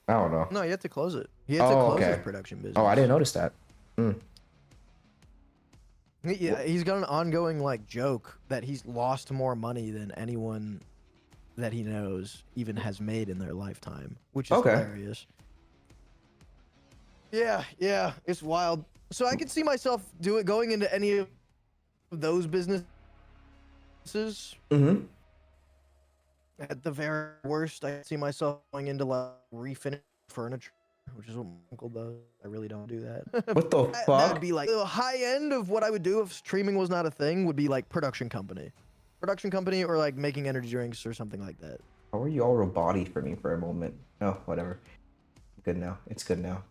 I don't know. No, you have to close it. He had to close his production business. Oh, I didn't notice that. Yeah, he's got an ongoing like joke that he's lost more money than anyone that he knows even has made in their lifetime, which is hilarious. Yeah, it's wild. So I could see myself going into any of those businesses. At the very worst, I see myself going into like refinish furniture, which is what my uncle does. I really don't do that. What the fuck? That'd be like the high end of what I would do if streaming was not a thing. Would be like production company, or like making energy drinks or something like that. How were you all robotic for me for a moment? Oh, whatever. Good now. It's good now.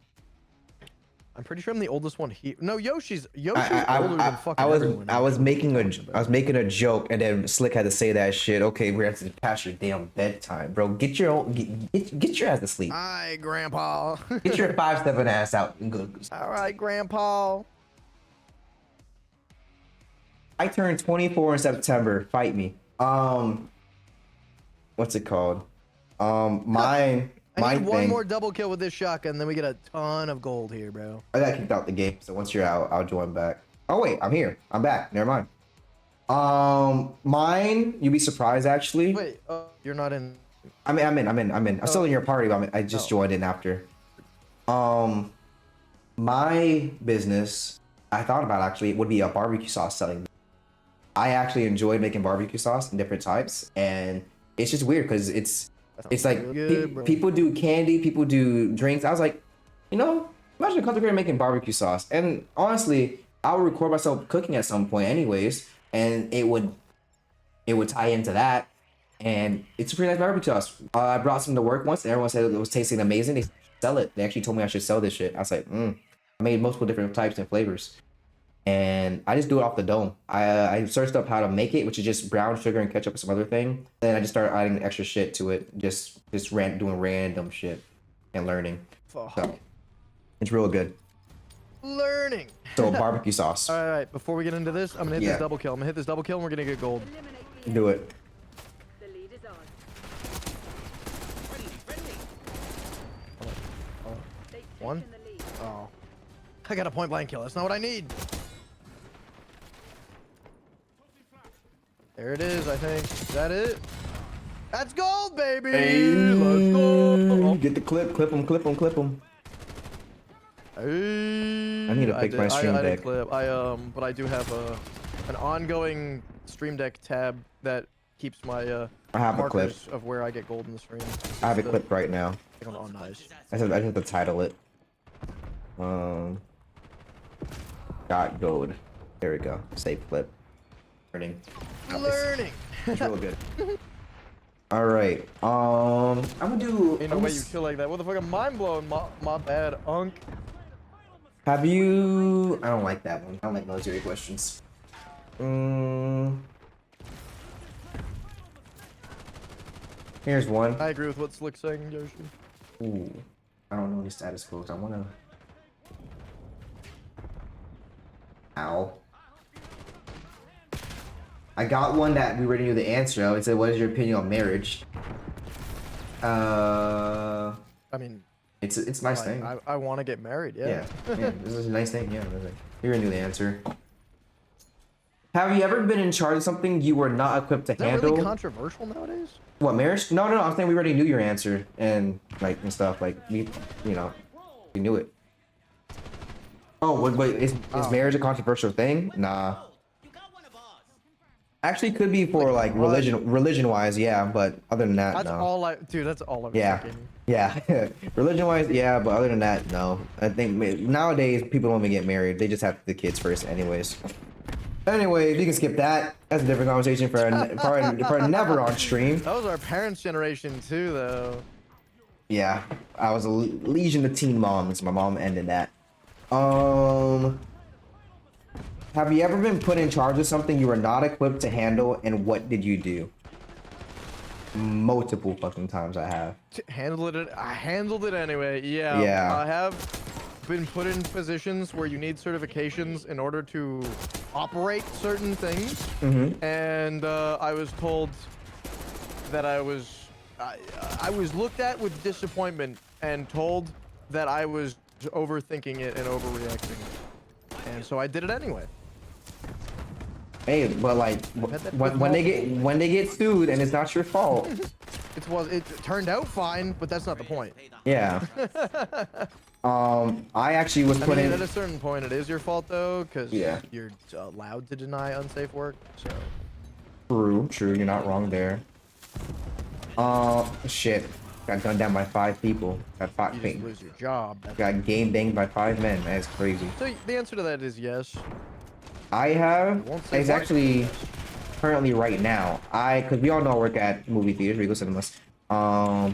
I'm pretty sure I'm the oldest one here. No, Yoshi's older I than fucking I was everyone. I was making a joke, and then Slick had to say that shit. Okay, we have to pass your damn bedtime, bro. Get your ass to sleep. Hi, Grandpa. Get your 5'7" ass out. And go. All right, Grandpa. I turned 24 in September. Fight me. What's it called? Mine. I need one thing. more double kill with this shotgun, then we get a ton of gold here, bro. I got kicked out the game, so once you're out, I'll join back. Oh wait, I'm here. I'm back. Never mind. Mine. You'd be surprised actually. Wait, you're not in. I'm in. I'm still in your party, but I just joined in after. My business, I thought about actually would be a barbecue sauce selling. I actually enjoy making barbecue sauce in different types, and it's just weird because it's like really good, people do candy, people do drinks. I was like, imagine concentrating making barbecue sauce. And honestly, I would record myself cooking at some point, anyways, and it would tie into that. And it's a pretty nice barbecue sauce. I brought some to work once, and everyone said it was tasting amazing. They sell it. They actually told me I should sell this shit. I was like, I made multiple different types and flavors. And I just do it off the dome. I searched up how to make it, which is just brown sugar and ketchup and some other thing. Then I just started adding extra shit to it, just doing random shit and learning. Fuck. So, it's real good. Learning. So barbecue sauce. All right, before we get into this, I'm gonna hit this double kill. I'm gonna hit this double kill, and we're gonna get gold. Eliminate Do it. the lead is ours. They've One? taken the lead. Oh, I got a point blank kill. That's not what I need. There it is. I think. Is that it? That's gold, baby. Let's go. Get the clip him. Hey. I need to fix my stream I deck. did clip. But I do have an ongoing stream deck tab that keeps my I have a clip. markers of where I get gold in the stream. I have it clipped right now. Oh, nice. I just have to title it. Got gold. There we go. Save clip. Learning. Learning. It's real good. All right. I'm gonna do. Ain't no way you kill like that. What the fuck? I'm mind blown. My bad, Unk. Have you? I don't like that one. I don't like military questions. Here's one. I agree with what Slick's saying, Yoshi. Ooh. I don't know any status codes. I wanna. Ow. I got one that we already knew the answer of. It said, "What is your opinion on marriage?" I mean, it's a nice thing. I want to get married. Yeah, this is a nice thing. Yeah, we already knew the answer. Have you ever been in charge of something you were not equipped to Is that handle? really controversial nowadays? What, marriage? No. I'm saying we already knew your answer and stuff. Like we knew it. Oh, wait, is marriage a controversial thing? Nah. Actually, could be for like religion wise, yeah. But other than that, That's no. That's all I'm Yeah. thinking. Yeah, religion wise, yeah, but other than that, no. I think nowadays people don't even get married; they just have the kids first, anyways. Anyways, you can skip that. That's a different conversation for a never on stream. That was our parents' generation too, though. Yeah, I was a legion of teen moms. My mom ended that. Have you ever been put in charge of something you were not equipped to handle, and what did you do? Multiple fucking times I have. I handled it anyway. Yeah. Yeah. I have been put in positions where you need certifications in order to operate certain things, and I was told that I was looked at with disappointment and told that I was overthinking it and overreacting, and so I did it anyway. Hey, but like when they get sued and it's not your fault. It turned out fine, but that's not the point. Yeah. I actually was put in. At a certain point, it is your fault though, because Yeah. you're allowed to deny unsafe work. So. True. You're not wrong there. Shit. Got gunned down by 5 people. Got You just lose your job. Got game banged by 5 men. That's crazy. So the answer to that is yes. I have. won't say It's why. actually currently right now. Because we all know I work at movie theaters, Regal Cinemas. I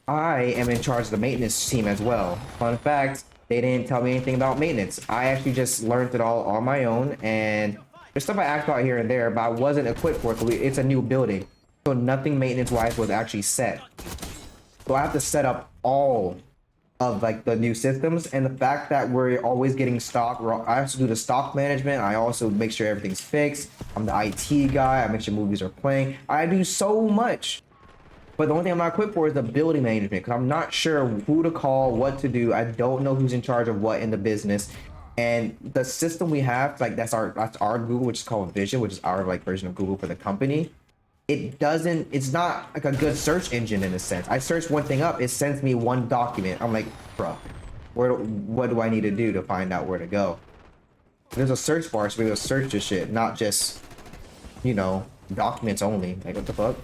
am in charge of the maintenance team as well. Fun fact: They didn't tell me anything about maintenance. I actually just learned it all on my own, and there's stuff I asked about here and there, but I wasn't equipped for it. 'Cause it's a new building, so nothing maintenance-wise was actually set. So I have to set up all of like the new systems, and the fact that we're always getting stock. I also do the stock management. I also make sure everything's fixed. I'm the IT guy. I make sure movies are playing. I do so much. But the only thing I'm not equipped for is the building management, because I'm not sure who to call, what to do. I don't know who's in charge of what in the business. And the system we have, like that's our Google, which is called Vision, which is our like version of Google for the company. It's not like a good search engine in a sense. I search one thing up, it sends me one document. I'm like, bro, what do I need to do to find out where to go? There's a search bar, so we go search this shit, not just, you know, documents only. Like, what the fuck?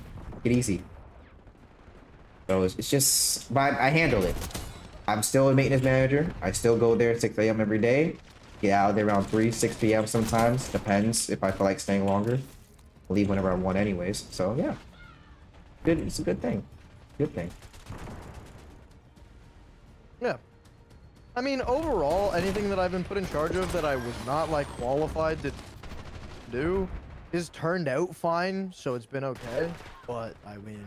Get easy. So it's just, but I handle it. I'm still a maintenance manager. I still go there at 6 a.m. every day. Get out there around 6 p.m. sometimes. Depends if I feel like staying longer. Leave whenever I want anyways. So yeah. Good, it's a good thing. Good thing. Yeah. I mean, overall, anything that I've been put in charge of that I was not like qualified to do is turned out fine, so it's been okay. But I mean,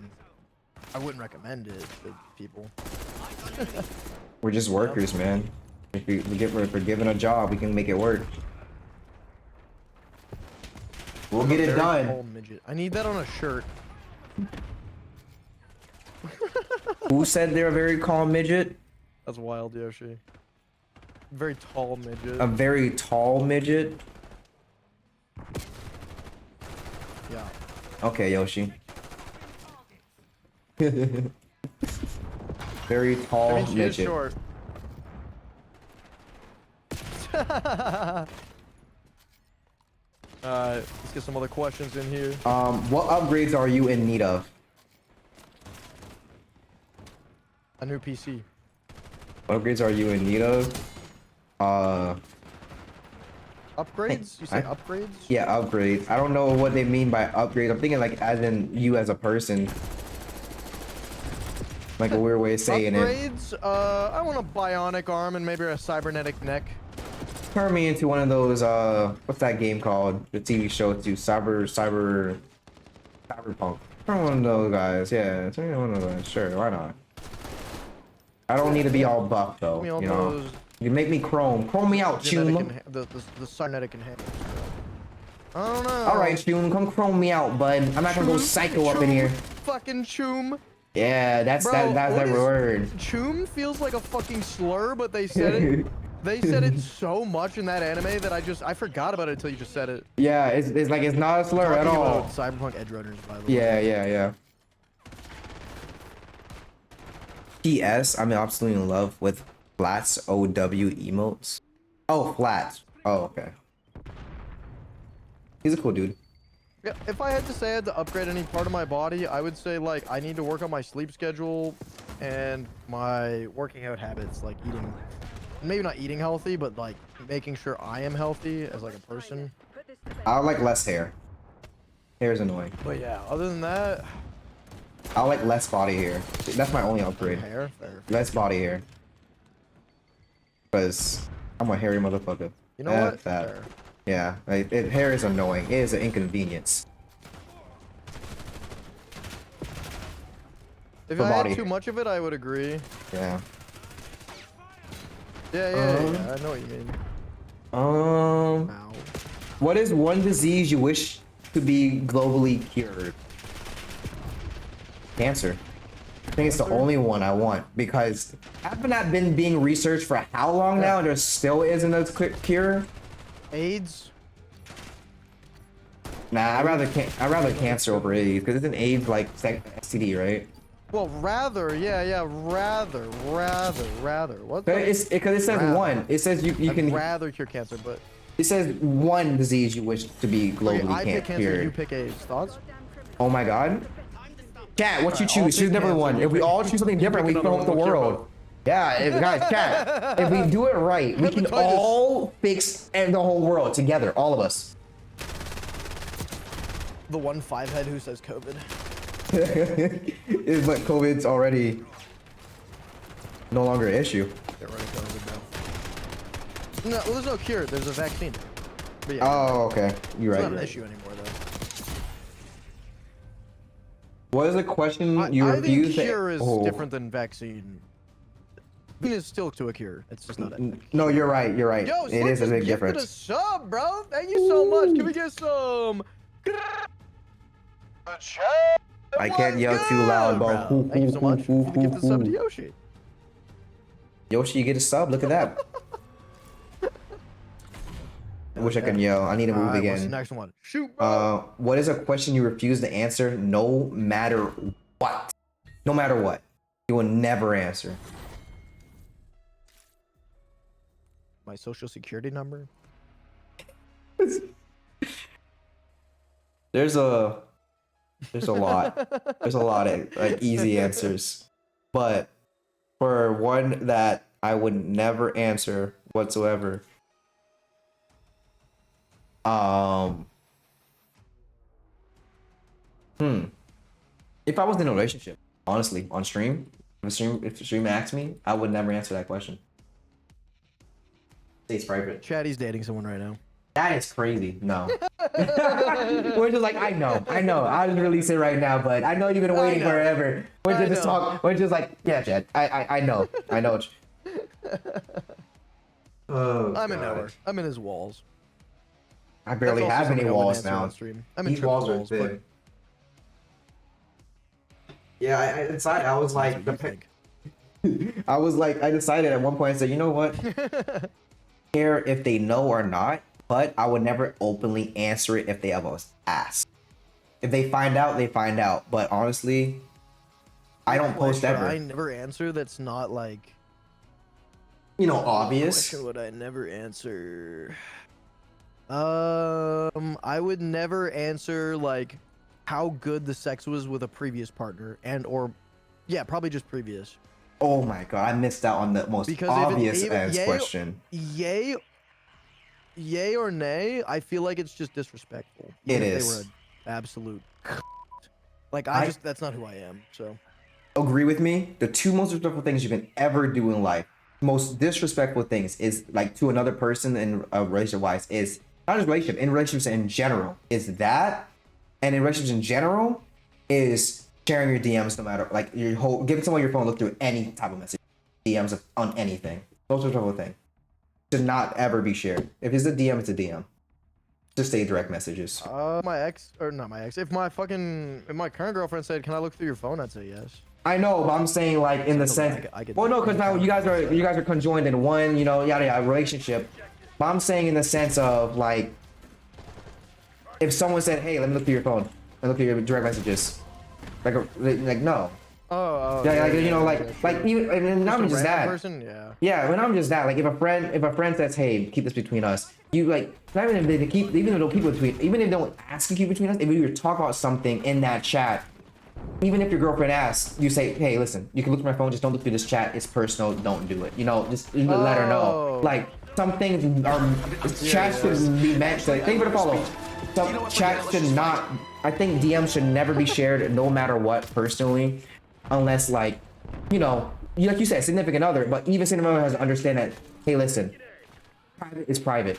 I wouldn't recommend it to people. We're just workers, man. If we're given a job, we can make it work. We'll get it Very done. tall midget. I need that on a shirt. Who said they're a very calm midget? That's wild, Yoshi. Very tall midget. A very tall midget? Yeah. Okay, Yoshi. Very tall I mean, she is midget. short. Alright, let's get some other questions in here. What upgrades are you in need of? A new PC. What upgrades are you in need of? Upgrades? You say upgrades? Yeah, upgrades. I don't know what they mean by upgrades. I'm thinking like as in you as a person. Like a weird way of saying it. Upgrades? I want a bionic arm and maybe a cybernetic neck. Turn me into one of those, what's that game called? The TV show to Cyberpunk. Turn one of those guys, yeah. Turn me one of those, sure, why not? I don't need to be all buff though, you know. You make me chrome me out, Chum. The cybernetic enhancement. I don't know. Alright, Chum, come chrome me out, bud. I'm not gonna go psycho up in here. Fucking Chum. Yeah, that's that word. Chum feels like a fucking slur, but they said it. They said it so much in that anime that I forgot about it until you just said it. Yeah, it's like it's not a slur at all. Cyberpunk Edge Runners, by the way. Yeah. PS, I'm absolutely in love with Flats OW emotes. Oh, Flats. Oh, okay. He's a cool dude. Yeah, if I had to say I had to upgrade any part of my body, I would say like I need to work on my sleep schedule and my working out habits, like eating. Maybe not eating healthy, but like making sure I am healthy as like a person. I like less hair. Hair is annoying. But yeah, other than that, I like less body hair. That's my only upgrade. hair, fair. Less body hair. Because I'm a hairy motherfucker. You know what? That. Fair. Yeah, like, hair is annoying. It is an inconvenience. If For I body had too hair. much of it, I would agree. Yeah. Yeah, I know what you mean. Ow. What is one disease you wish to be globally cured? Cancer. I think it's the only one I want, because haven't that been being researched for how long now and there still isn't a cure? AIDS? Nah, I'd rather cancer over AIDS, because isn't AIDS like STD, right? Well, rather. What? Because it says rather. one. It says you I'd can. rather cure cancer, but It says one disease you wish to be globally I pick cancer, you cured. pick AIDS. Thoughts? Oh my god. Cat, what you Alright, I'll choose? Choose pick number cancer, one. you If we pick- all choose something different, we pick fill another up the one, we'll world. Yeah, guys, chat. If we do it right, we can Hepatitis. all fix the whole world together, all of us. The one 5-head who says COVID. But COVID's already no longer an issue. Get rid of COVID now. No, well, there's no cure. There's a vaccine. But yeah, Oh, okay. You're it's right. not an issue anymore, though. What is the question you I think refuse to? cure is Oh. different than vaccine. Vaccine is still to a cure. It's just not a No, you're right. You're right. Yo, It Slick is a just big gifted difference. a sub, bro. Thank you so much. Can we get some? I can't yell What's too loud, good, bro. bro? Thank you so much. You can gift the sub to Yoshi. Yoshi, you get a sub. Look at that. I wish I could yell. I need to move Alright, what's the again. next one? Shoot, bro. What is a question you refuse to answer no matter what? No matter what. You will never answer. My social security number? There's a lot. There's a lot of like easy answers. But for one that I would never answer whatsoever. If I was in a relationship, honestly, on stream, if a stream asked me, I would never answer that question. Stays private. Chatty's dating someone right now. That is crazy. No. We're just like, I know. I'll just release it right now, but I know you've been waiting know. forever. We're just talk. We're just like, yeah, Chad. I know. I know. Oh, I'm in God. nowhere. I'm in his walls. I barely That's also have any something I wouldn't walls answer now. on stream. I'm in These triple walls are walls, thin. Yeah, I decided. I was but like, what do you think? I decided at one point. I said, you know what? Care if they know or not, but I would never openly answer it if they ever ask. If they find out, they find out. But honestly, I don't post Question ever. I never answer. That's not like. You know, obvious. Question would I never answer? I would never answer like how good the sex was with a previous partner or yeah, probably just previous. Oh my God, I missed out on the most Because obvious if it, yay, question. Yay or nay, I feel like it's just disrespectful. It Even if is. They were an absolute. Like that's not who I am. So. Agree with me? The two most disrespectful things you can ever do in life, most disrespectful things is like to another person in a relationship wise is not just relationship, in relationships in general is that, and in relationships in general is sharing your DMs no matter like your whole giving someone your phone to look through any type of message, DMs on anything. Most disrespectful thing should not ever be shared. If it's a DM, it's a DM. Just say direct messages. My ex or not my ex. If my current girlfriend said, "Can I look through your phone?" I'd say yes. I know, but I'm saying like in the sense. Well, no, because now you guys are conjoined in one, you know, yada yada relationship. But I'm saying in the sense of like, if someone said, "Hey, let me look through your phone, and look through your direct messages," like no. Yeah, like you know, like even and not even just that. Person, yeah. Yeah, when I'm just that, like if a friend says, "Hey, keep this between us," you like not even if they keep, even if they don't keep it between, even if they don't ask to keep it between us, if you talk about something in that chat. Even if your girlfriend asks, you say, "Hey, listen, you can look through my phone. Just don't look through this chat. It's personal. Don't do it." You know, just let her know. Like some things are chats should be meant to. Thank you for the follow. Some chats should not. I think DMs should never be shared, no matter what. Personally, unless like, you know, like you said, significant other. But even significant other has to understand that. Hey, listen, private is private.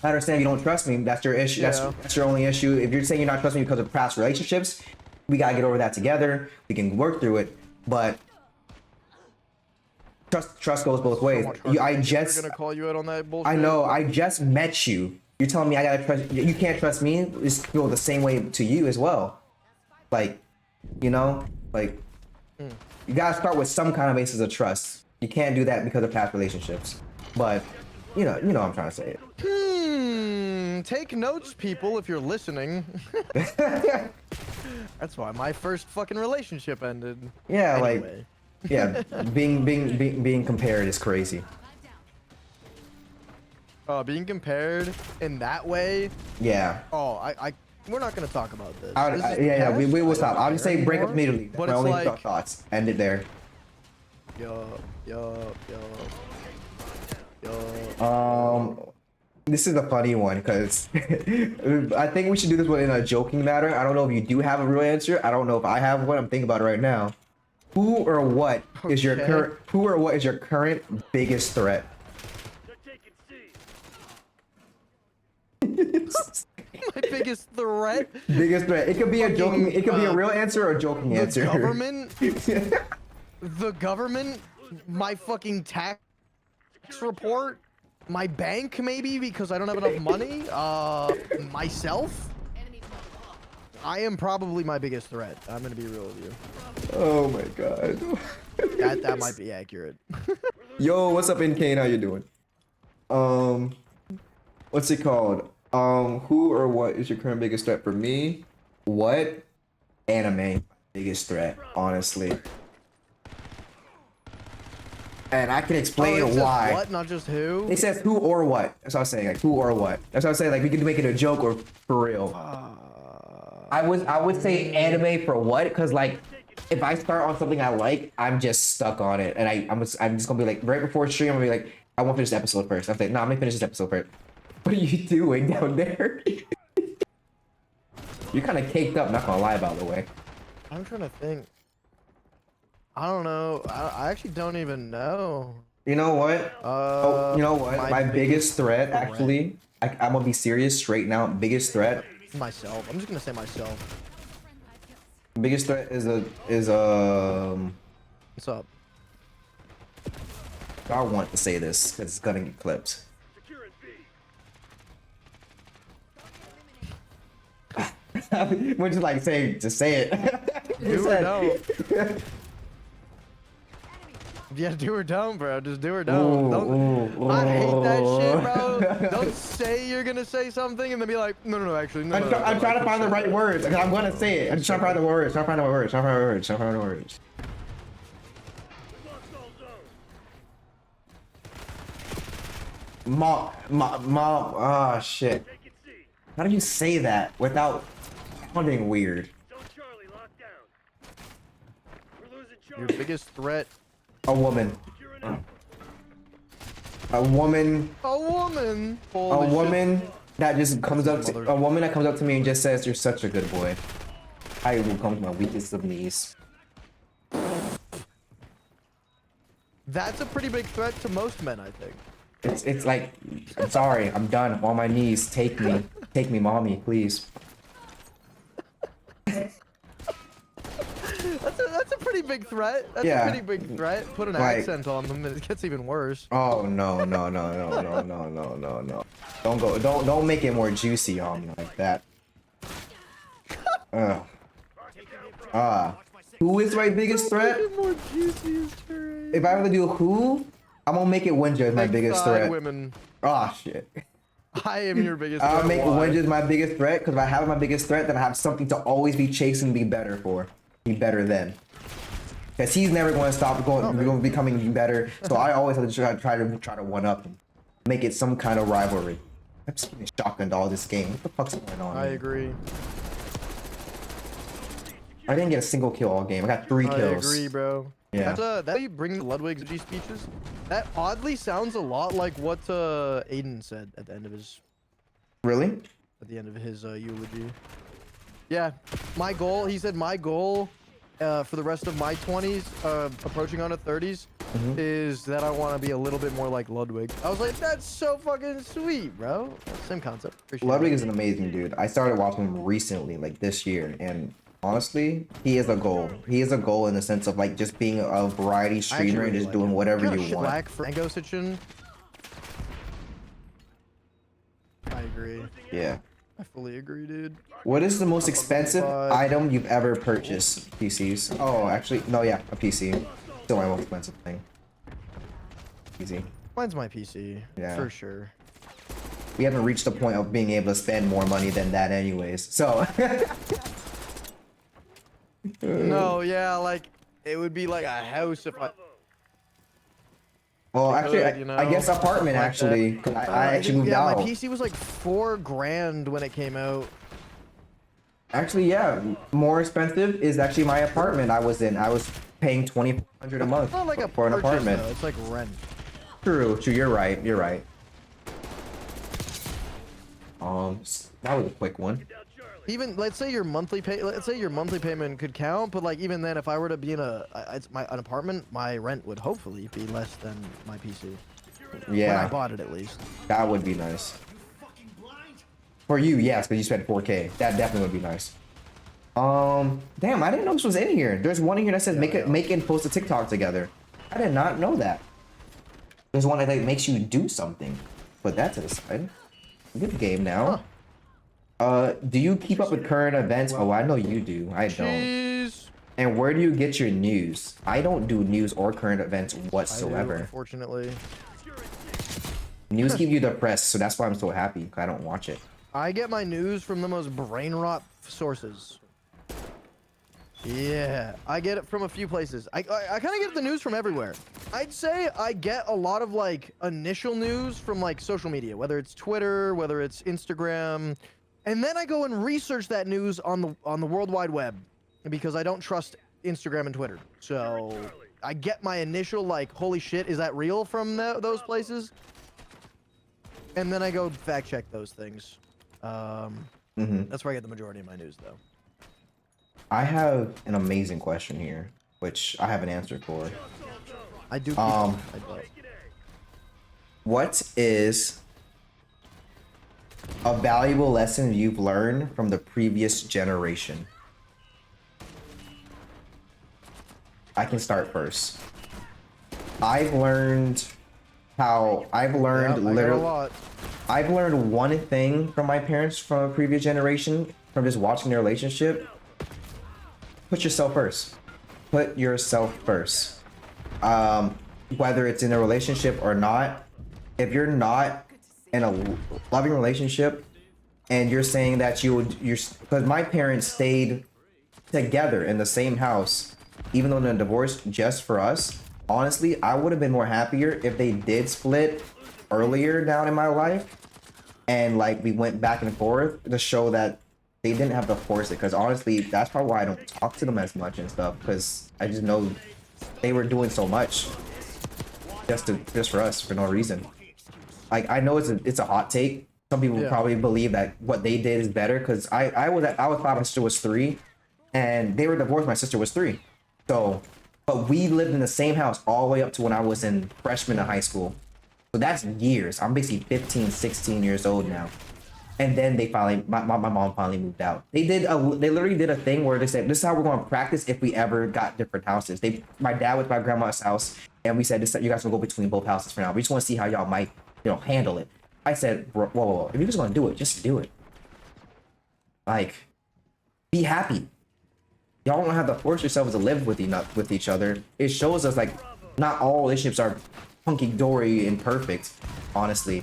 I understand you don't trust me. That's your issue. That's your only issue. If you're saying you're not trusting me because of past relationships. We gotta get over that together. We can work through it, but trust goes both ways. I just gonna call you out on that bullshit. I know. I just met you. You're telling me I gotta trust you. You can't trust me. It's go the same way to you as well. Like, you know, like you gotta start with some kind of basis of trust. You can't do that because of past relationships. But you know what I'm trying to say. Take notes, people, if you're listening. That's why my first fucking relationship ended. Yeah, anyway. like, yeah, being compared is crazy. Being compared in that way. Yeah. Oh, we're not gonna talk about this. Yeah, we will stop. I'll just say break up immediately. But my it's only like, thoughts. End it there. Yo. This is a funny one because I think we should do this one in a joking matter. I don't know if you do have a real answer. I don't know if I have one. I'm thinking about it right now. Who or what is your current biggest threat? They're taking C. My biggest threat. Biggest threat. It could be a joking. It could be a uh, real answer or a joking The answer. government. The government. My fucking tax report. My bank, maybe, because I don't have enough money. Myself. I am probably my biggest threat. I'm gonna be real with you. Oh my god. That might be accurate. Yo, what's up, NK? How you doing? What's it called? Who or what is your current biggest threat? For me, what? Anime. Biggest threat, honestly. And I can explain Oh, it says why. what, not just who? It says who or what. That's what I was saying. Like who or what. That's what I was saying. Like we could make it a joke or for real. I would say anime for what? Because like if I start on something I like, I'm just stuck on it, and I'm just gonna be like right before stream. I'm gonna be like, I want to finish this episode first. I'm like, no, I'm gonna finish this episode first. What are you doing down there? You're kind of caked up. Not gonna lie, by the way. I'm trying to think. I don't know. I actually don't even know. You know what? You know what? My biggest threat, threat. actually, I'm gonna be serious straight now. Biggest threat. Myself. I'm just gonna say myself. Biggest threat is What's up? I want to say this because it's gonna get clipped. Securing B. We're just like saying, just say it. Do or don't. Yeah, do or don't, bro. Just do or don't. I hate that shit, bro. Don't say you're gonna say something and then be like, no, actually, no. I'm trying to find the right words. I'm gonna say it. I'm just trying to find the words. Trying to find the words. Trying to find the words. Trying to find the words. Lost all zones. Mom. Ah, shit. Take it C. How do you say that without sounding weird? Zone Charlie locked down. We're losing Your Charlie. biggest threat. A woman. Securing Alpha. A woman. A woman. A Holy shit. woman that just comes up to Mother. a woman that comes up to me and just says, "You're such a good boy." I will come to my weakest of knees. That's a pretty big threat to most men, I think. It's like, I'm sorry, I'm done. I'm on my knees. Take me, mommy, please. That's a pretty big threat. That's Yeah. a pretty big threat. Put an Like- accent on them and it gets even worse. Oh no. Don't make it more juicy on me like that. Who is my biggest threat? More juicy is true. If I have to do who, I'm gonna make it Winja my biggest threat. Women. Oh shit. I am your biggest I'll threat. make Why? Winja my biggest threat because if I have my biggest threat, then I have something to always be chasing, be better for, be better than. Because he's never going to stop going, becoming better. So I always have to try to one up him, make it some kind of rivalry. I'm just getting shotgunned all this game. What the fuck's going on? I here? agree. I didn't get a single kill all game. I got 3 kills. I agree, bro. Yeah. That you bring the Ludwig's G speeches. That oddly sounds a lot like what Aiden said at the end of his Really? eulogy. Yeah, my goal. He said my goal for the rest of my 20s, approaching on to 30s, is that I want to be a little bit more like Ludwig. I was like, that's so fucking sweet, bro. Same concept. Appreciate Ludwig it. is an amazing dude. I started watching him recently, like this year, and honestly, he is a goal. He is a goal in the sense of like just being a variety I actually streamer and really just like doing him. whatever Kinda you want. shellac for Mango Sitchin. I agree. Yeah. I fully agree, dude. What is the most expensive But- item you've ever purchased? PCs. Oh, actually, no, yeah, a PC. Still my most expensive thing. Easy. Mine's my PC. Yeah. For sure. We haven't reached the point of being able to spend more money than that anyways. So. No, yeah, like it would be like a house if I. Well, actually, could, you I guess know, apartment like actually. that. 'Cause I actually moved yeah, out. my PC was like $4 grand when it came out. Actually, yeah, more expensive is actually my apartment I was in. I was paying $2,400 a month It's not like a for an purchase, apartment. though. It's like rent. True. You're right. You're right. That was a quick one. Down Charlie. Even let's say your monthly payment could count, but like even then, if I were to be in an apartment, my rent would hopefully be less than my PC. When I Yeah, bought it, at least. that would be nice. For you, yes, because you spent 4K. That definitely would be nice. Damn, I didn't know this was in here. There's one in here that says make and post a TikTok together. I did not know that. There's one that like makes you do something. Put that to the side. Good game now. Do you keep up with current events? Oh, I know you do. I don't. Jeez. And where do you get your news? I don't do news or current events whatsoever. Unfortunately. News keep you depressed, so that's why I'm so happy. I don't watch it. I get my news from the most brain rot sources. Yeah, I get it from a few places. I kind of get the news from everywhere. I'd say I get a lot of like initial news from like social media, whether it's Twitter, whether it's Instagram, and then I go and research that news on the World Wide Web because I don't trust Instagram and Twitter. So I get my initial like, holy shit, is that real from those places? And then I go fact check those things. That's where I get the majority of my news, though. I have an amazing question here, which I have an answer for. I do. What is a valuable lesson you've learned from the previous generation? I can start first. I've learned literally. I've learned one thing from my parents from a previous generation, from just watching their relationship. Put yourself first. Put yourself first. Whether it's in a relationship or not, if you're not in a loving relationship and you're saying that because my parents stayed together in the same house, even though they're divorced just for us, honestly, I would have been more happier if they did split earlier down in my life and like we went back and forth to show that they didn't have to force it. Because honestly, that's probably why I don't talk to them as much and stuff, because I just know they were doing so much just for us for no reason. Like, I know it's a hot take. Some people probably believe that what they did is better, because I was 5, my sister was 3, and they were divorced. My sister was 3. So, but we lived in the same house all the way up to when I was in freshman in high school. So that's years. I'm basically 15, 16 years old now. And then they finally, my mom finally moved out. They literally did a thing where they said, this is how we're going to practice if we ever got different houses. My dad was my grandma's house, and we said, you guys will go between both houses for now. We just want to see how y'all might, handle it. I said, whoa, if you're just going to do it, just do it. Like, be happy. Y'all don't have to force yourselves to live with each other. It shows us, like, not all relationships are hunky-dory and perfect, honestly.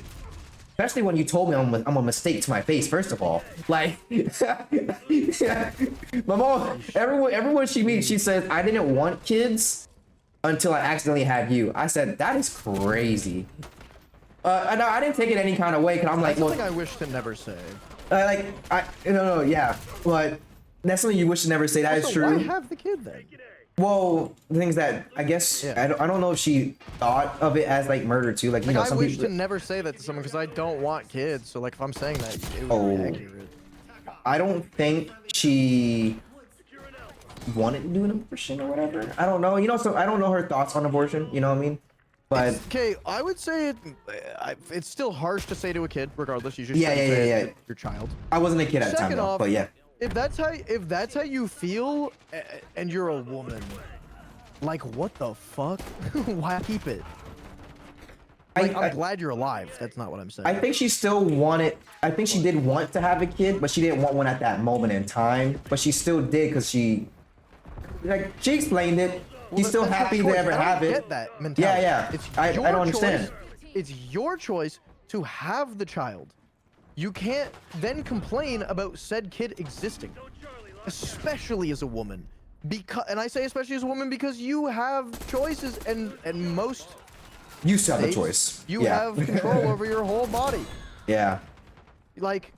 Especially when you told me I'm a mistake to my face, first of all. Like, my mom, everyone she meets, she says, I didn't want kids until I accidentally had you. I said, that is crazy. No, I didn't take it any kind of way, because I'm like, that's something I wish to never say. Yeah, but that's something you wish to never say. That is true. Why have the kid then? Well, the things that I guess I don't know if she thought of it as like murder too. Like, I some wish people to never say that to someone because I don't want kids. So like if I'm saying that, it would be accurate. I don't think she wanted to do an abortion or whatever. I don't know. So I don't know her thoughts on abortion. You know what I mean? But okay, I would say it's still harsh to say to a kid, regardless. You should yeah. to your child. I wasn't a kid at the time, Second though, off, but yeah. If that's how you feel, and you're a woman, like what the fuck? Why keep it? Like, I'm glad you're alive. That's not what I'm saying. I think she still wanted. I think she did want to have a kid, but she didn't want one at that moment in time. But she still did because she explained it. She's still happy to ever have it. I get that mentality. Yeah. I don't understand. It's your choice to have the child. You can't then complain about said kid existing, especially as a woman. And I say especially as a woman because you have choices, and most you still have a choice. You have control over your whole body. Yeah. Like,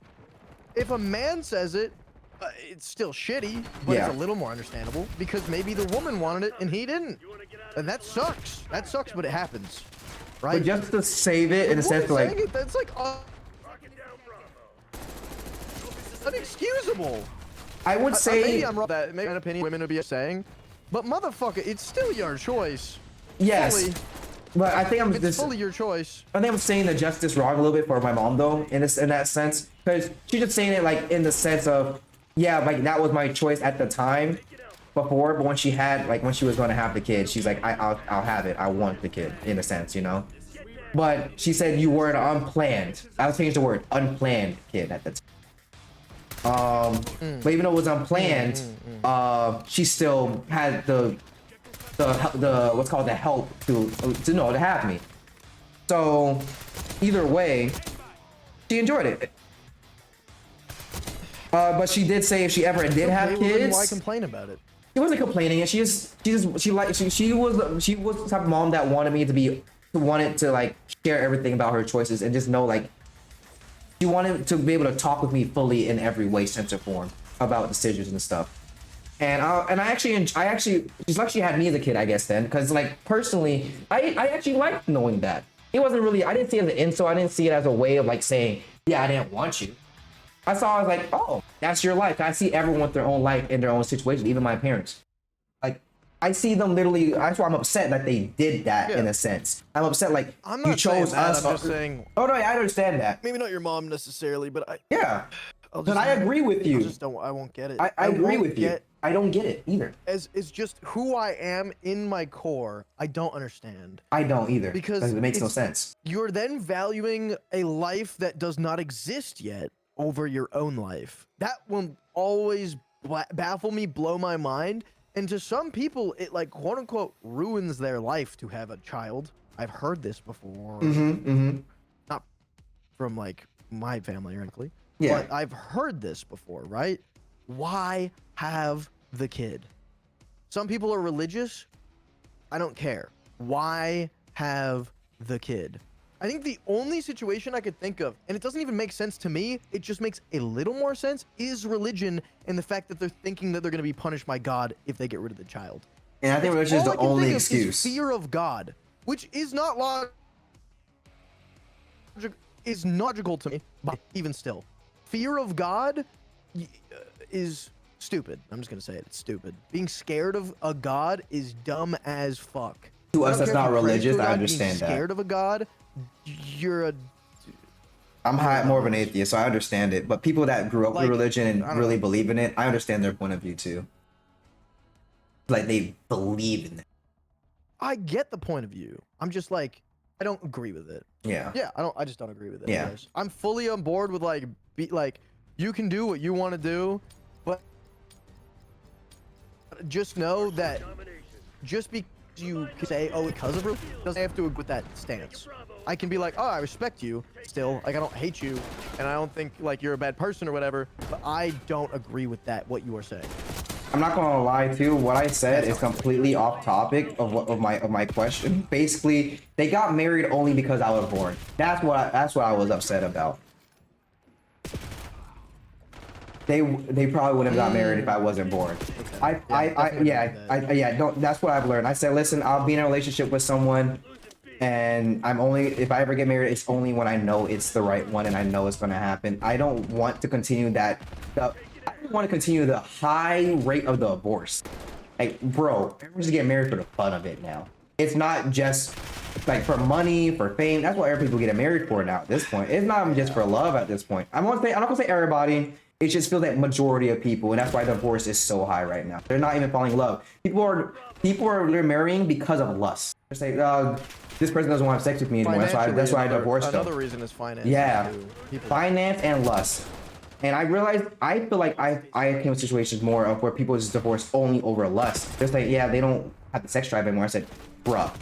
if a man says it, it's still shitty, but it's a little more understandable because maybe the woman wanted it and he didn't, and that sucks. That sucks, but it happens, right? But just to save it in a sense, like that's like unexcusable. I would say maybe I'm wrong. That maybe an opinion women would be saying, but motherfucker, it's still your choice. Yes. Fully. But I think I'm It's just. fully your choice. I think I'm saying the justice wrong a little bit for my mom though, in that sense, because she's just saying it like in the sense of, yeah, like that was my choice at the time before, but when she was going to have the kid, she's like, I'll have it. I want the kid in a sense, you know. But she said you were an unplanned. I'll change the word unplanned kid at the time. But even though it was unplanned, she still had the what's called the help to have me. So either way, she enjoyed it. But she did say if she ever did have Okay, well, then kids, why complain about it? she wasn't complaining. And she was the type of mom that wanted to like share everything about her choices and just know like she wanted to be able to talk with me fully in every way, sense, or form about decisions and stuff. And I actually she's lucky she had me as a kid, I guess, then, because like personally, I actually liked knowing that. It wasn't really, I didn't see it as an insult. I didn't see it as a way of like saying, yeah, I didn't want you. I saw, I was like, oh, that's your life. I see everyone with their own life in their own situation, even my parents. Like, I see them literally, that's why I'm upset that they did that in a sense. I'm upset like, I'm not you chose saying that, us. I'm just saying. Oh no, I understand that. Maybe not your mom necessarily, but Yeah. But I agree with you. I won't get it. I agree won't with you. I don't get it either. As is just who I am in my core. I don't understand. I don't either. Because it makes no sense. You're then valuing a life that does not exist yet over your own life. That will always baffle me, blow my mind. And to some people, it like quote unquote ruins their life to have a child. I've heard this before. Not from like my family, frankly. Yeah. But I've heard this before, right? Why have the kid? Some people are religious. I don't care. Why have the kid? I think the only situation I could think of, and it doesn't even make sense to me, it just makes a little more sense, is religion and the fact that they're thinking that they're going to be punished by God if they get rid of the child. And I think religion is All the I can only think of excuse. is fear of God, which is not logical to me, but even still. Fear of God is stupid. I'm just going to say it. It's stupid. Being scared of a God is dumb as fuck. To us, I don't that's care if not you pray to religious. a I God, understand being that. scared of a God, you're a... I'm more of an atheist, so I understand it. But people that grew up with Like, religion I and don't really know. believe in it, I understand their point of view too. Like they believe in it. I get the point of view. I'm just like, I don't agree with it. Yeah. Yeah, I just don't agree with it. Yeah. I guess. I'm fully on board with like, you can do what you want to do, but just know that just because you can say, oh, because of religion, doesn't have to agree with that stance. I can be like, oh, I respect you still. Like, I don't hate you, and I don't think like you're a bad person or whatever, but I don't agree with that, what you are saying. I'm not gonna lie too. What I said is completely off topic of my question. Basically, they got married only because I was born. That's what I was upset about. They probably wouldn't have got married if I wasn't born. Okay. Don't. That's what I've learned. I said, listen, I'll be in a relationship with someone, and if I ever get married, it's only when I know it's the right one and I know it's gonna happen. I don't want to continue that. I don't want to continue the high rate of the divorce. Like, bro, everyone's getting married for the fun of it now. It's not just like for money, for fame. That's what people get married for now at this point. It's not just for love at this point. I'm not gonna say everybody. It just feels like majority of people, and that's why divorce is so high right now. They're not even falling in love. People are marrying because of lust. They're saying, this person doesn't want to have sex with me anymore. That's why I divorced them. Another reason is finance. Yeah, too. finance and lust. And I realized, I feel like I came to situations more of where people just divorce only over lust. Just like, yeah, they don't have the sex drive anymore. I said, bruh,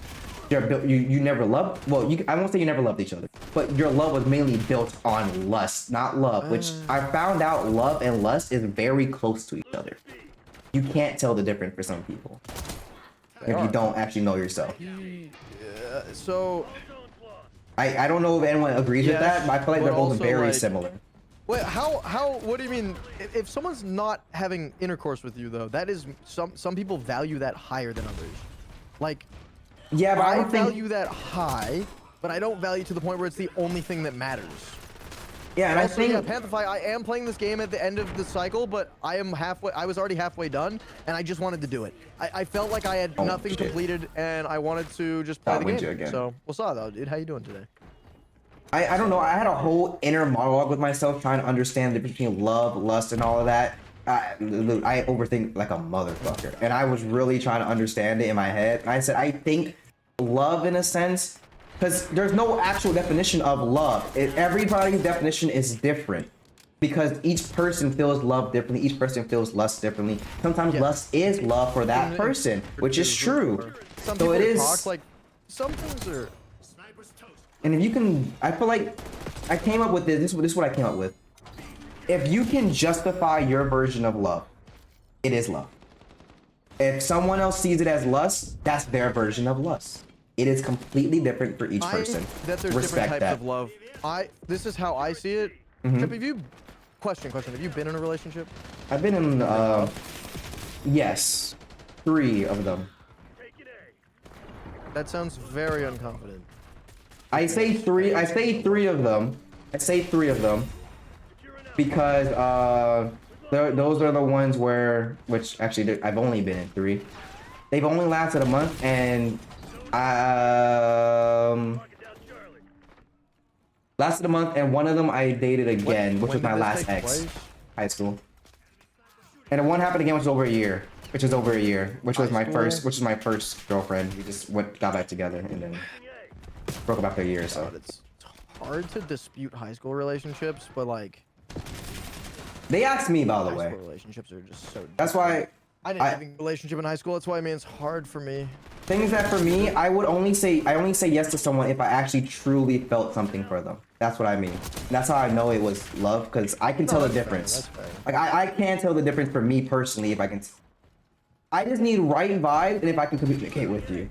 you never loved, well, I won't say you never loved each other, but your love was mainly built on lust, not love, which I found out love and lust is very close to each other. You can't tell the difference for some people if you don't actually know yourself. So I don't know if anyone agrees with that, but I feel like they're both also, very like, similar. wait, what do you mean? If someone's not having intercourse with you, though, that is some people value that higher than others. Like, Yeah, but I I don't think value that high, but I don't value to the point where it's the only thing that matters. Yeah, and I Also, think yeah, Panthify, I am playing this game at the end of the cycle, but I was already halfway done, and I just wanted to do it. I felt like I had nothing shit. completed, and I wanted to just play That the went game. you again. So, what's up, though, dude? How you doing today? I don't know. I had a whole inner monologue with myself trying to understand the difference between love, lust, and all of that. I overthink like a motherfucker, and I was really trying to understand it in my head. And I said, I think love, in a sense, because there's no actual definition of love. Everybody's definition is different because each person feels love differently. Each person feels lust differently. Sometimes lust is love for that person, which is true. Some So people it is. talk like some things are. Sniper's toast. And if you can, I feel like I came up with this. This is what I came up with. If you can justify your version of love, it is love. If someone else sees it as lust, that's their version of lust. It is completely different for each person. That there's Respect different types that. of love. This is how I see it. Trip, have you question? Have you been in a relationship? I've been in, yes, 3 of them. Taking A. That sounds very unconfident. I say 3. I say 3 of them. I say 3 of them because those are the ones which actually I've only been in 3. They've only lasted a month, and lasted a month, and one of them I dated again, which was my last ex, high school. And then one happened again, which was over a year, which was my first girlfriend. We just got back together and then broke up after a year or so. God, it's hard to dispute high school relationships, but like They asked me, by the high way. school relationships are just so. That's why I didn't have a relationship in high school. That's why it's hard for me. things that for me, I only say yes to someone if I actually truly felt something for them. That's what I mean. That's how I know it was love, because I can tell the difference. That's fair. Like I can tell the difference for me personally if I can. I just need right vibe and if I can communicate with you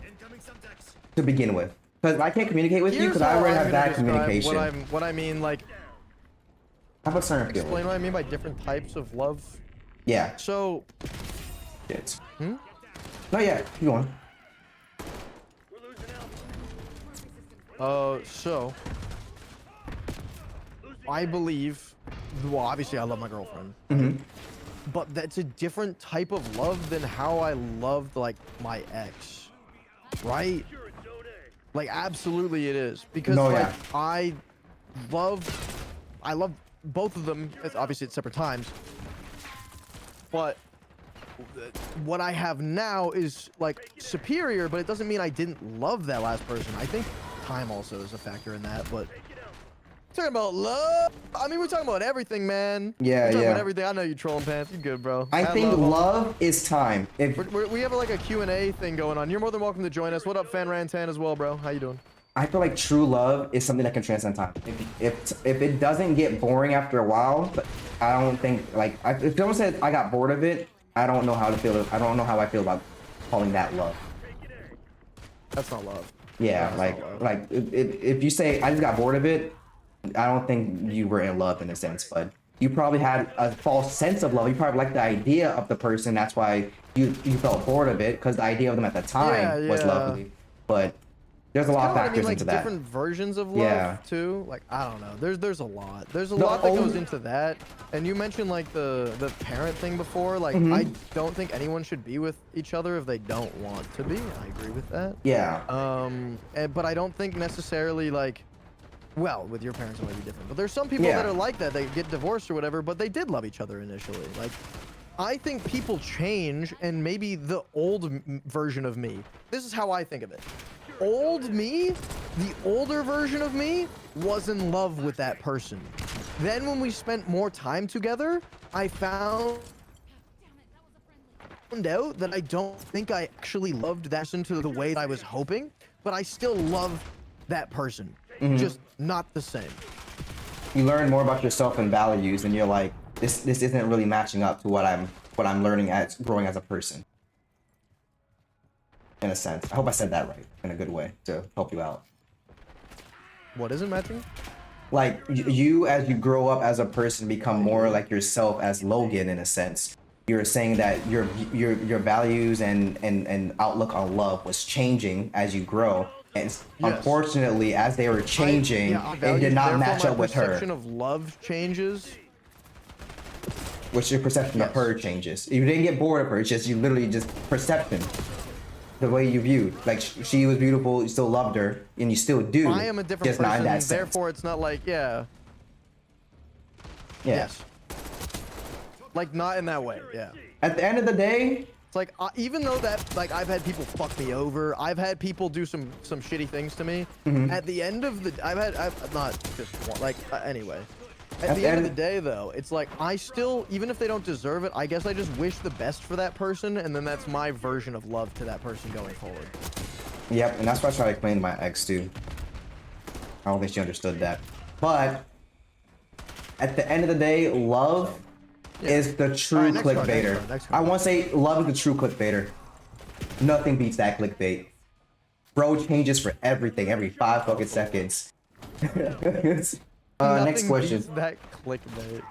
to begin with. Because I can't communicate with you because I already have bad communication. What I mean, like, How about certain explain feeling? what I mean by different types of love. Yeah. So, Shit. No, yeah. Keep going. We're losing Alpha. so I believe, well, obviously I love my girlfriend, but that's a different type of love than how I loved like my ex, right? You're in Zone A. Like absolutely it is, because No, like yeah. I love both of them. It's obviously at separate times, but what I have now is like superior, but it doesn't mean I didn't love that last person. I think time also is a factor in that, but talking about love, I mean, we're talking about everything, man. Yeah, we're talking yeah. about everything. I know you trolling pants. You good, bro. I Mad think love. love is time. If We have like a Q&A thing going on. You're more than welcome to join us. What up, Fan Rantan as well, bro? How you doing? I feel like true love is something that can transcend time. If it doesn't get boring after a while, but I don't think like if someone says I got bored of it, I don't know how to feel. I don't know how I feel about calling that love. That's not love. Yeah, That's like not love. like if you say I just got bored of it, I don't think you were in love in a sense, but you probably had a false sense of love. You probably liked the idea of the person. That's why you felt bored of it because the idea of them at the time was Yeah. lovely. But there's a lot of Kinda what I factors mean, like into that. different versions of love Yeah. too. Like I don't know. There's a lot. There's a The lot that goes only- into that. And you mentioned like the parent thing before. Like Mm-hmm. I don't think anyone should be with each other if they don't want to be. I agree with that. Yeah. But I don't think necessarily like, well, with your parents it might be different. But there's some people Yeah. that are like that. They get divorced or whatever, but they did love each other initially. Like, I think people change, and maybe the old version of me. This is how I think of it. Old me, the older version of me, was in love with that person. Then when we spent more time together, I found out that I don't think I actually loved that person to the way that I was hoping, but I still love that person, just not the same. You learn more about yourself and values, and you're like, this isn't really matching up to what I'm learning as growing as a person. In a sense, I hope I said that right in a good way to help you out. What isn't matching? Like you, as you grow up as a person, become more like yourself as Logan. In a sense, you're saying that your values and outlook on love was changing as you grow, And unfortunately, as they were changing, it did not match up with her. My perception of love changes. Which your perception of her changes. You didn't get bored of her. It's just you literally just perception. The way you viewed, like she was beautiful, you still loved her, and you still do. I am a different just not in person, that sense. therefore it's not like Yeah. Yes. Like not in that way. Yeah. At the end of the day, it's like even though that like I've had people fuck me over, I've had people do some shitty things to me. At the end of the, I've not just one, like anyway. At the end of the day, though, it's like I still, even if they don't deserve it, I guess I just wish the best for that person, and then that's my version of love to that person going forward. Yep, and that's what I try to explain to my ex too. I don't think she understood that. But at the end of the day, love is the true clickbaiter. Next I want to say love is the true clickbaiter. Nothing beats that clickbait. Bro changes for everything every 5 fucking seconds. Next question. Beats that clickbait.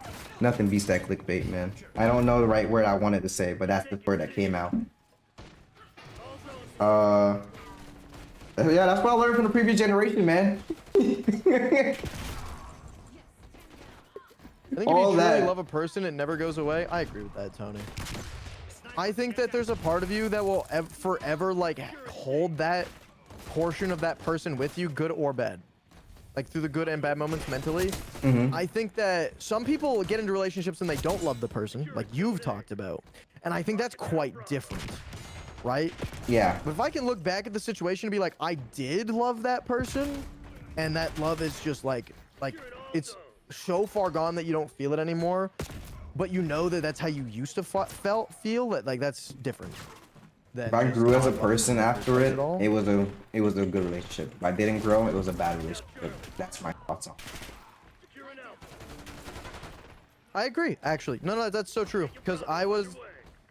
Nothing beats that clickbait, man. I don't know the right word I wanted to say, but that's the word that came out. Yeah, that's what I learned from the previous generation, man. I think if you truly love a person, it never goes away. I agree with that, Tony. I think that there's a part of you that will forever like hold that portion of that person with you, good or bad. Like through the good and bad moments mentally. I think that some people get into relationships and they don't love the person, like you've talked about. And I think that's quite different, right? Yeah. But if I can look back at the situation and be like, I did love that person, and that love is just like it's so far gone that you don't feel it anymore, but you know that that's how you used to feel that, like that's different. If I grew as a person after it, it was a good relationship. If I didn't grow, it was a bad relationship. That's my thoughts on it. I agree, actually. No, that's so true. Because I was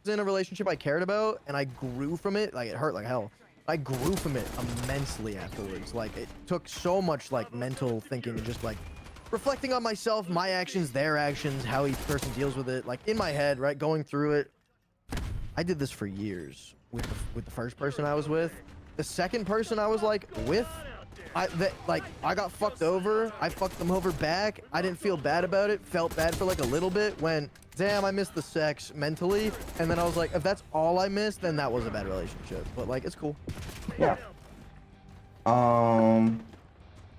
in a relationship I cared about, and I grew from it. Like, it hurt like hell. I grew from it immensely afterwards. Like, it took so much, like, mental thinking and just, like, reflecting on myself, my actions, their actions, how each person deals with it. Like, in my head, right, going through it. I did this for years. With the first person I was with. The second person I was like with, I got fucked over. I fucked them over back. I didn't feel bad about it. Felt bad for like a little bit. Went, damn, I missed the sex mentally. And then I was like, if that's all I missed, then that was a bad relationship. But like, it's cool. Yeah.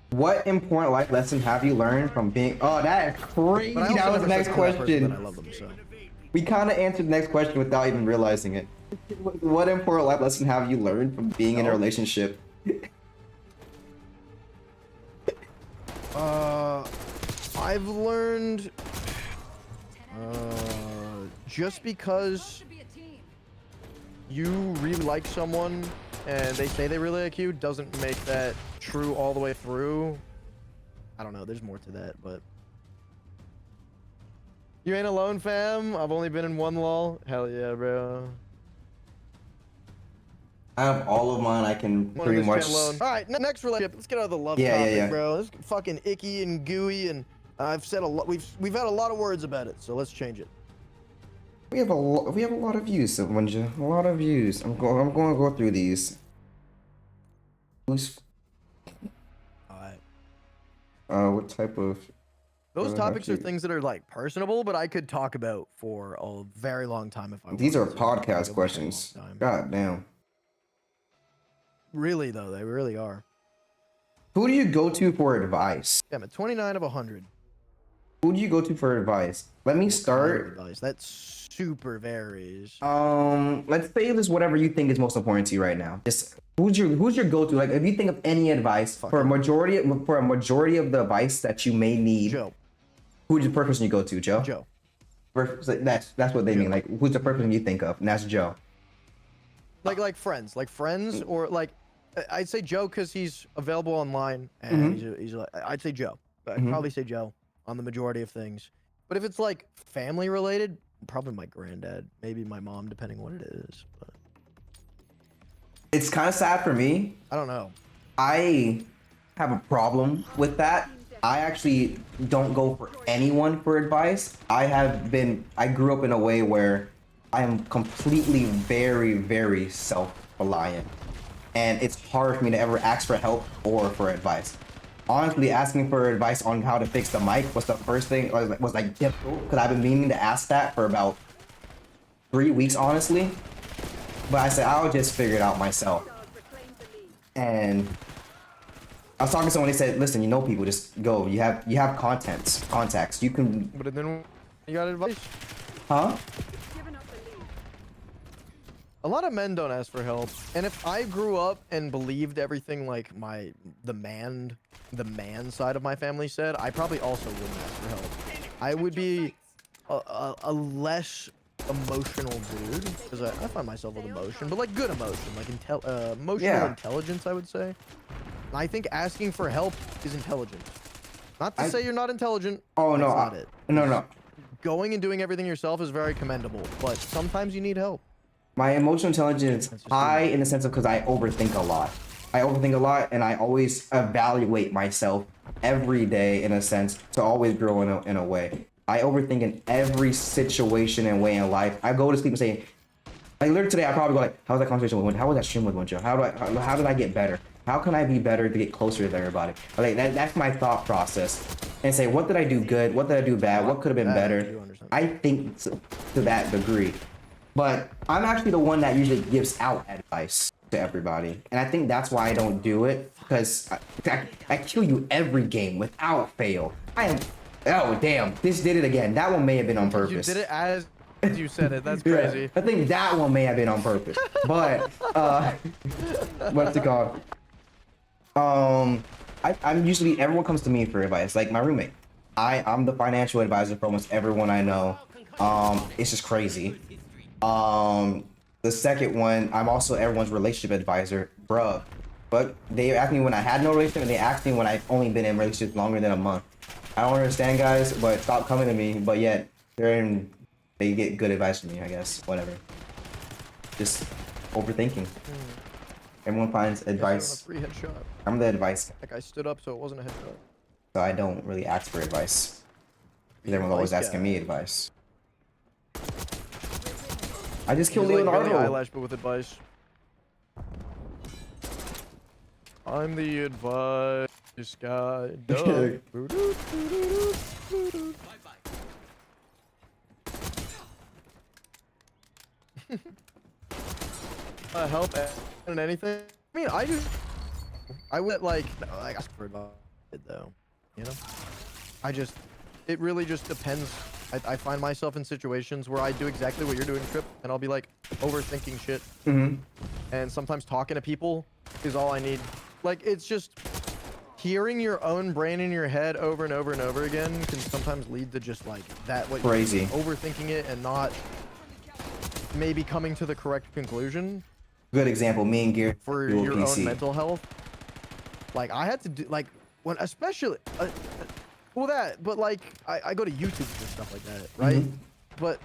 What important life lesson have you learned from being? Oh, that is crazy. That was the next question. I love them, so. We kind of answered the next question without even realizing it. What important life lesson have you learned from being in a relationship? I've learned just because you really like someone and they say they really like you doesn't make that true all the way through. I don't know, there's more to that, but you ain't alone, fam. I've only been in one lull. Hell yeah, bro. I have all of mine. I can pretty much. All right, next relationship. Let's get out of the love topic, bro. It's fucking icky and gooey, and I've said a lot. We've had a lot of words about it, so let's change it. We have a lot of views, Winja. A lot of views. I'm going to go through these. Who's? All right. What type of? Those topics are things that are like personable, but I could talk about for a very long time if I. These are podcast questions. God damn. Really though, they really are. Who do you go to for advice? Damn it, 29 of 100. Who do you go to for advice? Let me start. That super varies. Let's say this whatever you think is most important to you right now. Just who's your go-to? Like if you think of any advice for a majority of the advice that you may need. Joe. Who's the person you go to, Joe? Joe. That's what they mean. Like who's the person you think of? And that's Joe. Like friends, or like I'd say Joe because he's available online and he's like I'd say Joe. I'd probably say Joe on the majority of things. But if it's like family related, probably my granddad, maybe my mom, depending what it is. But it's kind of sad for me. I don't know. I have a problem with that. I actually don't go for anyone for advice. I grew up in a way where I am completely very, very self-reliant. and it's hard for me to ever ask for help or for advice. Honestly, asking for advice on how to fix the mic was the first thing, was like difficult, because I've been meaning to ask that for about 3 weeks, honestly. But I said I'll just figure it out myself. And I was talking to someone. They said, "Listen, you know people, just go. You have contacts. You can." But then you got advice. Huh? A lot of men don't ask for help, and if I grew up and believed everything like the man side of my family said, I probably also wouldn't ask for help. I would be a less emotional dude, because I find myself with emotion, but like good emotion, like emotional intelligence, I would say. I think asking for help is intelligent. Not to say you're not intelligent. Oh no, that's not it. No. Going and doing everything yourself is very commendable, but sometimes you need help. My emotional intelligence is high in the sense of because I overthink a lot. And I always evaluate myself every day in a sense to always grow in a way. I overthink in every situation and way in life. I go to sleep and say, like literally today, I probably go like, how was that conversation with Winter? How was that stream with Winter? How did I get better? How can I be better to get closer to everybody? Like that's my thought process. And say, what did I do good? What did I do bad? What could have been better? I think to that degree. But I'm actually the one that usually gives out advice to everybody. And I think that's why I don't do it. Because I kill you every game without fail. Oh, damn. This did it again. That one may have been on purpose. You did it as you said it. That's crazy. Yeah, I think that one may have been on purpose. But, what's it called? I'm usually, everyone comes to me for advice. Like my roommate. I'm the financial advisor for almost everyone I know. It's just crazy. The second one, I'm also everyone's relationship advisor, bruh. But they asked me when I had no relationship, and they asked me when I've only been in relationships longer than a month. I don't understand, guys, but stop coming to me. But yet, they get good advice from me, I guess. Whatever. Just overthinking. Everyone finds advice. Free headshot. I'm the advice guy. Like I stood up, so it wasn't a headshot. So I don't really ask for advice. Because everyone's always asking me advice. I just killed Leonardo. Like eyelash, but with advice. I'm the advice guy. Help and anything. I mean, I would like ask for advice though. You know, it really just depends. I find myself in situations where I do exactly what you're doing, Trip, and I'll be like overthinking shit. And sometimes talking to people is all I need. Like, it's just hearing your own brain in your head over and over and over again can sometimes lead to just like that, what crazy overthinking it and not maybe coming to the correct conclusion. Good example, me and Gear for your own mental health. Like I had to do like when especially. Well, but like, I go to YouTube for stuff like that, right? But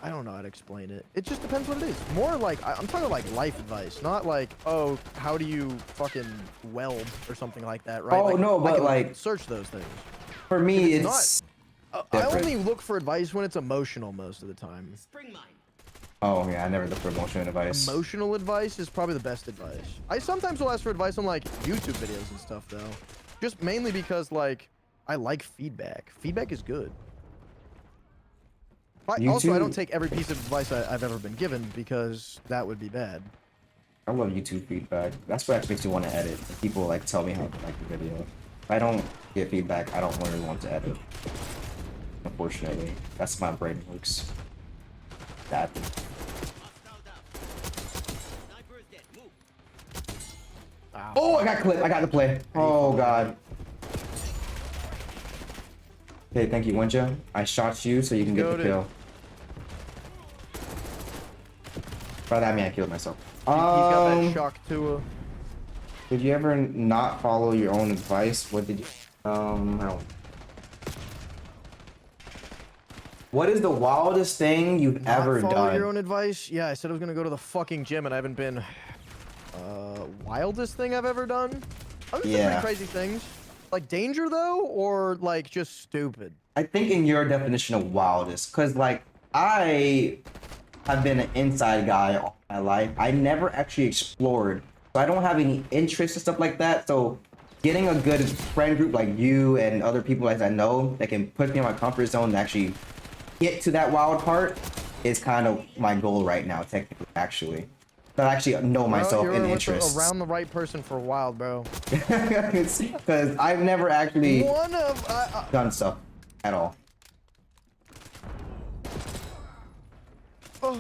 I don't know how to explain it. It just depends what it is. More like, I'm talking like life advice, not like, oh, how do you fucking weld or something like that, right? Oh, like, no, but like, search those things. For me, it's not, I only look for advice when it's emotional most of the time. Oh, yeah, I never look for emotional advice. Emotional advice is probably the best advice. I sometimes will ask for advice on like YouTube videos and stuff though. Just mainly because, like, I like feedback. Feedback is good. Also, I don't take every piece of advice I've ever been given because that would be bad. I love YouTube feedback. That's what actually makes me want to edit. People, like, tell me how to like the video. If I don't get feedback, I don't really want to edit. Unfortunately. That's my brain works. Badly. Oh, I got clipped. I got the play. Oh, God. Okay, thank you, Winja. I shot you so you can get the kill. By that, I mean I killed myself. He's got that shock to Did you ever not follow your own advice? What did you... how... What is the wildest thing you've ever done? Follow your own advice? Yeah, I said I was gonna go to the fucking gym and I haven't been... wildest thing I've ever done? I've done pretty crazy things. Like danger though, or like just stupid? I think in your definition of wildest, because like I have been an inside guy all my life. I never actually explored, so I don't have any interest and stuff like that. So getting a good friend group like you and other people as I know that can put me in my comfort zone and actually get to that wild part is kind of my goal right now, technically, actually. That I actually know myself Bro, and you're interests. around the right person for wild, bro. Because I've never actually done stuff at all. Oh.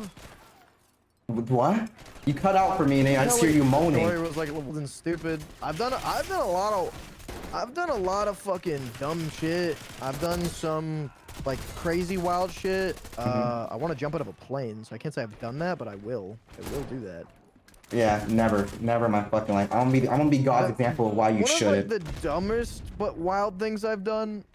What? You cut out for me and I just hear you moaning. Story was like and stupid. I've done a lot of fucking dumb shit. I've done some like crazy wild shit. I want to jump out of a plane, so I can't say I've done that, but I will. I will do that. Yeah, never in my fucking life. I'm gonna be God's example of why you shouldn't. One of like the dumbest but wild things I've done.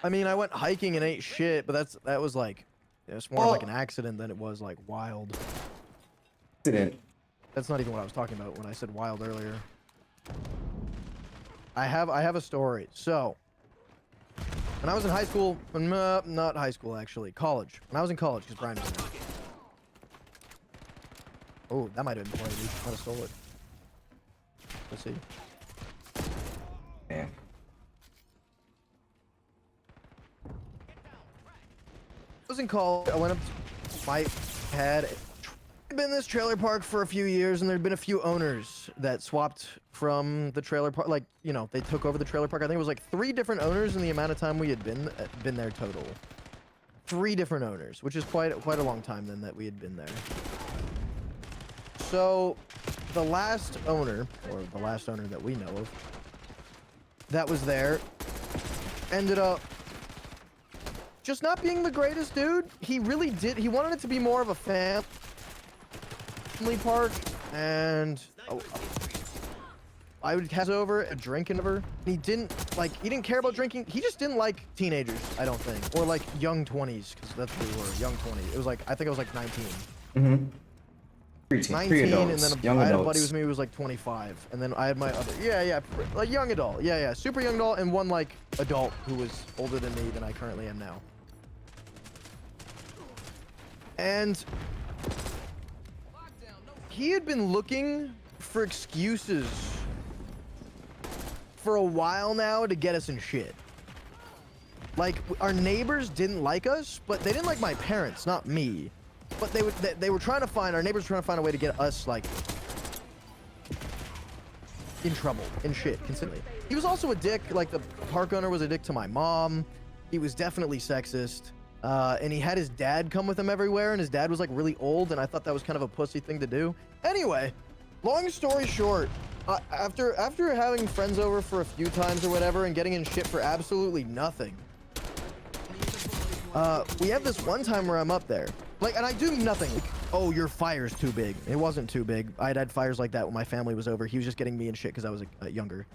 I mean, I went hiking and ate shit, but that was like, it's more like an accident than it was like wild. Accident. That's not even what I was talking about when I said wild earlier. I have a story. So, when I was in high school, not high school actually, college. When I was in college, because Brian was there. Oh, that might have been pointed. Might have stole it. Let's see. Yeah. I was in college. I went up to my had been in this trailer park for a few years, and there'd been a few owners that swapped from the trailer park. Like, you know, they took over the trailer park. I think it was like 3 different owners in the amount of time we had been there total. 3 different owners, which is quite a long time then that we had been there. So, the last owner, or the last owner that we know of, that was there, ended up just not being the greatest dude. He really did. He wanted it to be more of a family park, and I would have over a drink and over. He didn't care about drinking. He just didn't like teenagers, I don't think, or like young 20s, because that's what we were, young 20s. It was like, I think I was like 19. Mm-hmm. 19, and then I had a buddy with me who was like 25, and then I had my other, like young adult, super young adult, and one like adult who was older than me than I currently am now. And he had been looking for excuses for a while now to get us in shit. Like, our neighbors didn't like us, but they didn't like my parents, not me. But they were trying to find, our neighbors were trying to find a way to get us, like, in trouble, in shit, consistently. He was also a dick, like, the park owner was a dick to my mom. He was definitely sexist. And he had his dad come with him everywhere, and his dad was, like, really old, and I thought that was kind of a pussy thing to do. Anyway, long story short, after having friends over for a few times or whatever and getting in shit for absolutely nothing, we have this one time where I'm up there. Like, and I do nothing. Like, oh, your fire's too big. It wasn't too big. I'd had fires like that when my family was over. He was just getting me in shit because I was younger.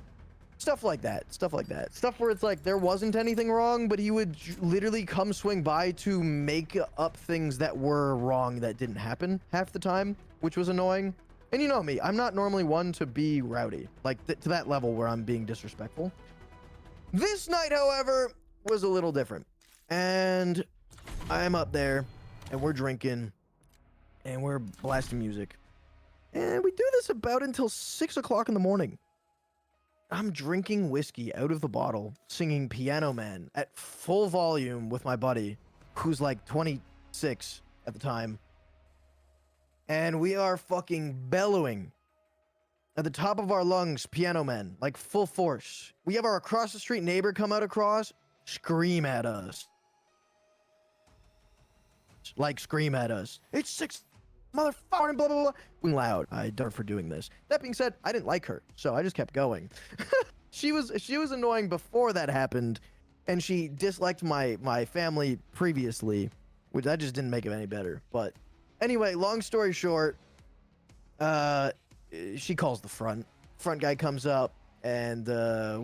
Stuff like that. Stuff like that. Stuff where it's like there wasn't anything wrong, but he would literally come swing by to make up things that were wrong that didn't happen half the time, which was annoying. And you know me, I'm not normally one to be rowdy, like to that level where I'm being disrespectful. This night, however, was a little different. And I'm up there, and we're drinking, and we're blasting music. And we do this about until 6 o'clock in the morning. I'm drinking whiskey out of the bottle, singing Piano Man at full volume with my buddy, who's like 26 at the time. And we are fucking bellowing at the top of our lungs, Piano Man, like full force. We have our across the street neighbor come out across, scream at us. Like, scream at us. It's 6, motherfucker, and blah, blah, blah. Being loud. I don't for doing this. That being said, I didn't like her, so I just kept going. She was annoying before that happened, and she disliked my family previously, which that just didn't make it any better. But anyway, long story short, she calls the front. Front guy comes up, and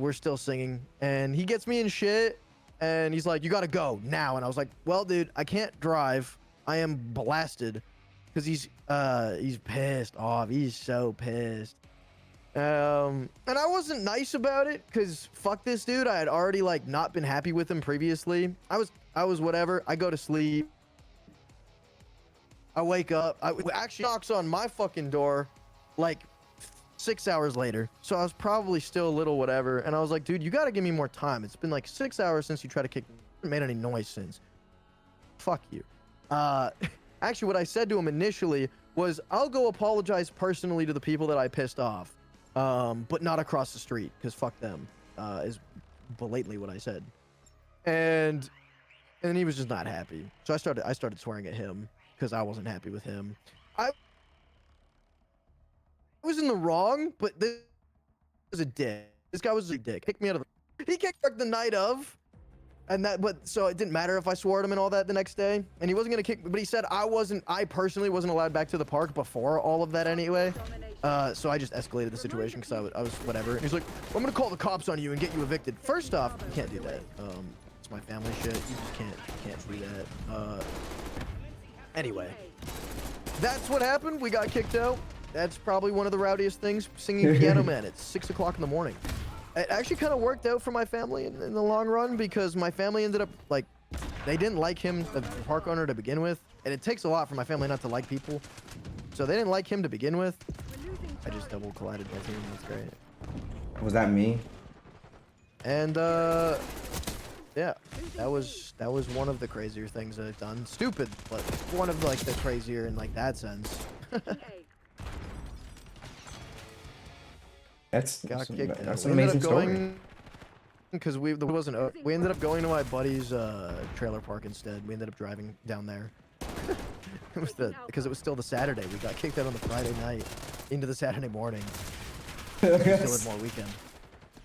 we're still singing, and he gets me in shit. And he's like, you gotta go now. And I was like, well, dude, I can't drive. I am blasted. Because he's pissed off. He's so pissed. And I wasn't nice about it because fuck this dude. I had already like not been happy with him previously. I was whatever. I go to sleep. I wake up. I actually knocks on my fucking door like 6 hours later. So I was probably still a little whatever. And I was like, dude, you got to give me more time. It's been like 6 hours since you tried to kick me. I haven't made any noise since. Fuck you. Actually, what I said to him initially was, I'll go apologize personally to the people that I pissed off. But not across the street, because fuck them, is blatantly what I said. And he was just not happy. So I started swearing at him because I wasn't happy with him. I was in the wrong, but this was a dick. This guy was a dick. Kicked me out of he kicked me the night of. And but so it didn't matter if I swore at him and all that the next day. And he wasn't gonna kick me, but he said I personally wasn't allowed back to the park before all of that anyway. So I just escalated the situation because I was whatever. And he's like, well, I'm gonna call the cops on you and get you evicted. First off, you can't do that. It's my family shit. You just can't do that. Anyway, that's what happened. We got kicked out. That's probably one of the rowdiest things, singing Piano Man at 6 o'clock in the morning. It actually kind of worked out for my family in the long run because my family ended up like, they didn't like him, the park owner, to begin with. And it takes a lot for my family not to like people. So they didn't like him to begin with. I just double collided my team. That's great. Was that me? And yeah, that was one of the crazier things that I've done. Stupid, but one of like the crazier in like that sense. That's Got an kicked out. amazing We ended up story. going because we ended up going to my buddy's trailer park instead. We ended up driving down there. It was because it was still the Saturday. We got kicked out on the Friday night into the Saturday morning. We still had more weekend.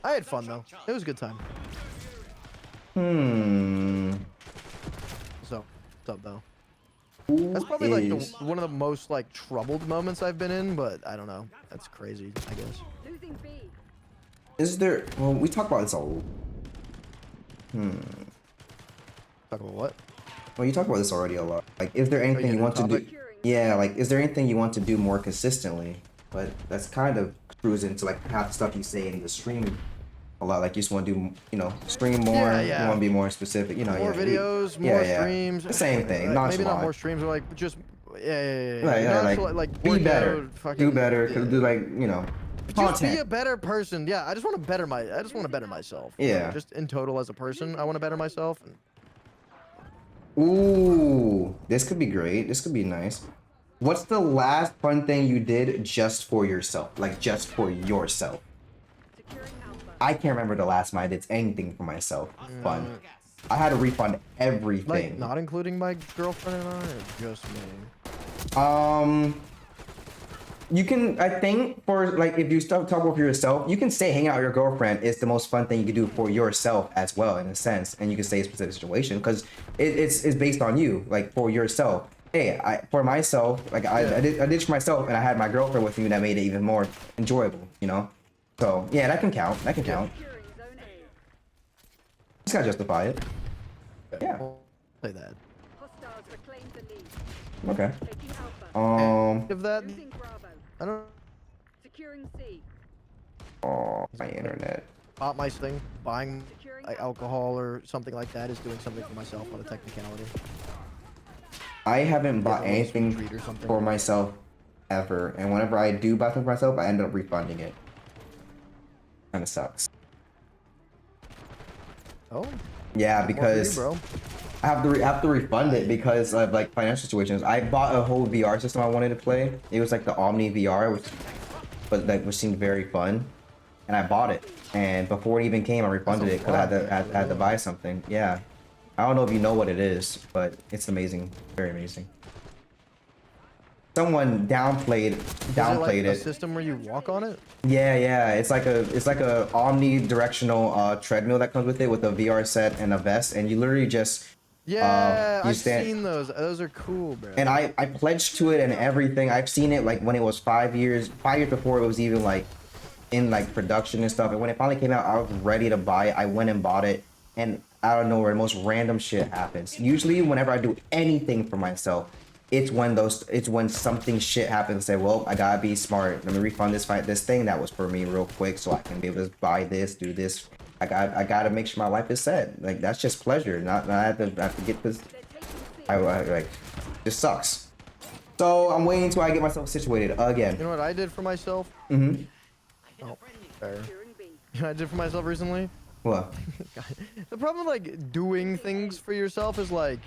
I had fun though. It was a good time. So, what's up though? That's probably like one of the most like troubled moments I've been in, but I don't know. That's crazy, I guess. Losing B. Is there? Well, we talk about this all. Talk about what? Well, you talk about this already a lot. Like, is there anything yeah, you want to do? topic? Yeah, like, is there anything you want to do more consistently? But that's kind of screws into like half the stuff you say in the stream a lot. Like, you just want to do, you know, stream more. Yeah, yeah. You want to be more specific. You know, More yeah, videos, more streams. The same thing. Maybe not more streams, but like just yeah. Like be better, do better, do like, you know, just be content. a better person. Yeah, I just want to better myself. Yeah. Just in total as a person, I want to better myself. Ooh, this could be great. This could be nice. What's the last fun thing you did just for yourself? Like, just for yourself. Securing Alpha. I can't remember the last time I did anything for myself. Fun. I had to refund everything. Like, not including my girlfriend and I, or just me? You can, I think, for like, if you start talking for yourself, you can say hanging out with your girlfriend is the most fun thing you can do for yourself as well, in a sense. And you can say a specific situation because it's based on you, like for yourself. Hey, for myself, like I did for myself, and I had my girlfriend with me, and that made it even more enjoyable, you know. So yeah, that can count. That can count. Securing Zone A. Just gotta justify it. Yeah. Say that. Hostiles reclaim the lead. Okay. Taking Alpha. Give that. Losing Bravo. I don't. Securing C. Oh, my internet. Bought my thing. Buying like alcohol or something like that is doing something for myself on a technicality. I haven't bought a little sweet anything treat or something. for myself ever, and whenever I do buy something for myself, I end up refunding it. Kind of sucks. Oh. Yeah, more for you, because bro. I have to refund it because of like financial situations. I bought a whole VR system I wanted to play. It was like the Omni VR, which seemed very fun, and I bought it. And before it even came, I refunded it because I had to buy something. Yeah, I don't know if you know what it is, but it's amazing, very amazing. Someone downplayed like it. a system where you walk on it? Yeah. It's like a omnidirectional treadmill that comes with it, with a VR set and a vest, and you literally just I've seen those. Those are cool, bro. And I pledged to it and everything. I've seen it like when it was 5 years before it was even like in like production and stuff. And when it finally came out, I was ready to buy it. I went and bought it, and out of nowhere, the most random shit happens. Usually, whenever I do anything for myself, it's when something shit happens. Say, well, I gotta be smart. Let me refund this thing that was for me real quick, so I can be able to buy this, do this. I gotta make sure my life is set. Like that's just pleasure. Not I have to get this. I like, this sucks. So I'm waiting until I get myself situated again. You know what I did for myself? Mm-hmm. Oh, fair. Securing B. You know what I did for myself recently? What? The problem with like doing things for yourself is like,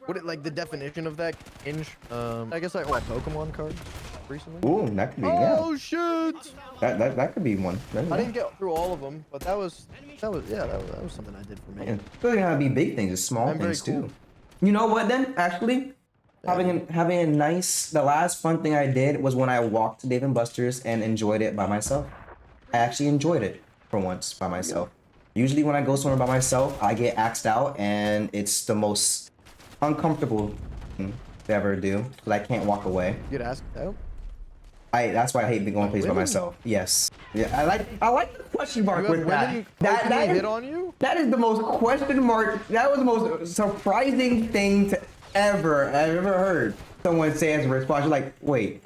Taking like the definition of that cringe. I guess like Pokemon cards recently. Ooh, that could be yeah. Oh shit! That could be one. I didn't get through all of them, but that was something I did for me. It doesn't gotta be big things, it's small I'm very things cool. too. You know what then? Actually, having a nice. The last fun thing I did was when I walked to Dave and Buster's and enjoyed it by myself. I actually enjoyed it for once by myself. Usually when I go somewhere by myself, I get axed out, and it's the most uncomfortable thing to ever do because I can't walk away. You get asked out? That's why I hate going places by women? myself. Yes. Yeah, I like the question mark You have with that. women That openly is, hit on you? that is the most question mark. That was the most surprising thing I've ever heard someone say as a response. You're like, wait,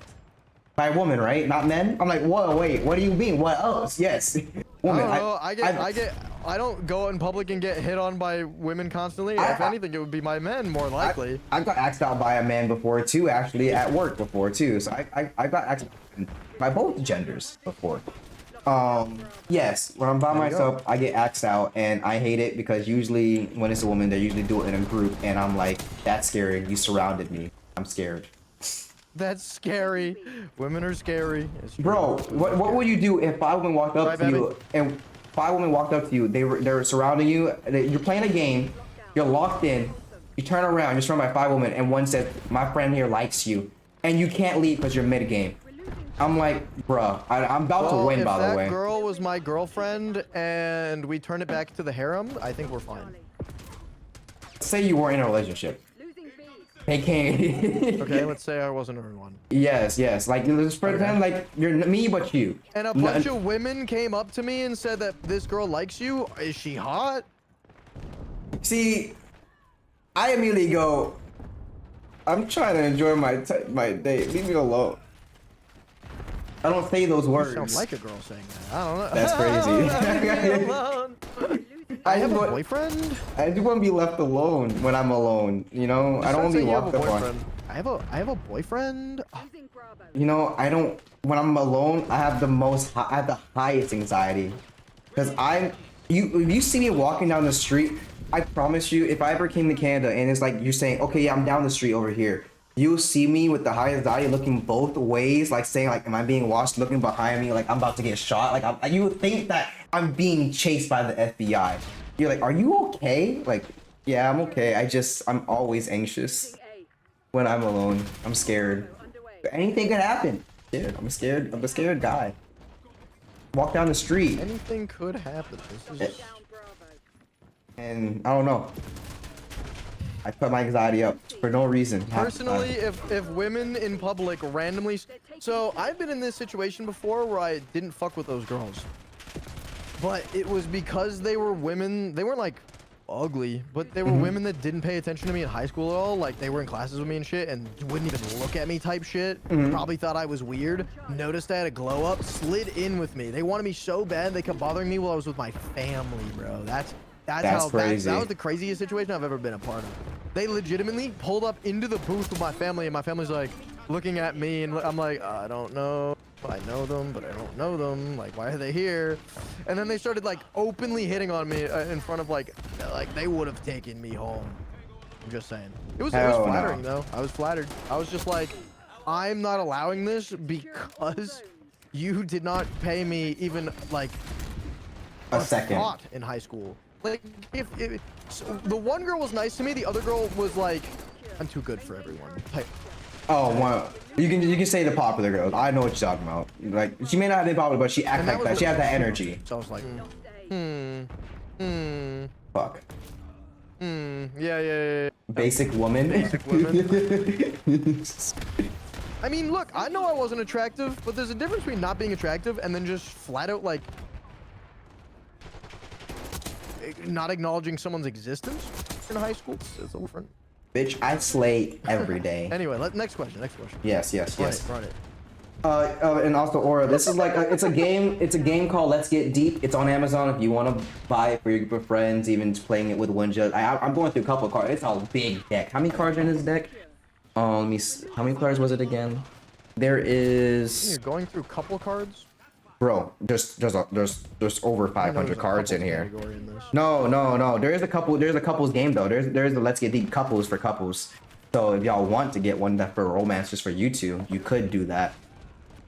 by a woman, right? Not men? I'm like, whoa, wait, what do you mean? What else? Yes, woman. I don't know. I don't go out in public and get hit on by women constantly. If anything, it would be my men more likely. I've got axed out by a man before too, actually, at work before too. So I got axed out by both genders before. Yes, when I'm by myself, I get axed out, and I hate it because usually when it's a woman, they usually do it in a group, and I'm like, that's scary. You surrounded me. I'm scared. That's scary. Women are scary. It's true. Bro, what would you do if 5 women walked up to you and 5 women walked up to you? They were surrounding you. You're playing a game. You're locked in. You turn around. You're surrounded by 5 women, and one said, "My friend here likes you," and you can't leave because you're mid game. I'm like, bruh, I'm about to win, by the way. If that girl was my girlfriend and we turn it back to the harem, I think we're fine. Say you were in a relationship. Losing B. They can't. Okay, let's say I wasn't in one. Yes. Like, just pretend like you're me, but you. And a bunch of women came up to me and said that this girl likes you. Is she hot? See, I immediately go, I'm trying to enjoy my date. Leave me alone. I don't say those You words. sound like a girl saying that. I don't know. That's crazy. Leave me alone. I have a boyfriend. I do want to be left alone when I'm alone. You know, I don't want to be walked up on. I have a boyfriend. Losing Bravo. You know, I don't. When I'm alone, I have the highest anxiety, because if you see me walking down the street, I promise you, if I ever came to Canada and it's like you're saying, okay, yeah, I'm down the street over here, you'll see me with the highest anxiety, looking both ways, like saying, like, am I being watched? Looking behind me, like I'm about to get shot. Like you would think that I'm being chased by the FBI. You're like, are you okay? Like, yeah, I'm okay. I'm always anxious when I'm alone. I'm scared. Underway. Anything could happen. Dude, I'm scared. I'm a scared guy. Walk down the street Anything could happen. This is Down Bravo. and I don't know. I put my anxiety up for no reason. personally, if women in public randomly. So I've been in this situation before where I didn't fuck with those girls, but it was because they were women. They weren't like ugly, but they were women that didn't pay attention to me in high school at all. Like they were in classes with me and shit and wouldn't even look at me type shit. Probably thought I was weird. Noticed I had a glow up, slid in with me. They wanted me so bad they kept bothering me while I was with my family, bro. That's how crazy. that was the craziest situation I've ever been a part of. They legitimately pulled up into the booth with my family, and my family's like looking at me, and I'm like, I don't know. I know them, but I don't know them. Like, why are they here? And then they started like openly hitting on me in front of like they would have taken me home. I'm just saying. It was flattering though. I was flattered. I was just like, I'm not allowing this because you did not pay me even like a second. thought in high school. Like, so the one girl was nice to me, the other girl was like, I'm too good for everyone. Type. Oh, wow. You can say the popular girls. I know what you're talking about. Like, she may not have been popular, but she acts like that. She has that energy. So I was like, Fuck. yeah. Basic woman. Basic women. I mean, look, I know I wasn't attractive, but there's a difference between not being attractive and then just flat out like not acknowledging someone's existence. in high school. It's a different. Bitch, I slay every day. Anyway, next question. Next question. Yes, yes, yes. Run it. And also Aura, this is like it's a game called Let's Get Deep. It's on Amazon if you want to buy it for your group of friends, even just playing it with Winja. I'm going through a couple of cards. It's a big deck. How many cards are in this deck? Let me see. How many cards was it again? There is. You're going through couple cards. Bro, there's over I know 500 there's a cards in couples here. category in this. No. There's a couples game though. There's the Let's Get Deep couples for couples. So if y'all want to get one that for romance just for you two, you could do that.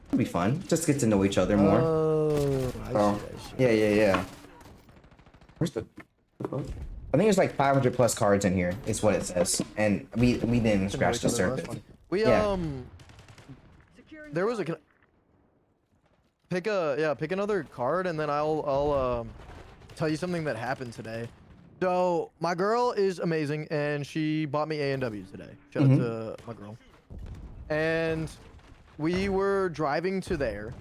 It'd be fun. Just get to know each other more. Oh, I see. Yeah. Where's the? I think there's like 500 plus cards in here. Is what it says, and we didn't scratch the surface. We Yeah. Securing There was a. Pick another card, and then I'll tell you something that happened today. So my girl is amazing, and she bought me A&W today. Shout out to my girl. And we were driving to there,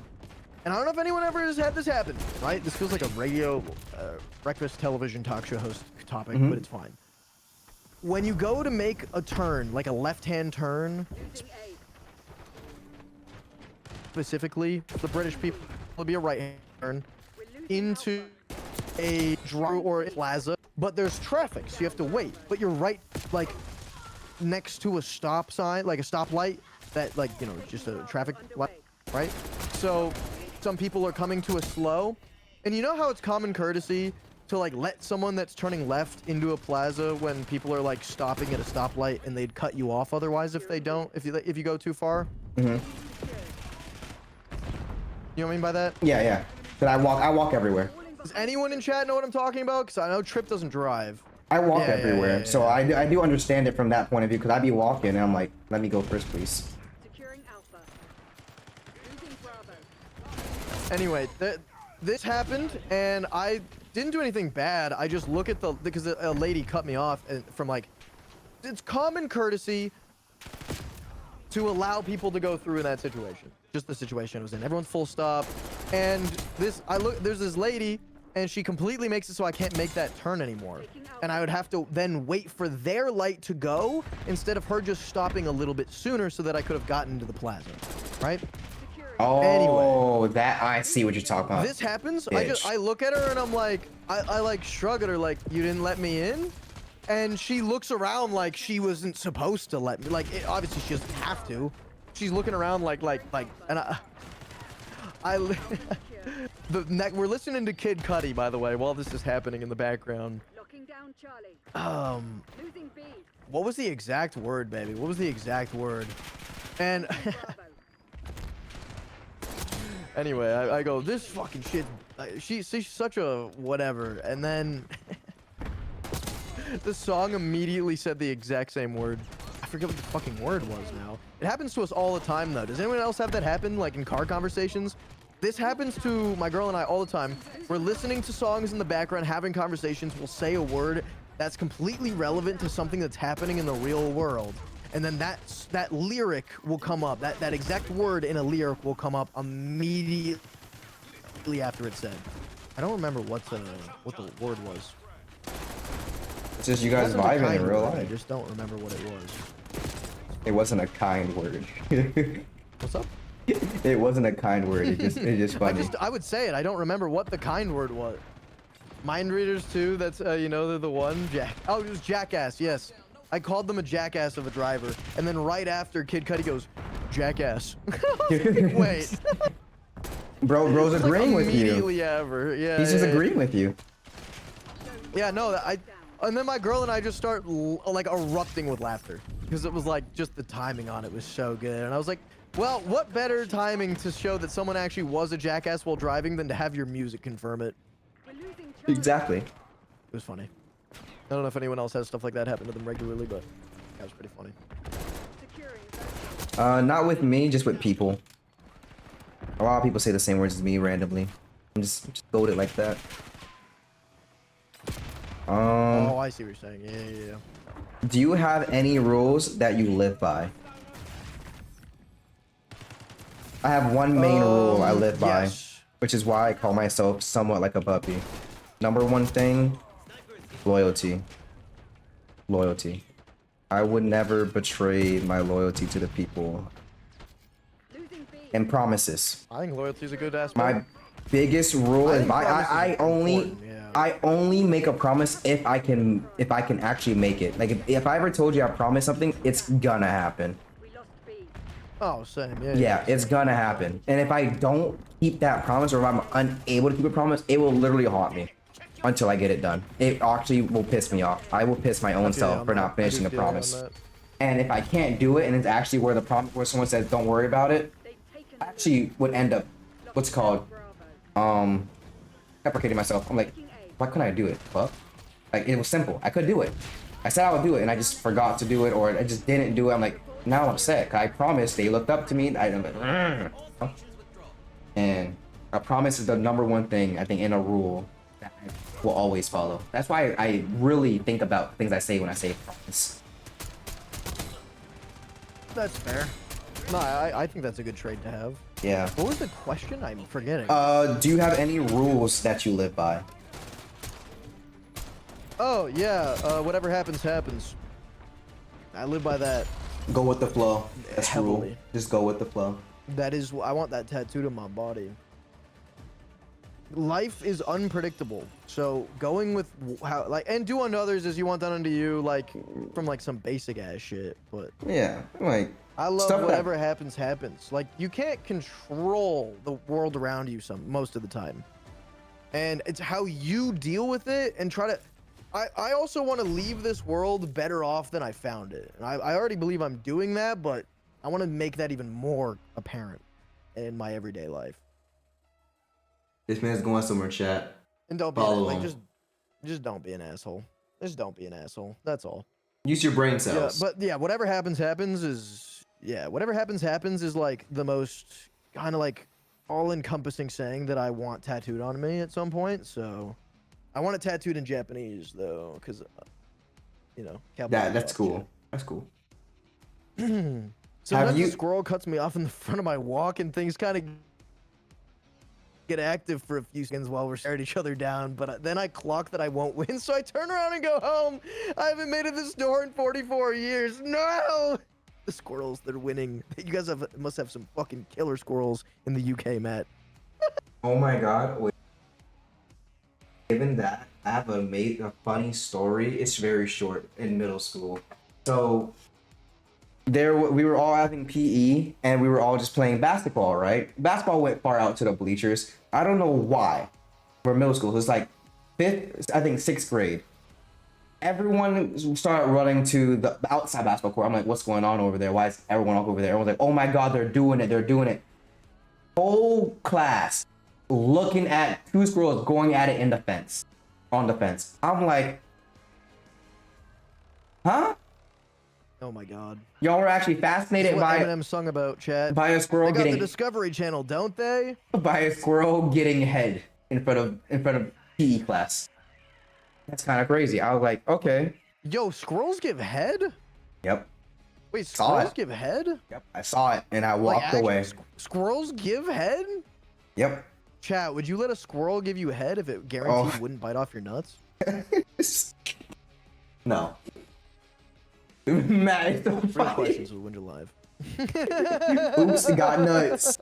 and I don't know if anyone ever has had this happen. Right? This feels like a radio, breakfast television talk show host topic, but it's fine. When you go to make a turn, like a left-hand turn, losing A. specifically, the British people will be a right-hand turn We're losing into a drive or a plaza, but there's traffic, so you have to wait. But you're right, like, next to a stop sign, like a stoplight, that, like, you know, just a traffic light, right? So some people are coming to a slow, and you know how it's common courtesy to, like, let someone that's turning left into a plaza when people are, like, stopping at a stoplight, and they'd cut you off otherwise if they don't, if you go too far? You know what I mean by that? Yeah. But I walk everywhere. Does anyone in chat know what I'm talking about? Because I know Tripp doesn't drive. I walk Yeah, everywhere, yeah. so I do understand it from that point of view. Because I be walking and I'm like, let me go first, please. Securing Alpha. Losing Bravo. Anyway, this happened, and I didn't do anything bad. I just look at because a lady cut me off from, like, it's common courtesy to allow people to go through in that situation. Just the situation I was in. Everyone's full stop, and there's this lady, and she completely makes it so I can't make that turn anymore. And I would have to then wait for their light to go instead of her just stopping a little bit sooner so that I could have gotten to the plaza, right? Securing Oh, Anyway. that I see what you're talking about. This happens. Bitch. I look at her and I'm like, I like shrug at her like, you didn't let me in, and she looks around like she wasn't supposed to let me. Like, obviously she doesn't have to. She's looking around like, and we're listening to Kid Cudi, by the way, while this is happening in the background. locking down Charlie. Losing B. What was the exact word, baby? What was the exact word? And Bravo. anyway, I go, this fucking shit. She's such a whatever, and then the song immediately said the exact same word. I forget what the fucking word was now. It happens to us all the time, though. Does anyone else have that happen, like in car conversations? This happens to my girl and I all the time. We're listening to songs in the background, having conversations. We'll say a word that's completely relevant to something that's happening in the real world. And then that lyric will come up. That exact word in a lyric will come up immediately after it's said. I don't remember what the word was. It's just you guys It wasn't a vibing kind in real word, I life. just don't remember what it was. It wasn't a kind word. What's up? It wasn't a kind word. It's just funny. I would say it. I don't remember what the kind word was. Mind readers too. That's you know, they're the one. Oh, it was jackass. Yes, I called them a jackass of a driver, and then right after Kid Cudi goes, jackass. Wait. Bro's Like agreeing with you. immediately ever. Yeah. He's just yeah, agreeing with you. Yeah. No. And then my girl and I just start like erupting with laughter because it was like just the timing on it was so good, and I was like, well, what better timing to show that someone actually was a jackass while driving than to have your music confirm it? We're losing Charlie. Exactly. It was funny. I don't know if anyone else has stuff like that happen to them regularly, but that was pretty funny. Securing Bravo. Not with me, just with people. A lot of people say the same words as me randomly. I'm just goaded like that. Oh, I see what you're saying. Yeah. Do you have any rules that you live by? I have one main rule I live by, yes. which is why I call myself somewhat like a puppy. Number one thing, loyalty. Loyalty. I would never betray my loyalty to the people. Losing B. And promises. I think loyalty is a good aspect. My biggest rule is think promises I are only important, yeah. I only make a promise if I can actually make it. Like if I ever told you I promised something, it's gonna happen. We lost B. Oh, same. Yeah, it's gonna happen. And if I don't keep that promise or if I'm unable to keep a promise, it will literally haunt me until I get it done. It actually will piss me off. I will piss my own self for not finishing the promise. And if I can't do it and it's actually where the promise where someone says don't worry about it, They've taken I actually would end up what's it called Bravo. deprecating myself. I'm like, why couldn't I do it? Fuck. Like it was simple. I could do it. I said I would do it and I just forgot to do it or I just didn't do it. I'm like, now I'm upset. 'Cause I promised. They looked up to me. I'm like, "Ugh." And a promise is the #1 thing I think in a rule that I will always follow. That's why I really think about things I say when I say promise. That's fair. No, I think that's a good trait to have. Yeah. What was the question? I'm forgetting. Do you have any rules that you live by? Oh, yeah. Whatever happens, happens. I live by that. Go with the flow. That's the rule. Heavily. Just go with the flow. That is, I want that tattooed on my body. Life is unpredictable, so going with how, like, and do unto others as you want done unto you, like, from like some basic ass shit. But Yeah. Like I love stuff that- whatever happens, happens. Like, you can't control the world around you most of the time, and it's how you deal with it and try to. I also want to leave this world better off than I found it. And I already believe I'm doing that, but I want to make that even more apparent in my everyday life. This man's going somewhere, chat. And don't be Follow like him. just don't be an asshole. Just don't be an asshole. That's all. Use your brain Yeah, cells. but yeah, whatever happens happens is like the most kind of like all-encompassing saying that I want tattooed on me at some point. So I want it tattooed in Japanese though, because you know, cowboy That's bebop cool. shit. That's cool. Sometimes you- the squirrel cuts me off in the front of my walk and things kind of get active for a few seconds while we're staring each other down, but then I clock that I won't win, so I turn around and go home. I haven't made it this door in 44 years. No! The squirrels, they're winning. You guys must have some fucking killer squirrels in the UK, Matt. Oh my god. Wait. Given that, I have a funny story. It's very short in middle school. So we were all having PE and we were all just playing basketball, right? Basketball went far out to the bleachers. I don't know why. We're middle school. So it's like sixth grade. Everyone started running to the outside basketball court. I'm like, what's going on over there? Why is everyone up over there? Everyone's like, oh my god, they're doing it. Whole class looking at two squirrels going at it on the fence. I'm like, huh? Oh my god. Y'all were actually fascinated That's what by Eminem sung about, Chad. by a squirrel They got the getting Discovery Channel, don't they? head in front of PE class. That's kind of crazy. I was like, okay. Yo, squirrels give head? Yep. Wait, Saw squirrels it. give head? Yep. I saw it and I Like, walked actually, away. Squirrels give head? Yep. Chat, would you let a squirrel give you head if it guaranteed Oh. wouldn't bite off your nuts? No. Matt, it's so Real funny. questions with Winter Live. Oops, got nuts.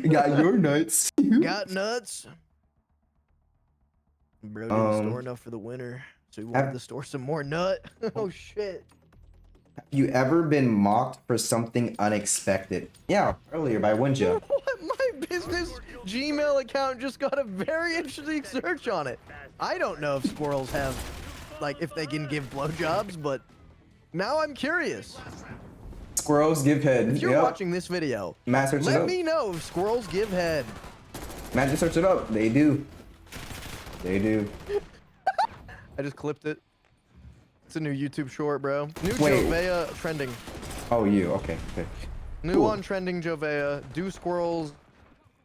Got your nuts. Got nuts? Bro didn't store enough for the winter, so he wanted to store some more nut. Oh shit. Have you ever been mocked for something unexpected? Yeah, earlier by Winja. What? My business Gmail account just got a very interesting search on it. I don't know if squirrels have, like, if they can give blowjobs, but now I'm curious. Squirrels give head. If you're Yep. watching this video, Matt, search it let up. me know if squirrels give head. Matt, just search it up. They do. They do. I just clipped it. It's a new YouTube short, bro. New Wait. Jovea trending. Oh, you. Okay. Okay. New Cool. on trending Jovea. Do squirrels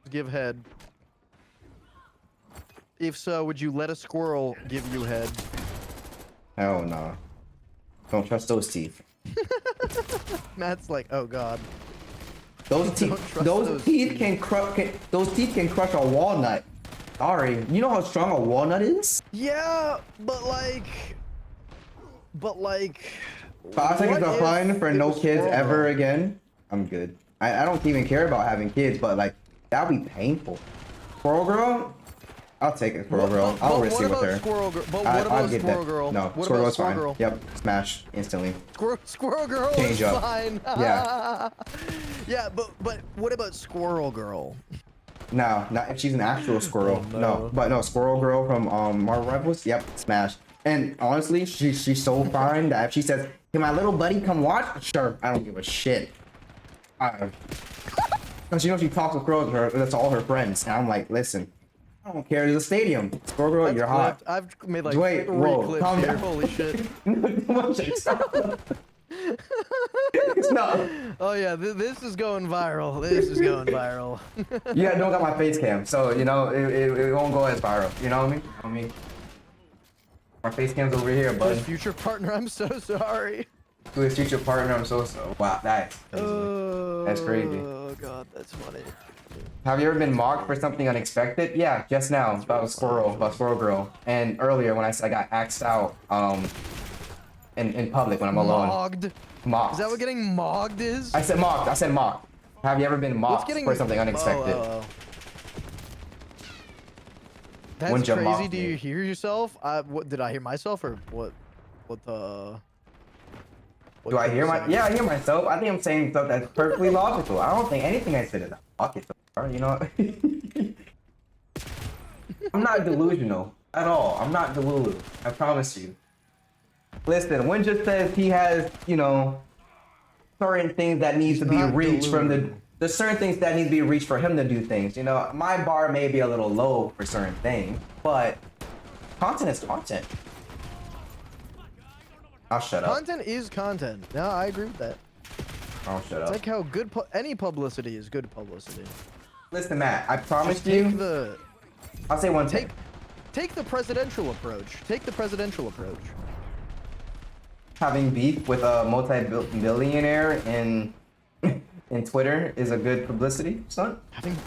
give head? If so, would you let a squirrel give you head? Hell no. Don't trust those teeth. Matt's like, oh god. Those Don't teeth. trust Those those teeth teeth. can crush. Those teeth can crush a walnut. Sorry. You know how strong a walnut is? Yeah, but like, But like, 5 seconds what of if fun for it no was kids Squirrel ever Girl? again. I'm good. I don't even care about having kids, but like that'd be painful. Squirrel Girl, I'll take it. Squirrel Girl, I'll risk what it with about her. Squirrel Girl? But I, what I'll about get Squirrel that. Girl? No, What Squirrel about Girl's Squirrel fine. Girl? Yep, smash instantly. Squirrel Girl Change is up. fine. Yeah. Yeah, but what about Squirrel Girl? No, not if she's an actual squirrel. Oh, no. no. But no, Squirrel Girl from Marvel Rivals. Yep, smash. And honestly, she's so fine that if she says, "Can my little buddy come watch?" Sure, I don't give a shit. Cause you know she talks with girls, that's all her friends. And I'm like, listen, I don't care. There's a stadium. Squirrel Girl, That's you're hot. clipped. I've made like Wait, 3 whoa, clips calm here. down. Holy shit. It's not. Oh yeah, this is going viral. This is going viral. Yeah, I don't got my face cam, so you know it won't go as viral. You know what I mean? I mean, my face cam's over here, His bud. future partner, I'm so sorry. To his future partner, I'm so. Wow, that's crazy. That's crazy. Oh god, that's funny. Have you ever been mocked for something unexpected? Yeah, just now about Squirrel Girl, and earlier when I said I got axed out in public when I'm alone. Mogged. Mocked. Is that what getting mogged is? I said mocked. I said mocked. Have you ever been What's mocked for something unexpected? Oh. That's Wouldn't you crazy. mock Do me? you hear yourself? What did I hear myself or what? What the? What Do I did hear you my? say? Yeah, I hear myself. I think I'm saying stuff that's perfectly logical. I don't think anything I said is a pocket. You know. I'm not delusional at all. I'm not delulu. I promise you. Listen, Win just says he has, you know, certain things that needs to be not reached from delulu. the certain things that need to be reached for him to do things. You know, my bar may be a little low for certain things, but content is content. I'll shut up. Content is content. No, I agree with that. I'll shut It's up. like how good any publicity is good publicity. Listen, Matt, I promise Just take you. the I'll say one thing. take the presidential approach. Take the presidential approach. Having beef with a multi-billionaire in Twitter is a good publicity stunt. I think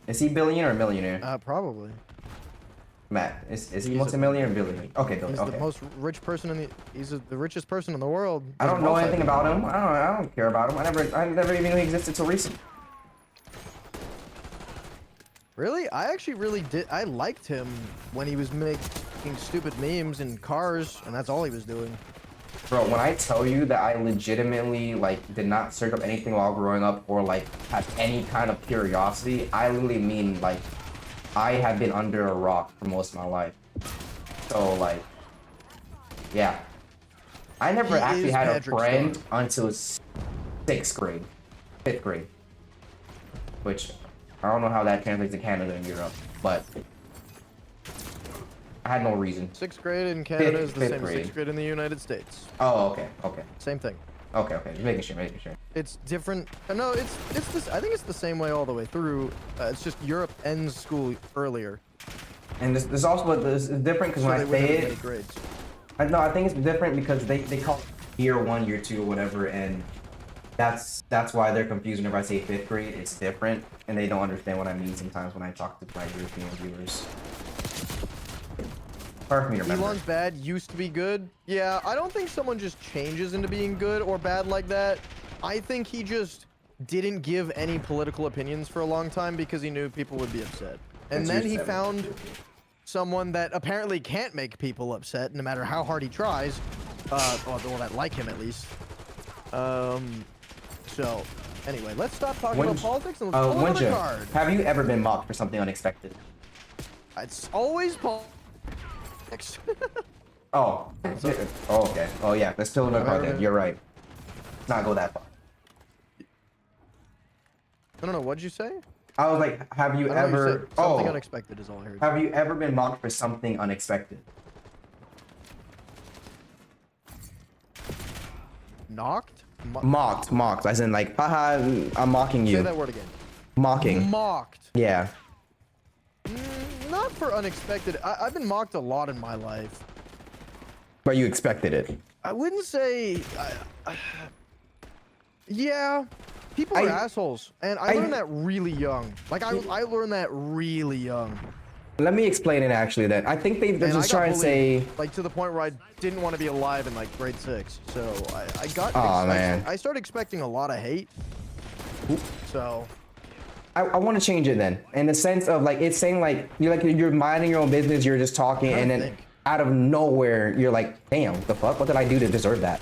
Is he billionaire or millionaire? probably. Matt, is he He's a multi-millionaire or billionaire? Okay, He's billionaire. the Okay. most rich person in the. He's the richest person in the world. I don't He's know anything about him. multi-billionaire. I don't care about him. I never even knew he existed till recently. Really? I actually really did. I liked him when he was making stupid memes in cars, and that's all he was doing. Bro, when I tell you that I legitimately like did not search up anything while growing up or like have any kind of curiosity, I literally mean like I have been under a rock for most of my life. So like, yeah. I never He actually is had Patrick a friend Star. until 6th grade, 5th grade, which I don't know how that translates to Canada and Europe, but I had no reason. 6th grade in Canada is the fifth same as grade. 6th grade in the United States. Oh, okay, okay, Same thing. okay. Just making sure. It's different. No, it's this. I think it's the same way all the way through. It's just Europe ends school earlier. And this also this is different because So when they I wouldn't say have many it, grades. I think it's different because they call it year 1, year 2, or whatever, and that's why they're confused whenever I say 5th grade. It's different, and they don't understand what I mean sometimes when I talk to my European viewers. Hard for me to remember. Elon's bad used to be good. Yeah, I don't think someone just changes into being good or bad like that. I think he just didn't give any political opinions for a long time because he knew people would be upset. And That's then your he seven. found someone that apparently can't make people upset no matter how hard he tries. Or that like him at least. So, anyway, let's stop talking about politics and let's pull another Winja, card. have you ever been mocked for something unexpected? It's always politics. Oh, oh, okay. Oh, yeah. Let's fill another card then. You're right. Let's not go that far. I don't know, what'd you say? I was like, have you I don't know what you ever? said. Something Oh, unexpected is all I heard. have you ever been mocked for something unexpected? Knocked? Mocked, as in like, haha, I'm mocking you. Say that word again. Mocking. Mocked. Yeah. Not for unexpected. I've been mocked a lot in my life. But you expected it. I wouldn't say. Yeah, people are assholes, and I learned that really young. Like I learned that really young. Let me explain it actually. Then I think they're And just I got trying to bullied, say. like to the point where I didn't want to be alive in like grade 6. So I got. Aw, man. I started expecting a lot of hate. So I want to change it then, in the sense of like it's saying like you're minding your own business, you're just talking, trying and to then think. out of nowhere you're like, damn, the fuck, what did I do to deserve that?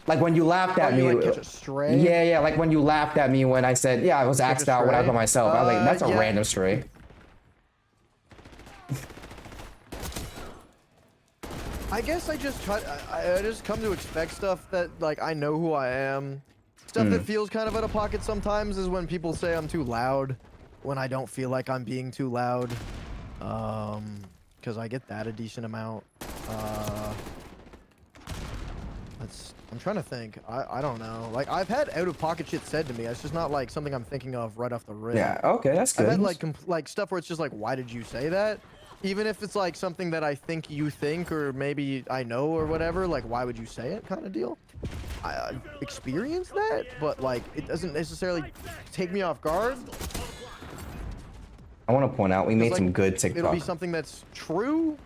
Like when you laughed at Oh, you, me. like, catch a stray? Yeah, like when you laughed at me when I said, yeah, I was Catch a axed out when I was by stray? myself. I was like, that's a Yeah. random stray. I guess I just try. I just come to expect stuff that like I know who I am. Stuff that feels kind of out of pocket sometimes is when people say I'm too loud, when I don't feel like I'm being too loud. Because I get that a decent amount. I'm trying to think. I don't know. Like I've had out of pocket shit said to me. It's just not like something I'm thinking of right off the rip. Yeah, okay, that's good. I've had like stuff where it's just like, why did you say that? Even if it's like something that I think you think, or maybe I know or whatever, like why would you say it kind of deal. I've experienced that, but like it doesn't necessarily take me off guard. I want to point out we made Like, some good it'll be TikTok. something that's true.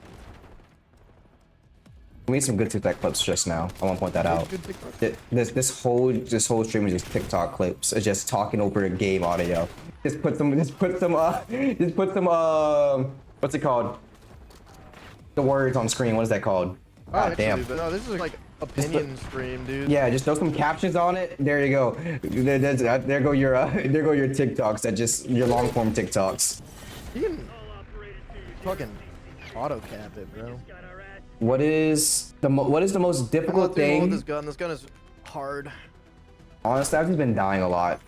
We made some good TikTok clips just now. I want to point that out. Good TikTok. This whole stream is just TikTok clips. It's just talking over a game audio. Just put some what's it called? The words on screen. What is that called? Oh, God damn. actually, no, this is like opinion stream, dude. Yeah, just throw some captions on it. There you go. There go your TikToks. That just your long form TikToks. You can fucking auto cap it, bro. What is the most I'm not difficult doing well with thing? this gun. This gun is hard. Honestly, I've just been dying a lot.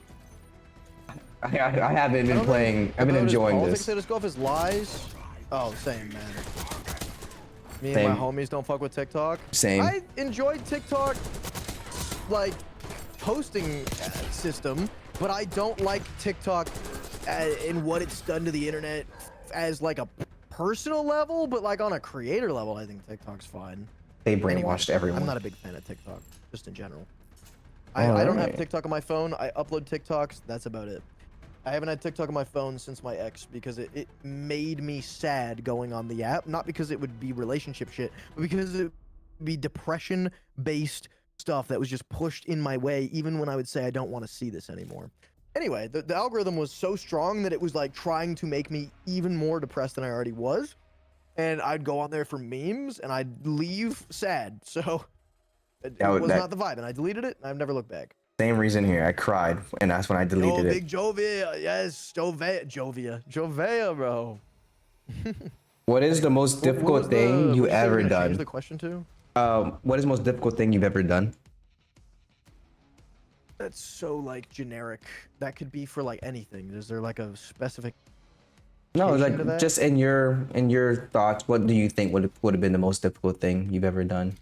I haven't been playing. I've been About his enjoying politics, this. They just go off his lies. Oh, same, man. Me Same. and my homies don't fuck with TikTok. Same. I enjoyed TikTok, like, posting system, but I don't like TikTok in what it's done to the internet as, like, a personal level, but, like, on a creator level, I think TikTok's fine. They Anyway, brainwashed everyone. I'm not a big fan of TikTok, just in general. I don't have Alright. TikTok on my phone. I upload TikToks. That's about it. I haven't had TikTok on my phone since my ex because it made me sad going on the app. Not because it would be relationship shit, but because it would be depression-based stuff that was just pushed in my way, even when I would say I don't want to see this anymore. Anyway, the algorithm was so strong that it was like trying to make me even more depressed than I already was. And I'd go on there for memes and I'd leave sad. So it was not the vibe, and I deleted it and I've never looked back. Same reason here. I cried, and that's when I deleted it. Big Jovia, yes, Jovia, bro. What is the most What difficult was the- thing you what'd say ever were gonna change done? the question to? What is the most difficult thing you've ever done? That's so like generic. That could be for like anything. Is there like a specific? No, Change to like that? just in your thoughts, what do you think would have been the most difficult thing you've ever done?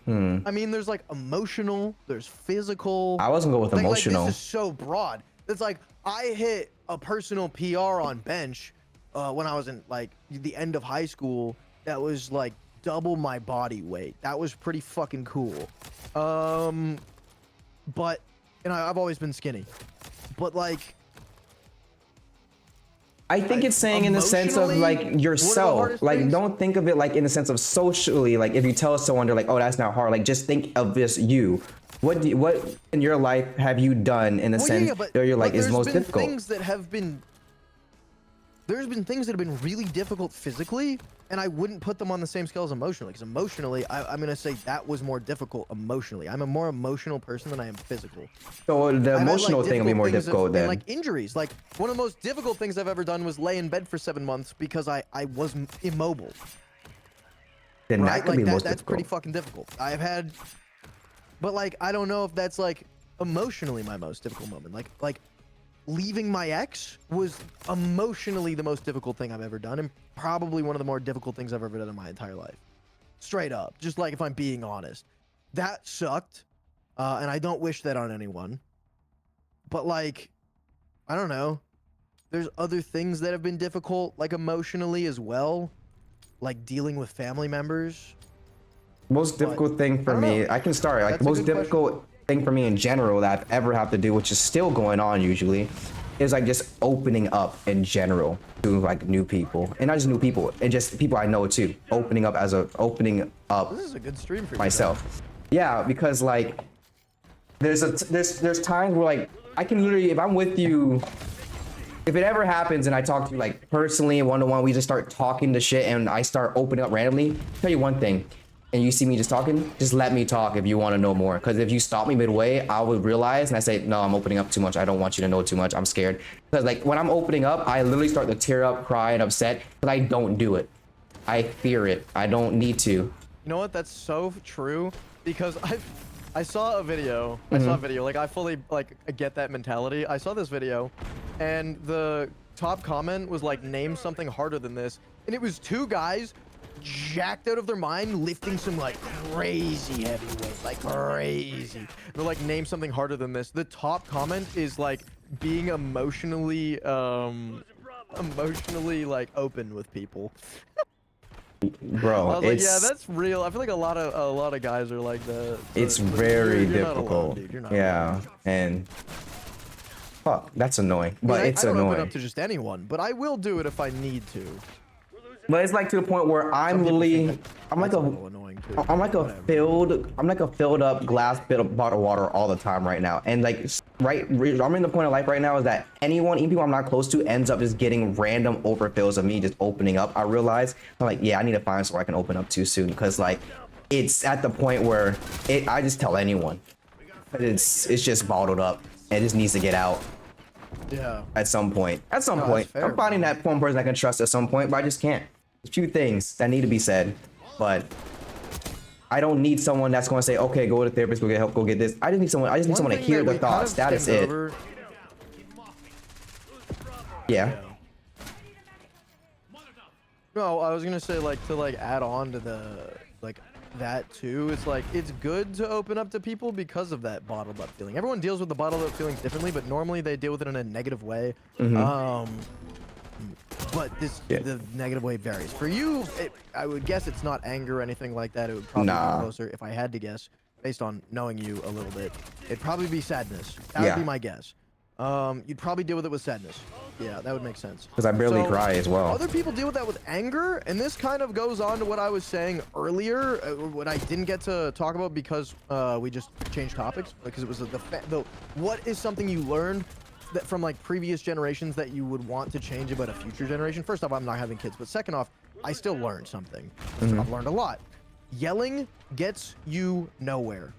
I mean, there's like emotional. There's physical. I wasn't going with Like, emotional. this is so broad. It's like I hit a personal PR on bench when I was in like the end of high school. That was like double my body weight. That was pretty fucking cool. But I've always been skinny. But like, I think it's saying in the sense of emotionally, like one of the yourself. hardest Like things- don't think of it like in the sense of socially. Like if you tell someone they're like, oh, that's not hard. Like just think of this you. What in your life have you done in the sense where you're like is there's most been difficult? Things that have been. There's been things that have been really difficult physically, and I wouldn't put them on the same scale as emotionally. Because emotionally, I'm gonna say that was more difficult emotionally. I'm a more emotional person than I am physical. So the I've had, like, emotional thing will be more things difficult and, then. like injuries. Like one of the most difficult things I've ever done was lay in bed for 7 months because I was immobile. Then Right? that could Like be most that's difficult. pretty fucking difficult. I've had, but like I don't know if that's like emotionally my most difficult moment. Like leaving my ex was emotionally the most difficult thing I've ever done, and probably one of the more difficult things I've ever done in my entire life. Straight up, just like if I'm being honest, that sucked, and I don't wish that on anyone. But like, I don't know. There's other things that have been difficult, like emotionally as well, like dealing with family members. Most difficult thing for I don't me, know. I can start. Like That's a most good question. difficult thing for me in general that I've ever have to do, which is still going on usually, is like just opening up in general to like new people, and not just new people, and just people I know too. Opening up opening up This is a good stream for you. myself. Yeah, because like there's times where like I can literally, if I'm with you, if it ever happens and I talk to you like personally one-to-one, we just start talking to shit and I start opening up randomly. I'll tell you one thing, and you see me just talking, just let me talk if you want to know more. Because if you stop me midway, I would realize and I say, no, I'm opening up too much. I don't want you to know too much. I'm scared. Because like when I'm opening up, I literally start to tear up, cry, and upset, but I don't do it. I fear it. I don't need to. You know what? That's so true, because I saw a video. I saw a video. Like I fully like get that mentality. I saw this video, and the top comment was like, "Name something harder than this," and it was two guys jacked out of their mind lifting some like crazy heavy weight, like crazy. They're like, "Name something harder than this." The top comment is like being emotionally like open with people. Bro, I was like, it's yeah, that's real. I feel like a lot of guys are like that. So, it's but very you're not difficult. alone, dude. You're not Yeah, alone. and fuck, that's annoying. I mean, But it's I don't annoying. open up to just anyone, but I will do it if I need to. But it's like to the point where I'm people literally, think I'm like That's a, little annoying too. I'm like a Whatever. filled up glass bottle of water all the time right now. And like, I'm in the point of life right now is that anyone, even people I'm not close to, ends up just getting random overfills of me just opening up. I realize, I'm like, yeah, I need to find somewhere I can open up too soon, because like, it's at the point where I just tell anyone, it's just bottled up. It just needs to get out. Yeah. At some point. At some No, point. that's fair, I'm finding that one person I can trust at some point, but I just can't. There's a few things that need to be said, but I don't need someone that's going to say, okay, go to the therapist, go get help, go get this. I just need someone to thing hear that the we kind thoughts. of That is skimmed it. over- Yeah. No, I was gonna say, like, to like add on to the like that too. It's like it's good to open up to people because of that bottled up feeling. Everyone deals with the bottled up feelings differently, but normally they deal with it in a negative way. But the negative way varies. For you, I would guess it's not anger or anything like that. It would probably be closer, if I had to guess, based on knowing you a little bit. It'd probably be sadness. That would be my guess. You'd probably deal with it with sadness. Yeah, that would make sense. Because I barely So, cry as well. Other people deal with that with anger, and this kind of goes on to what I was saying earlier, what I didn't get to talk about because we just changed topics, because it was the what is something you learned that from like previous generations that you would want to change about a future generation. First off, I'm not having kids, but second off, I still learned something. I've learned a lot. Yelling gets you nowhere.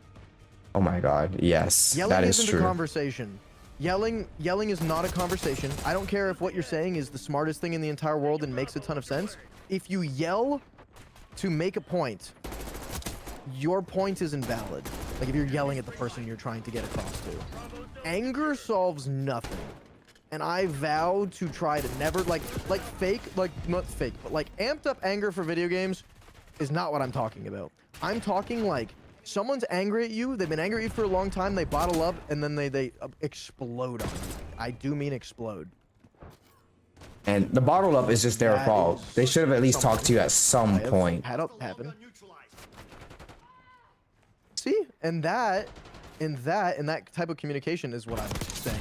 Oh my God. Yes. Yelling that is isn't true. a conversation. Yelling is not a conversation. I don't care if what you're saying is the smartest thing in the entire world and makes a ton of sense. If you yell to make a point, your point is invalid. Like if you're yelling at the person you're trying to get across to. Anger solves nothing. And I vow to try to never like fake, like not fake, but like amped up anger for video games is not what I'm talking about. I'm talking like someone's angry at you, they've been angry at you for a long time, they bottle up, and then they explode on you. I do mean explode. And the bottled up is just their That fault. is They should have at least talked to you at some I have point. had it happen. See, and that type of communication is what I'm saying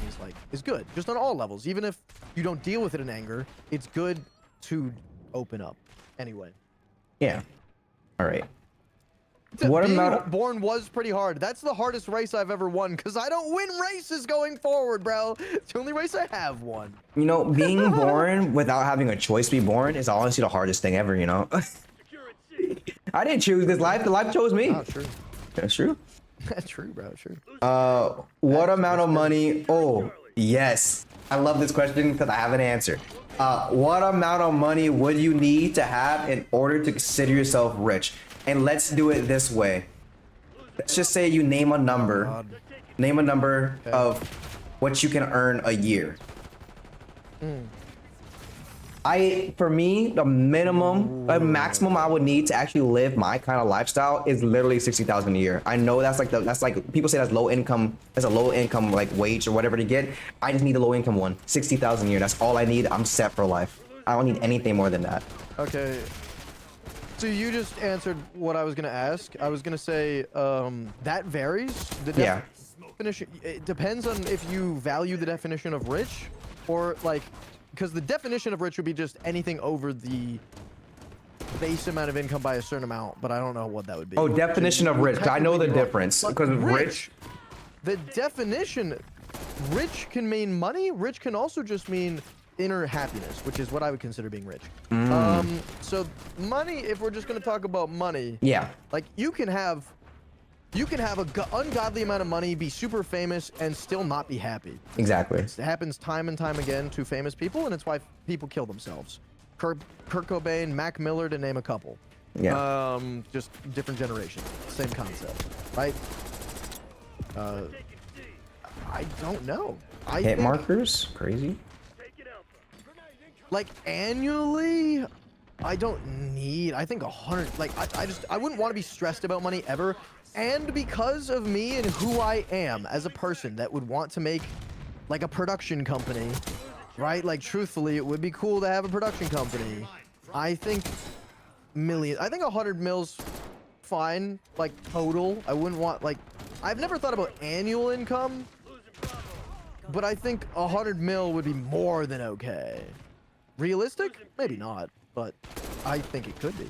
is good, just on all levels. Even if you don't deal with it in anger, it's good to open up. Anyway. Yeah. All right. What Being amount? born was pretty hard. That's the hardest race I've ever won, because I don't win races going forward, bro. It's the only race I have won. You know, being born without having a choice to be born is honestly the hardest thing ever. You know. I didn't choose this life. The life chose me. Oh, true. That's true. That's true, bro. True. What amount of money? Oh, yes. I love this question because I have an answer. What amount of money would you need to have in order to consider yourself rich? And let's do it this way. Let's just say you name a number. Name a number of what you can earn a year. For me, the maximum I would need to actually live my kind of lifestyle is literally 60,000 a year. I know that's like people say that's low income. That's a low income like wage or whatever to get. I just need a low income one. 60,000 a year. That's all I need. I'm set for life. I don't need anything more than that. Okay. So you just answered what I was gonna ask. I was gonna say that varies. The definition. It depends on if you value the definition of rich or like, because the definition of rich would be just anything over the base amount of income by a certain amount, but I don't know what that would be. Oh, definition of rich. I know the difference But because rich. The definition, rich can mean money. Rich can also just mean inner happiness, which is what I would consider being rich. So money, if we're just gonna talk about money, Yeah. like you can have a ungodly amount of money, be super famous, and still not be happy. Exactly. It happens time and time again to famous people, and it's why people kill themselves. Kurt Cobain, Mac Miller, to name a couple. Yeah. Just different generations, same concept, right? I don't know. I Hit think, markers. Crazy. like annually, I don't need. I think 100. Like I wouldn't want to be stressed about money ever. And because of me and who I am as a person that would want to make like a production company, right? Like truthfully, it would be cool to have a production company. I think millions. I think 100 mils, fine. Like total. I wouldn't want like. I've never thought about annual income, but I think 100 mil would be more than okay. Realistic? Maybe not, but I think it could be.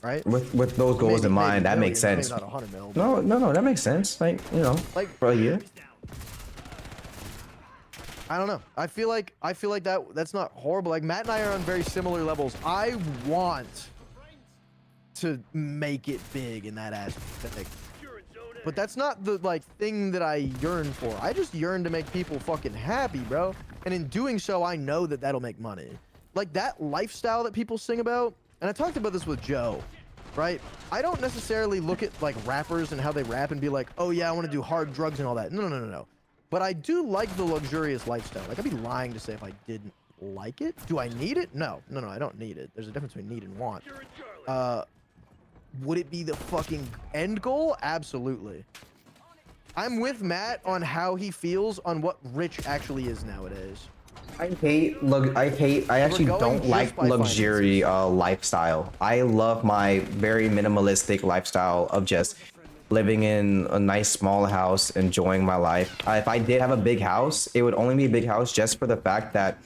Right? With those goals in mind, that makes sense. Maybe not 100 mil. No, that makes sense. Like, you know, Like for a year. I don't know. I feel like that's not horrible. Like Matt and I are on very similar levels. I want to make it big in that aspect. But that's not the like thing that I yearn for. I just yearn to make people fucking happy, bro. And in doing so, I know that that'll make money. Like that lifestyle that people sing about. And I talked about this with Joe, right? I don't necessarily look at like rappers and how they rap and be like, oh yeah, I want to do hard drugs and all that. No. But I do like the luxurious lifestyle. Like I'd be lying to say if I didn't like it. Do I need it? No, I don't need it. There's a difference between need and want. Would it be the fucking end goal? Absolutely. I'm with Matt on how he feels on what rich actually is nowadays. I actually don't like luxury lifestyle. I love my very minimalistic lifestyle of just living in a nice small house, enjoying my life. If I did have a big house, it would only be a big house just for the fact that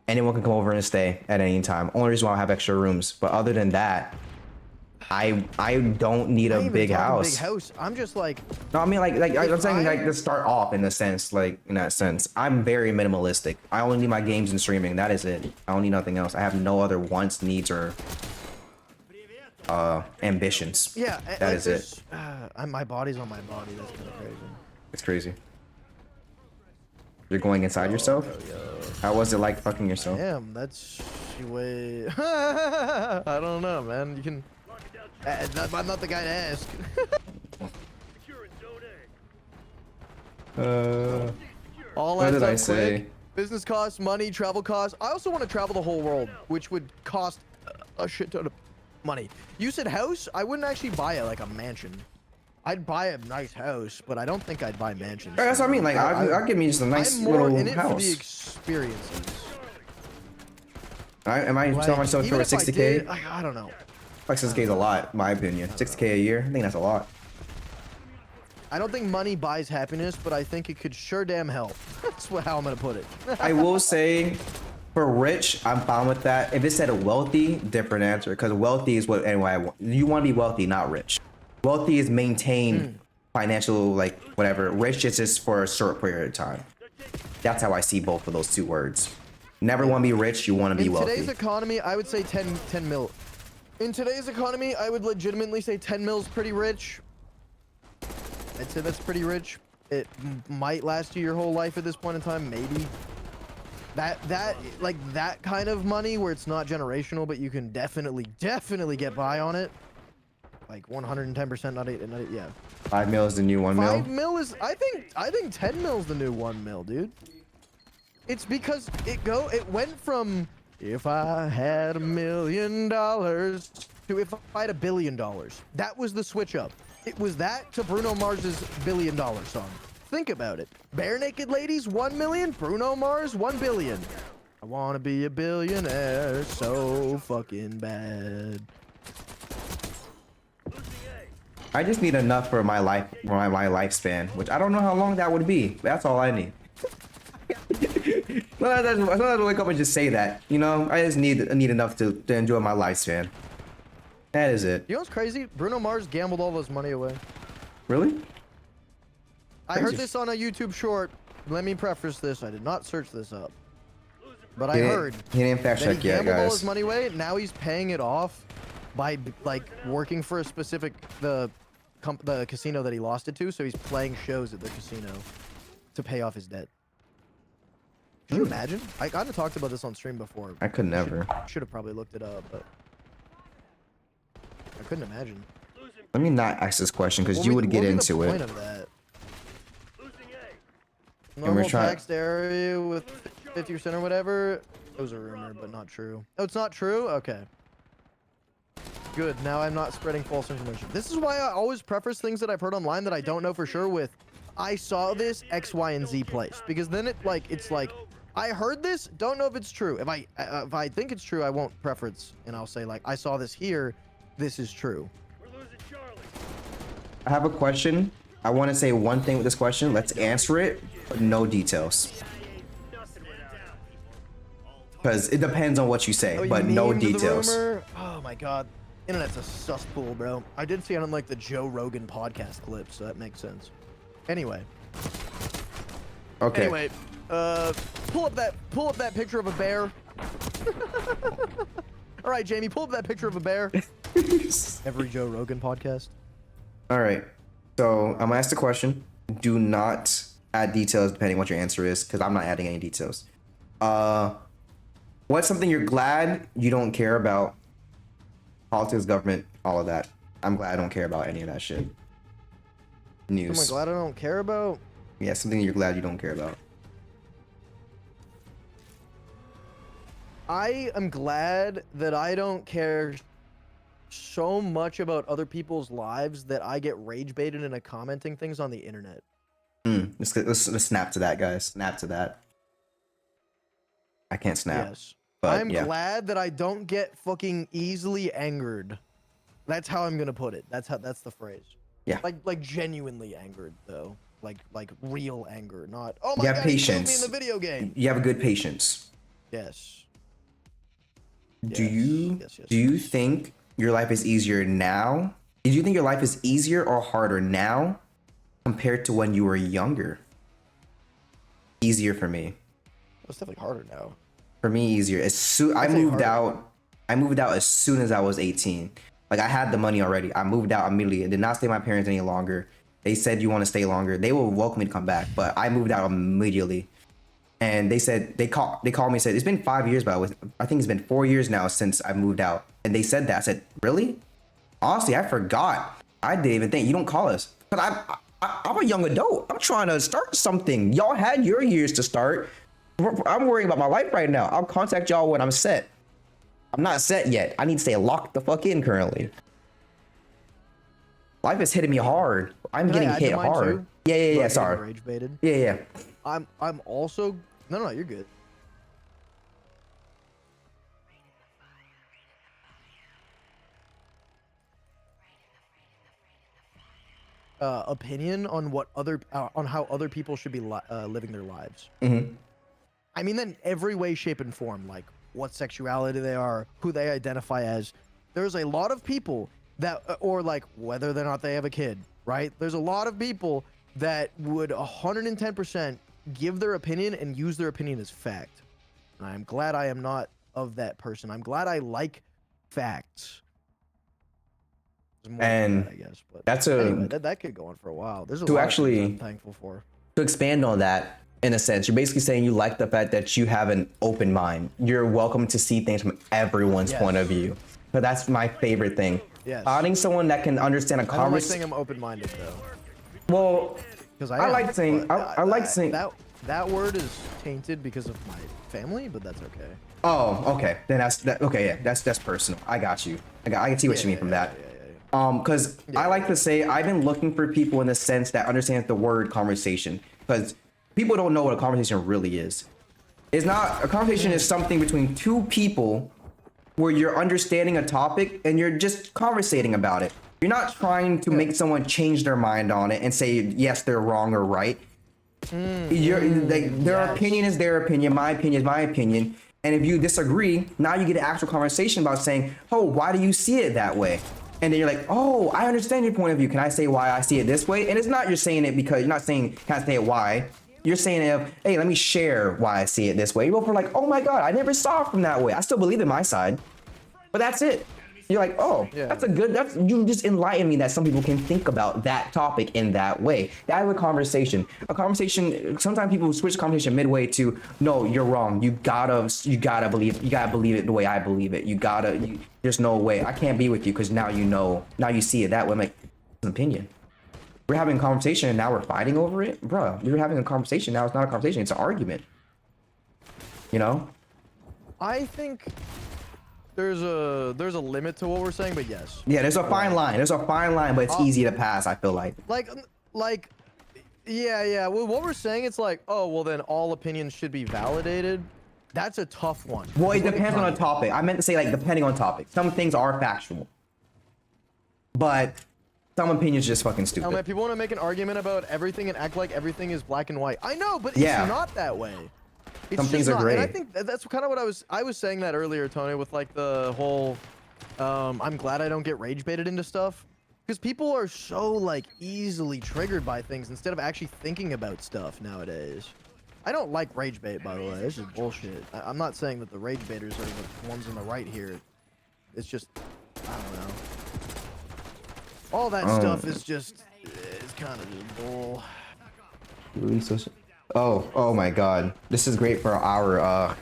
anyone can come over and stay at any time. Only reason why I have extra rooms. But other than that, I don't need a big house. I'm just like. No, I mean like I'm saying like to start off in the sense like in that sense. I'm very minimalistic. I only need my games and streaming. That is it. I don't need nothing else. I have no other wants, needs, or ambitions. Yeah, that is it. My body's on my body. That's kind of crazy. It's crazy. You're going inside yourself? How was it like fucking yourself? Damn, that's way. I don't know, man. You can. I'm not the guy to ask. All what adds did up I say? quick. Business costs, money, travel costs. I also want to travel the whole world, which would cost a shit ton of money. You said house? I wouldn't actually buy like a mansion. I'd buy a nice house, but I don't think I'd buy mansions. That's what I mean. Like, I'll give me just a nice I'm more little in it house. for the experiences. Am I Like, selling myself for even if I 60K? did, I don't know. Like 60K is a lot, in my opinion. 60K a year, I think that's a lot. I don't think money buys happiness, but I think it could sure damn help. That's how I'm gonna put it. I will say, for rich, I'm fine with that. If it said wealthy, different answer. Because wealthy is what anyway I want. You want to be wealthy, not rich. Wealthy is maintain financial, like whatever. Rich is just for a short period of time. That's how I see both of those two words. Never want to be rich. You want to be wealthy. In today's economy, I would say 10 mil. In today's economy, I would legitimately say 10 mil's pretty rich. I'd say that's pretty rich. It might last you your whole life at this point in time, maybe. Like that kind of money where it's not generational, but you can definitely get by on it. Like 110%, not yeah. 5 mil is the new 1 mil. 5 mil is, I think 10 mil is the new 1 mil, dude. It's because it went from if I had $1 million to if I had $1 billion. That was the switch up. It was that to Bruno Mars's $1 billion song. Think about it. Bare Naked Ladies, 1 million. Bruno Mars, 1 billion. I wanna be a billionaire so fucking bad. I just need enough for my life, for my lifespan, which I don't know how long that would be. That's all I need. Sometimes I wake up and just say that. You know, I just need enough to enjoy my lifespan. That is it. You know what's crazy? Bruno Mars gambled all of his money away. Really? I heard Crazy. this on a YouTube short. Let me preface this. I did not search this up. But I He didn't- heard he didn't fact that he check yet, gambled all his guys. money away. Now he's paying it off by like working for a specific the casino that he lost it to. So he's playing shows at the casino to pay off his debt. Could you imagine? I kind of talked about this on stream before. I could never. Should have probably looked it up, but I couldn't imagine. Let me not ask this question because What you would would get be the into point it. of that? Losing A. Normal trying- taxed area with 50% or whatever. It was a rumor, but not true. Oh, it's not true? Okay. Good. Now I'm not spreading false information. This is why I always preface things that I've heard online that I don't know for sure with, I saw this X, Y, and Z place. Because then it's like, I heard this, don't know if it's true. If I think it's true, I won't preference, and I'll say like, I saw this here, this is true. We're losing Charlie. I have a question. I want to say one thing with this question. Let's answer it, but no details. Nothing without him. Because it depends on what you say, Oh, you but no memed the details. rumor? Oh my god. Internet's a cesspool, bro. I did see it on like the Joe Rogan podcast clip, so that makes sense. Anyway. Okay. Anyway, pull up that picture of a bear. All right, Jamie, pull up that picture of a bear. Every Joe Rogan podcast. All right. So I'm gonna ask the question. Do not add details depending on what your answer is, because I'm not adding any details. What's something you're glad you don't care about? Politics, government, all of that. I'm glad I don't care about any of that shit. I'm News. glad I don't care about. Yeah, something you're glad you don't care about. I am glad that I don't care so much about other people's lives that I get rage baited into commenting things on the internet. Let's snap to that, guys. Snap to that. I can't snap. Yes. But I'm yeah. glad that I don't get fucking easily angered. That's how I'm gonna put it. That's the phrase. Yeah. Like genuinely angered though. Like real anger, not oh my You have god, he killed me patience. in the video game. You have a good patience. Yes. Do Yes, you yes, yes, do you think your life is easier now? Do you think your life is easier or harder now compared to when you were younger? Easier for me. It's definitely harder now. For me, easier. I say moved harder. out. I moved out as soon as I was 18. Like I had the money already. I moved out immediately. I did not stay with my parents any longer. They said you want to stay longer. They will welcome me to come back, but I moved out immediately. And they said they called me and said it's been 5 years, but I think it's been 4 years now since I moved out. And they said that. I said, really? Honestly, I forgot. I didn't even think. You don't call us. Because I'm a young adult. I'm trying to start something. Y'all had your years to start. I'm worrying about my life right now. I'll contact y'all when I'm set. I'm not set yet. I need to stay locked the fuck in currently. Life is hitting me hard. I'm Can I getting add to hit mine hard. too? Yeah. About Sorry. getting rage baited. Yeah. I'm also no, you're good. Opinion on what on how other people should be living their lives. Mm-hmm. I mean, in every way, shape, and form, like what sexuality they are, who they identify as. There's a lot of people that, or like whether or not they have a kid, right? There's a lot of people that would 110% give their opinion and use their opinion as fact. And I'm glad I am not of that person. I'm glad I like facts. There's more than And that, I guess, but that's a anyway, that could go on for a while. There's a to lot actually- of things I'm thankful for. to expand on that. In a sense, you're basically saying you like the fact that you have an open mind. You're welcome to see things from everyone's Yes. point of view. So that's my favorite thing. Yes. Finding someone that can understand a I don't like conversation. saying I'm open-minded though. Well, Because I like saying I like saying. that word is tainted because of my family, but that's okay. Oh, okay. Then okay. Yeah, that's personal. I got you. I can see what you mean from that. Because I like to say I've been looking for people in the sense that understand the word conversation. Because people don't know what a conversation really is. It's not a conversation is something between two people where you're understanding a topic and you're just conversating about it. You're not trying to make someone change their mind on it and say yes they're wrong or right. Their yes. opinion is their opinion. My opinion is my opinion. And if you disagree, now you get an actual conversation about saying, "Oh, why do you see it that way?" And then you're like, "Oh, I understand your point of view. Can I say why I see it this way?" And it's not you're saying it because you're not saying can I say it why. You're saying, "Hey, let me share why I see it this way." You both are like, "Oh my god, I never saw it from that way. I still believe in my side." But that's it. You're like, "Oh, Yeah. that's you just enlighten me that some people can think about that topic in that way." That is a conversation. A conversation, sometimes people switch conversation midway to, "No, you're wrong. You gotta believe it the way I believe it. There's no way. I can't be with you because now you see it that way." I'm like, it's an opinion. We're having a conversation and now we're fighting over it? Bruh, we were having a conversation, now it's not a conversation, it's an argument. You know? I think there's a limit to what we're saying, but yes. Yeah, there's a fine line. There's a fine line, but it's easy to pass, I feel like. Like, yeah. Well, what we're saying, it's like, oh, well, then all opinions should be validated. That's a tough one. Well, it depends on the topic. I meant to say, like, depending on topic. Some things are factual. But some opinions are just fucking stupid. Oh man, people want to make an argument about everything and act like everything is black and white. I know, but Yeah. it's not that way. It's Some things just are not. gray. And I think that's kind of what I was saying that earlier, Tony, with like the whole, I'm glad I don't get rage baited into stuff. Because people are so like easily triggered by things instead of actually thinking about stuff nowadays. I don't like rage bait, by the way. This is bullshit. I'm not saying that the rage baiters are the ones on the right here. It's just, I don't know. All that stuff is just, it's kind of just bull. Oh my god. This is great for our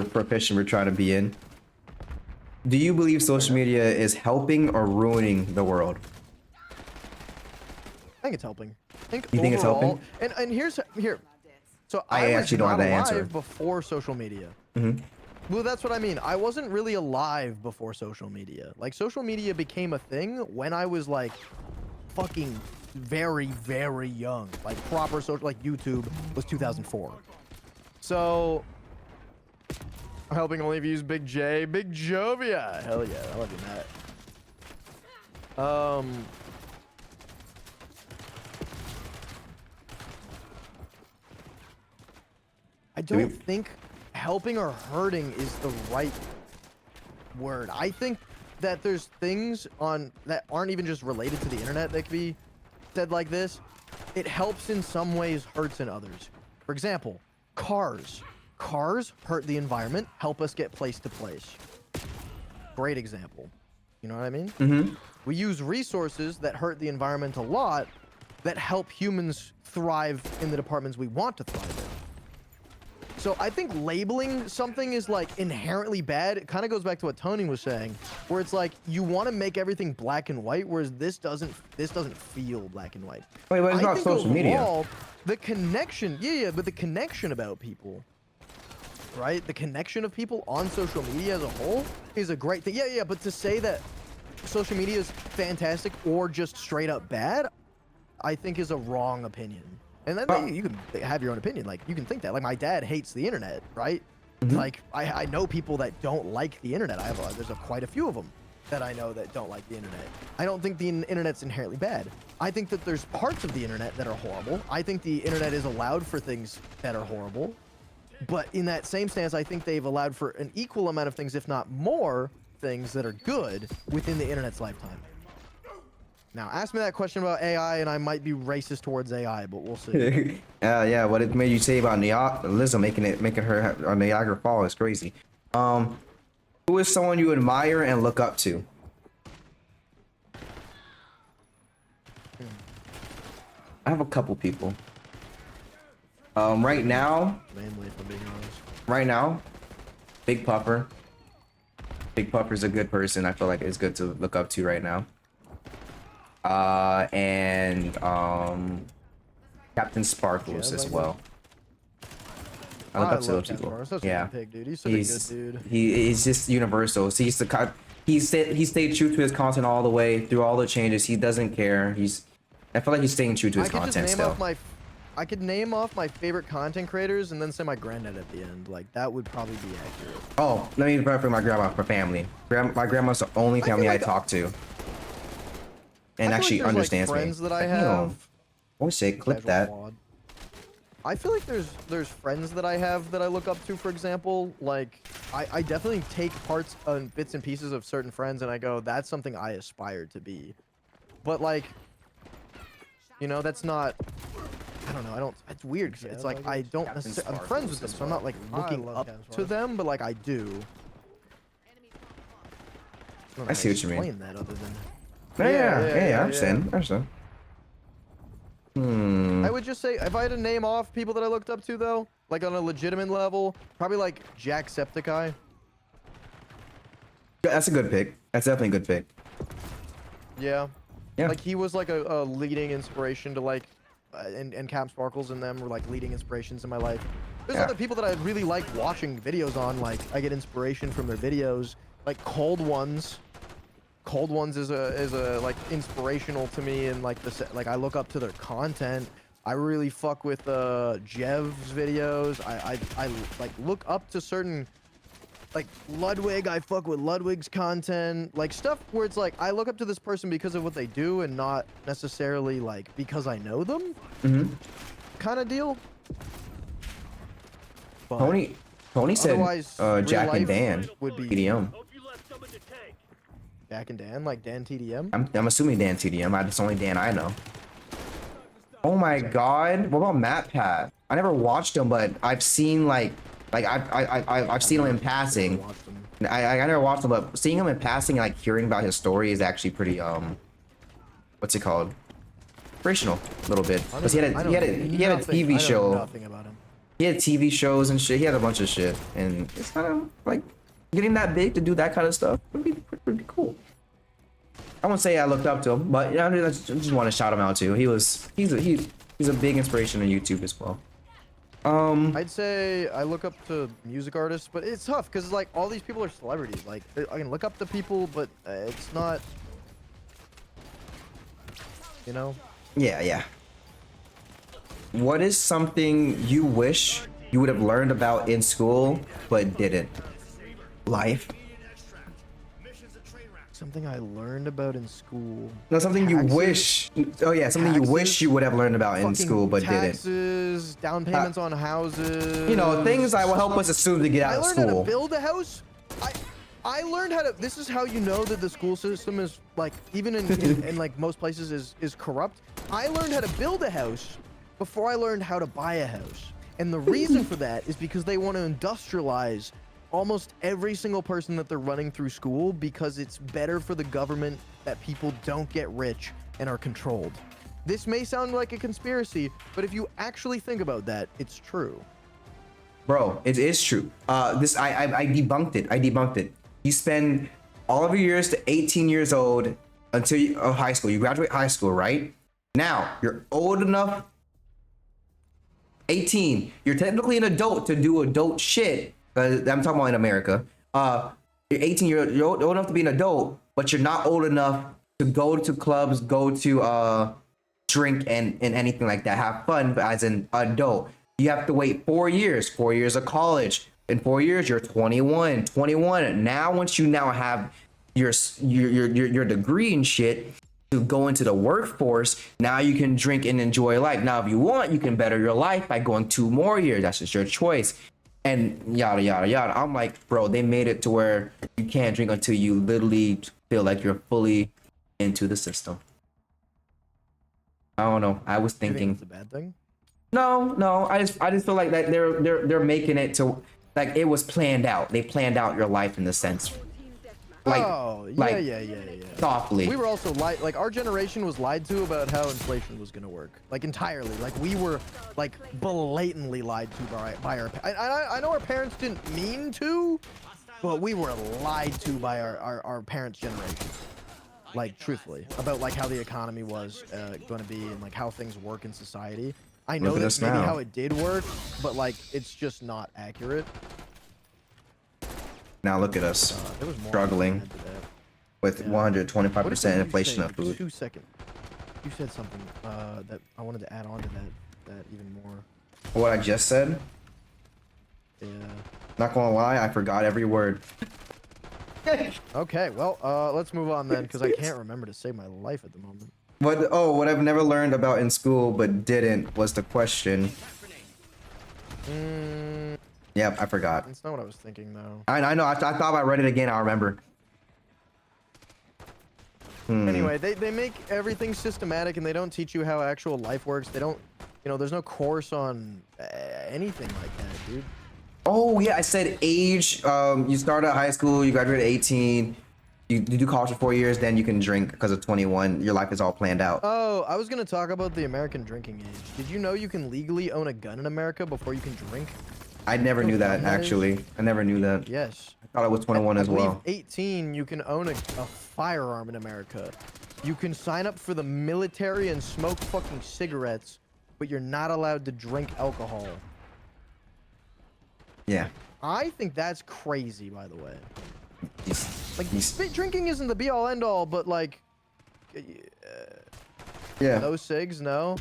profession we're trying to be in. Do you believe social media is helping or ruining the world? I think it's helping. You think it's helping? And here. So I was actually don't have not that answer. alive before social media. Mm-hmm. Well, that's what I mean. I wasn't really alive before social media. Like, social media became a thing when I was like fucking very, very young. Like, proper social, like YouTube was 2004. So, I'm helping only if you use Big J. Big Jovia. Hell yeah, I love you, Matt. I don't think helping or hurting is the right word. I think that there's things on that aren't even just related to the internet that could be said like this. It helps in some ways, hurts in others. For example, cars. Cars hurt the environment, help us get place to place. Great example. You know what I mean? Mm-hmm. We use resources that hurt the environment a lot that help humans thrive in the departments we want to thrive in. So I think labeling something is like inherently bad. It kind of goes back to what Tony was saying, where it's like you want to make everything black and white, whereas this doesn't feel black and white. Wait, but it's I not think social media. overall, the connection, but the connection about people, right? The connection of people on social media as a whole is a great thing. Yeah, but to say that social media is fantastic or just straight up bad, I think is a wrong opinion. And then you can have your own opinion. Like, you can think that. Like, my dad hates the internet, right? Mm-hmm. Like, I know people that don't like the internet. There's quite a few of them that I know that don't like the internet. I don't think the internet's inherently bad. I think that there's parts of the internet that are horrible. I think the internet is allowed for things that are horrible. But in that same stance, I think they've allowed for an equal amount of things, if not more things that are good within the internet's lifetime. Now, ask me that question about AI, and I might be racist towards AI, but we'll see. Yeah, what it made you say about Lizzo making her on Niagara Falls is crazy. Who is someone you admire and look up to? I have a couple people. Right now, Mainly, if I'm being honest. right now, Big Puffer. Big Puffer's a good person. I feel like it's good to look up to right now. And Captain Sparkles Yeah, as like well. I look up to those Captain people. Sparkles. Such Yeah, a good pick, dude. He's such a good dude. he's just universal. So he stayed true to his content all the way through all the changes. He doesn't care. I feel like he's staying true to his content still. I could name off my favorite content creators and then say my granddad at the end. Like, that would probably be accurate. Oh, let me refer my grandma for family. My grandma's the only family I talk to. And actually there's, understands like, friends me. that I You know, have Always say clip Casual that. quad. I feel like there's friends that I have that I look up to, for example. Like, I definitely take parts and bits and pieces of certain friends and I go, that's something I aspire to be. But like, you know, that's not, I don't know, I don't, it's weird because it's like, I don't necessarily, I'm friends with them, so I'm not like looking love up Captain to Sparkles. them, but like I do. don't know I see how what to you mean. explain that other than, Yeah, I understand. I understand. I would just say, if I had to name off people that I looked up to though, like on a legitimate level, probably like Jacksepticeye. That's a good pick. That's definitely a good pick. Yeah. Yeah. Like he was like a leading inspiration to like, and Cap Sparkles and them were like leading inspirations in my life. There's Yeah. other people that I really like watching videos on. Like I get inspiration from their videos. Like Cold Ones. Cold Ones is a like inspirational to me, and like like I look up to their content. I really fuck with Jev's videos. I like look up to certain, like Ludwig. I fuck with Ludwig's content, like stuff where it's like I look up to this person because of what they do and not necessarily like because I know them, kind of deal. But Tony said otherwise, real Jack and life Dan would be TDM. Hope you left some in the tank. Jack and Dan, like Dan TDM. I'm assuming Dan TDM. That's the only Dan I know. Oh my god. What about Matt Pat? I never watched him, but I've seen I've seen him in passing. Watched them. I never watched him, but seeing him in passing and like hearing about his story is actually pretty what's it called? Inspirational a little bit. Because he had a TV show. Nothing about him. He had TV shows and shit. He had a bunch of shit, and it's kind of like getting that big to do that kind of stuff would be pretty cool. I won't say I looked up to him, but yeah, I just want to shout him out too. He's a big inspiration on YouTube as well. I'd say I look up to music artists, but it's tough because like all these people are celebrities. Like I can look up to people, but it's not, you know. Yeah. What is something you wish you would have learned about in school but didn't? Life. Something I learned about in school. No, something you Taxes. wish. Oh yeah, something you wish Taxes. you would have learned about in Fucking school but didn't. taxes, down payments on houses. You know, things that will help us as soon as we get I out of learned how to school. build a house. I learned how to. This is how you know that the school system is like, even in like most places is corrupt. I learned how to build a house before I learned how to buy a house, and the reason for that is because they want to industrialize almost every single person that they're running through school because it's better for the government that people don't get rich and are controlled. This may sound like a conspiracy, but if you actually think about that, it's true. Bro, it is true. I debunked it. I debunked it. You spend all of your years to 18 years old until high school. You graduate high school, right? Now, you're old enough. 18. You're technically an adult to do adult shit. I'm talking about in America. You're 18. You're old enough to be an adult, but you're not old enough to go to clubs, go to drink and anything like that. Have fun as an adult. You have to wait 4 years. 4 years of college. In 4 years, you're 21. 21. Now, once you now have your degree and shit to go into the workforce, now you can drink and enjoy life. Now, if you want, you can better your life by going 2 more years. That's just your choice. And yada, yada, yada. I'm like, bro, they made it to where you can't drink until you literally feel like you're fully into the system. I don't know. I was You thinking, think it's a bad thing? no. I just feel like that they're making it to like it was planned out. They planned out your life in the sense, like, Oh, yeah, like yeah. softly. We were also lied, like our generation was lied to about how inflation was gonna work, like entirely. Like we were like blatantly lied to by our. I know our parents didn't mean to, but we were lied to by our parents' generation. Like truthfully, about like how the economy was going to be and like how things work in society. I know Look at that's us maybe now. how it did work, but like it's just not accurate. Now look at us There was more struggling to that. with Yeah. 125% inflation say? of food. 2 seconds. You said something that I wanted to add on to that even more. What I just said, Yeah. not gonna lie, I forgot every word. Okay, well, let's move on then, because I can't remember to save my life at the moment. What I've never learned about in school but didn't was the question. Yep, I forgot. That's not what I was thinking though. I know. I thought I read it again. I remember. Anyway, they make everything systematic and they don't teach you how actual life works. They don't, you know, there's no course on anything like that, dude. Oh yeah, I said age. You start at high school, you graduate at 18. You do college for 4 years, then you can drink because of 21. Your life is all planned out. Oh, I was gonna talk about the American drinking age. Did you know you can legally own a gun in America before you can drink? I never knew that actually. I never knew that. Yes. I thought it was 21 as I believe well. 18, you can own a firearm in America. You can sign up for the military and smoke fucking cigarettes, but you're not allowed to drink alcohol. Yeah. I think that's crazy, by the way. Like, He's- drinking isn't the be-all, end-all, but like, yeah. no cigs, no.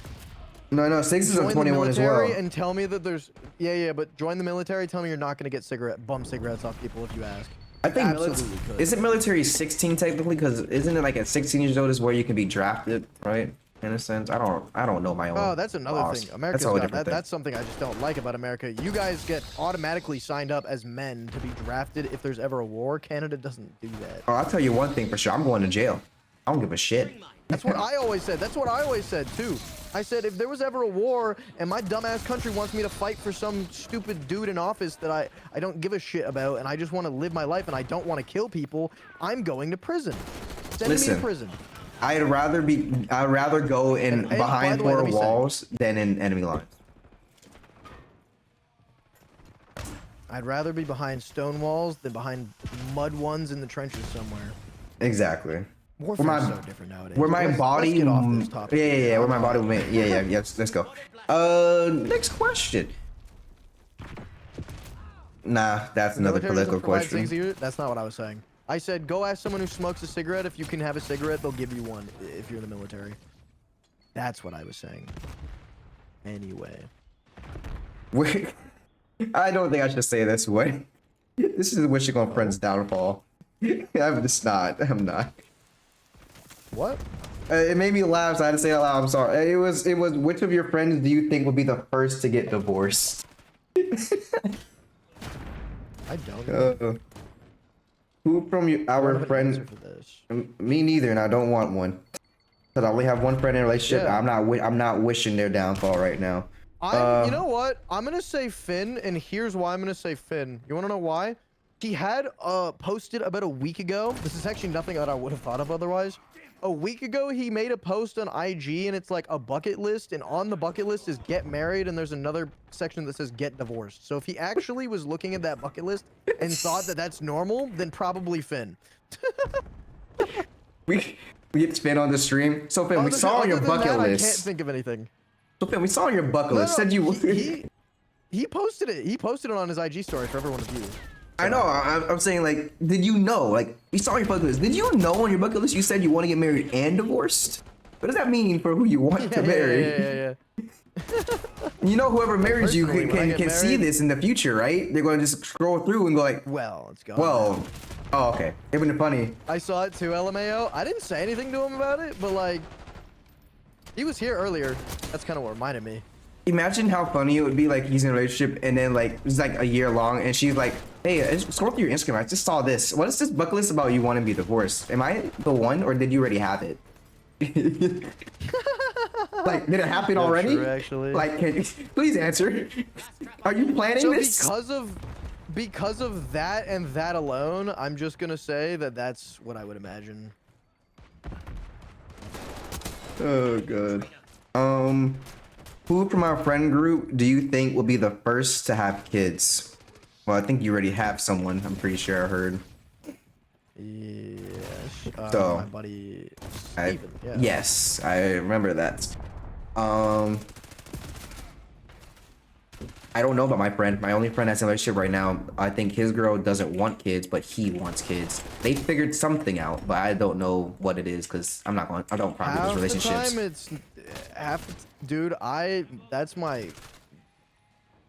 No, 6 is Join a the 21 as military well. and tell me that there's, yeah, but join the military. Tell me you're not gonna get bum cigarettes off people if you ask. I think Absolutely could. isn't military 16 technically? Because isn't it like at 16 years old is where you can be drafted, right? In a sense, I don't know my own. Oh, that's another laws. thing. America's That's a whole got different that. thing. That's something I just don't like about America. You guys get automatically signed up as men to be drafted if there's ever a war. Canada doesn't do that. Oh, I'll tell you one thing for sure. I'm going to jail. I don't give a shit. That's what I always said. That's what I always said too. I said if there was ever a war and my dumbass country wants me to fight for some stupid dude in office that I don't give a shit about and I just want to live my life and I don't want to kill people, I'm going to prison. Send me Listen. to prison. I'd rather go in And by behind the way, four let me say- walls than in enemy lines. I'd rather be behind stone walls than behind mud ones in the trenches somewhere. Exactly. Warfare's my- so different nowadays. Where my Let's body, get off this topic. yeah, where my body will make, yeah, yes, let's go. Next question. Nah, that's another Military doesn't political provide question. cigs either? That's not what I was saying. I said go ask someone who smokes a cigarette if you can have a cigarette. They'll give you one if you're in the military. That's what I was saying. Anyway. Wait, I don't think I should say this way. This is wishing on friends' downfall. I'm just not. I'm not. What? It made me laugh, so I had to say it out loud. I'm sorry. It was. Which of your friends do you think will be the first to get divorced? I don't know. Who from I don't our have an friends? answer for this. Me neither, and I don't want one. Cause I only have one friend in a relationship. Yeah. I'm not wishing their downfall right now. You know what? I'm gonna say Finn, and here's why I'm gonna say Finn. You wanna know why? He had posted about a week ago. This is actually nothing that I would have thought of otherwise. A week ago, he made a post on IG, and it's like a bucket list, and on the bucket list is get married, and there's another section that says get divorced. So if he actually was looking at that bucket list and thought that that's normal, then probably Finn. We get Finn on the stream. So Finn, we saw on your Other than bucket that, I can't list. think of anything. So Finn, we saw on your bucket list. Said you. He posted it. He posted it on his IG story for everyone to view. I know. I'm saying, like, did you know? Like, we saw on your bucket list. Did you know on your bucket list you said you want to get married and divorced? What does that mean for who you want to marry? Yeah. You know, whoever marries you Personally, when I can get see married- this in the future, right? They're going to just scroll through and go like, Well, let's go. "Whoa, oh, okay." It would be funny. I saw it too, LMAO. I didn't say anything to him about it, but like, he was here earlier. That's kind of what reminded me. Imagine how funny it would be, like, he's in a relationship and then, like, it's like a year long and she's like, hey, scroll through your Instagram. I just saw this. What is this bucket list about you want to be divorced? Am I the one or did you already have it? Like, did it happen already? True, actually. Like, please answer. Are you planning So this? because of that and that alone, I'm just gonna say that that's what I would imagine. Oh, good. Who from our friend group do you think will be the first to have kids? Well, I think you already have someone. I'm pretty sure I heard. Yes. So, My buddy I, Steven. Yeah. yes, I remember that. I don't know about my friend. My only friend that's in a relationship right now. I think his girl doesn't want kids, but he wants kids. They figured something out, but I don't know what it is because I don't probably Half those the relationships. time it's dude. That's my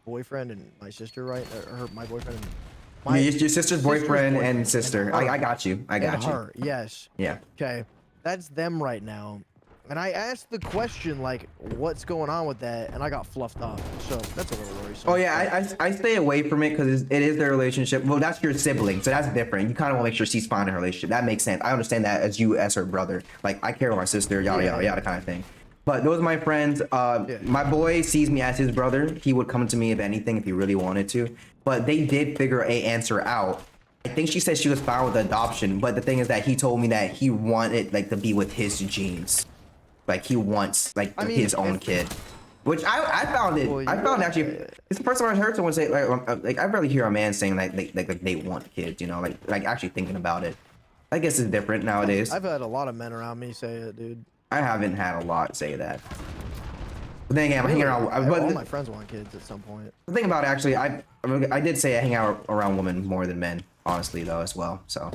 boyfriend and my sister, right? Or my boyfriend and my Your sister's boyfriend and sister. her. I got you. I got and you. her. Yes. Yeah. Okay. That's them right now. And I asked the question, like, what's going on with that? And I got fluffed off. So that's a little worrisome. Oh yeah, I stay away from it because it is their relationship. Well, that's your sibling, so that's different. You kind of want to make sure she's fine in her relationship. That makes sense. I understand that as you as her brother. Like I care about my sister, yada yada yada kind of thing. But those are my friends. My boy sees me as his brother. He would come to me if anything, if he really wanted to. But they did figure a answer out. I think she said she was fine with the adoption, but the thing is that he told me that he wanted like to be with his genes. Like he wants like his own kid, which I found it. Well, I found actually it's the first time I heard someone say like I rarely hear a man saying like they want kids, you know, like actually thinking about it. I guess it's different nowadays. I've had a lot of men around me say it, dude. I haven't had a lot say that. But then again, I'm hanging around. All my friends want kids at some point. The thing about it, actually, I did say I hang out around women more than men, honestly though as well. So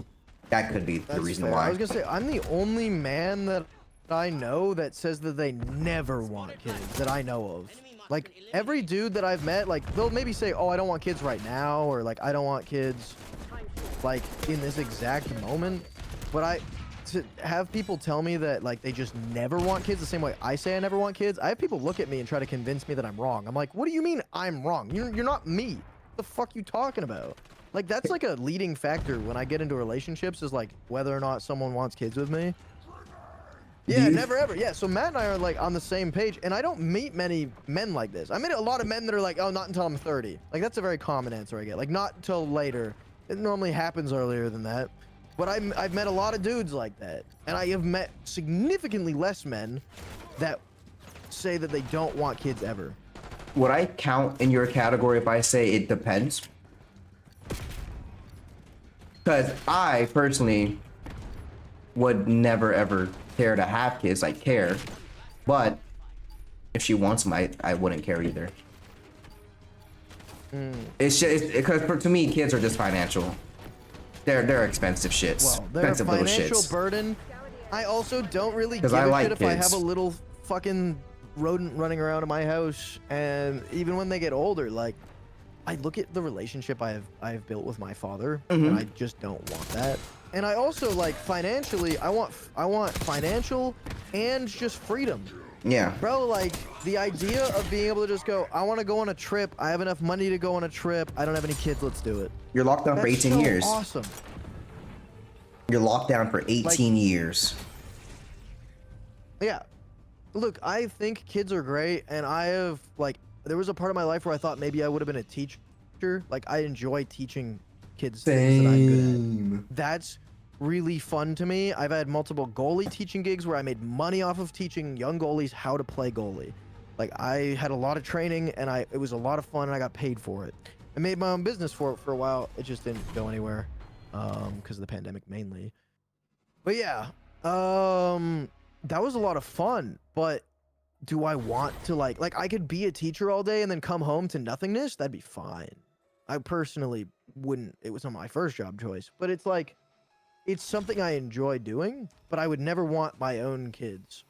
that could be the reason fair. why. I was gonna say I'm the only man that I know that says that they never want kids that I know of. Like every dude that I've met, like they'll maybe say, "Oh, I don't want kids right now," or like, "I don't want kids like in this exact moment." But to have people tell me that like they just never want kids the same way I say I never want kids, I have people look at me and try to convince me that I'm wrong. I'm like, "What do you mean I'm wrong? You're not me. What the fuck you talking about?" Like that's like a leading factor when I get into relationships is like whether or not someone wants kids with me. Yeah, never ever. Yeah, so Matt and I are like on the same page, and I don't meet many men like this. I meet a lot of men that are like, "Oh, not until I'm 30." Like that's a very common answer I get. Like not until later. It normally happens earlier than that. But I've met a lot of dudes like that, and I have met significantly less men that say that they don't want kids ever. Would I count in your category if I say it depends? Because I personally would never ever care to have kids. I care, but if she wants them, I wouldn't care either. It's just because to me, kids are just financial. They're expensive shits. Well, they're a expensive little financial shits. burden. I also don't really give I a like shit if I kids. have a little fucking rodent running around in my house, and even when they get older, like I look at the relationship I have built with my father, and I just don't want that. And I also like financially, I want financial and just freedom. Yeah. Bro, like the idea of being able to just go, I want to go on a trip. I have enough money to go on a trip. I don't have any kids. Let's do it. You're locked down for That's 18 so years. Awesome. You're locked down for 18 years. Yeah. Look, I think kids are great, and I have like there was a part of my life where I thought maybe I would have been a teacher. Like I enjoy teaching kids things that I'm good at. That's really fun to me. I've had multiple goalie teaching gigs where I made money off of teaching young goalies how to play goalie. Like I had a lot of training, and it was a lot of fun, and I got paid for it. I made my own business for it for a while. It just didn't go anywhere because of the pandemic mainly. But yeah, that was a lot of fun. But do I want to like I could be a teacher all day and then come home to nothingness? That'd be fine. I personally wouldn't. It was not my first job choice, but it's like it's something I enjoy doing, but I would never want my own kids.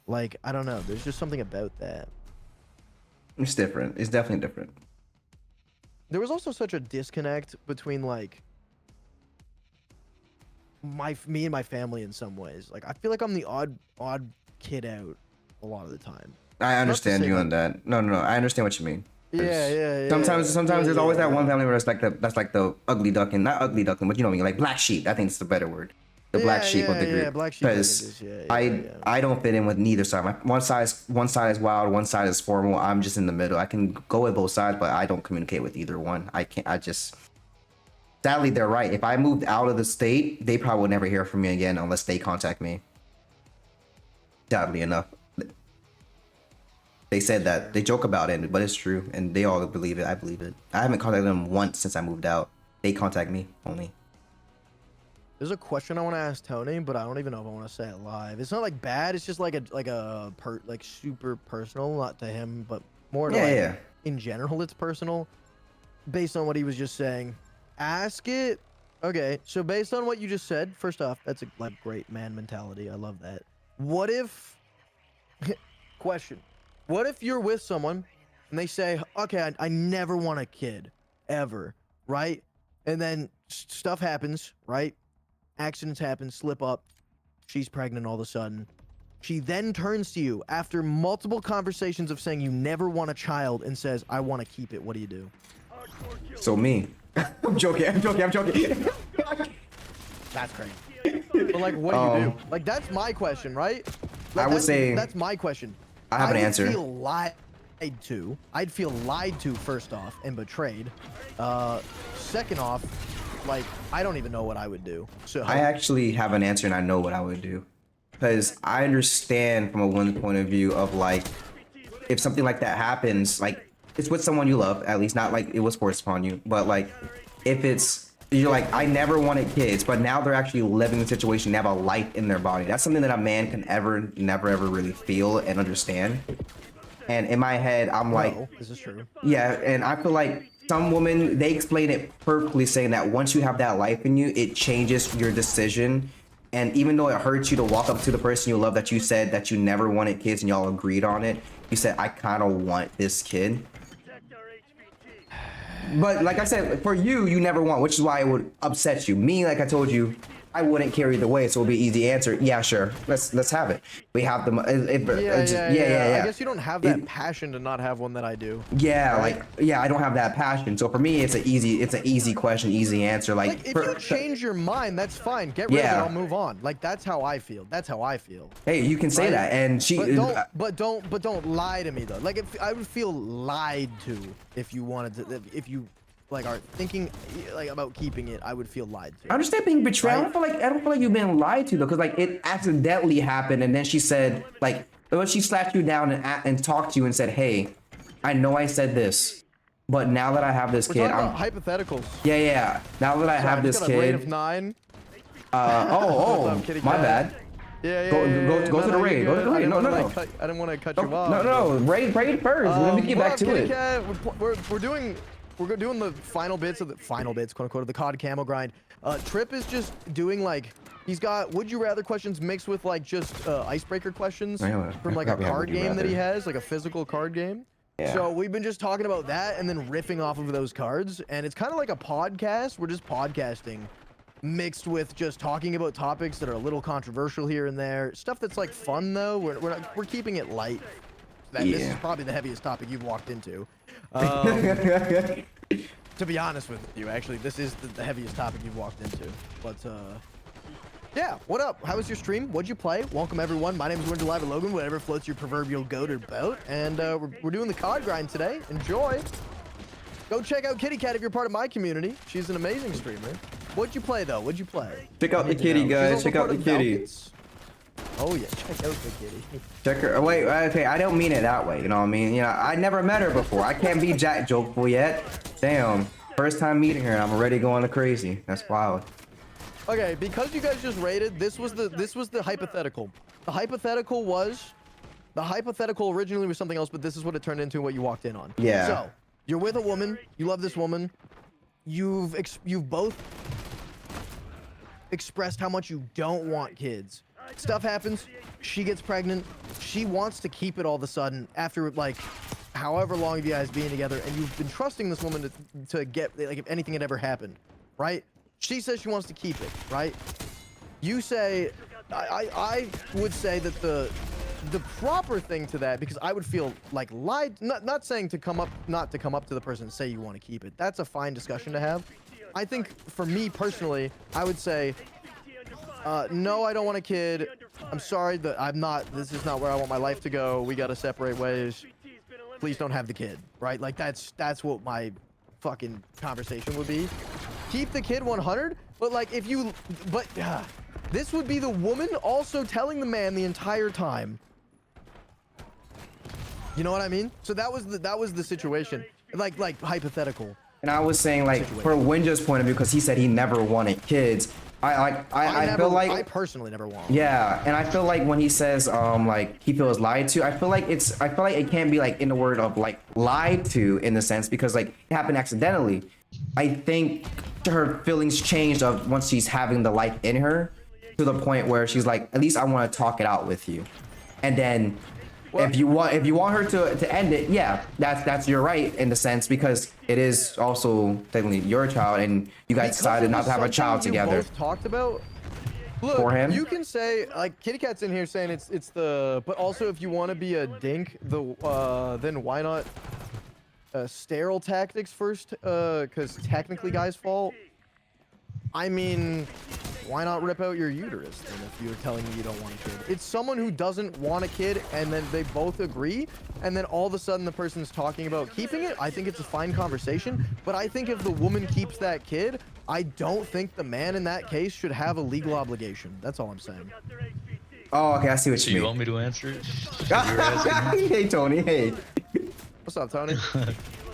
Like, I don't know. There's just something about that. It's different. It's definitely different. There was also such a disconnect between like me and my family in some ways. Like, I feel like I'm the odd kid out a lot of the time. I understand say you that- on that. No. I understand what you mean. Yeah. Sometimes there's always that one family where it's like that's like the ugly duckling, not ugly duckling, but you know what I mean, like black sheep. I think it's the better word. The black sheep of the group. Yeah, black sheep. Because Yeah. I don't fit in with neither side. One side is wild, one side is formal. I'm just in the middle. I can go with both sides, but I don't communicate with either one. Sadly, they're right. If I moved out of the state, they probably would never hear from me again unless they contact me. Sadly enough. They said that. They joke about it, but it's true. And they all believe it. I believe it. I haven't contacted them once since I moved out. They contact me only. There's a question I want to ask Tony, but I don't even know if I want to say it live. It's not like bad. It's just like super personal, not to him, but more to in general. It's personal, based on what he was just saying. Ask it. Okay, so based on what you just said, first off, that's a like great man mentality. I love that. What if? Question. What if you're with someone and they say, "Okay, I never want a kid ever," right? And then stuff happens, right? Accidents happen, slip up, she's pregnant all of a sudden. She then turns to you after multiple conversations of saying you never want a child and says, I want to keep it. What do you do? So me. I'm joking. That's crazy. But like, what do you do? Like, that's my question, right? Like, I would say that's my question. I have an answer. I'd feel lied to. I'd feel lied to first off and betrayed. Second off, like, I don't even know what I would do. So I actually have an answer, and I know what I would do. Because I understand from a woman's point of view of like, if something like that happens, like it's with someone you love, at least not like it was forced upon you, but like if it's, you're like, I never wanted kids, but now they're actually living the situation, they have a life in their body. That's something that a man can never ever really feel and understand. And in my head, I'm like, this is true. Yeah, and I feel like some women, they explain it perfectly, saying that once you have that life in you, it changes your decision. And even though it hurts you to walk up to the person you love that you said that you never wanted kids and y'all agreed on it, you said, I kind of want this kid. But like I said, for you, you never want, which is why it would upset you. Me, like I told you, I wouldn't carry the way, so it'll be easy answer. Yeah, sure. Let's have it. We have the Yeah. I guess you don't have that passion to not have one that I do. Yeah, right? I don't have that passion. So for me, it's an easy question, easy answer. Like if you change your mind, that's fine. Get rid of it. I'll move on. Like that's how I feel. Hey, you can say that, and she. But don't lie to me though. Like if I would feel lied to if you wanted to, if you like are thinking like about keeping it, I would feel lied to. I understand being betrayed. Right? I don't feel like you've been lied to though, because like it accidentally happened, and then she said like when she slapped you down and talked to you and said, "Hey, I know I said this, but now that I have this kid, talking I'm about hypotheticals." Yeah. Now that I have this got a raid kid. of 9. My bad. Yeah. Go to the raid. Go to the raid. No. I didn't want to cut you off. No. Raid first. Let me get back to it. We're doing the final bits, quote unquote, of the COD camo grind. Trip is just doing like, he's got would you rather questions mixed with like just icebreaker questions from like a card game that he has, like a physical card game. Yeah. So we've been just talking about that and then riffing off of those cards, and it's kind of like a podcast. We're just podcasting mixed with just talking about topics that are a little controversial here and there. Stuff that's like fun though. We're keeping it light. This is probably the heaviest topic you've walked into. To be honest with you, actually, this is the heaviest topic you've walked into. But yeah, what up? How was your stream? What'd you play? Welcome everyone. My name is Winter Live at Logan. Whatever floats your proverbial goat or boat. And we're doing the COD grind today. Enjoy. Go check out Kitty Cat if you're part of my community. She's an amazing streamer. What'd you play though? What'd you play? Check out the kitty, guys. Check out the kitty. Oh yeah, check out the kitty. Check her. Wait, okay, I don't mean it that way. You know what I mean? You know, I never met her before. I can't be Jack jokeful yet. Damn, first time meeting her, and I'm already going crazy. That's wild. Okay, because you guys just rated, this was the hypothetical. The hypothetical originally was something else, but this is what it turned into. What you walked in on. Yeah. So you're with a woman. You love this woman. You've both expressed how much you don't want kids. Stuff happens. She gets pregnant. She wants to keep it all of a sudden after like however long of you guys being together, and you've been trusting this woman to get like if anything had ever happened, right? She says she wants to keep it, right? You say, I would say that the proper thing to that, because I would feel like lied, not saying to come up, not to come up to the person and say you want to keep it. That's a fine discussion to have. I think for me personally, I would say, no, I don't want a kid. I'm sorry that this is not where I want my life to go. We got to separate ways. Please don't have the kid, right? Like that's what my fucking conversation would be. Keep the kid 100, but like this would be the woman also telling the man the entire time. You know what I mean? So that was the situation, like hypothetical. And I was saying like for Winja's point of view, because he said he never wanted kids. I feel like I personally never want. Yeah, and I feel like when he says like he feels lied to, I feel like it can't be like in the word of like lied to in the sense, because like it happened accidentally. I think her feelings changed of once she's having the life in her to the point where she's like, at least I want to talk it out with you. And then if you want her to end it, yeah, that's your right in the sense, because it is also technically your child and you guys decided not to have a child together. Both talked about. Look, Forehand? you can say like Kitty Cat's in here saying it's the, but also if you want to be a dink, then why not sterile tactics first? Because technically, guys' fault. I mean, why not rip out your uterus then if you're telling me you don't want a kid? It's someone who doesn't want a kid and then they both agree and then all of a sudden the person's talking about keeping it. I think it's a fine conversation, but I think if the woman keeps that kid, I don't think the man in that case should have a legal obligation. That's all I'm saying. Got their HVT. Oh, okay, I see what So you you mean. want me to answer it? You were asking. Hey, Tony. Hey. What's up, Tony?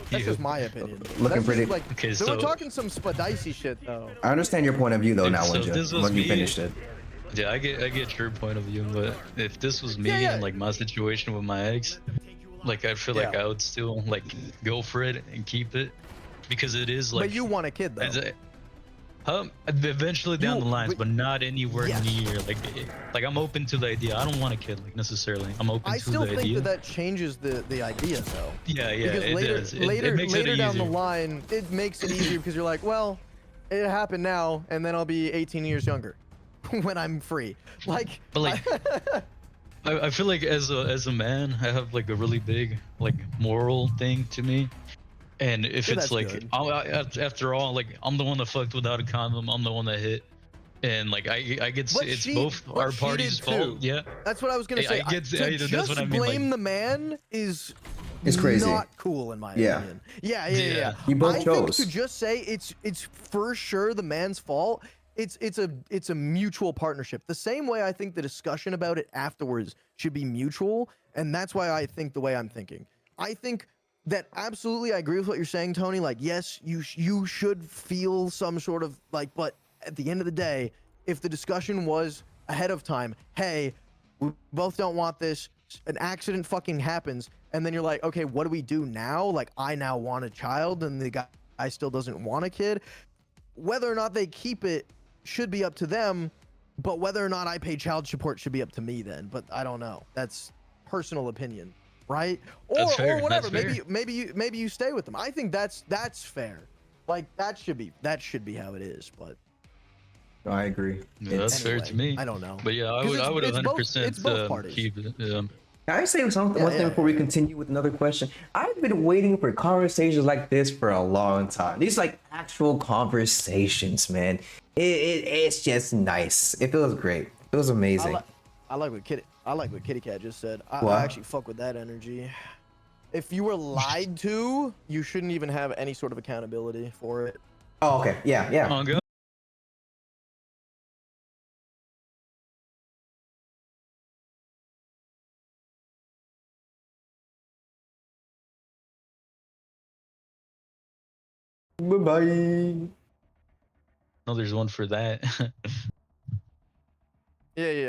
That's just my opinion. Looking That's pretty- just, like, Okay, so we're so- talking some spadicey shit though. I understand your point of view though now, So if Winja, this was when you me- finished it. Yeah, I get your point of view, but if this was me Yeah. and like my situation with my ex, like I feel like Yeah. I would still like go for it and keep it because it is like. But you want a kid though. Eventually down the lines, but not anywhere Yes. near. Like I'm open to the idea. I don't want a kid, like necessarily. I'm open I to still the think idea. that changes the idea though. Yeah, yeah, Because it later, does. later, It makes later it down the easier. line, it makes it easier because you're like, well, it happened now, and then I'll be 18 years younger when I'm free. Like, But like, I feel like as a man, I have like a really big like moral thing to me. And if Yeah, it's that's like, good. after all, like I'm the one that fucked without a condom. I'm the one that hit, and like I get But it's she- both but our she parties' did fault. too. Yeah. that's what I was gonna Hey, say. I get- To that's just what I mean, blame like- the man is It's crazy. not cool in my Yeah. opinion. Yeah. Yeah. You both I chose. think to just say it's for sure the man's fault. It's a mutual partnership. The same way I think the discussion about it afterwards should be mutual, and that's why I think the way I'm thinking. I think that absolutely I agree with what you're saying, Tony. Like, yes, you should feel some sort of like, but at the end of the day, if the discussion was ahead of time, hey, we both don't want this, an accident fucking happens, and then you're like, okay, what do we do now? Like, I now want a child, and the guy still doesn't want a kid. Whether or not they keep it should be up to them, but whether or not I pay child support should be up to me then. But I don't know. That's personal opinion, right? Or That's fair, or whatever. that's fair. Maybe you stay with them. I think that's fair. Like that should be how it is. But I agree. Yeah, that's fair to anyway, me. I don't know. But yeah, I 'Cause would it's both- 100% it's both parties. keep it. Can I say something, Yeah, one thing yeah. before we continue with another question? I've been waiting for conversations like this for a long time. These like actual conversations, man. It's just nice. It feels great. It feels amazing. I like what Kitty Cat just said. I What? actually fuck with that energy. If you were lied to, you shouldn't even have any sort of accountability for it. Oh, okay. Yeah, yeah. On go. Bye bye. No, there's one for that. Yeah, yeah.